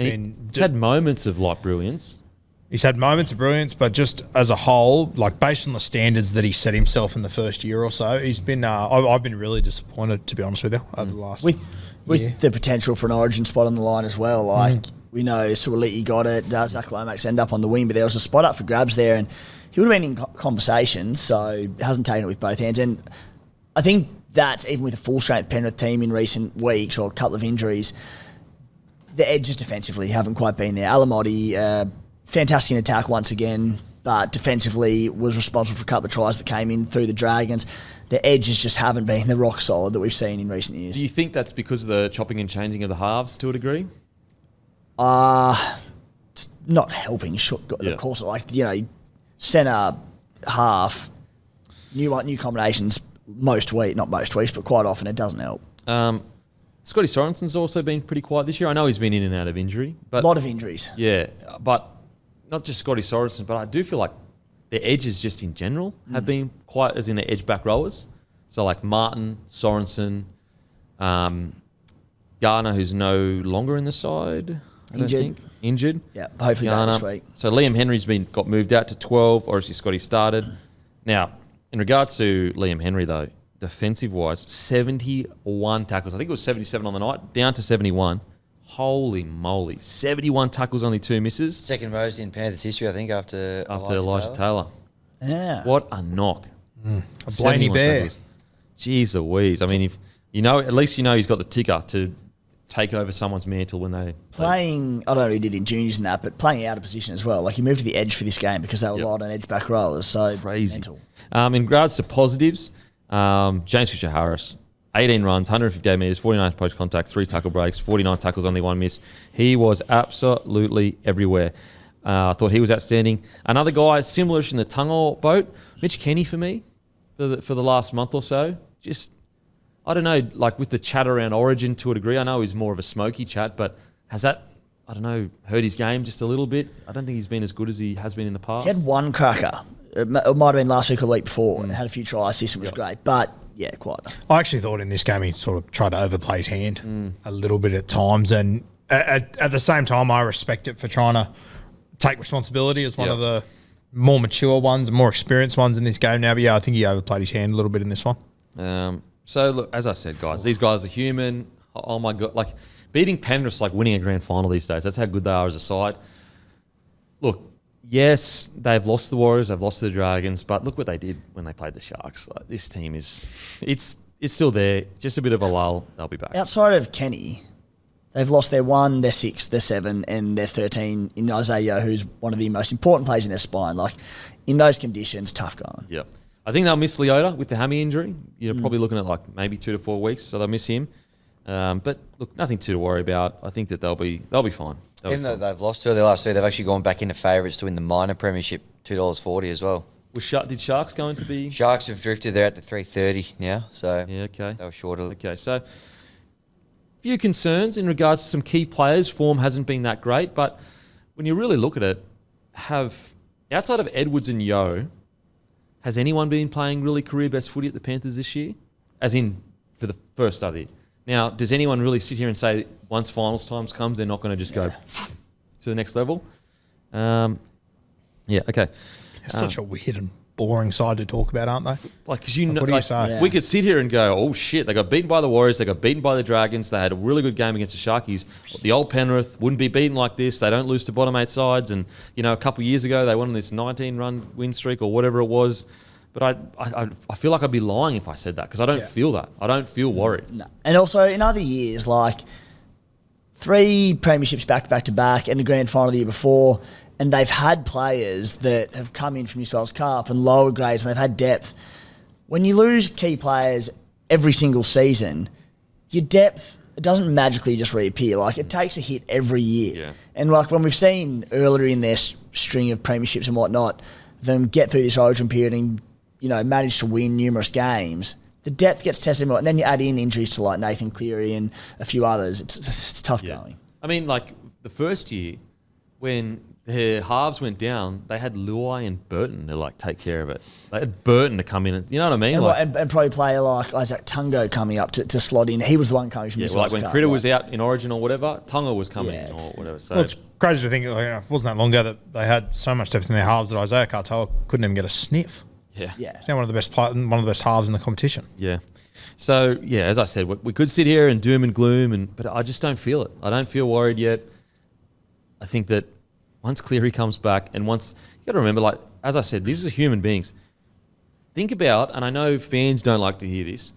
[SPEAKER 2] had moments of like brilliance.
[SPEAKER 4] He's had moments of brilliance, but just as a whole, like based on the standards that he set himself in the first year or so, he's been. I've been really disappointed, to be honest with you, over the last
[SPEAKER 1] With
[SPEAKER 4] year.
[SPEAKER 1] the potential for an Origin spot on the line as well. Like we know Suoliti got it, Zach Lomax ended up on the wing, but there was a spot up for grabs there, and he would have been in conversation, so hasn't taken it with both hands. And I think that even with a full strength Penrith team in recent weeks or a couple of injuries, the edges defensively haven't quite been there. Alamotti, fantastic in attack once again, but defensively was responsible for a couple of tries that came in through the Dragons. The edges just haven't been the rock solid that we've seen in recent years.
[SPEAKER 2] Do you think that's because of the chopping and changing of the halves to a degree?
[SPEAKER 1] It's not helping, of course. Like, you know, centre half, new combinations not most weeks, but quite often it doesn't help.
[SPEAKER 2] Scotty Sorensen's also been pretty quiet this year. I know he's been in and out of injury, but
[SPEAKER 1] A lot of injuries.
[SPEAKER 2] yeah, but not just Scotty Sorensen, but I do feel like the edges just in general have been quiet, as in the edge back rowers. So like Martin, Sorensen, Garner, who's no longer in the side. Injured.
[SPEAKER 1] Yeah, hopefully back this week.
[SPEAKER 2] So Liam Henry's got moved out to 12, or actually Scotty started. Now, in regards to Liam Henry though, defensive-wise, 71 tackles. I think it was 77 on the night, down to 71. Holy moly. 71 tackles, only 2 misses.
[SPEAKER 3] Second most in Panthers history, I think, after
[SPEAKER 2] Elijah Taylor.
[SPEAKER 1] Yeah.
[SPEAKER 2] What a knock.
[SPEAKER 4] A Blaney
[SPEAKER 2] 71
[SPEAKER 4] Bear.
[SPEAKER 2] tackles. Jeez Louise. I mean, if you know, at least you know he's got the ticker to take over someone's mantle when they...
[SPEAKER 1] Playing, I don't know what he did in juniors and that, but playing out of position as well. Like, he moved to the edge for this game because they were light on edge back rollers, so
[SPEAKER 2] Crazy.
[SPEAKER 1] mental.
[SPEAKER 2] In regards to positives, James Fisher-Harris, 18 runs, 158 metres, 49 post-contact, 3 tackle breaks, 49 tackles, only 1 miss. He was absolutely everywhere. I thought he was outstanding. Another guy similar-ish in the Tungle boat, Mitch Kenny for me, for the last month or so. Just, I don't know, like with the chat around Origin to a degree. I know he's more of a smoky chat, but has that, I don't know, hurt his game just a little bit? I don't think he's been as good as he has been in the past.
[SPEAKER 1] He had one cracker. It might have been last week or the week before, and had a few try assists. It was great, but yeah, quite.
[SPEAKER 4] I actually thought in this game he sort of tried to overplay his hand a little bit at times, and at the same time, I respect it for trying to take responsibility as one of the more mature ones and more experienced ones in this game now. But yeah, I think he overplayed his hand a little bit in this one.
[SPEAKER 2] So look, as I said, guys, these guys are human. Oh my God, like beating Penrith's like winning a grand final these days. That's how good they are as a side. Look, yes, they've lost the Warriors, they've lost the Dragons, but look what they did when they played the Sharks. Like, this team it's still there. Just a bit of a lull. They'll be back.
[SPEAKER 1] Outside of Kenny, they've lost their 1, their 6, their 7, and their 13 in Isaiah, who's one of the most important players in their spine. Like, in those conditions, tough going.
[SPEAKER 2] Yeah. I think they'll miss Leota with the hammy injury. You're probably looking at like maybe 2 to 4 weeks, so they'll miss him. But look, nothing to worry about. I think that they'll be fine.
[SPEAKER 3] Even though they've lost 2 of their last 3, they've actually gone back into favourites to win the minor premiership, $2.40 as well.
[SPEAKER 2] Did Sharks go into the...
[SPEAKER 3] Sharks have drifted. They're at the 3.30 now, so
[SPEAKER 2] yeah, okay.
[SPEAKER 3] They were short of it.
[SPEAKER 2] Okay, so few concerns in regards to some key players. Form hasn't been that great, but when you really look at it, outside of Edwards and Yeo, has anyone been playing really career best footy at the Panthers this year? As in, for the first start of the year. Now, does anyone really sit here and say once finals times comes, they're not going to just go to the next level? Yeah, okay.
[SPEAKER 4] It's such a weird and boring side to talk about, aren't they?
[SPEAKER 2] Like, because you know,
[SPEAKER 4] what do you say?
[SPEAKER 1] Yeah.
[SPEAKER 2] We could sit here and go, oh shit, they got beaten by the Warriors, they got beaten by the Dragons, they had a really good game against the Sharkies. The old Penrith wouldn't be beaten like this. They don't lose to bottom 8 sides, and you know, a couple of years ago they went on this 19-run win streak or whatever it was. But I feel like I'd be lying if I said that, because I don't feel that. I don't feel worried.
[SPEAKER 1] No. And also, in other years, like 3 premierships back to back and the grand final the year before, and they've had players that have come in from New South Wales Cup and lower grades, and they've had depth. When you lose key players every single season, your depth, it doesn't magically just reappear. Like, it takes a hit every year.
[SPEAKER 2] Yeah.
[SPEAKER 1] And like when we've seen earlier in their string of premierships and whatnot, them get through this Origin period and, you know, manage to win numerous games, the depth gets tested more. And then you add in injuries to like Nathan Cleary and a few others. It's tough going.
[SPEAKER 2] I mean, like the first year when their halves went down, they had Luai and Burton to like take care of it. They had Burton to come in, and you know what I mean?
[SPEAKER 1] And probably player like Isaac Tungo coming up to slot in. He was the one coming from New South
[SPEAKER 2] like when
[SPEAKER 1] Cup,
[SPEAKER 2] Critter was out in Origin or whatever, Tonga was coming in or whatever. So
[SPEAKER 4] Well, it's crazy to think, like, it wasn't that long ago that they had so much depth in their halves that Isaiah Cartel couldn't even get a sniff.
[SPEAKER 2] yeah.
[SPEAKER 1] Yeah.
[SPEAKER 4] He's now one of the best halves in the competition.
[SPEAKER 2] Yeah. So, yeah, as I said, we could sit here and doom and gloom, but I just don't feel it. I don't feel worried yet. I think that once Cleary comes back and once... You got to remember, like, as I said, these are human beings. Think about, and I know fans don't like to hear this,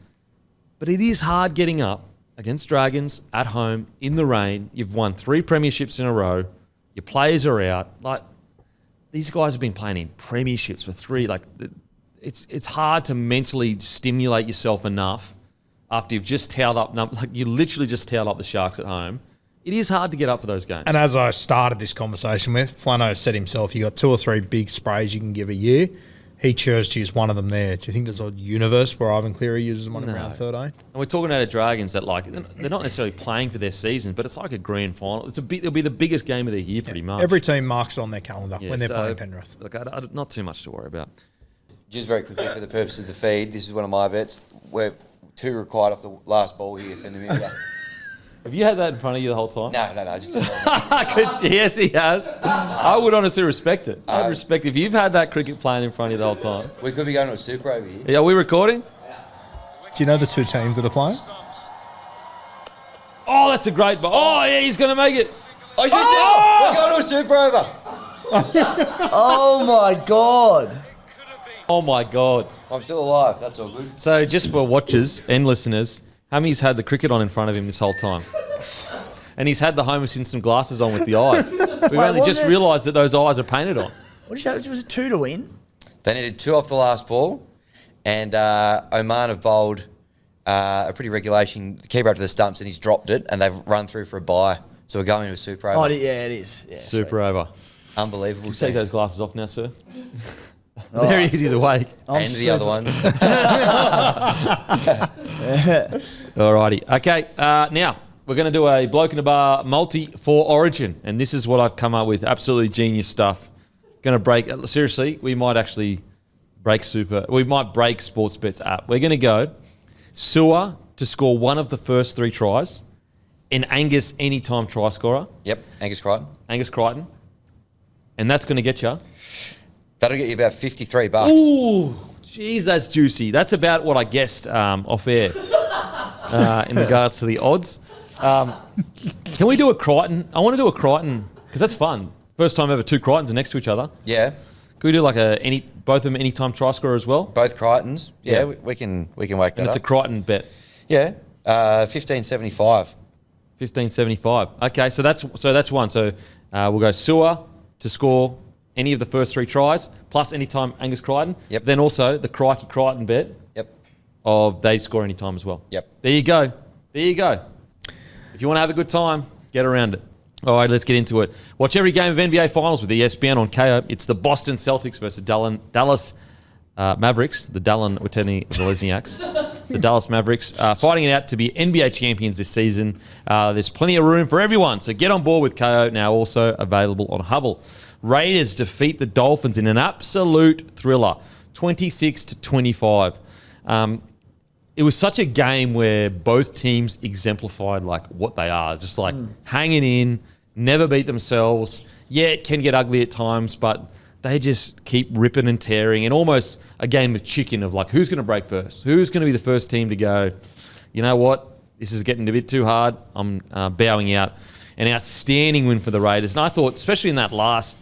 [SPEAKER 2] but it is hard getting up against Dragons at home in the rain. You've won 3 premierships in a row. Your players are out. Like, these guys have been playing in premierships for 3. Like, it's hard to mentally stimulate yourself enough after you've just towed up, like you literally just towed up the Sharks at home. It is hard to get up for those games.
[SPEAKER 4] And as I started this conversation with, Flano said himself, you got 2 or 3 big sprays you can give a year. He chose to use one of them there. Do you think there's a universe where Ivan Cleary uses one in round 13?
[SPEAKER 2] And we're talking about the Dragons that, like, they're not necessarily playing for their season, but it's like a grand final. It'll be the biggest game of the year, pretty much.
[SPEAKER 4] Every team marks it on their calendar when they're playing Penrith.
[SPEAKER 2] Look, not too much to worry about.
[SPEAKER 3] Just very quickly for the purpose of the feed, this is one of my bets. We're 2 required off the last ball here for Namibia.
[SPEAKER 2] Have you had that in front of you the whole time?
[SPEAKER 3] No, just
[SPEAKER 2] Yes, he has. I would honestly respect it. I'd respect if you've had that cricket playing in front of you the whole time.
[SPEAKER 3] We could be going to a super over here.
[SPEAKER 2] Yeah, are we recording?
[SPEAKER 4] Do you know the 2 teams that are playing?
[SPEAKER 2] Oh, that's a great ball. Oh, yeah, he's going to make it.
[SPEAKER 3] We're going to a super over.
[SPEAKER 1] Oh, my God.
[SPEAKER 2] Oh, my God.
[SPEAKER 3] I'm still alive. That's all good.
[SPEAKER 2] So just for watchers and listeners, Hammy's had the cricket on in front of him this whole time. And he's had the Homer Simpson glasses on with the eyes. We've only just realised that those eyes are painted on.
[SPEAKER 1] What did you say? Was it 2 to win?
[SPEAKER 3] They needed 2 off the last ball, and Oman have bowled a pretty regulation keeper up to the stumps, and he's dropped it, and they've run through for a bye. So we're going to a super over.
[SPEAKER 1] Oh, yeah, it is. Yeah,
[SPEAKER 2] Super over.
[SPEAKER 3] Unbelievable.
[SPEAKER 2] Take those glasses off now, sir.
[SPEAKER 1] Oh.
[SPEAKER 2] There he is. He's awake.
[SPEAKER 3] And the other ones.
[SPEAKER 2] Alrighty. Okay. Now we're going to do a bloke in a bar multi for Origin, and this is what I've come up with. Absolutely genius stuff. Going to break. Seriously, we might actually break super. We might break Sportsbet's app. We're going to go Sewer to score one of the first 3 tries, and Angus anytime try scorer.
[SPEAKER 3] Yep, Angus Crichton.
[SPEAKER 2] Angus Crichton, and that's going to get you.
[SPEAKER 3] That'll get you about $53.
[SPEAKER 2] Ooh, geez, that's juicy. That's about what I guessed off air in regards to the odds. Can we do a Crichton? I want to do a Crichton because that's fun. First time ever 2 Crichtons are next to each other.
[SPEAKER 3] Yeah.
[SPEAKER 2] Can we do like both of them anytime try scorer as well?
[SPEAKER 3] Both Crichtons. Yeah,
[SPEAKER 2] Yeah.
[SPEAKER 3] we can whack that
[SPEAKER 2] And it's a
[SPEAKER 3] up.
[SPEAKER 2] Crichton bet.
[SPEAKER 3] Yeah. 15.75.
[SPEAKER 2] 15.75. Okay, so that's one. So we'll go Sewer to score any of the first 3 tries, plus anytime Angus Crichton.
[SPEAKER 3] Yep.
[SPEAKER 2] Then also the Crikey Crichton bet
[SPEAKER 3] Yep.
[SPEAKER 2] of they score any time as well.
[SPEAKER 3] Yep.
[SPEAKER 2] There you go. There you go. If you want to have a good time, get around it. All right, let's get into it. Watch every game of NBA Finals with ESPN on KO. It's the Boston Celtics versus Dallas Mavericks. The Dallin, we're telling the Lesniaks. The Dallas Mavericks fighting it out to be NBA champions this season. There's plenty of room for everyone, so get on board with KO, now also available on Hubble. Raiders defeat the Dolphins in an absolute thriller, 26-25. It was such a game where both teams exemplified like what they are, just like hanging in, never beat themselves. Yeah, it can get ugly at times, but they just keep ripping and tearing, and almost a game of chicken of like, who's going to break first? Who's going to be the first team to go, you know what, this is getting a bit too hard. I'm bowing out. An outstanding win for the Raiders. And I thought, especially in that last,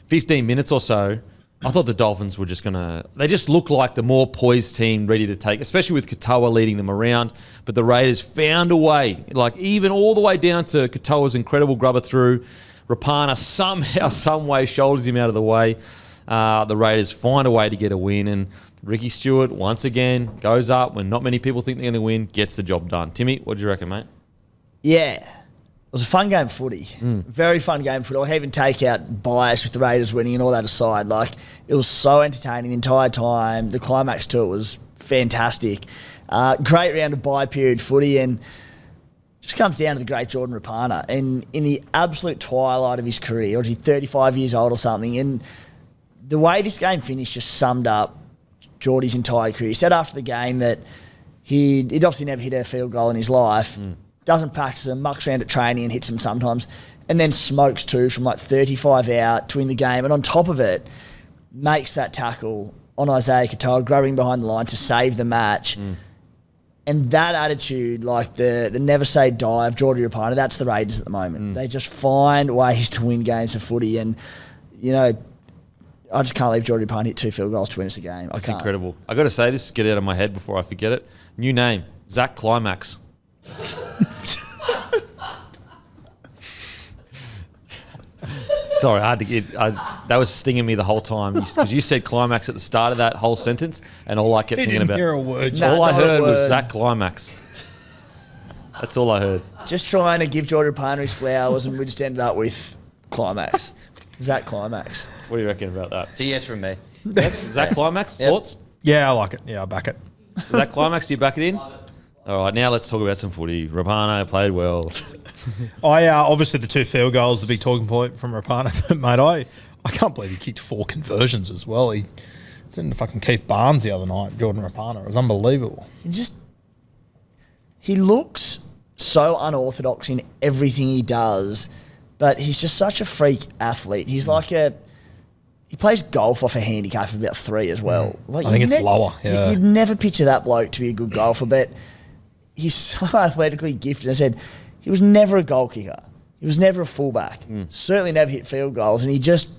[SPEAKER 2] 15 minutes or so, I thought the Dolphins were just going to... They just looked like the more poised team ready to take, especially with Katoa leading them around. But the Raiders found a way, like even all the way down to Katoa's incredible grubber through. Rapana somehow, some way shoulders him out of the way. The Raiders find a way to get a win. And Ricky Stewart, once again, goes up when not many people think they're going to win, gets the job done. Timmy, what do you reckon, mate?
[SPEAKER 1] Yeah. It was a fun game of footy. Very fun game of footy. I even take out bias with the Raiders winning and all that aside. Like, it was so entertaining the entire time. The climax to it was fantastic. Great round of bye-period footy, and just comes down to the great Jordan Rapana. And in the absolute twilight of his career, or is he 35 years old or something, and the way this game finished just summed up Geordie's entire career. He said after the game that he'd obviously never hit a field goal in his life, doesn't practice them, mucks around at training and hits them sometimes, and then smokes 2 from like 35 out to win the game. And on top of it, makes that tackle on Isaiah Katoa, grabbing behind the line to save the match. And that attitude, like the never say die of Jordan Rapana, that's the Raiders at the moment. They just find ways to win games of footy. And, I just can't believe Jordan Rapana hit 2 field goals to win us a game.
[SPEAKER 2] That's incredible. I got to say this, get it out of my head before I forget it. New name, Zach Climax. Sorry, I had to get. That was stinging me the whole time because you said climax at the start of that whole sentence, and all I kept thinking about.
[SPEAKER 4] Hear a word.
[SPEAKER 1] No.
[SPEAKER 2] All I
[SPEAKER 1] Not a
[SPEAKER 2] heard was
[SPEAKER 1] word.
[SPEAKER 2] Zach Climax. That's all I heard.
[SPEAKER 1] Just trying to give Jordan Rapana his flowers, and we just ended up with Climax. Zach Climax.
[SPEAKER 2] What do you reckon about that?
[SPEAKER 3] It's a yes from me.
[SPEAKER 2] Zach Climax,
[SPEAKER 3] Yep.
[SPEAKER 2] thoughts?
[SPEAKER 4] Yeah, I like it. Yeah, I back it.
[SPEAKER 2] Zach Climax, do you back it in? All right, now let's talk about some footy. Rapana played well.
[SPEAKER 4] Obviously the 2 field goals, the big talking point from Rapana, mate. I can't believe he kicked 4 conversions as well. He did into fucking Keith Barnes the other night, Jordan Rapana. It was unbelievable.
[SPEAKER 1] He looks so unorthodox in everything he does, but he's just such a freak athlete. He's like he plays golf off a handicap of about 3 as well. Like,
[SPEAKER 4] I think it's lower. Yeah.
[SPEAKER 1] You'd never picture that bloke to be a good golfer, but he's so athletically gifted. I said, he was never a goal kicker. He was never a fullback. Certainly never hit field goals, and he just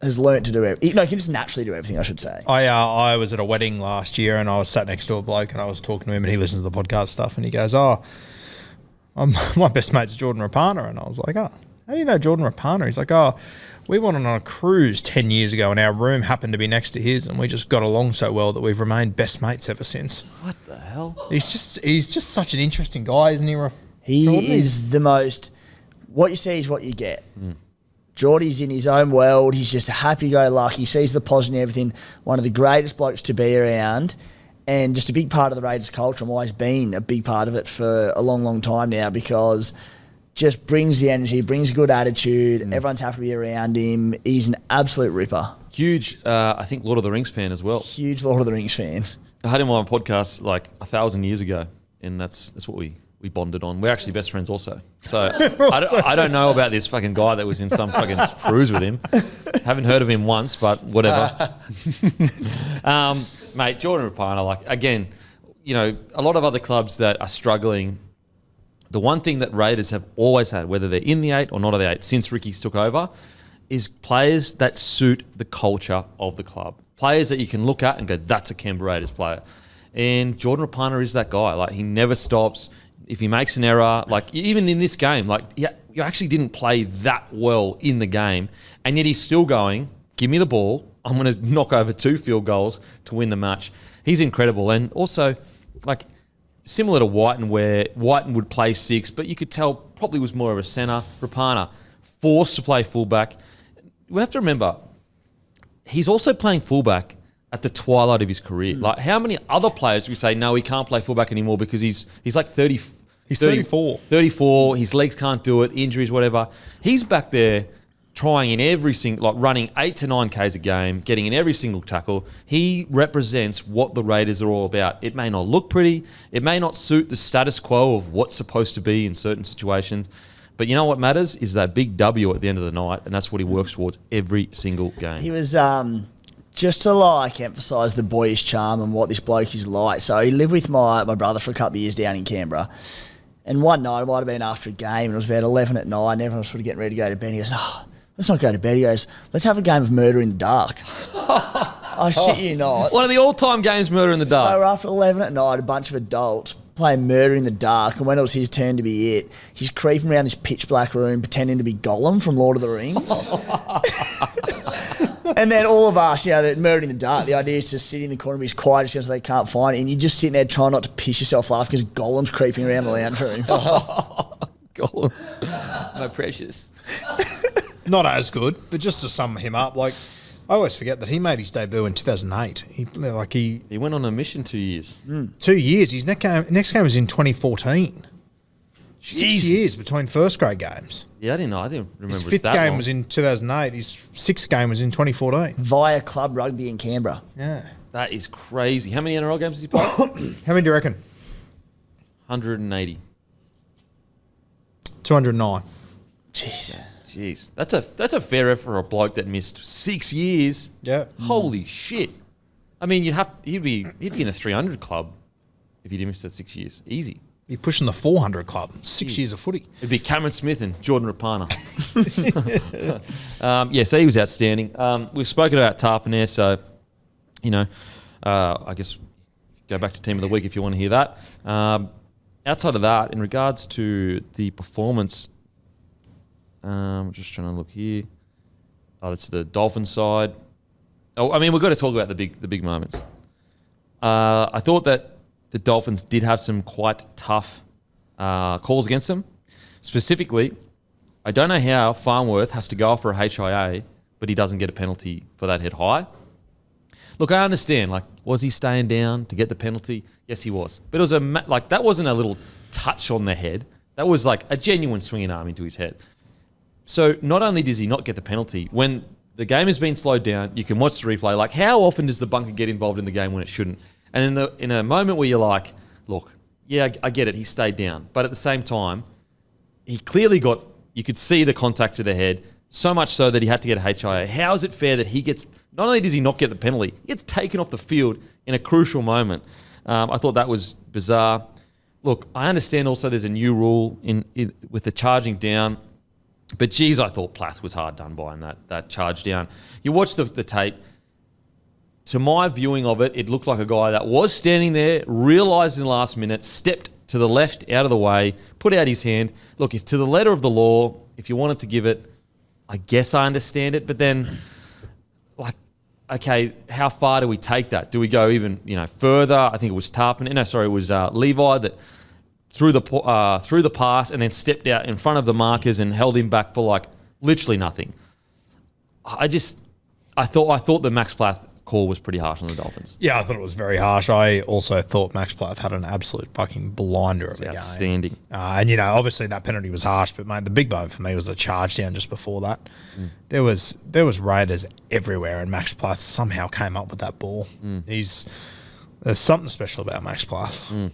[SPEAKER 1] has learnt to do everything. No, he can just naturally do everything, I should say.
[SPEAKER 4] I was at a wedding last year and I was sat next to a bloke and I was talking to him and he listens to the podcast stuff and he goes, my best mate's Jordan Rapana. And I was like, how do you know Jordan Rapana? He's like, we went on a cruise 10 years ago and our room happened to be next to his and we just got along so well that we've remained best mates ever since.
[SPEAKER 2] What the hell?
[SPEAKER 4] He's just such an interesting guy, isn't he?
[SPEAKER 1] He is the most... What you see is what you get. Geordie's in his own world. He's just a happy-go-lucky, sees the positive in everything. One of the greatest blokes to be around, and just a big part of the Raiders culture. I've always been a big part of it for a long, long time now, because just brings the energy, brings a good attitude. Everyone's happy to be around him. He's an absolute ripper.
[SPEAKER 2] Huge, I think, Lord of the Rings fan as well.
[SPEAKER 1] Huge Lord of the Rings fan.
[SPEAKER 2] I had him on my podcast like 1,000 years ago, and that's what we bonded on. We're actually best friends also. So I don't know about this fucking guy that was in some fucking cruise with him. Haven't heard of him once, but whatever. Mate, Jordan Rapana, like, again, you know, a lot of other clubs that are struggling, the one thing that Raiders have always had, whether they're in the 8 or not of the 8 since Ricky's took over, is players that suit the culture of the club. Players that you can look at and go, that's a Canberra Raiders player. And Jordan Rapana is that guy. Like, he never stops. If he makes an error, like, even in this game, like, yeah, you actually didn't play that well in the game, and yet he's still going, give me the ball, I'm going to knock over 2 field goals to win the match. He's incredible. And also, like, similar to Whiten, where Whiten would play 6, but you could tell probably was more of a centre. Rapana, forced to play fullback. We have to remember, he's also playing fullback at the twilight of his career. Like, how many other players do we say, no, he can't play fullback anymore because he's like 30.
[SPEAKER 4] He's 34.
[SPEAKER 2] 34, his legs can't do it, injuries, whatever. He's back there trying in every single, like, running 8 to 9 Ks a game, getting in every single tackle. He represents what the Raiders are all about. It may not look pretty. It may not suit the status quo of what's supposed to be in certain situations. But you know what matters is that big W at the end of the night, and that's what he works towards every single game.
[SPEAKER 1] He was, just to like emphasise the boyish charm and what this bloke is like. So he lived with my brother for a couple of years down in Canberra. And one night, it might have been after a game, and it was about 11 at night, and everyone was sort of getting ready to go to bed. He goes, oh, let's not go to bed. He goes, let's have a game of Murder in the Dark. I shit you not.
[SPEAKER 2] One of the all-time games, Murder in the Dark.
[SPEAKER 1] So after 11 at night, a bunch of adults playing Murder in the Dark, and when it was his turn to be it, he's creeping around this pitch black room pretending to be Gollum from Lord of the Rings. And then all of us, you know, that Murder in the Dark, the idea is to sit in the corner and be as quiet as they can't find it, and you're just sitting there trying not to piss yourself laughing because Gollum's creeping around the lounge room.
[SPEAKER 2] Gollum. My precious.
[SPEAKER 4] Not as good, but just to sum him up, like, I always forget that he made his debut in 2008. He
[SPEAKER 2] went on a mission 2 years.
[SPEAKER 4] 2 years. His next game was in 2014.
[SPEAKER 2] Jeez.
[SPEAKER 4] 6 years between first grade games.
[SPEAKER 2] Yeah, I didn't remember
[SPEAKER 4] His
[SPEAKER 2] it was
[SPEAKER 4] fifth
[SPEAKER 2] that
[SPEAKER 4] game
[SPEAKER 2] long.
[SPEAKER 4] was in 2008. His sixth game was in 2014.
[SPEAKER 1] Via club rugby in Canberra.
[SPEAKER 4] Yeah.
[SPEAKER 2] That is crazy. How many NRL games has he played?
[SPEAKER 4] How many do you reckon?
[SPEAKER 2] 180.
[SPEAKER 4] 209.
[SPEAKER 2] Jeez. That's a fair effort for a bloke that missed 6 years.
[SPEAKER 4] Yeah.
[SPEAKER 2] Holy shit. I mean, he'd be in the 300 club if he didn't miss that 6 years. Easy.
[SPEAKER 4] You're pushing the 400 club. 6 years of footy.
[SPEAKER 2] It'd be Cameron Smith and Jordan Rapana. So he was outstanding. We've spoken about Tarpon there, so, you know, I guess go back to Team of the Week if you want to hear that. Outside of that, in regards to the performance, I'm just trying to look here. Oh, that's the Dolphins side. Oh, I mean, we've got to talk about the big moments. I thought that the Dolphins did have some quite tough calls against them. Specifically, I don't know how Farnworth has to go for a HIA, but he doesn't get a penalty for that head high. Look, I understand. Like, was he staying down to get the penalty? Yes, he was. But it was that wasn't a little touch on the head. That was like a genuine swinging arm into his head. So not only does he not get the penalty, when the game has been slowed down, you can watch the replay. Like, how often does the bunker get involved in the game when it shouldn't? And in a moment where you're like, look, yeah, I get it, he stayed down. But at the same time, he clearly you could see the contact to the head, so much so that he had to get a HIA. How is it fair that he gets, not only does he not get the penalty, he gets taken off the field in a crucial moment? I thought that was bizarre. Look, I understand also there's a new rule with the charging down. But geez, I thought Plath was hard done by in that charge down. You watch the tape. To my viewing of it, it looked like a guy that was standing there, realised in the last minute, stepped to the left out of the way, put out his hand. Look, if to the letter of the law, if you wanted to give it, I guess I understand it. But then, like, okay, how far do we take that? Do we go even further? I think it was Tarpon. No, sorry, it was Levi that threw the pass and then stepped out in front of the markers and held him back for like literally nothing. I thought the Max Plath call was pretty harsh on the Dolphins.
[SPEAKER 4] Yeah, I thought it was very harsh. I also thought Max Plath had an absolute fucking blinder of a game.
[SPEAKER 2] Outstanding.
[SPEAKER 4] And, you know, obviously that penalty was harsh, but, mate, the big bone for me was the charge down just before that. There was Raiders everywhere, and Max Plath somehow came up with that ball. There's something special about Max Plath.
[SPEAKER 2] And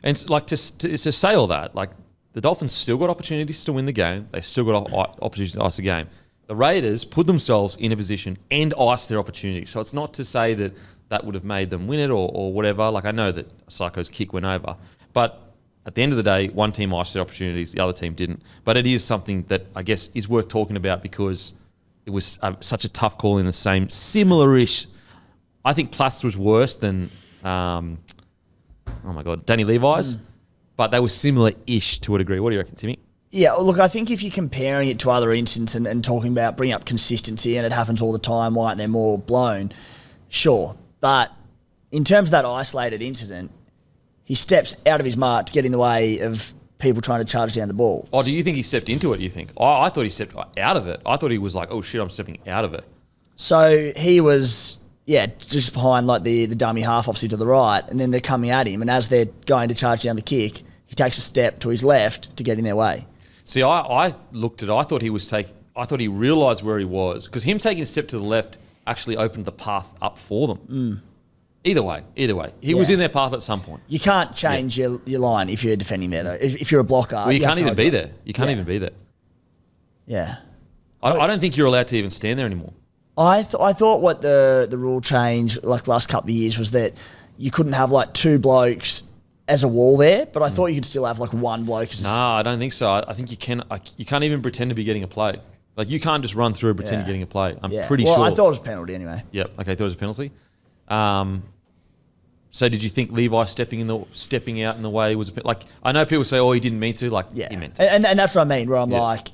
[SPEAKER 2] it's like to say all that, like the Dolphins still got opportunities to win the game. They still got opportunities to ice the game. The Raiders put themselves in a position and iced their opportunity. So it's not to say that would have made them win it or whatever. Like, I know that Psycho's kick went over. But at the end of the day, one team iced their opportunities, the other team didn't. But it is something that I guess is worth talking about because it was such a tough call in the similar-ish. I think Plath's was worse than, Danny Levi's. But they were similar-ish to a degree. What do you reckon, Timmy?
[SPEAKER 1] Yeah, well, look, I think if you're comparing it to other incidents and talking about bringing up consistency and it happens all the time, why aren't they more blown? Sure. But in terms of that isolated incident, he steps out of his mark to get in the way of people trying to charge down the ball.
[SPEAKER 2] Oh, do you think he stepped into it, you think? I thought he stepped out of it. I thought he was like, oh, shit, I'm stepping out of it.
[SPEAKER 1] So he was, just behind like the dummy half, obviously to the right, and then they're coming at him, and as they're going to charge down the kick, he takes a step to his left to get in their way. See,
[SPEAKER 2] I looked at it. I thought he realised where he was because him taking a step to the left actually opened the path up for them. Either way, he was in their path at some point.
[SPEAKER 1] You can't change your line if you're defending there, though. If you're a blocker,
[SPEAKER 2] well, you can't even be there. You can't even be there.
[SPEAKER 1] Yeah,
[SPEAKER 2] I don't think you're allowed to even stand there anymore.
[SPEAKER 1] I thought what the rule change like the last couple of years was that you couldn't have like two blokes as a wall there, but I thought you could still have like one bloke.
[SPEAKER 2] No, I don't think so. I think you can. You can't even pretend to be getting a play. Like you can't just run through and pretend you're getting a play. I'm pretty sure.
[SPEAKER 1] I thought it was a penalty anyway.
[SPEAKER 2] Yep. Okay, thought it was a penalty. So did you think Levi stepping out in the way was like? I know people say, "Oh, he didn't mean to." Like, he meant to.
[SPEAKER 1] And that's what I mean. Where I'm like,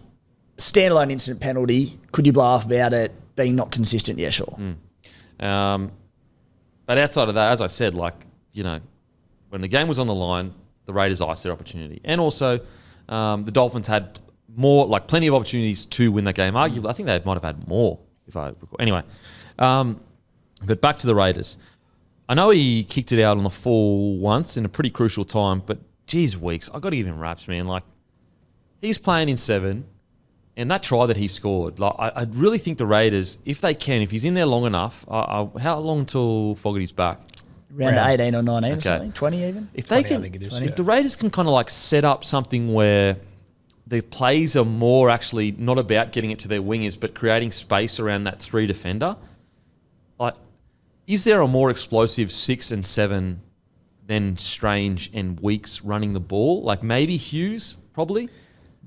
[SPEAKER 1] standalone incident penalty. Could you blow up about it being not consistent? Yeah, sure.
[SPEAKER 2] But outside of that, as I said, like when the game was on the line, the Raiders iced their opportunity. And also, the Dolphins had plenty of opportunities to win that game. Arguably, I think they might have had more, if I recall. Anyway, but back to the Raiders. I know he kicked it out on the full once in a pretty crucial time, but geez weeks, I got to give him raps, man. Like, he's playing in 7, and that try that he scored, like I really think the Raiders, if he's in there long enough, how long till Fogarty's back?
[SPEAKER 1] Around 18 or 19 or something, 20 even.
[SPEAKER 2] If they 20, can, if the Raiders can kind of like set up something where the plays are more actually not about getting it to their wingers, but creating space around that 3 defender, like, is there a more explosive 6 and 7 than Strange and Weeks running the ball? Like maybe Hughes, probably.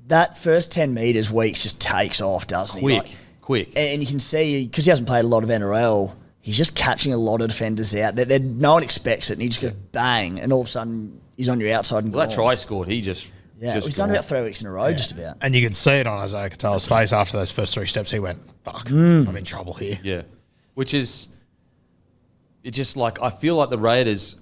[SPEAKER 1] That first 10 metres, Weeks just takes off, doesn't he?
[SPEAKER 2] Quick.
[SPEAKER 1] And you can see because he hasn't played a lot of NRL. He's just catching a lot of defenders out. No one expects it, and he just goes bang, and all of a sudden he's on your outside and
[SPEAKER 2] that try scored, he just
[SPEAKER 1] he's done about 3 weeks in a row, just about.
[SPEAKER 4] And you could see it on Isaiah Katoa's face after those first 3 steps. He went, "Fuck, I'm in trouble here."
[SPEAKER 2] Yeah, which is it's just like I feel like the Raiders,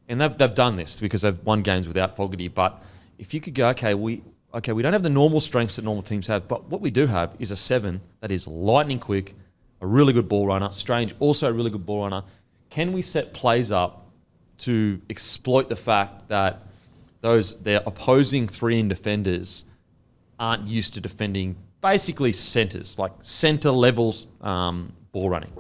[SPEAKER 2] and they've done this because they've won games without Fogarty. But if you could go, we don't have the normal strengths that normal teams have, but what we do have is a 7 that is lightning quick. A really good ball runner. Strange, also a really good ball runner. Can we set plays up to exploit the fact that their opposing 3-in defenders aren't used to defending basically centres, like centre levels ball running?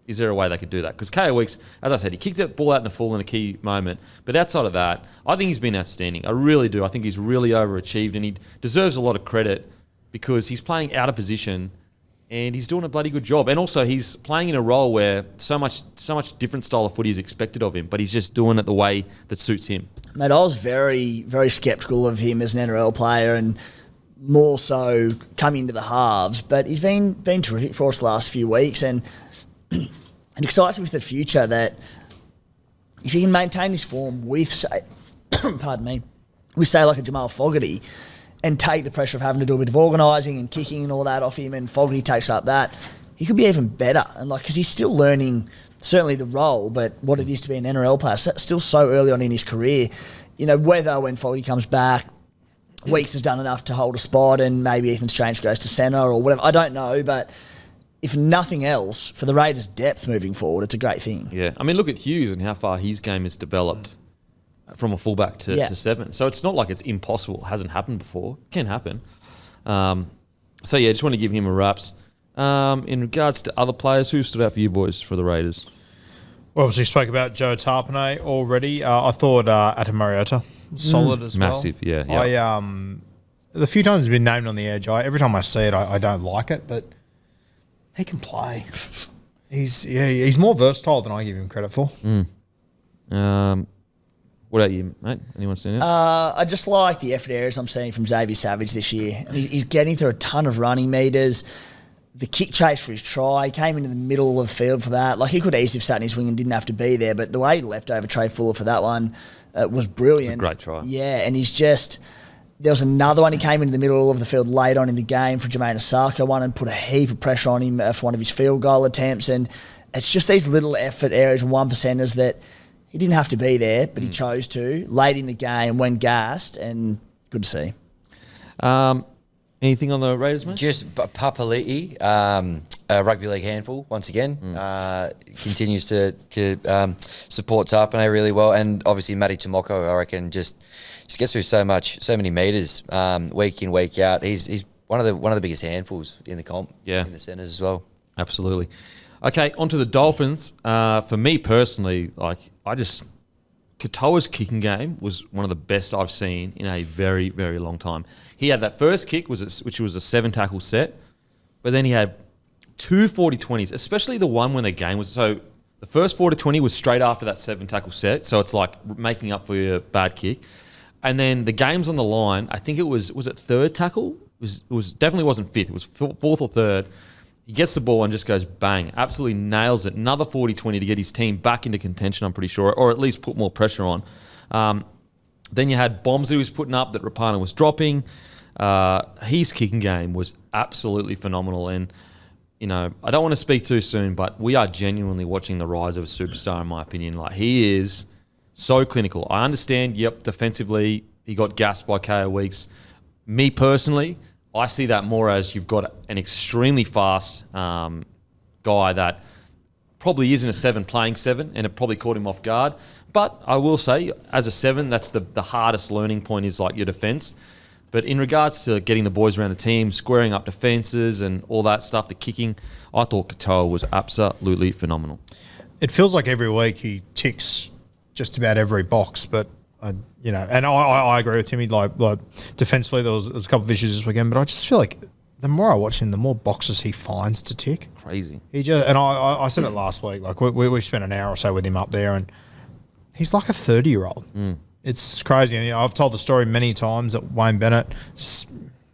[SPEAKER 2] Is there a way they could do that? Because KO Weeks, as I said, he kicked that ball out in the full in a key moment. But outside of that, I think he's been outstanding. I really do. I think he's really overachieved, and he deserves a lot of credit because he's playing out of position. And he's doing a bloody good job. And also, he's playing in a role where so much different style of footy is expected of him, but he's just doing it the way that suits him.
[SPEAKER 1] Mate, I was very, very sceptical of him as an NRL player and more so coming into the halves. But he's been terrific for us the last few weeks and excites me with the future that if he can maintain this form with, say, with like a Jamal Fogarty, and take the pressure of having to do a bit of organising and kicking and all that off him, and Fogarty takes up that, he could be even better. And because he's still learning, certainly the role, but what it is to be an NRL player, still so early on in his career. Whether when Fogarty comes back, Weeks has done enough to hold a spot, and maybe Ethan Strange goes to centre or whatever. I don't know, but if nothing else, for the Raiders' depth moving forward, it's a great thing.
[SPEAKER 2] Yeah. I mean, look at Hughes and how far his game has developed from a fullback to 7. So it's not like it's impossible. It hasn't happened before. It can happen. So, yeah, just want to give him a raps. In regards to other players, who stood out for you boys for the Raiders?
[SPEAKER 4] We obviously spoke about Joe Tarpanay already. I thought Ata Mariota was solid as well.
[SPEAKER 2] Massive, yeah.
[SPEAKER 4] The few times he's been named on the edge, every time I see it, I don't like it, but he can play. He's more versatile than I give him credit for.
[SPEAKER 2] What about you, mate? Anyone seen it?
[SPEAKER 1] I just like the effort areas I'm seeing from Xavier Savage this year. He's getting through a ton of running meters. The kick chase for his try, came into the middle of the field for that. Like, he could easily have sat in his wing and didn't have to be there, but the way he leapt over Trey Fuller for that one was brilliant.
[SPEAKER 2] It's a great try.
[SPEAKER 1] Yeah, and he's just... There was another one. He came into the middle of the field late on in the game for Jermaine Osako one and put a heap of pressure on him for one of his field goal attempts. And it's just these little effort areas, 1%ers that he didn't have to be there, but he chose to late in the game when gassed, and good to see.
[SPEAKER 2] Anything on the Raiders, mate?
[SPEAKER 3] Just Papali'i, a rugby league handful once again. Continues to support Tarpanay really well, and obviously Matty Tomoko, I reckon, just gets through so many meters week in, week out. He's one of the biggest handfuls in the comp.
[SPEAKER 2] Yeah.
[SPEAKER 3] In the centres as well.
[SPEAKER 2] Absolutely. Okay, on to the Dolphins. For me personally, Katoa's kicking game was one of the best I've seen in a very, very long time. He had that first kick, which was a 7-tackle set, but then he had 2 40-20s, especially the one when the game was... So the first 40-20 was straight after that 7-tackle set, so it's like making up for your bad kick. And then the game's on the line. I think it was it third tackle? It was definitely wasn't fifth. It was fourth or third. He gets the ball and just goes bang. Absolutely nails it. Another 40-20 to get his team back into contention, I'm pretty sure, or at least put more pressure on. Then you had bombs that he was putting up that Rapana was dropping. His kicking game was absolutely phenomenal. And, you know, I don't want to speak too soon, but we are genuinely watching the rise of a superstar, in my opinion. Like, he is so clinical. I understand, defensively, he got gassed by KO Weeks. Me personally, I see that more as you've got an extremely fast guy that probably isn't a 7 playing 7, and it probably caught him off guard. But I will say, as a 7, that's the hardest learning point is like your defence. But in regards to getting the boys around the team, squaring up defences and all that stuff, the kicking, I thought Katoa was absolutely phenomenal.
[SPEAKER 4] It feels like every week he ticks just about every box, but and I agree with Timmy. Like defensively, there was a couple of issues this weekend, but I just feel like the more I watch him, the more boxes he finds to tick.
[SPEAKER 2] Crazy.
[SPEAKER 4] I said it last week. Like we spent an hour or so with him up there, and he's like a 30-year-old. It's crazy. And, I've told the story many times that Dwayne Bennett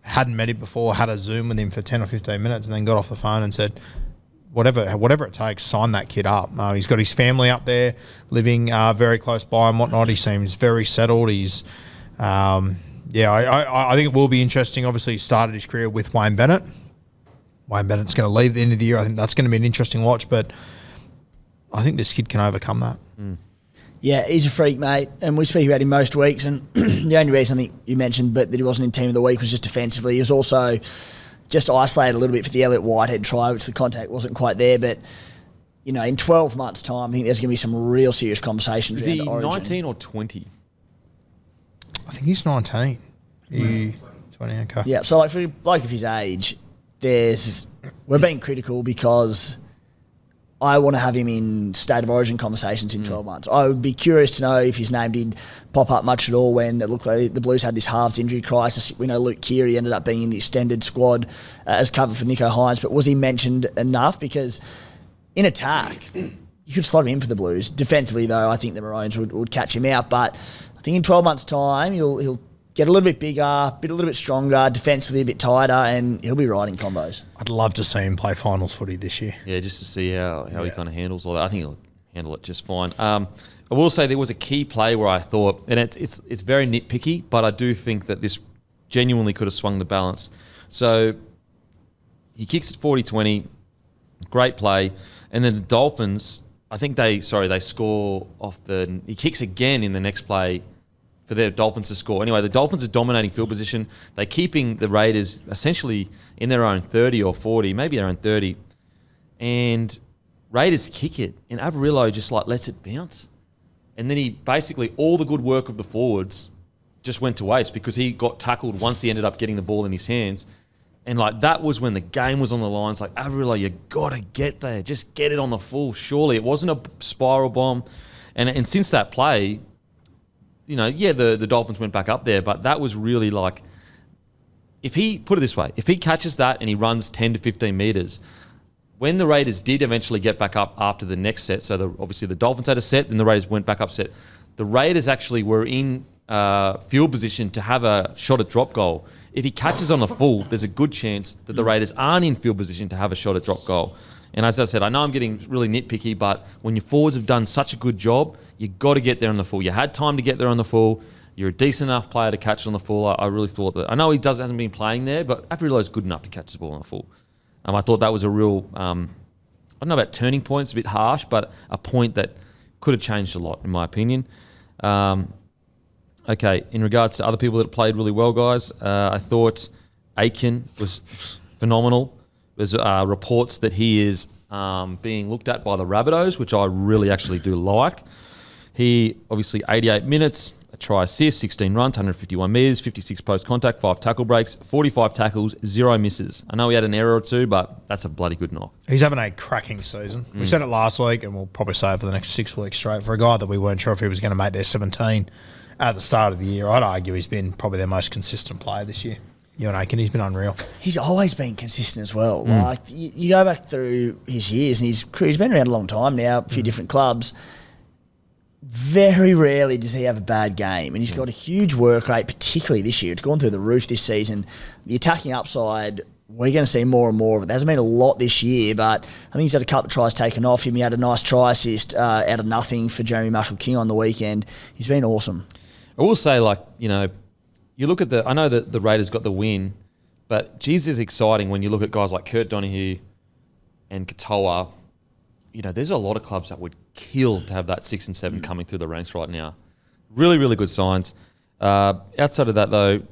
[SPEAKER 4] hadn't met him before, had a Zoom with him for 10 or 15 minutes, and then got off the phone and said, whatever it takes, sign that kid up. He's got his family up there, living very close by and whatnot. He seems very settled. He's, I think it will be interesting. Obviously, he started his career with Dwayne Bennett. Dwayne Bennett's going to leave at the end of the year. I think that's going to be an interesting watch, but I think this kid can overcome that.
[SPEAKER 1] Yeah, he's a freak, mate, and we speak about him most weeks, and the only reason I think you mentioned that he wasn't in Team of the Week was just defensively. He was also just isolated a little bit for the Elliott Whitehead try, which the contact wasn't quite there, but in 12 months' time, I think there's going to be some real serious conversations.
[SPEAKER 2] Is he 19 or 20?
[SPEAKER 4] I think he's 19. 20, okay.
[SPEAKER 1] Yeah, so for a bloke of his age, we're being critical because I want to have him in State of Origin conversations in 12 months. I would be curious to know if his name did pop up much at all when it looked like the Blues had this halves injury crisis. We know Luke Keary ended up being in the extended squad as cover for Nico Hines, but was he mentioned enough? Because in attack, you could slot him in for the Blues. Defensively, though, I think the Maroons would catch him out. But I think in 12 months' time, he'll get a little bit bigger, a little bit stronger, defensively a bit tighter, and he'll be riding combos.
[SPEAKER 4] I'd love to see him play finals footy this year.
[SPEAKER 2] Yeah, just to see how he kind of handles all that. I think he'll handle it just fine. I will say there was a key play where I thought, and it's very nitpicky, but I do think that this genuinely could have swung the balance. So he kicks at 40-20, great play, and then the Dolphins, I think they score off he kicks again in the next play for their Dolphins to score. Anyway, the Dolphins are dominating field position. They're keeping the Raiders essentially in their own 30 or 40, maybe their own 30. and Raiders kick it, and Averillo just like lets it bounce. And then he basically, all the good work of the forwards just went to waste because he got tackled once he ended up getting the ball in his hands. And like that was when the game was on the line. It's like, Averillo, you got to get there. Just get it on the full, surely. It wasn't a spiral bomb. And since that play, you know, yeah, the Dolphins went back up there, but that was really like, if he, put it this way, if he catches that and he runs 10 to 15 metres, when the Raiders did eventually get back up after the next set, so obviously the Dolphins had a set, then the Raiders went back up set, the Raiders actually were in field position to have a shot at drop goal. If he catches on the full, there's a good chance that the Raiders aren't in field position to have a shot at drop goal. And as I said, I know I'm getting really nitpicky, but when your forwards have done such a good job, you got to get there on the full. You had time to get there on the full. You're a decent enough player to catch it on the full. I really thought that. I know he hasn't been playing there, but Averillo's good enough to catch the ball on the full. I thought that was a real, I don't know about turning points, a bit harsh, but a point that could have changed a lot, in my opinion. Okay, in regards to other people that played really well, guys, I thought Aiken was phenomenal. There's reports that he is being looked at by the Rabbitohs, which I really actually do like. He, obviously, 88 minutes, a try assist, 16 runs, 151 metres, 56 post contact, 5 tackle breaks, 45 tackles, 0 misses. I know he had an error or two, but that's a bloody good knock.
[SPEAKER 4] He's having a cracking season. We said it last week, and we'll probably say it for the next 6 weeks straight. For a guy that we weren't sure if he was going to make their 17 at the start of the year, I'd argue he's been probably their most consistent player this year. Ewan Aiken, he's been unreal.
[SPEAKER 1] He's always been consistent as well. Like you go back through his years, and he's been around a long time now, a few different clubs. Very rarely does he have a bad game, and he's got a huge work rate, particularly this year. It's gone through the roof this season. The attacking upside, we're going to see more and more of it. There hasn't been a lot this year, but I think he's had a couple of tries taken off him. He had a nice try assist out of nothing for Jeremy Marshall-King on the weekend. He's been awesome.
[SPEAKER 2] I will say, like, you know, you look at I know that the Raiders got the win, but geez, it's exciting when you look at guys like Kurt Donahue and Katoa. You know, there's a lot of clubs that would kill to have that 6 and 7 coming through the ranks right now. Really, really good signs. Outside of that, though,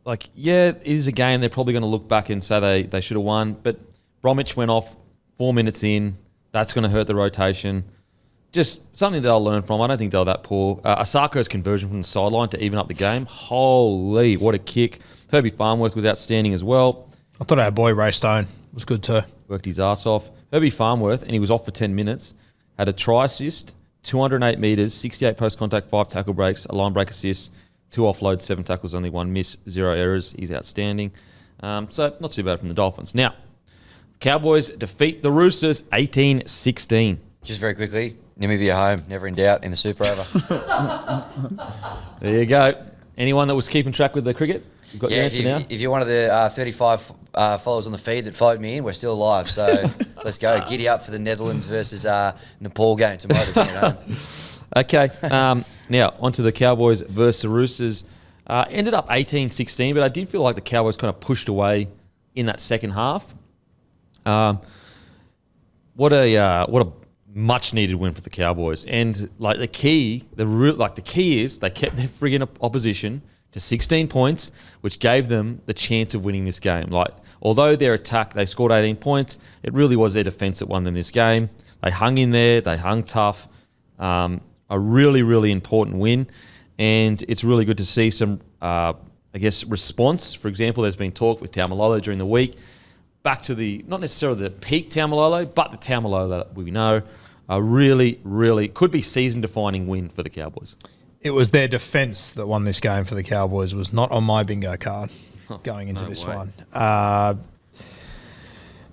[SPEAKER 2] like, yeah, it is a game they're probably going to look back and say they should have won, but Bromwich went off 4 minutes in. That's going to hurt the rotation. Just something they'll learn from. I don't think they're that poor. Asako's conversion from the sideline to even up the game. Holy, what a kick. Herbie Farnworth was outstanding as well.
[SPEAKER 4] I thought our boy Ray Stone was good too.
[SPEAKER 2] Worked his ass off. Herbie Farnworth, and he was off for 10 minutes, had a try assist, 208 metres, 68 post-contact, 5 tackle breaks, a line break assist, 2 offloads, 7 tackles, only 1 miss, 0 errors. He's outstanding. So not too bad from the Dolphins. Now, Cowboys defeat the Roosters 18-16.
[SPEAKER 3] Just very quickly, Namibia home, never in doubt in the Super Over.
[SPEAKER 2] There you go. Anyone that was keeping track with the cricket? You've got your answer now?
[SPEAKER 3] If you're one of the 35 followers on the feed that followed me in, we're still alive. So let's go. Giddy up for the Netherlands versus Nepal game tomorrow.
[SPEAKER 2] Okay. Now, onto the Cowboys versus the Roosters. Ended up 18-16, but I did feel like the Cowboys kind of pushed away in that second half. What a much needed win for the Cowboys. And like the key is they kept their friggin' opposition to 16 points, which gave them the chance of winning this game. Like, although their attack, they scored 18 points, it really was their defense that won them this game. They hung in there, they hung tough. A really, really important win. And it's really good to see some, response. For example, there's been talk with Taumalolo during the week, back to not necessarily the peak Taumalolo, but the Taumalolo that we know. A really, really could be season-defining win for the Cowboys.
[SPEAKER 4] It was their defence that won this game for the Cowboys. Was not on my bingo card going into this one. Mate,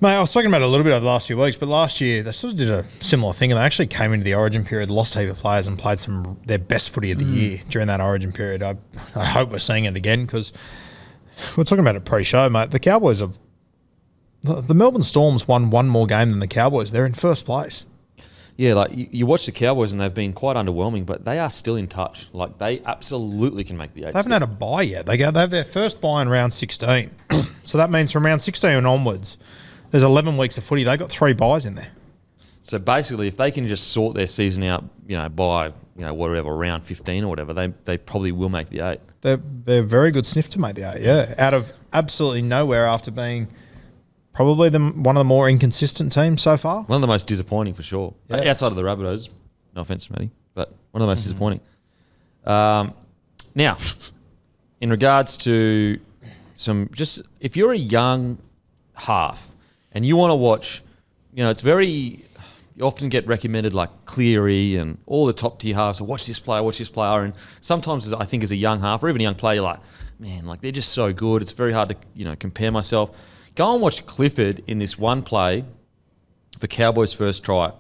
[SPEAKER 4] I was talking about it a little bit over the last few weeks, but last year they sort of did a similar thing, and they actually came into the Origin period, lost a heap of players, and played their best footy of the year during that Origin period. I hope we're seeing it again, because we're talking about it pre-show, mate. The Cowboys are... The Melbourne Storms won one more game than the Cowboys. They're in first place.
[SPEAKER 2] Yeah, like you watch the Cowboys and they've been quite underwhelming, but they are still in touch. Like they absolutely can make the 8.
[SPEAKER 4] They haven't had a bye yet. They have their first bye in round 16. So that means from round 16 and onwards, there's 11 weeks of footy. They got 3 byes in there.
[SPEAKER 2] So basically, if they can just sort their season out, by whatever round 15 or whatever, they probably will make the 8.
[SPEAKER 4] They're very good sniff to make the 8. Yeah, out of absolutely nowhere after being probably one of the more inconsistent teams so far.
[SPEAKER 2] One of the most disappointing for sure.
[SPEAKER 4] Yeah.
[SPEAKER 2] Outside of the Rabbitohs, no offense, Matty, but one of the most disappointing. Now, in regards to if you're a young half and you want to watch, you often get recommended like Cleary and all the top tier halves. So watch this player. And sometimes I think as a young half or even a young player, you're like, man, like they're just so good. It's very hard to, compare myself. Go and watch Clifford in this one play for Cowboys' first try.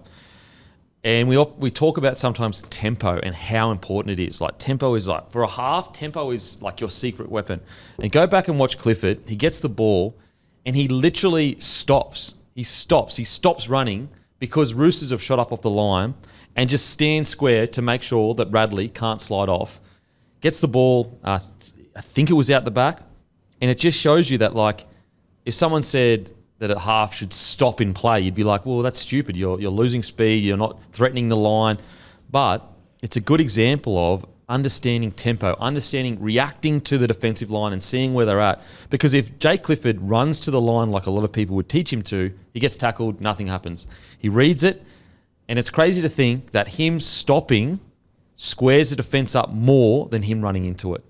[SPEAKER 2] And we talk about sometimes tempo and how important it is. Like tempo is like, for a half, tempo is like your secret weapon. And go back and watch Clifford. He gets the ball and he literally stops. He stops running because Roosters have shot up off the line and just stand square to make sure that Radley can't slide off. Gets the ball, I think it was out the back. And it just shows you that, like, if someone said that a half should stop in play, you'd be like, well, that's stupid. You're losing speed. You're not threatening the line. But it's a good example of understanding tempo, reacting to the defensive line and seeing where they're at. Because if Jake Clifford runs to the line like a lot of people would teach him to, he gets tackled, nothing happens. He reads it, and it's crazy to think that him stopping squares the defence up more than him running into it.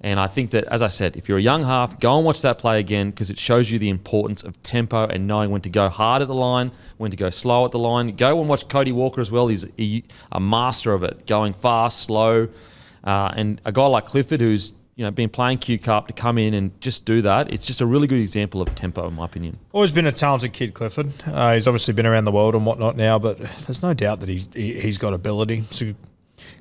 [SPEAKER 2] And I think that, as I said, if you're a young half, go and watch that play again because it shows you the importance of tempo and knowing when to go hard at the line, when to go slow at the line. Go and watch Cody Walker as well. He's a master of it, going fast, slow. And a guy like Clifford who's been playing Q Cup to come in and just do that, it's just a really good example of tempo in my opinion.
[SPEAKER 4] Always been a talented kid, Clifford. He's obviously been around the world and whatnot now, but there's no doubt that he's got ability. So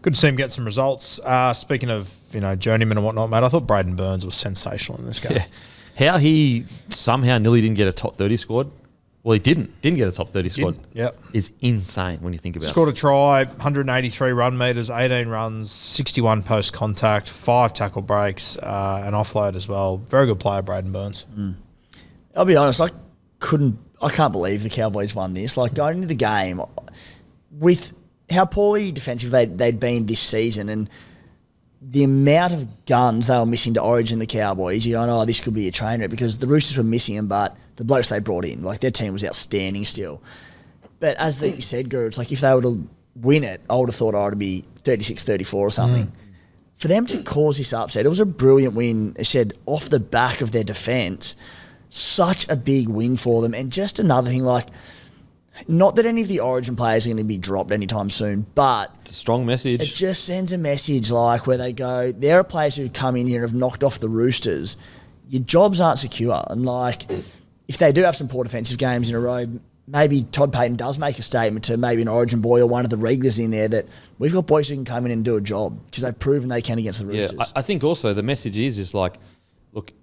[SPEAKER 4] good to see him get some results. Speaking of journeyman and whatnot, mate, I thought Braden Burns was sensational in this game.
[SPEAKER 2] Yeah. How he somehow nearly didn't get a top 30 squad. Well, he didn't get a top 30 squad.
[SPEAKER 4] Yep.
[SPEAKER 2] Is insane when you think about
[SPEAKER 4] Scored
[SPEAKER 2] it.
[SPEAKER 4] a try, 183 run meters, 18 runs, 61 post contact, 5 tackle breaks, an offload as well. Very good player, Braden Burns.
[SPEAKER 1] I'll be honest, I can't believe the Cowboys won this. Like, going into the game with how poorly defensive they'd been this season and the amount of guns they were missing to Origin, the Cowboys, you're going, oh, this could be a train wreck because the Roosters were missing them, but the blokes they brought in, like, their team was outstanding still. But as you said, Guru, it's like if they were to win it, I would have thought it would be 36-34 or something. For them to cause this upset, it was a brilliant win, as said, off the back of their defence. Such a big win for them. And just another thing, like, not that any of the Origin players are going to be dropped anytime soon, but
[SPEAKER 2] It's a strong message.
[SPEAKER 1] it just sends a message like where they go, there are players who come in here and have knocked off the Roosters. Your jobs aren't secure. And like, if they do have some poor defensive games in a row, maybe Todd Payton does make a statement to maybe an Origin boy or one of the regulars in there that we've got boys who can come in and do a job because they've proven they can against the Roosters.
[SPEAKER 2] Yeah, I think also the message is like, look,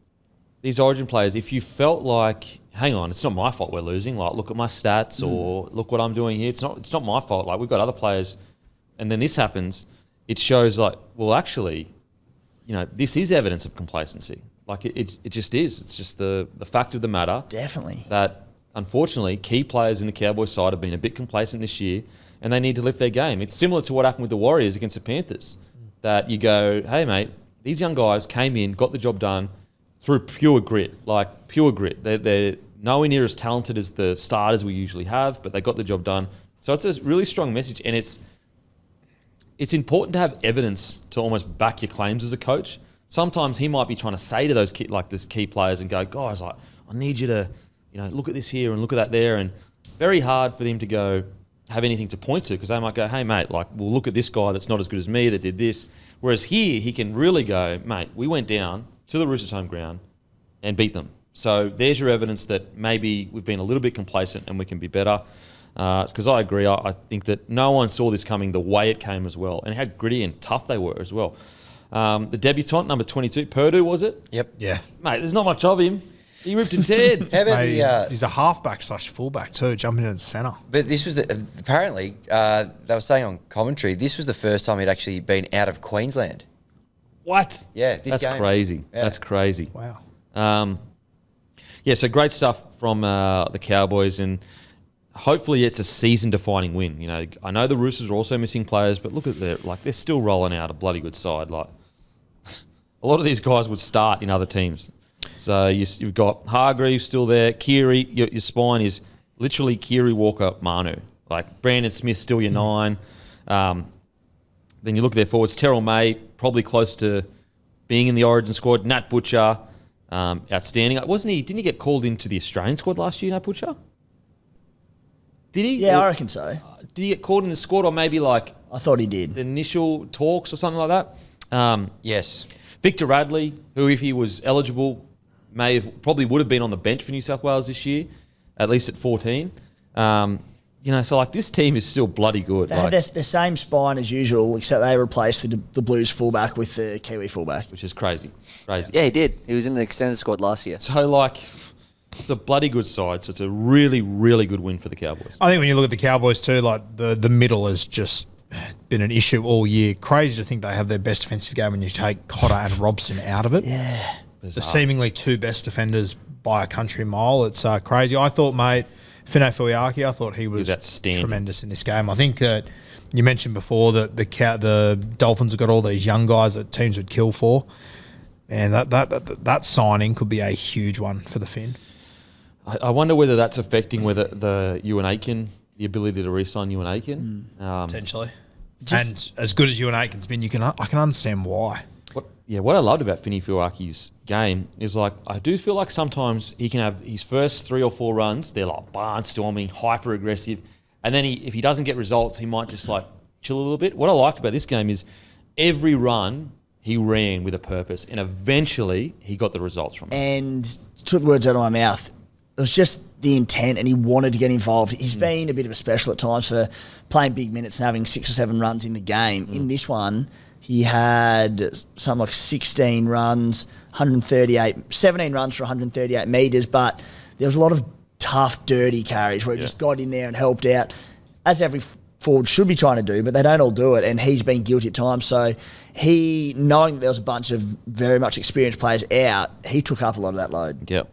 [SPEAKER 2] these Origin players, if you felt like, hang on, it's not my fault we're losing. Like, look at my stats or look what I'm doing here. It's not my fault. Like, we've got other players, and then this happens. It shows like, well, actually, this is evidence of complacency. Like, it just is. It's just the fact of the matter.
[SPEAKER 1] Definitely.
[SPEAKER 2] That unfortunately, key players in the Cowboys side have been a bit complacent this year, and they need to lift their game. It's similar to what happened with the Warriors against the Panthers. That you go, hey mate, these young guys came in, got the job done through pure grit. Like, pure grit. They're nowhere near as talented as the starters we usually have, but they got the job done. So it's a really strong message, and it's important to have evidence to almost back your claims as a coach. Sometimes he might be trying to say to those key players and go, guys, like, I need you to, look at this here and look at that there, and very hard for them to go have anything to point to because they might go, hey mate, like, we'll look at this guy that's not as good as me that did this. Whereas here he can really go, mate, we went down to the Roosters' home ground and beat them. So there's your evidence that maybe we've been a little bit complacent and we can be better. Because I agree, I think that no one saw this coming the way it came as well, and how gritty and tough they were as well. The debutant, number 22, Purdue, was it?
[SPEAKER 3] Yep.
[SPEAKER 4] Yeah.
[SPEAKER 2] Mate, there's not much of him. He ripped and teared.
[SPEAKER 3] How about
[SPEAKER 4] Mate, he's a halfback / fullback too, jumping in the centre.
[SPEAKER 3] But this was apparently they were saying on commentary this was the first time he'd actually been out of Queensland.
[SPEAKER 2] What?
[SPEAKER 3] Yeah, this
[SPEAKER 2] That's
[SPEAKER 3] game.
[SPEAKER 2] crazy.
[SPEAKER 3] Yeah.
[SPEAKER 2] That's crazy.
[SPEAKER 4] Wow.
[SPEAKER 2] Yeah, so great stuff from the Cowboys, and hopefully it's a season-defining win. I know the Roosters are also missing players, but look at they're still rolling out a bloody good side. Like, a lot of these guys would start in other teams. So you've got Hargreaves still there. Keary, your spine is literally Keary, Walker, Manu. Like Brandon Smith still your 9. Then you look at their forwards. Terrell May, probably close to being in the Origin squad. Nat Butcher, outstanding. Didn't he get called into the Australian squad last year, Nat Butcher? Did he?
[SPEAKER 1] Yeah, I reckon so.
[SPEAKER 2] Did he get called in the squad, or maybe like
[SPEAKER 1] I thought he did.
[SPEAKER 2] the initial talks or something like that?
[SPEAKER 3] Yes.
[SPEAKER 2] Victor Radley, who if he was eligible, probably would have been on the bench for New South Wales this year, at least at 14. So like this team is still bloody good.
[SPEAKER 1] They had the same spine as usual, except they replaced the Blues fullback with the Kiwi fullback.
[SPEAKER 2] Which is crazy.
[SPEAKER 5] Yeah, he did. He was in the extended squad last year.
[SPEAKER 2] So like, it's a bloody good side. So it's a really, really good win for the Cowboys.
[SPEAKER 4] I think when you look at the Cowboys too, like the middle has just been an issue all year. Crazy to think they have their best defensive game when you take Cotter and Robson out of it.
[SPEAKER 1] Yeah.
[SPEAKER 4] The seemingly 2 best defenders by a country mile. It's crazy. I thought, mate, Fine Fuiaki, I thought he was tremendous in this game. I think that you mentioned before that the Dolphins have got all these young guys that teams would kill for. And that signing could be a huge one for the Finn.
[SPEAKER 2] I wonder whether that's affecting whether the Ewan Aiken, the ability to re-sign Ewan Aiken.
[SPEAKER 4] Potentially. And as good as Ewan Aiken's been, I can understand why.
[SPEAKER 2] What I loved about Finney Fuaki's game is like I do feel like sometimes he can have his first 3 or 4 runs, they're like barnstorming, hyper aggressive, and then if he doesn't get results, he might just like chill a little bit. What I liked about this game is every run he ran with a purpose, and eventually he got the results from it.
[SPEAKER 1] And took the words out of my mouth. It was just the intent, and he wanted to get involved. He's been a bit of a special at times for playing big minutes and having 6 or 7 runs in the game. In this one, he had something like 16 runs, 17 runs for 138 metres, but there was a lot of tough, dirty carries where he just got in there and helped out, as every forward should be trying to do, but they don't all do it, and he's been guilty at times. So he, knowing that there was a bunch of very much experienced players out, he took up a lot of that load.
[SPEAKER 2] Yep.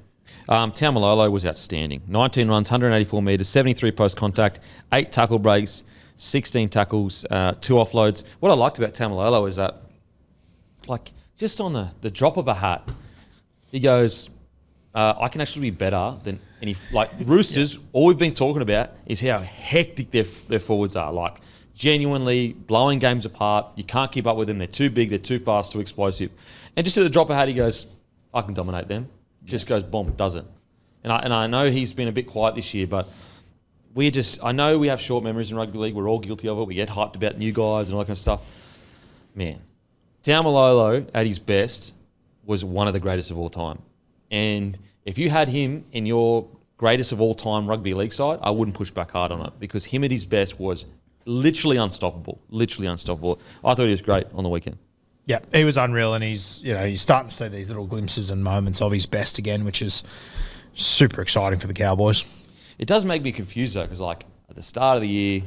[SPEAKER 2] Taumalolo was outstanding. 19 runs, 184 metres, 73 post contact, 8 tackle breaks, 16 tackles, 2 offloads. What I liked about Taumalolo is that, like, just on the drop of a hat, he goes, I can actually be better than any... Like, Roosters, all we've been talking about is how hectic their forwards are. Like, genuinely blowing games apart. You can't keep up with them. They're too big. They're too fast, too explosive. And just at the drop of a hat, he goes, I can dominate them. Just goes, boom, does it. And I know he's been a bit quiet this year, but... I know we have short memories in rugby league. We're all guilty of it. We get hyped about new guys and all that kind of stuff. Man, Taumalolo at his best was one of the greatest of all time. And if you had him in your greatest of all time rugby league side, I wouldn't push back hard on it because him at his best was literally unstoppable. Literally unstoppable. I thought he was great on the weekend.
[SPEAKER 4] Yeah, he was unreal, and he's starting to see these little glimpses and moments of his best again, which is super exciting for the Cowboys.
[SPEAKER 2] It does make me confused though, because like at the start of the year,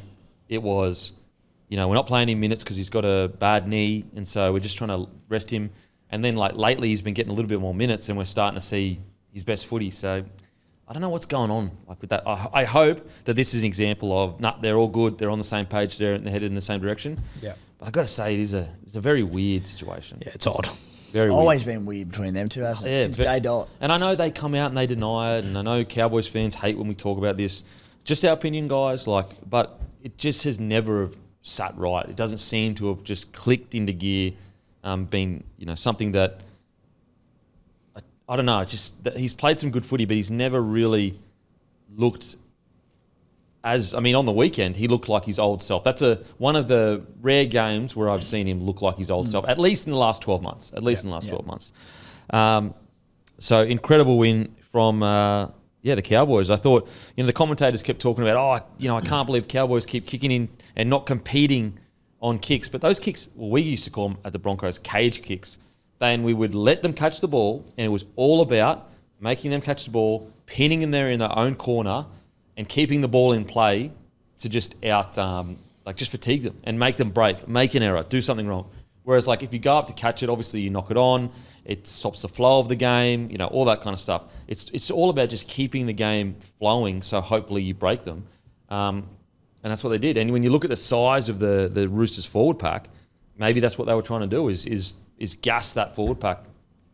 [SPEAKER 2] it was, we're not playing him minutes because he's got a bad knee, and so we're just trying to rest him. And then like lately, he's been getting a little bit more minutes, and we're starting to see his best footy. So I don't know what's going on like with that. I hope that this is an example of they're all good, they're on the same page, they're headed in the same direction. Yeah. But I got to say, it's a very weird situation.
[SPEAKER 4] Yeah, it's odd.
[SPEAKER 2] Very
[SPEAKER 1] it's
[SPEAKER 2] weird.
[SPEAKER 1] Always been weird between them two, hasn't it? Since day dot.
[SPEAKER 2] And I know they come out and they deny it, and I know Cowboys fans hate when we talk about this. Just our opinion, guys. But it just has never sat right. It doesn't seem to have just clicked into gear. Been something that I don't know. Just that he's played some good footy, but he's never really looked. On the weekend, he looked like his old self. That's one of the rare games where I've seen him look like his old self, at least in the last 12 months. 12 months. So incredible win from the Cowboys. I thought, the commentators kept talking about, I can't believe Cowboys keep kicking in and not competing on kicks. But those kicks, we used to call them at the Broncos cage kicks. Then we would let them catch the ball, and it was all about making them catch the ball, pinning them there in their own corner, and keeping the ball in play to just just fatigue them and make them break, make an error, do something wrong. Whereas if you go up to catch it, obviously you knock it on, it stops the flow of the game, all that kind of stuff. It's all about just keeping the game flowing, so hopefully you break them. And that's what they did. And when you look at the size of the Roosters forward pack, maybe that's what they were trying to do is gas that forward pack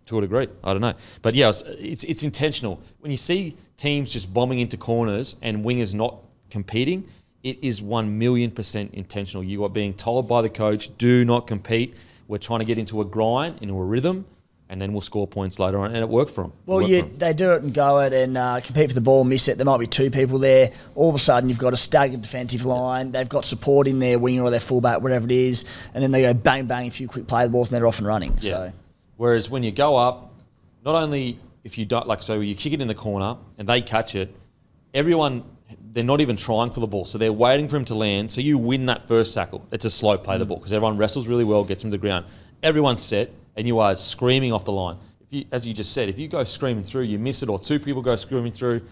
[SPEAKER 2] to a degree. I don't know. But yeah, it's intentional. When you see teams just bombing into corners and wingers not competing, it is 1,000,000% intentional. You are being told by the coach, do not compete. We're trying to get into a grind, into a rhythm, and then we'll score points later on. And it worked for them.
[SPEAKER 1] Well, they do it and go it and compete for the ball, miss it. There might be two people there. All of a sudden, you've got a staggered defensive line. They've got support in their winger or their fullback, whatever it is. And then they go bang, bang, a few quick play the balls, and they're off and running.
[SPEAKER 2] Yeah.
[SPEAKER 1] So.
[SPEAKER 2] Whereas when you go up, not only if you don't, like, so you kick it in the corner and they catch it, everyone, they're not even trying for the ball. So they're waiting for him to land. So you win that first tackle. It's a slow play the ball because everyone wrestles really well, gets him to the ground. Everyone's set and you are screaming off the line. If you, as you just said, if you go screaming through, you miss it, or two people go screaming through,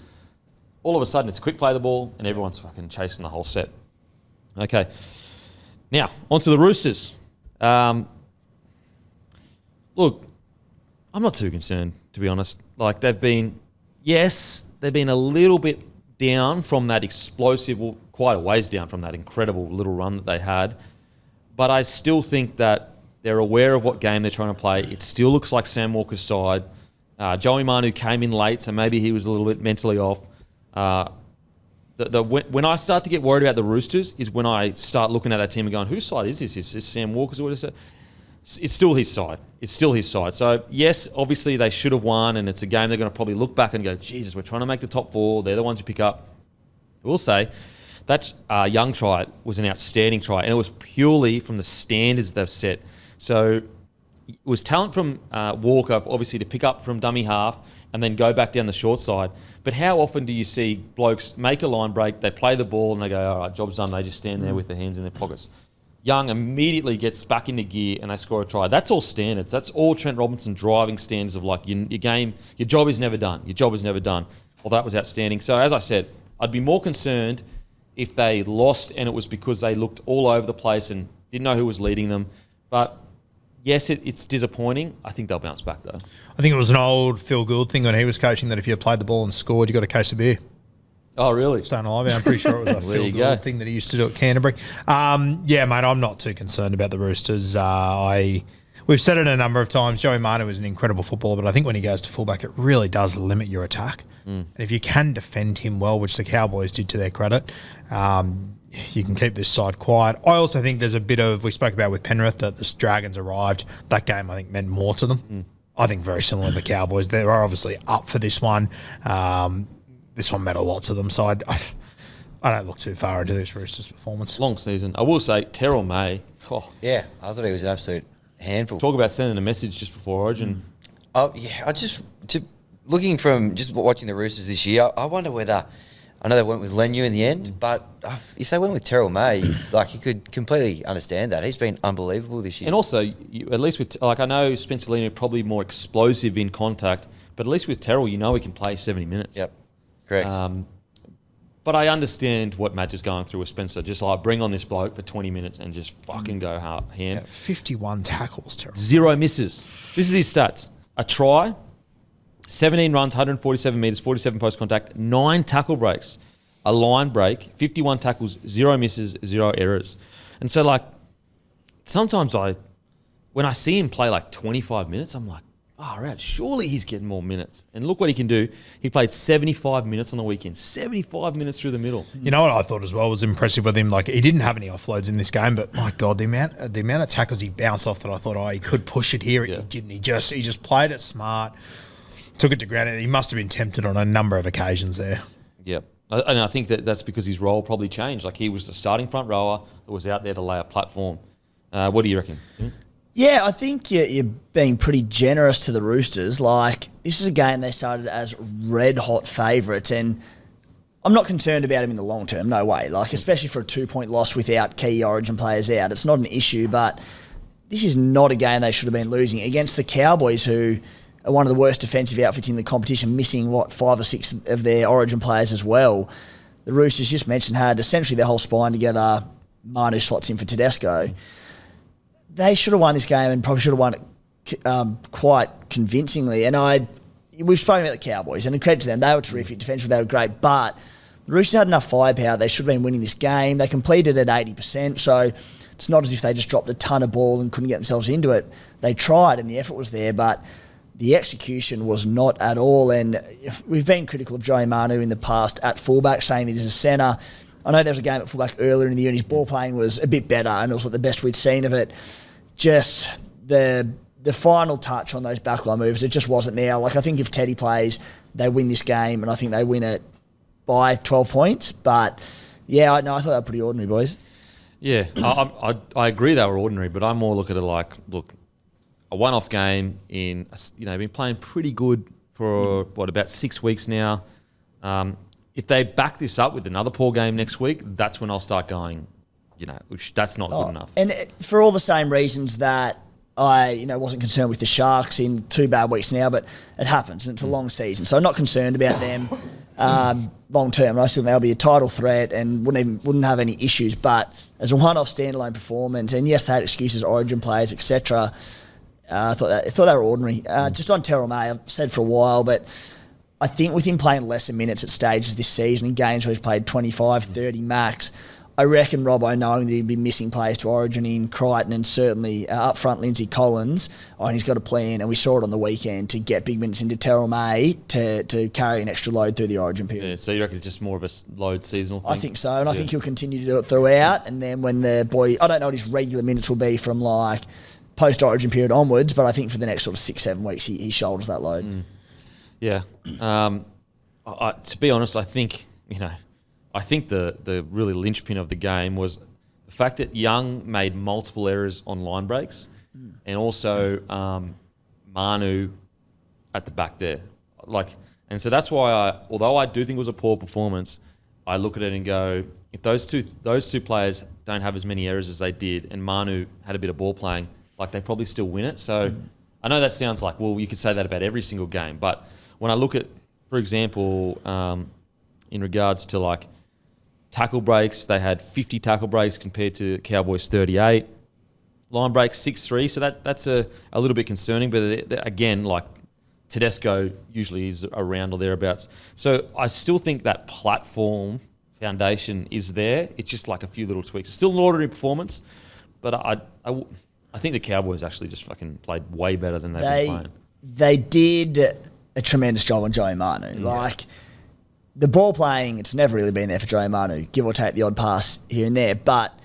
[SPEAKER 2] all of a sudden it's a quick play the ball and everyone's fucking chasing the whole set. Okay. Now, on to the Roosters. Look, I'm not too concerned, to be honest. Like, they've been a little bit down from that explosive, well, quite a ways down from that incredible little run that they had. But I still think that they're aware of what game they're trying to play. It still looks like Sam Walker's side. Joey Manu came in late, so maybe he was a little bit mentally off. When I start to get worried about the Roosters is when I start looking at that team and going, whose side is this? Is this Sam Walker's or what is it? It's still his side. It's still his side. So, yes, obviously they should have won, and it's a game they're going to probably look back and go, Jesus, we're trying to make the top four. They're the ones who pick up. I will say that Young try was an outstanding try, and it was purely from the standards they've set. So it was talent from Walker, obviously, to pick up from dummy half and then go back down the short side. But how often do you see blokes make a line break, they play the ball, and they go, all right, job's done. They just stand there with their hands in their pockets. Young immediately gets back into gear and they score a try. That's all standards. That's all Trent Robinson driving standards of like your game, your job is never done. Your job is never done. Well, that was outstanding. So as I said, I'd be more concerned if they lost and it was because they looked all over the place and didn't know who was leading them. But yes, it's disappointing. I think they'll bounce back though.
[SPEAKER 4] I think it was an old Phil Gould thing when he was coaching that if you played the ball and scored, you got a case of beer.
[SPEAKER 2] Oh, really?
[SPEAKER 4] Staying alive. I'm pretty sure it was a Phil Gould thing that he used to do at Canterbury. Yeah, mate, I'm not too concerned about the Roosters. We've said it a number of times. Joey Manu is an incredible footballer, but I think when he goes to fullback, it really does limit your attack. And if you can defend him well, which the Cowboys did to their credit, you can keep this side quiet. I also think there's a bit of, we spoke about with Penrith, that the Dragons arrived. That game, I think, meant more to them. I think very similar to the Cowboys. They are obviously up for this one. This one meant a lot to them, so I don't look too far into this Roosters performance.
[SPEAKER 2] Long season. I will say, Terrell May. Oh.
[SPEAKER 3] Yeah, I thought he was an absolute handful.
[SPEAKER 2] Talk about sending a message just before Origin.
[SPEAKER 3] Oh, yeah, looking from just watching the Roosters this year, I wonder whether, I know they went with Lenu in the end, but if they went with Terrell May, like, you could completely understand that. He's been unbelievable this year.
[SPEAKER 2] And also, at least with, like, I know Spencer Leniu probably more explosive in contact, but at least with Terrell, you know he can play 70 minutes.
[SPEAKER 3] Yep. Correct.
[SPEAKER 2] But I understand what Matt is going through with Spencer. Just like bring on this bloke for 20 minutes and just fucking go ham.
[SPEAKER 4] Yeah, 51 tackles, terrible.
[SPEAKER 2] 0 misses. This is his stats. A try, 17 runs, 147 metres, 47 post contact, 9 tackle breaks, a line break, 51 tackles, 0 misses, 0 errors. And so, like, sometimes when I see him play like 25 minutes, I'm like, oh, right, surely he's getting more minutes. And look what he can do. He played 75 minutes on the weekend, 75 minutes through the middle.
[SPEAKER 4] You know what I thought as well was impressive with him? Like, he didn't have any offloads in this game, but my God, the amount of tackles he bounced off that I thought, he could push it here.
[SPEAKER 2] Yeah.
[SPEAKER 4] He didn't. He just played it smart, took it to ground. He must have been tempted on a number of occasions there.
[SPEAKER 2] Yep. And I think that's because his role probably changed. Like, he was the starting front rower that was out there to lay a platform. What do you reckon?
[SPEAKER 1] Yeah, I think you're being pretty generous to the Roosters. Like, this is a game they started as red-hot favourites, and I'm not concerned about him in the long term, no way. Like, especially for a 2-point loss without key Origin players out. It's not an issue, but this is not a game they should have been losing against the Cowboys, who are one of the worst defensive outfits in the competition, missing, 5 or 6 of their Origin players as well. The Roosters, just mentioned, had essentially their whole spine together. Manu slots in for Tedesco. They should have won this game and probably should have won it quite convincingly. And we've spoken about the Cowboys, and credit to them, they were terrific. Defensively, they were great. But the Roosters had enough firepower. They should have been winning this game. They completed at 80%, so it's not as if they just dropped a ton of ball and couldn't get themselves into it. They tried, and the effort was there, but the execution was not at all. And we've been critical of Joey Manu in the past at fullback, saying that he's a centre. I know there was a game at fullback earlier in the year and his ball playing was a bit better and it was like the best we'd seen of it. Just the final touch on those backline moves, it just wasn't there. Like, I think if Teddy plays, they win this game, and I think they win it by 12 points. But, yeah, I thought they were pretty ordinary, boys.
[SPEAKER 2] Yeah, I agree they were ordinary, but I more look at it like, look, a one-off game in, been playing pretty good for, about 6 weeks now. If they back this up with another poor game next week, that's when I'll start going, that's not good enough.
[SPEAKER 1] And for all the same reasons that I, wasn't concerned with the Sharks in 2 bad weeks now, but it happens and it's a long season. So I'm not concerned about them long term. I still think they'll be a title threat and wouldn't have any issues. But as a one-off standalone performance, and yes, they had excuses, Origin players, etc. I thought they were ordinary. Just on Terrell May, I've said for a while, but I think with him playing lesser minutes at stages this season in games where he's played 25, 30 max, I reckon Robbo, knowing that he'd be missing players to Origin in Crichton and certainly up front Lindsay Collins, and he's got a plan, and we saw it on the weekend, to get big minutes into Terrell May to carry an extra load through the Origin period.
[SPEAKER 2] Yeah, so you reckon it's just more of a load seasonal thing?
[SPEAKER 1] I think so, and I think he'll continue to do it throughout, and then when the boy, I don't know what his regular minutes will be from like post-Origin period onwards, but I think for the next sort of 6-7 weeks he shoulders that load.
[SPEAKER 2] Yeah. To be honest, I think the really linchpin of the game was the fact that Young made multiple errors on line breaks, and also Manu at the back there. And so that's why although I do think it was a poor performance, I look at it and go, if those two players don't have as many errors as they did, and Manu had a bit of ball playing, they probably still win it. So I know that sounds like, well, you could say that about every single game, but when I look at, for example, in regards to tackle breaks, they had 50 tackle breaks compared to Cowboys 38. Line breaks 6-3, so that's a little bit concerning. But again, Tedesco usually is around or thereabouts. So I still think that platform foundation is there. It's just a few little tweaks. Still an ordinary performance, but I think the Cowboys actually just fucking played way better than they've been playing.
[SPEAKER 1] They did a tremendous job on Joey Manu. The ball playing, it's never really been there for Joey Manu, give or take the odd pass here and there, but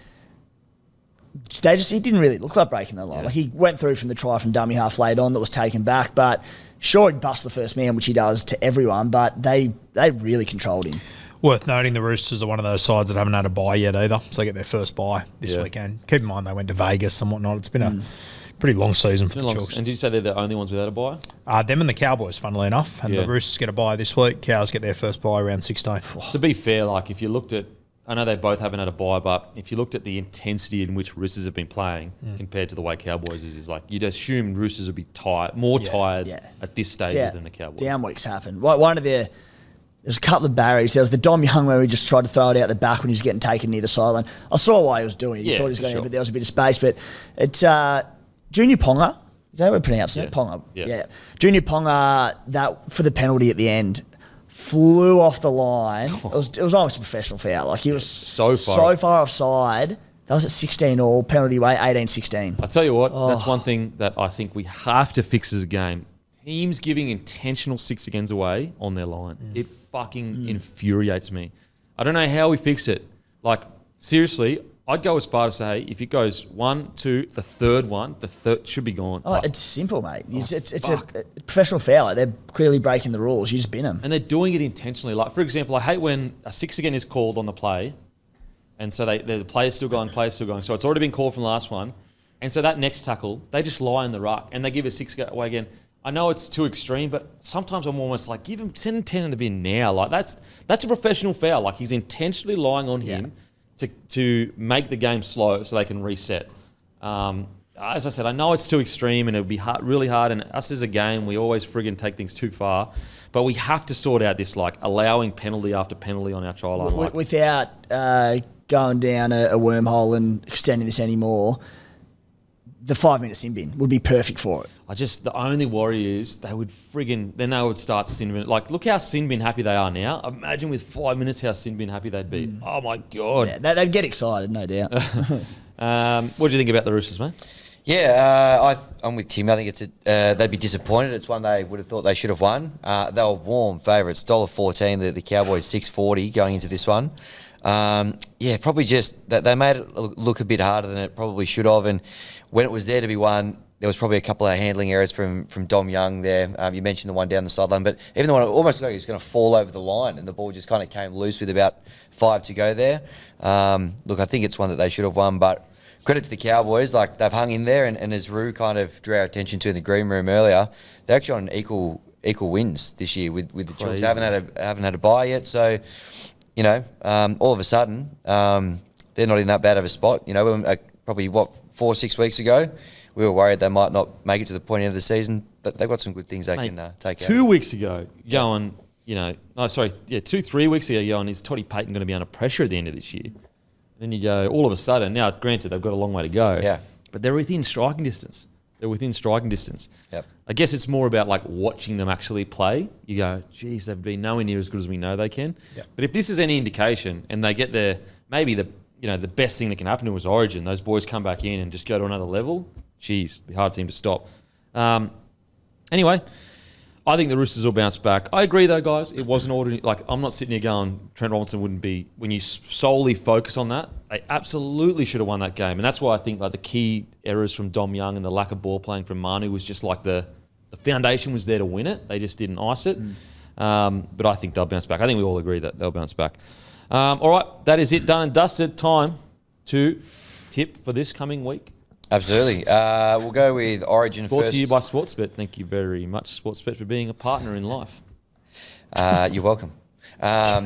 [SPEAKER 1] he didn't really look like breaking the line.
[SPEAKER 2] Yeah.
[SPEAKER 1] He went through from the try from dummy half late on that was taken back, but sure, he'd bust the first man, which he does to everyone, but they really controlled him.
[SPEAKER 4] Worth noting, the Roosters are one of those sides that haven't had a bye yet either, so they get their first bye this weekend. Keep in mind they went to Vegas and whatnot. It's been a pretty long season for the Chooks.
[SPEAKER 2] And did you say they're the only ones without a bye?
[SPEAKER 4] Them and the Cowboys, funnily enough. And the Roosters get a bye this week. Cows get their first bye around 16.
[SPEAKER 2] To be fair, if you looked at, I know they both haven't had a bye, but if you looked at the intensity in which Roosters have been playing compared to the way Cowboys is you'd assume Roosters would be more tired at this stage than the Cowboys.
[SPEAKER 1] Down weeks happen. There's a couple of barriers. There was the Dom Young where he just tried to throw it out the back when he was getting taken near the sideline. I saw why he was doing it. He thought he was going to, but there was a bit of space. But it's Junior Ponga. Is that how we pronounce it? Ponga. Yeah. Junior Ponga, that for the penalty at the end, flew off the line. It was almost a professional foul. He was so far offside. That was at 16 all, penalty way, 18-16.
[SPEAKER 2] I tell you what, that's one thing that I think we have to fix as a game. Teams giving intentional 6 agains away on their line. It fucking infuriates me. I don't know how we fix it. Seriously, I'd go as far to say if it goes 1, 2, the third should be gone.
[SPEAKER 1] It's simple, mate. It's a professional foul. They're clearly breaking the rules. You just bin them.
[SPEAKER 2] And they're doing it intentionally. For example, I hate when a 6 again is called on the play, and so the player's still going. So it's already been called from the last one. And so that next tackle, they just lie in the ruck, and they give a 6 away again. I know it's too extreme, but sometimes I'm almost send 10 in the bin now. That's a professional foul. He's intentionally lying on him to make the game slow so they can reset. As I said, I know it's too extreme and it would be really hard. And us as a game, we always friggin' take things too far. But we have to sort out this allowing penalty after penalty on our try line.
[SPEAKER 1] Without going down a wormhole and extending this anymore, the 5-minute sin bin would be perfect for it.
[SPEAKER 2] The only worry is they would then they would start sin bin. Look how sin bin happy they are now. Imagine with 5 minutes how sin bin happy they'd be. Oh my God.
[SPEAKER 1] Yeah, they'd get excited, no doubt.
[SPEAKER 2] What do you think about the Roosters, mate?
[SPEAKER 3] Yeah, I'm with Tim. I think they'd be disappointed. It's one they would have thought they should have won. They were warm favourites, $1.14. The Cowboys $6.40 going into this one. Probably just that they made it look a bit harder than it probably should have. And when it was there to be won, there was probably a couple of handling errors from Dom Young there. You mentioned the one down the sideline, but even the one almost like he was going to fall over the line, and the ball just kind of came loose with about 5 to go there. Look, I think it's one that they should have won, but credit to the Cowboys, like they've hung in there, and as Roo kind of drew our attention to in the green room earlier, they're actually on equal wins this year with the Chooks. They haven't had a bye yet, so all of a sudden they're not in that bad of a spot. Probably 4 or 6 weeks ago, we were worried they might not make it to the point of the season, but they've got some good things they can take out.
[SPEAKER 2] 2 weeks ago, 2-3 weeks ago, going, is Toddy Payton going to be under pressure at the end of this year? Then you go, all of a sudden, now granted they've got a long way to go, but they're within striking distance.
[SPEAKER 3] Yep.
[SPEAKER 2] I guess it's more about like watching them actually play. You go, geez, they've been nowhere near as good as we know they can.
[SPEAKER 4] Yep.
[SPEAKER 2] But if this is any indication, and they get there, maybe the best thing that can happen to us Origin, those boys come back in and just go to another level. Geez, it'd be a hard team to stop. Anyway, I think the Roosters will bounce back. I agree though, guys. It wasn't ordinary. Like, I'm not sitting here going, Trent Robinson wouldn't be, when you solely focus on that, they absolutely should have won that game. And that's why I think like the key errors from Dom Young and the lack of ball playing from Manu was just like the foundation was there to win it. They just didn't ice it. But I think they'll bounce back. I think we all agree that they'll bounce back. All right, that is it. Done and dusted. Time to tip for this coming week.
[SPEAKER 3] Absolutely. We'll go with Origin
[SPEAKER 2] Brought
[SPEAKER 3] first.
[SPEAKER 2] to you by Sportsbet. Thank you very much, Sportsbet, for being a partner in life.
[SPEAKER 3] You're welcome. All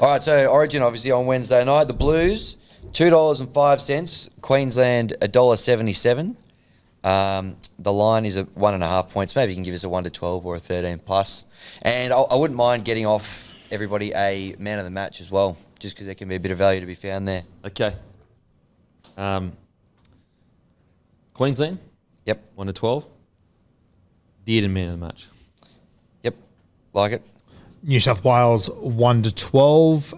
[SPEAKER 3] right, so Origin obviously on Wednesday night. The Blues, $2.05. Queensland, $1.77. The line is at 1.5 points. Maybe you can give us a 1 to 12 or a 13 plus. And I wouldn't mind getting off everybody a man of the match as well, just because there can be a bit of value to be found there.
[SPEAKER 2] Okay. Queensland?
[SPEAKER 3] Yep.
[SPEAKER 2] 1 to 12. Dearden man of the match.
[SPEAKER 3] Yep. Like it.
[SPEAKER 4] New South Wales 1 to 12.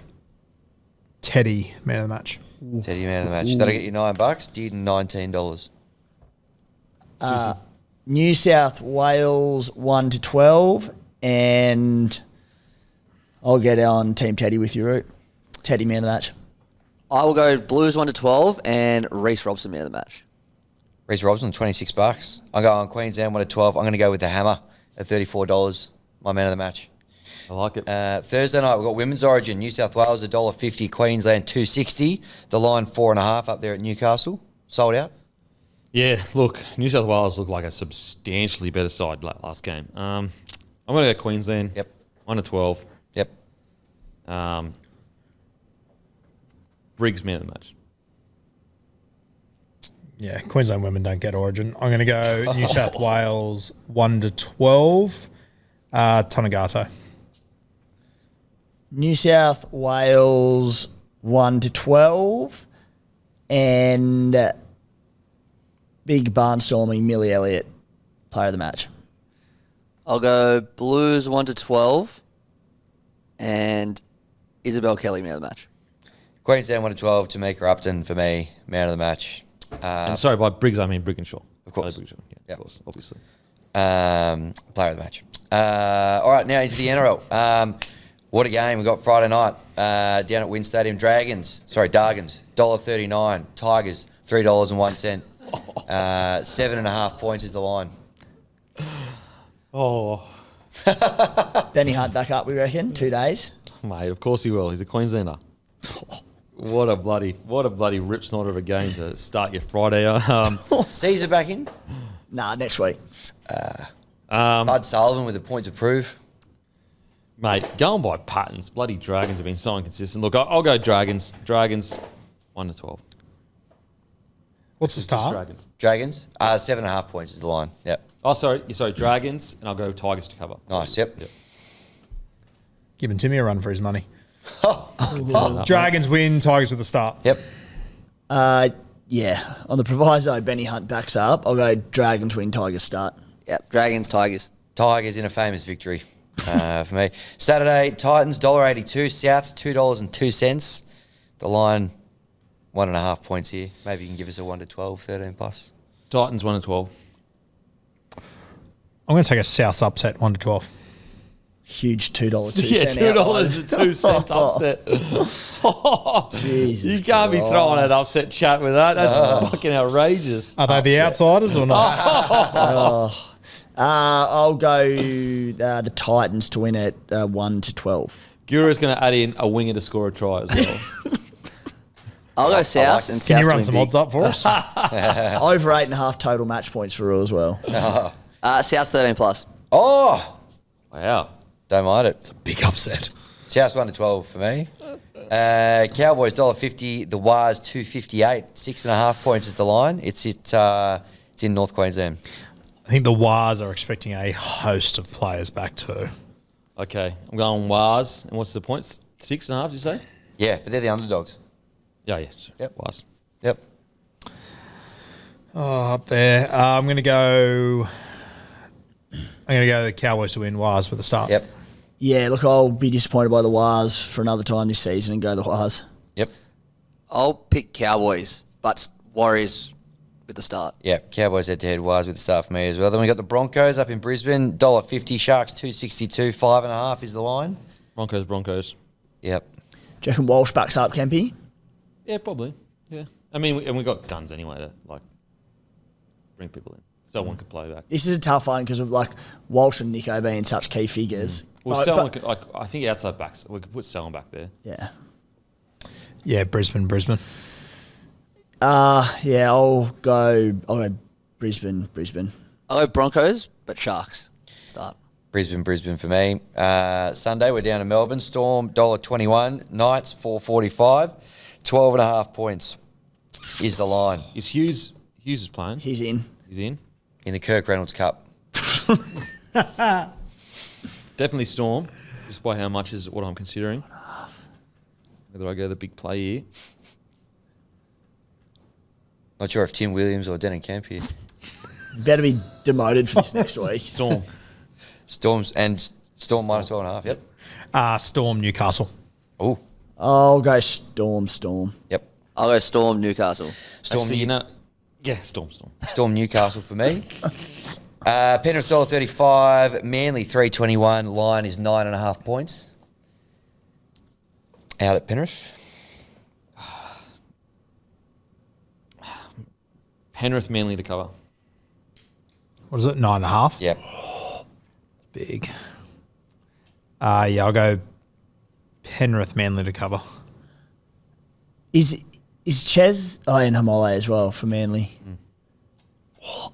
[SPEAKER 4] Teddy man of the match.
[SPEAKER 3] Teddy man of the match. That'll get you $9. Dearden $19.
[SPEAKER 1] New South Wales 1 to 12, and I'll get on Team Teddy with you, Root. Teddy man of the match.
[SPEAKER 5] I will go Blues 1 to 12 and Reece Robson man of the match.
[SPEAKER 3] Reece Robson, $26. I'll go on Queensland 1 to 12. I'm going to go with the Hammer at $34. My man of the match.
[SPEAKER 2] I like it.
[SPEAKER 3] Thursday night, we've got Women's Origin. New South Wales, $1.50. Queensland, $2.60. The line, 4.5 up there at Newcastle. Sold out.
[SPEAKER 2] Yeah, look, New South Wales looked like a substantially better side last game. I'm going to go Queensland.
[SPEAKER 3] Yep.
[SPEAKER 2] 1 to 12.
[SPEAKER 3] Yep.
[SPEAKER 2] Briggs man of the match.
[SPEAKER 4] Yeah, Queensland women don't get Origin. I'm going to go New South Wales 1 to 12. Tanagato.
[SPEAKER 1] New South Wales 1 to 12, and big barnstorming Millie Elliott, player of the match.
[SPEAKER 5] I'll go Blues 1 to 12 and Isabel Kelly man of the match.
[SPEAKER 3] Queensland 1 to 12. Tamika Upton for me, man of the match.
[SPEAKER 2] And sorry, by Briggs, I mean Brigginshaw.
[SPEAKER 3] Of course.
[SPEAKER 2] Brigginshaw. Yeah,
[SPEAKER 3] Yep.
[SPEAKER 2] of course, obviously.
[SPEAKER 3] Player of the match. All right, now into the NRL. What a game we got Friday night down at Wynn Stadium. Dargans, $1.39. Tigers, $3.01. 7.5 points is the line.
[SPEAKER 2] Oh,
[SPEAKER 1] Benny Hunt back up, we reckon, 2 days.
[SPEAKER 2] mate, of course he will. He's a Queenslander. What a bloody rip snorter of a game to start your Friday.
[SPEAKER 3] Caesar back in.
[SPEAKER 1] Nah, next week.
[SPEAKER 3] Bud Sullivan with a point to prove.
[SPEAKER 2] Mate, going by patterns, bloody Dragons have been so inconsistent. Look, I'll go Dragons. Dragons, 1 to 12.
[SPEAKER 4] What's the
[SPEAKER 2] Just
[SPEAKER 4] start?
[SPEAKER 2] Dragons.
[SPEAKER 3] Dragons, 7.5 points is the line. Yep.
[SPEAKER 2] Oh, sorry, Dragons, and I'll go Tigers to cover.
[SPEAKER 3] Nice, yep.
[SPEAKER 4] Giving Timmy a run for his money.
[SPEAKER 2] Dragons.
[SPEAKER 4] Dragons win, Tigers with the start.
[SPEAKER 3] Yep.
[SPEAKER 1] Yeah, on the proviso Benny Hunt backs up, I'll go Dragons win, Tigers start.
[SPEAKER 5] Yep, Dragons, Tigers.
[SPEAKER 3] Tigers in a famous victory for me. Saturday, Titans, $1.82. Souths, $2.02. The line, 1.5 points here. Maybe you can give us a 1 to 12, 13 plus.
[SPEAKER 2] Titans 1-12.
[SPEAKER 4] I'm going to take a Souths upset 1-12.
[SPEAKER 1] Huge $2.02
[SPEAKER 2] Yeah, $2.02 upset.
[SPEAKER 1] Jesus
[SPEAKER 2] You can't be throwing an upset chat with that. That's fucking outrageous.
[SPEAKER 4] Are they the outsiders or not?
[SPEAKER 1] I'll go the Titans to win at 1-12.
[SPEAKER 2] Guru's going to add in a winger to score a try as well.
[SPEAKER 5] I'll go South and South.
[SPEAKER 4] Can you
[SPEAKER 5] to
[SPEAKER 4] run
[SPEAKER 5] win
[SPEAKER 4] some
[SPEAKER 5] big.
[SPEAKER 4] odds up for us?
[SPEAKER 1] Over 8.5 total match points for Royal as well.
[SPEAKER 5] South 13+.
[SPEAKER 3] Oh,
[SPEAKER 2] Wow.
[SPEAKER 3] don't mind it.
[SPEAKER 4] Big upset.
[SPEAKER 3] South 1-12 for me. Cowboys $1.50. The Wars $2.58. 6.5 points is the line. It's in North Queensland.
[SPEAKER 4] I think the Wars are expecting a host of players back too.
[SPEAKER 2] Okay. I'm going Wars. And what's the points? 6.5, did you say?
[SPEAKER 3] Yeah, but they're the underdogs.
[SPEAKER 2] Yeah, yeah. Sure.
[SPEAKER 3] Yep.
[SPEAKER 2] Wars.
[SPEAKER 3] Yep.
[SPEAKER 4] Oh, up there. I'm going to go the Cowboys to win. Wars with the start.
[SPEAKER 3] Yep.
[SPEAKER 1] Yeah, look, I'll be disappointed by the Wars for another time this season and go the Wars.
[SPEAKER 3] Yep.
[SPEAKER 5] I'll pick Cowboys, but Warriors with the start.
[SPEAKER 3] Yeah, Cowboys head-to-head Wars with the start for me as well. Then we got the Broncos up in Brisbane, $1.50. Sharks $2.62. 5.5 is the line.
[SPEAKER 2] Broncos.
[SPEAKER 3] Yep.
[SPEAKER 1] Do you reckon Walsh backs up, Kempy?
[SPEAKER 2] Yeah, probably. Yeah. I mean, and we got guns anyway to, like, bring people in. Someone could play back.
[SPEAKER 1] This is a tough one because of, like, Walsh and Nico being such key figures.
[SPEAKER 2] Well, Selwyn could, like, I think outside backs, we could put Selwyn back there.
[SPEAKER 1] Yeah.
[SPEAKER 4] Yeah, Brisbane.
[SPEAKER 1] Yeah, I'll go Brisbane.
[SPEAKER 5] I'll go Broncos, but Sharks start.
[SPEAKER 3] Brisbane for me. Sunday, we're down to Melbourne. Storm, $1.21. Knights, $4.45. 12.5 points is the line.
[SPEAKER 2] Is Hughes is playing?
[SPEAKER 1] He's in.
[SPEAKER 2] He's in.
[SPEAKER 3] In the Kirk Reynolds Cup.
[SPEAKER 2] Definitely Storm, just by how much is what I'm considering. Whether I go the big play here.
[SPEAKER 3] Not sure if Tim Williams or Denon Kemp here.
[SPEAKER 1] Better be demoted for this next week.
[SPEAKER 2] Storm.
[SPEAKER 3] Storm minus 12.5. Yep.
[SPEAKER 4] Storm Newcastle.
[SPEAKER 3] Oh.
[SPEAKER 1] I'll go Storm.
[SPEAKER 3] Yep.
[SPEAKER 5] I'll go Storm Newcastle.
[SPEAKER 2] Actually, yeah, Storm.
[SPEAKER 3] Storm Newcastle for me. Penrith $1.35. Manly $3.21. Line is 9.5 points. Out at Penrith.
[SPEAKER 2] Penrith Manly to cover.
[SPEAKER 4] What is it? 9.5.
[SPEAKER 3] Yep.
[SPEAKER 4] Big. Yeah, I'll go Penrith Manly to cover.
[SPEAKER 1] Is Ches and Hamole as well for Manly?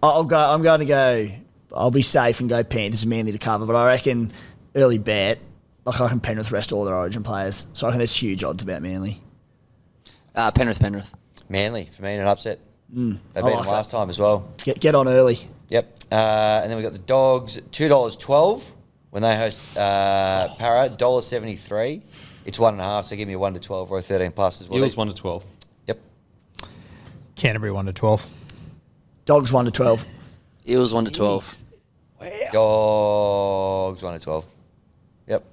[SPEAKER 1] I'm going to go. I'll be safe and go Panthers and Manly to cover, but I reckon early bet. Like I reckon Penrith rest all their Origin players, so I reckon there's huge odds about Manly.
[SPEAKER 5] Penrith.
[SPEAKER 3] Manly for me in an upset. They beat
[SPEAKER 1] I
[SPEAKER 3] them
[SPEAKER 1] like
[SPEAKER 3] last time as well.
[SPEAKER 1] Get on early.
[SPEAKER 3] Yep. And then we got the Dogs, $2.12 when they host Para, $1.73. It's 1.5, so give me a 1-12 or a 13+ as well.
[SPEAKER 2] Eels 1-12.
[SPEAKER 3] Yep.
[SPEAKER 4] Canterbury 1-12.
[SPEAKER 1] Dogs 1-12.
[SPEAKER 5] Eels 1-12.
[SPEAKER 3] Dogs 1-12. Yep.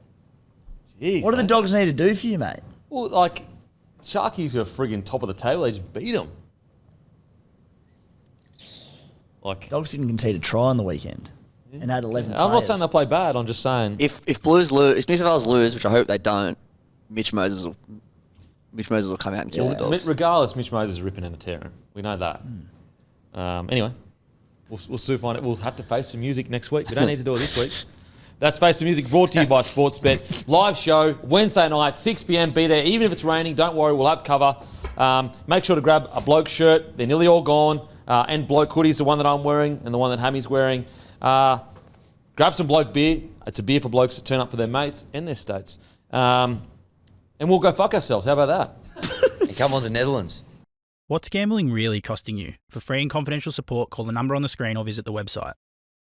[SPEAKER 2] Jeez,
[SPEAKER 1] What do the
[SPEAKER 2] mate.
[SPEAKER 1] Dogs need to do for you, mate?
[SPEAKER 2] Well, like, Sharkies are friggin' top of the table. They just beat them. Like,
[SPEAKER 1] Dogs didn't concede a try on the weekend and had 11
[SPEAKER 2] I'm not
[SPEAKER 1] players.
[SPEAKER 2] saying they play bad. I'm just saying.
[SPEAKER 5] If Blues lose, if New South Wales lose, which I hope they don't, Mitch Moses will come out and kill the Dogs.
[SPEAKER 2] Regardless, Mitch Moses is ripping and a tearing. We know that. Anyway, we'll soon find it. We'll have to face some music next week. We don't need to do it this week. That's Face the Music, brought to you by Sportsbet. Live show, Wednesday night, 6 p.m. Be there. Even if it's raining, don't worry, we'll have cover. Make sure to grab a Bloke shirt. They're nearly all gone. And Bloke hoodies, the one that I'm wearing and the one that Hammy's wearing. Grab some Bloke beer. It's a beer for blokes to turn up for their mates and their states. And we'll go fuck ourselves. How about that?
[SPEAKER 3] And come on to Netherlands.
[SPEAKER 7] What's gambling really costing you? For free and confidential support, call the number on the screen or visit the website.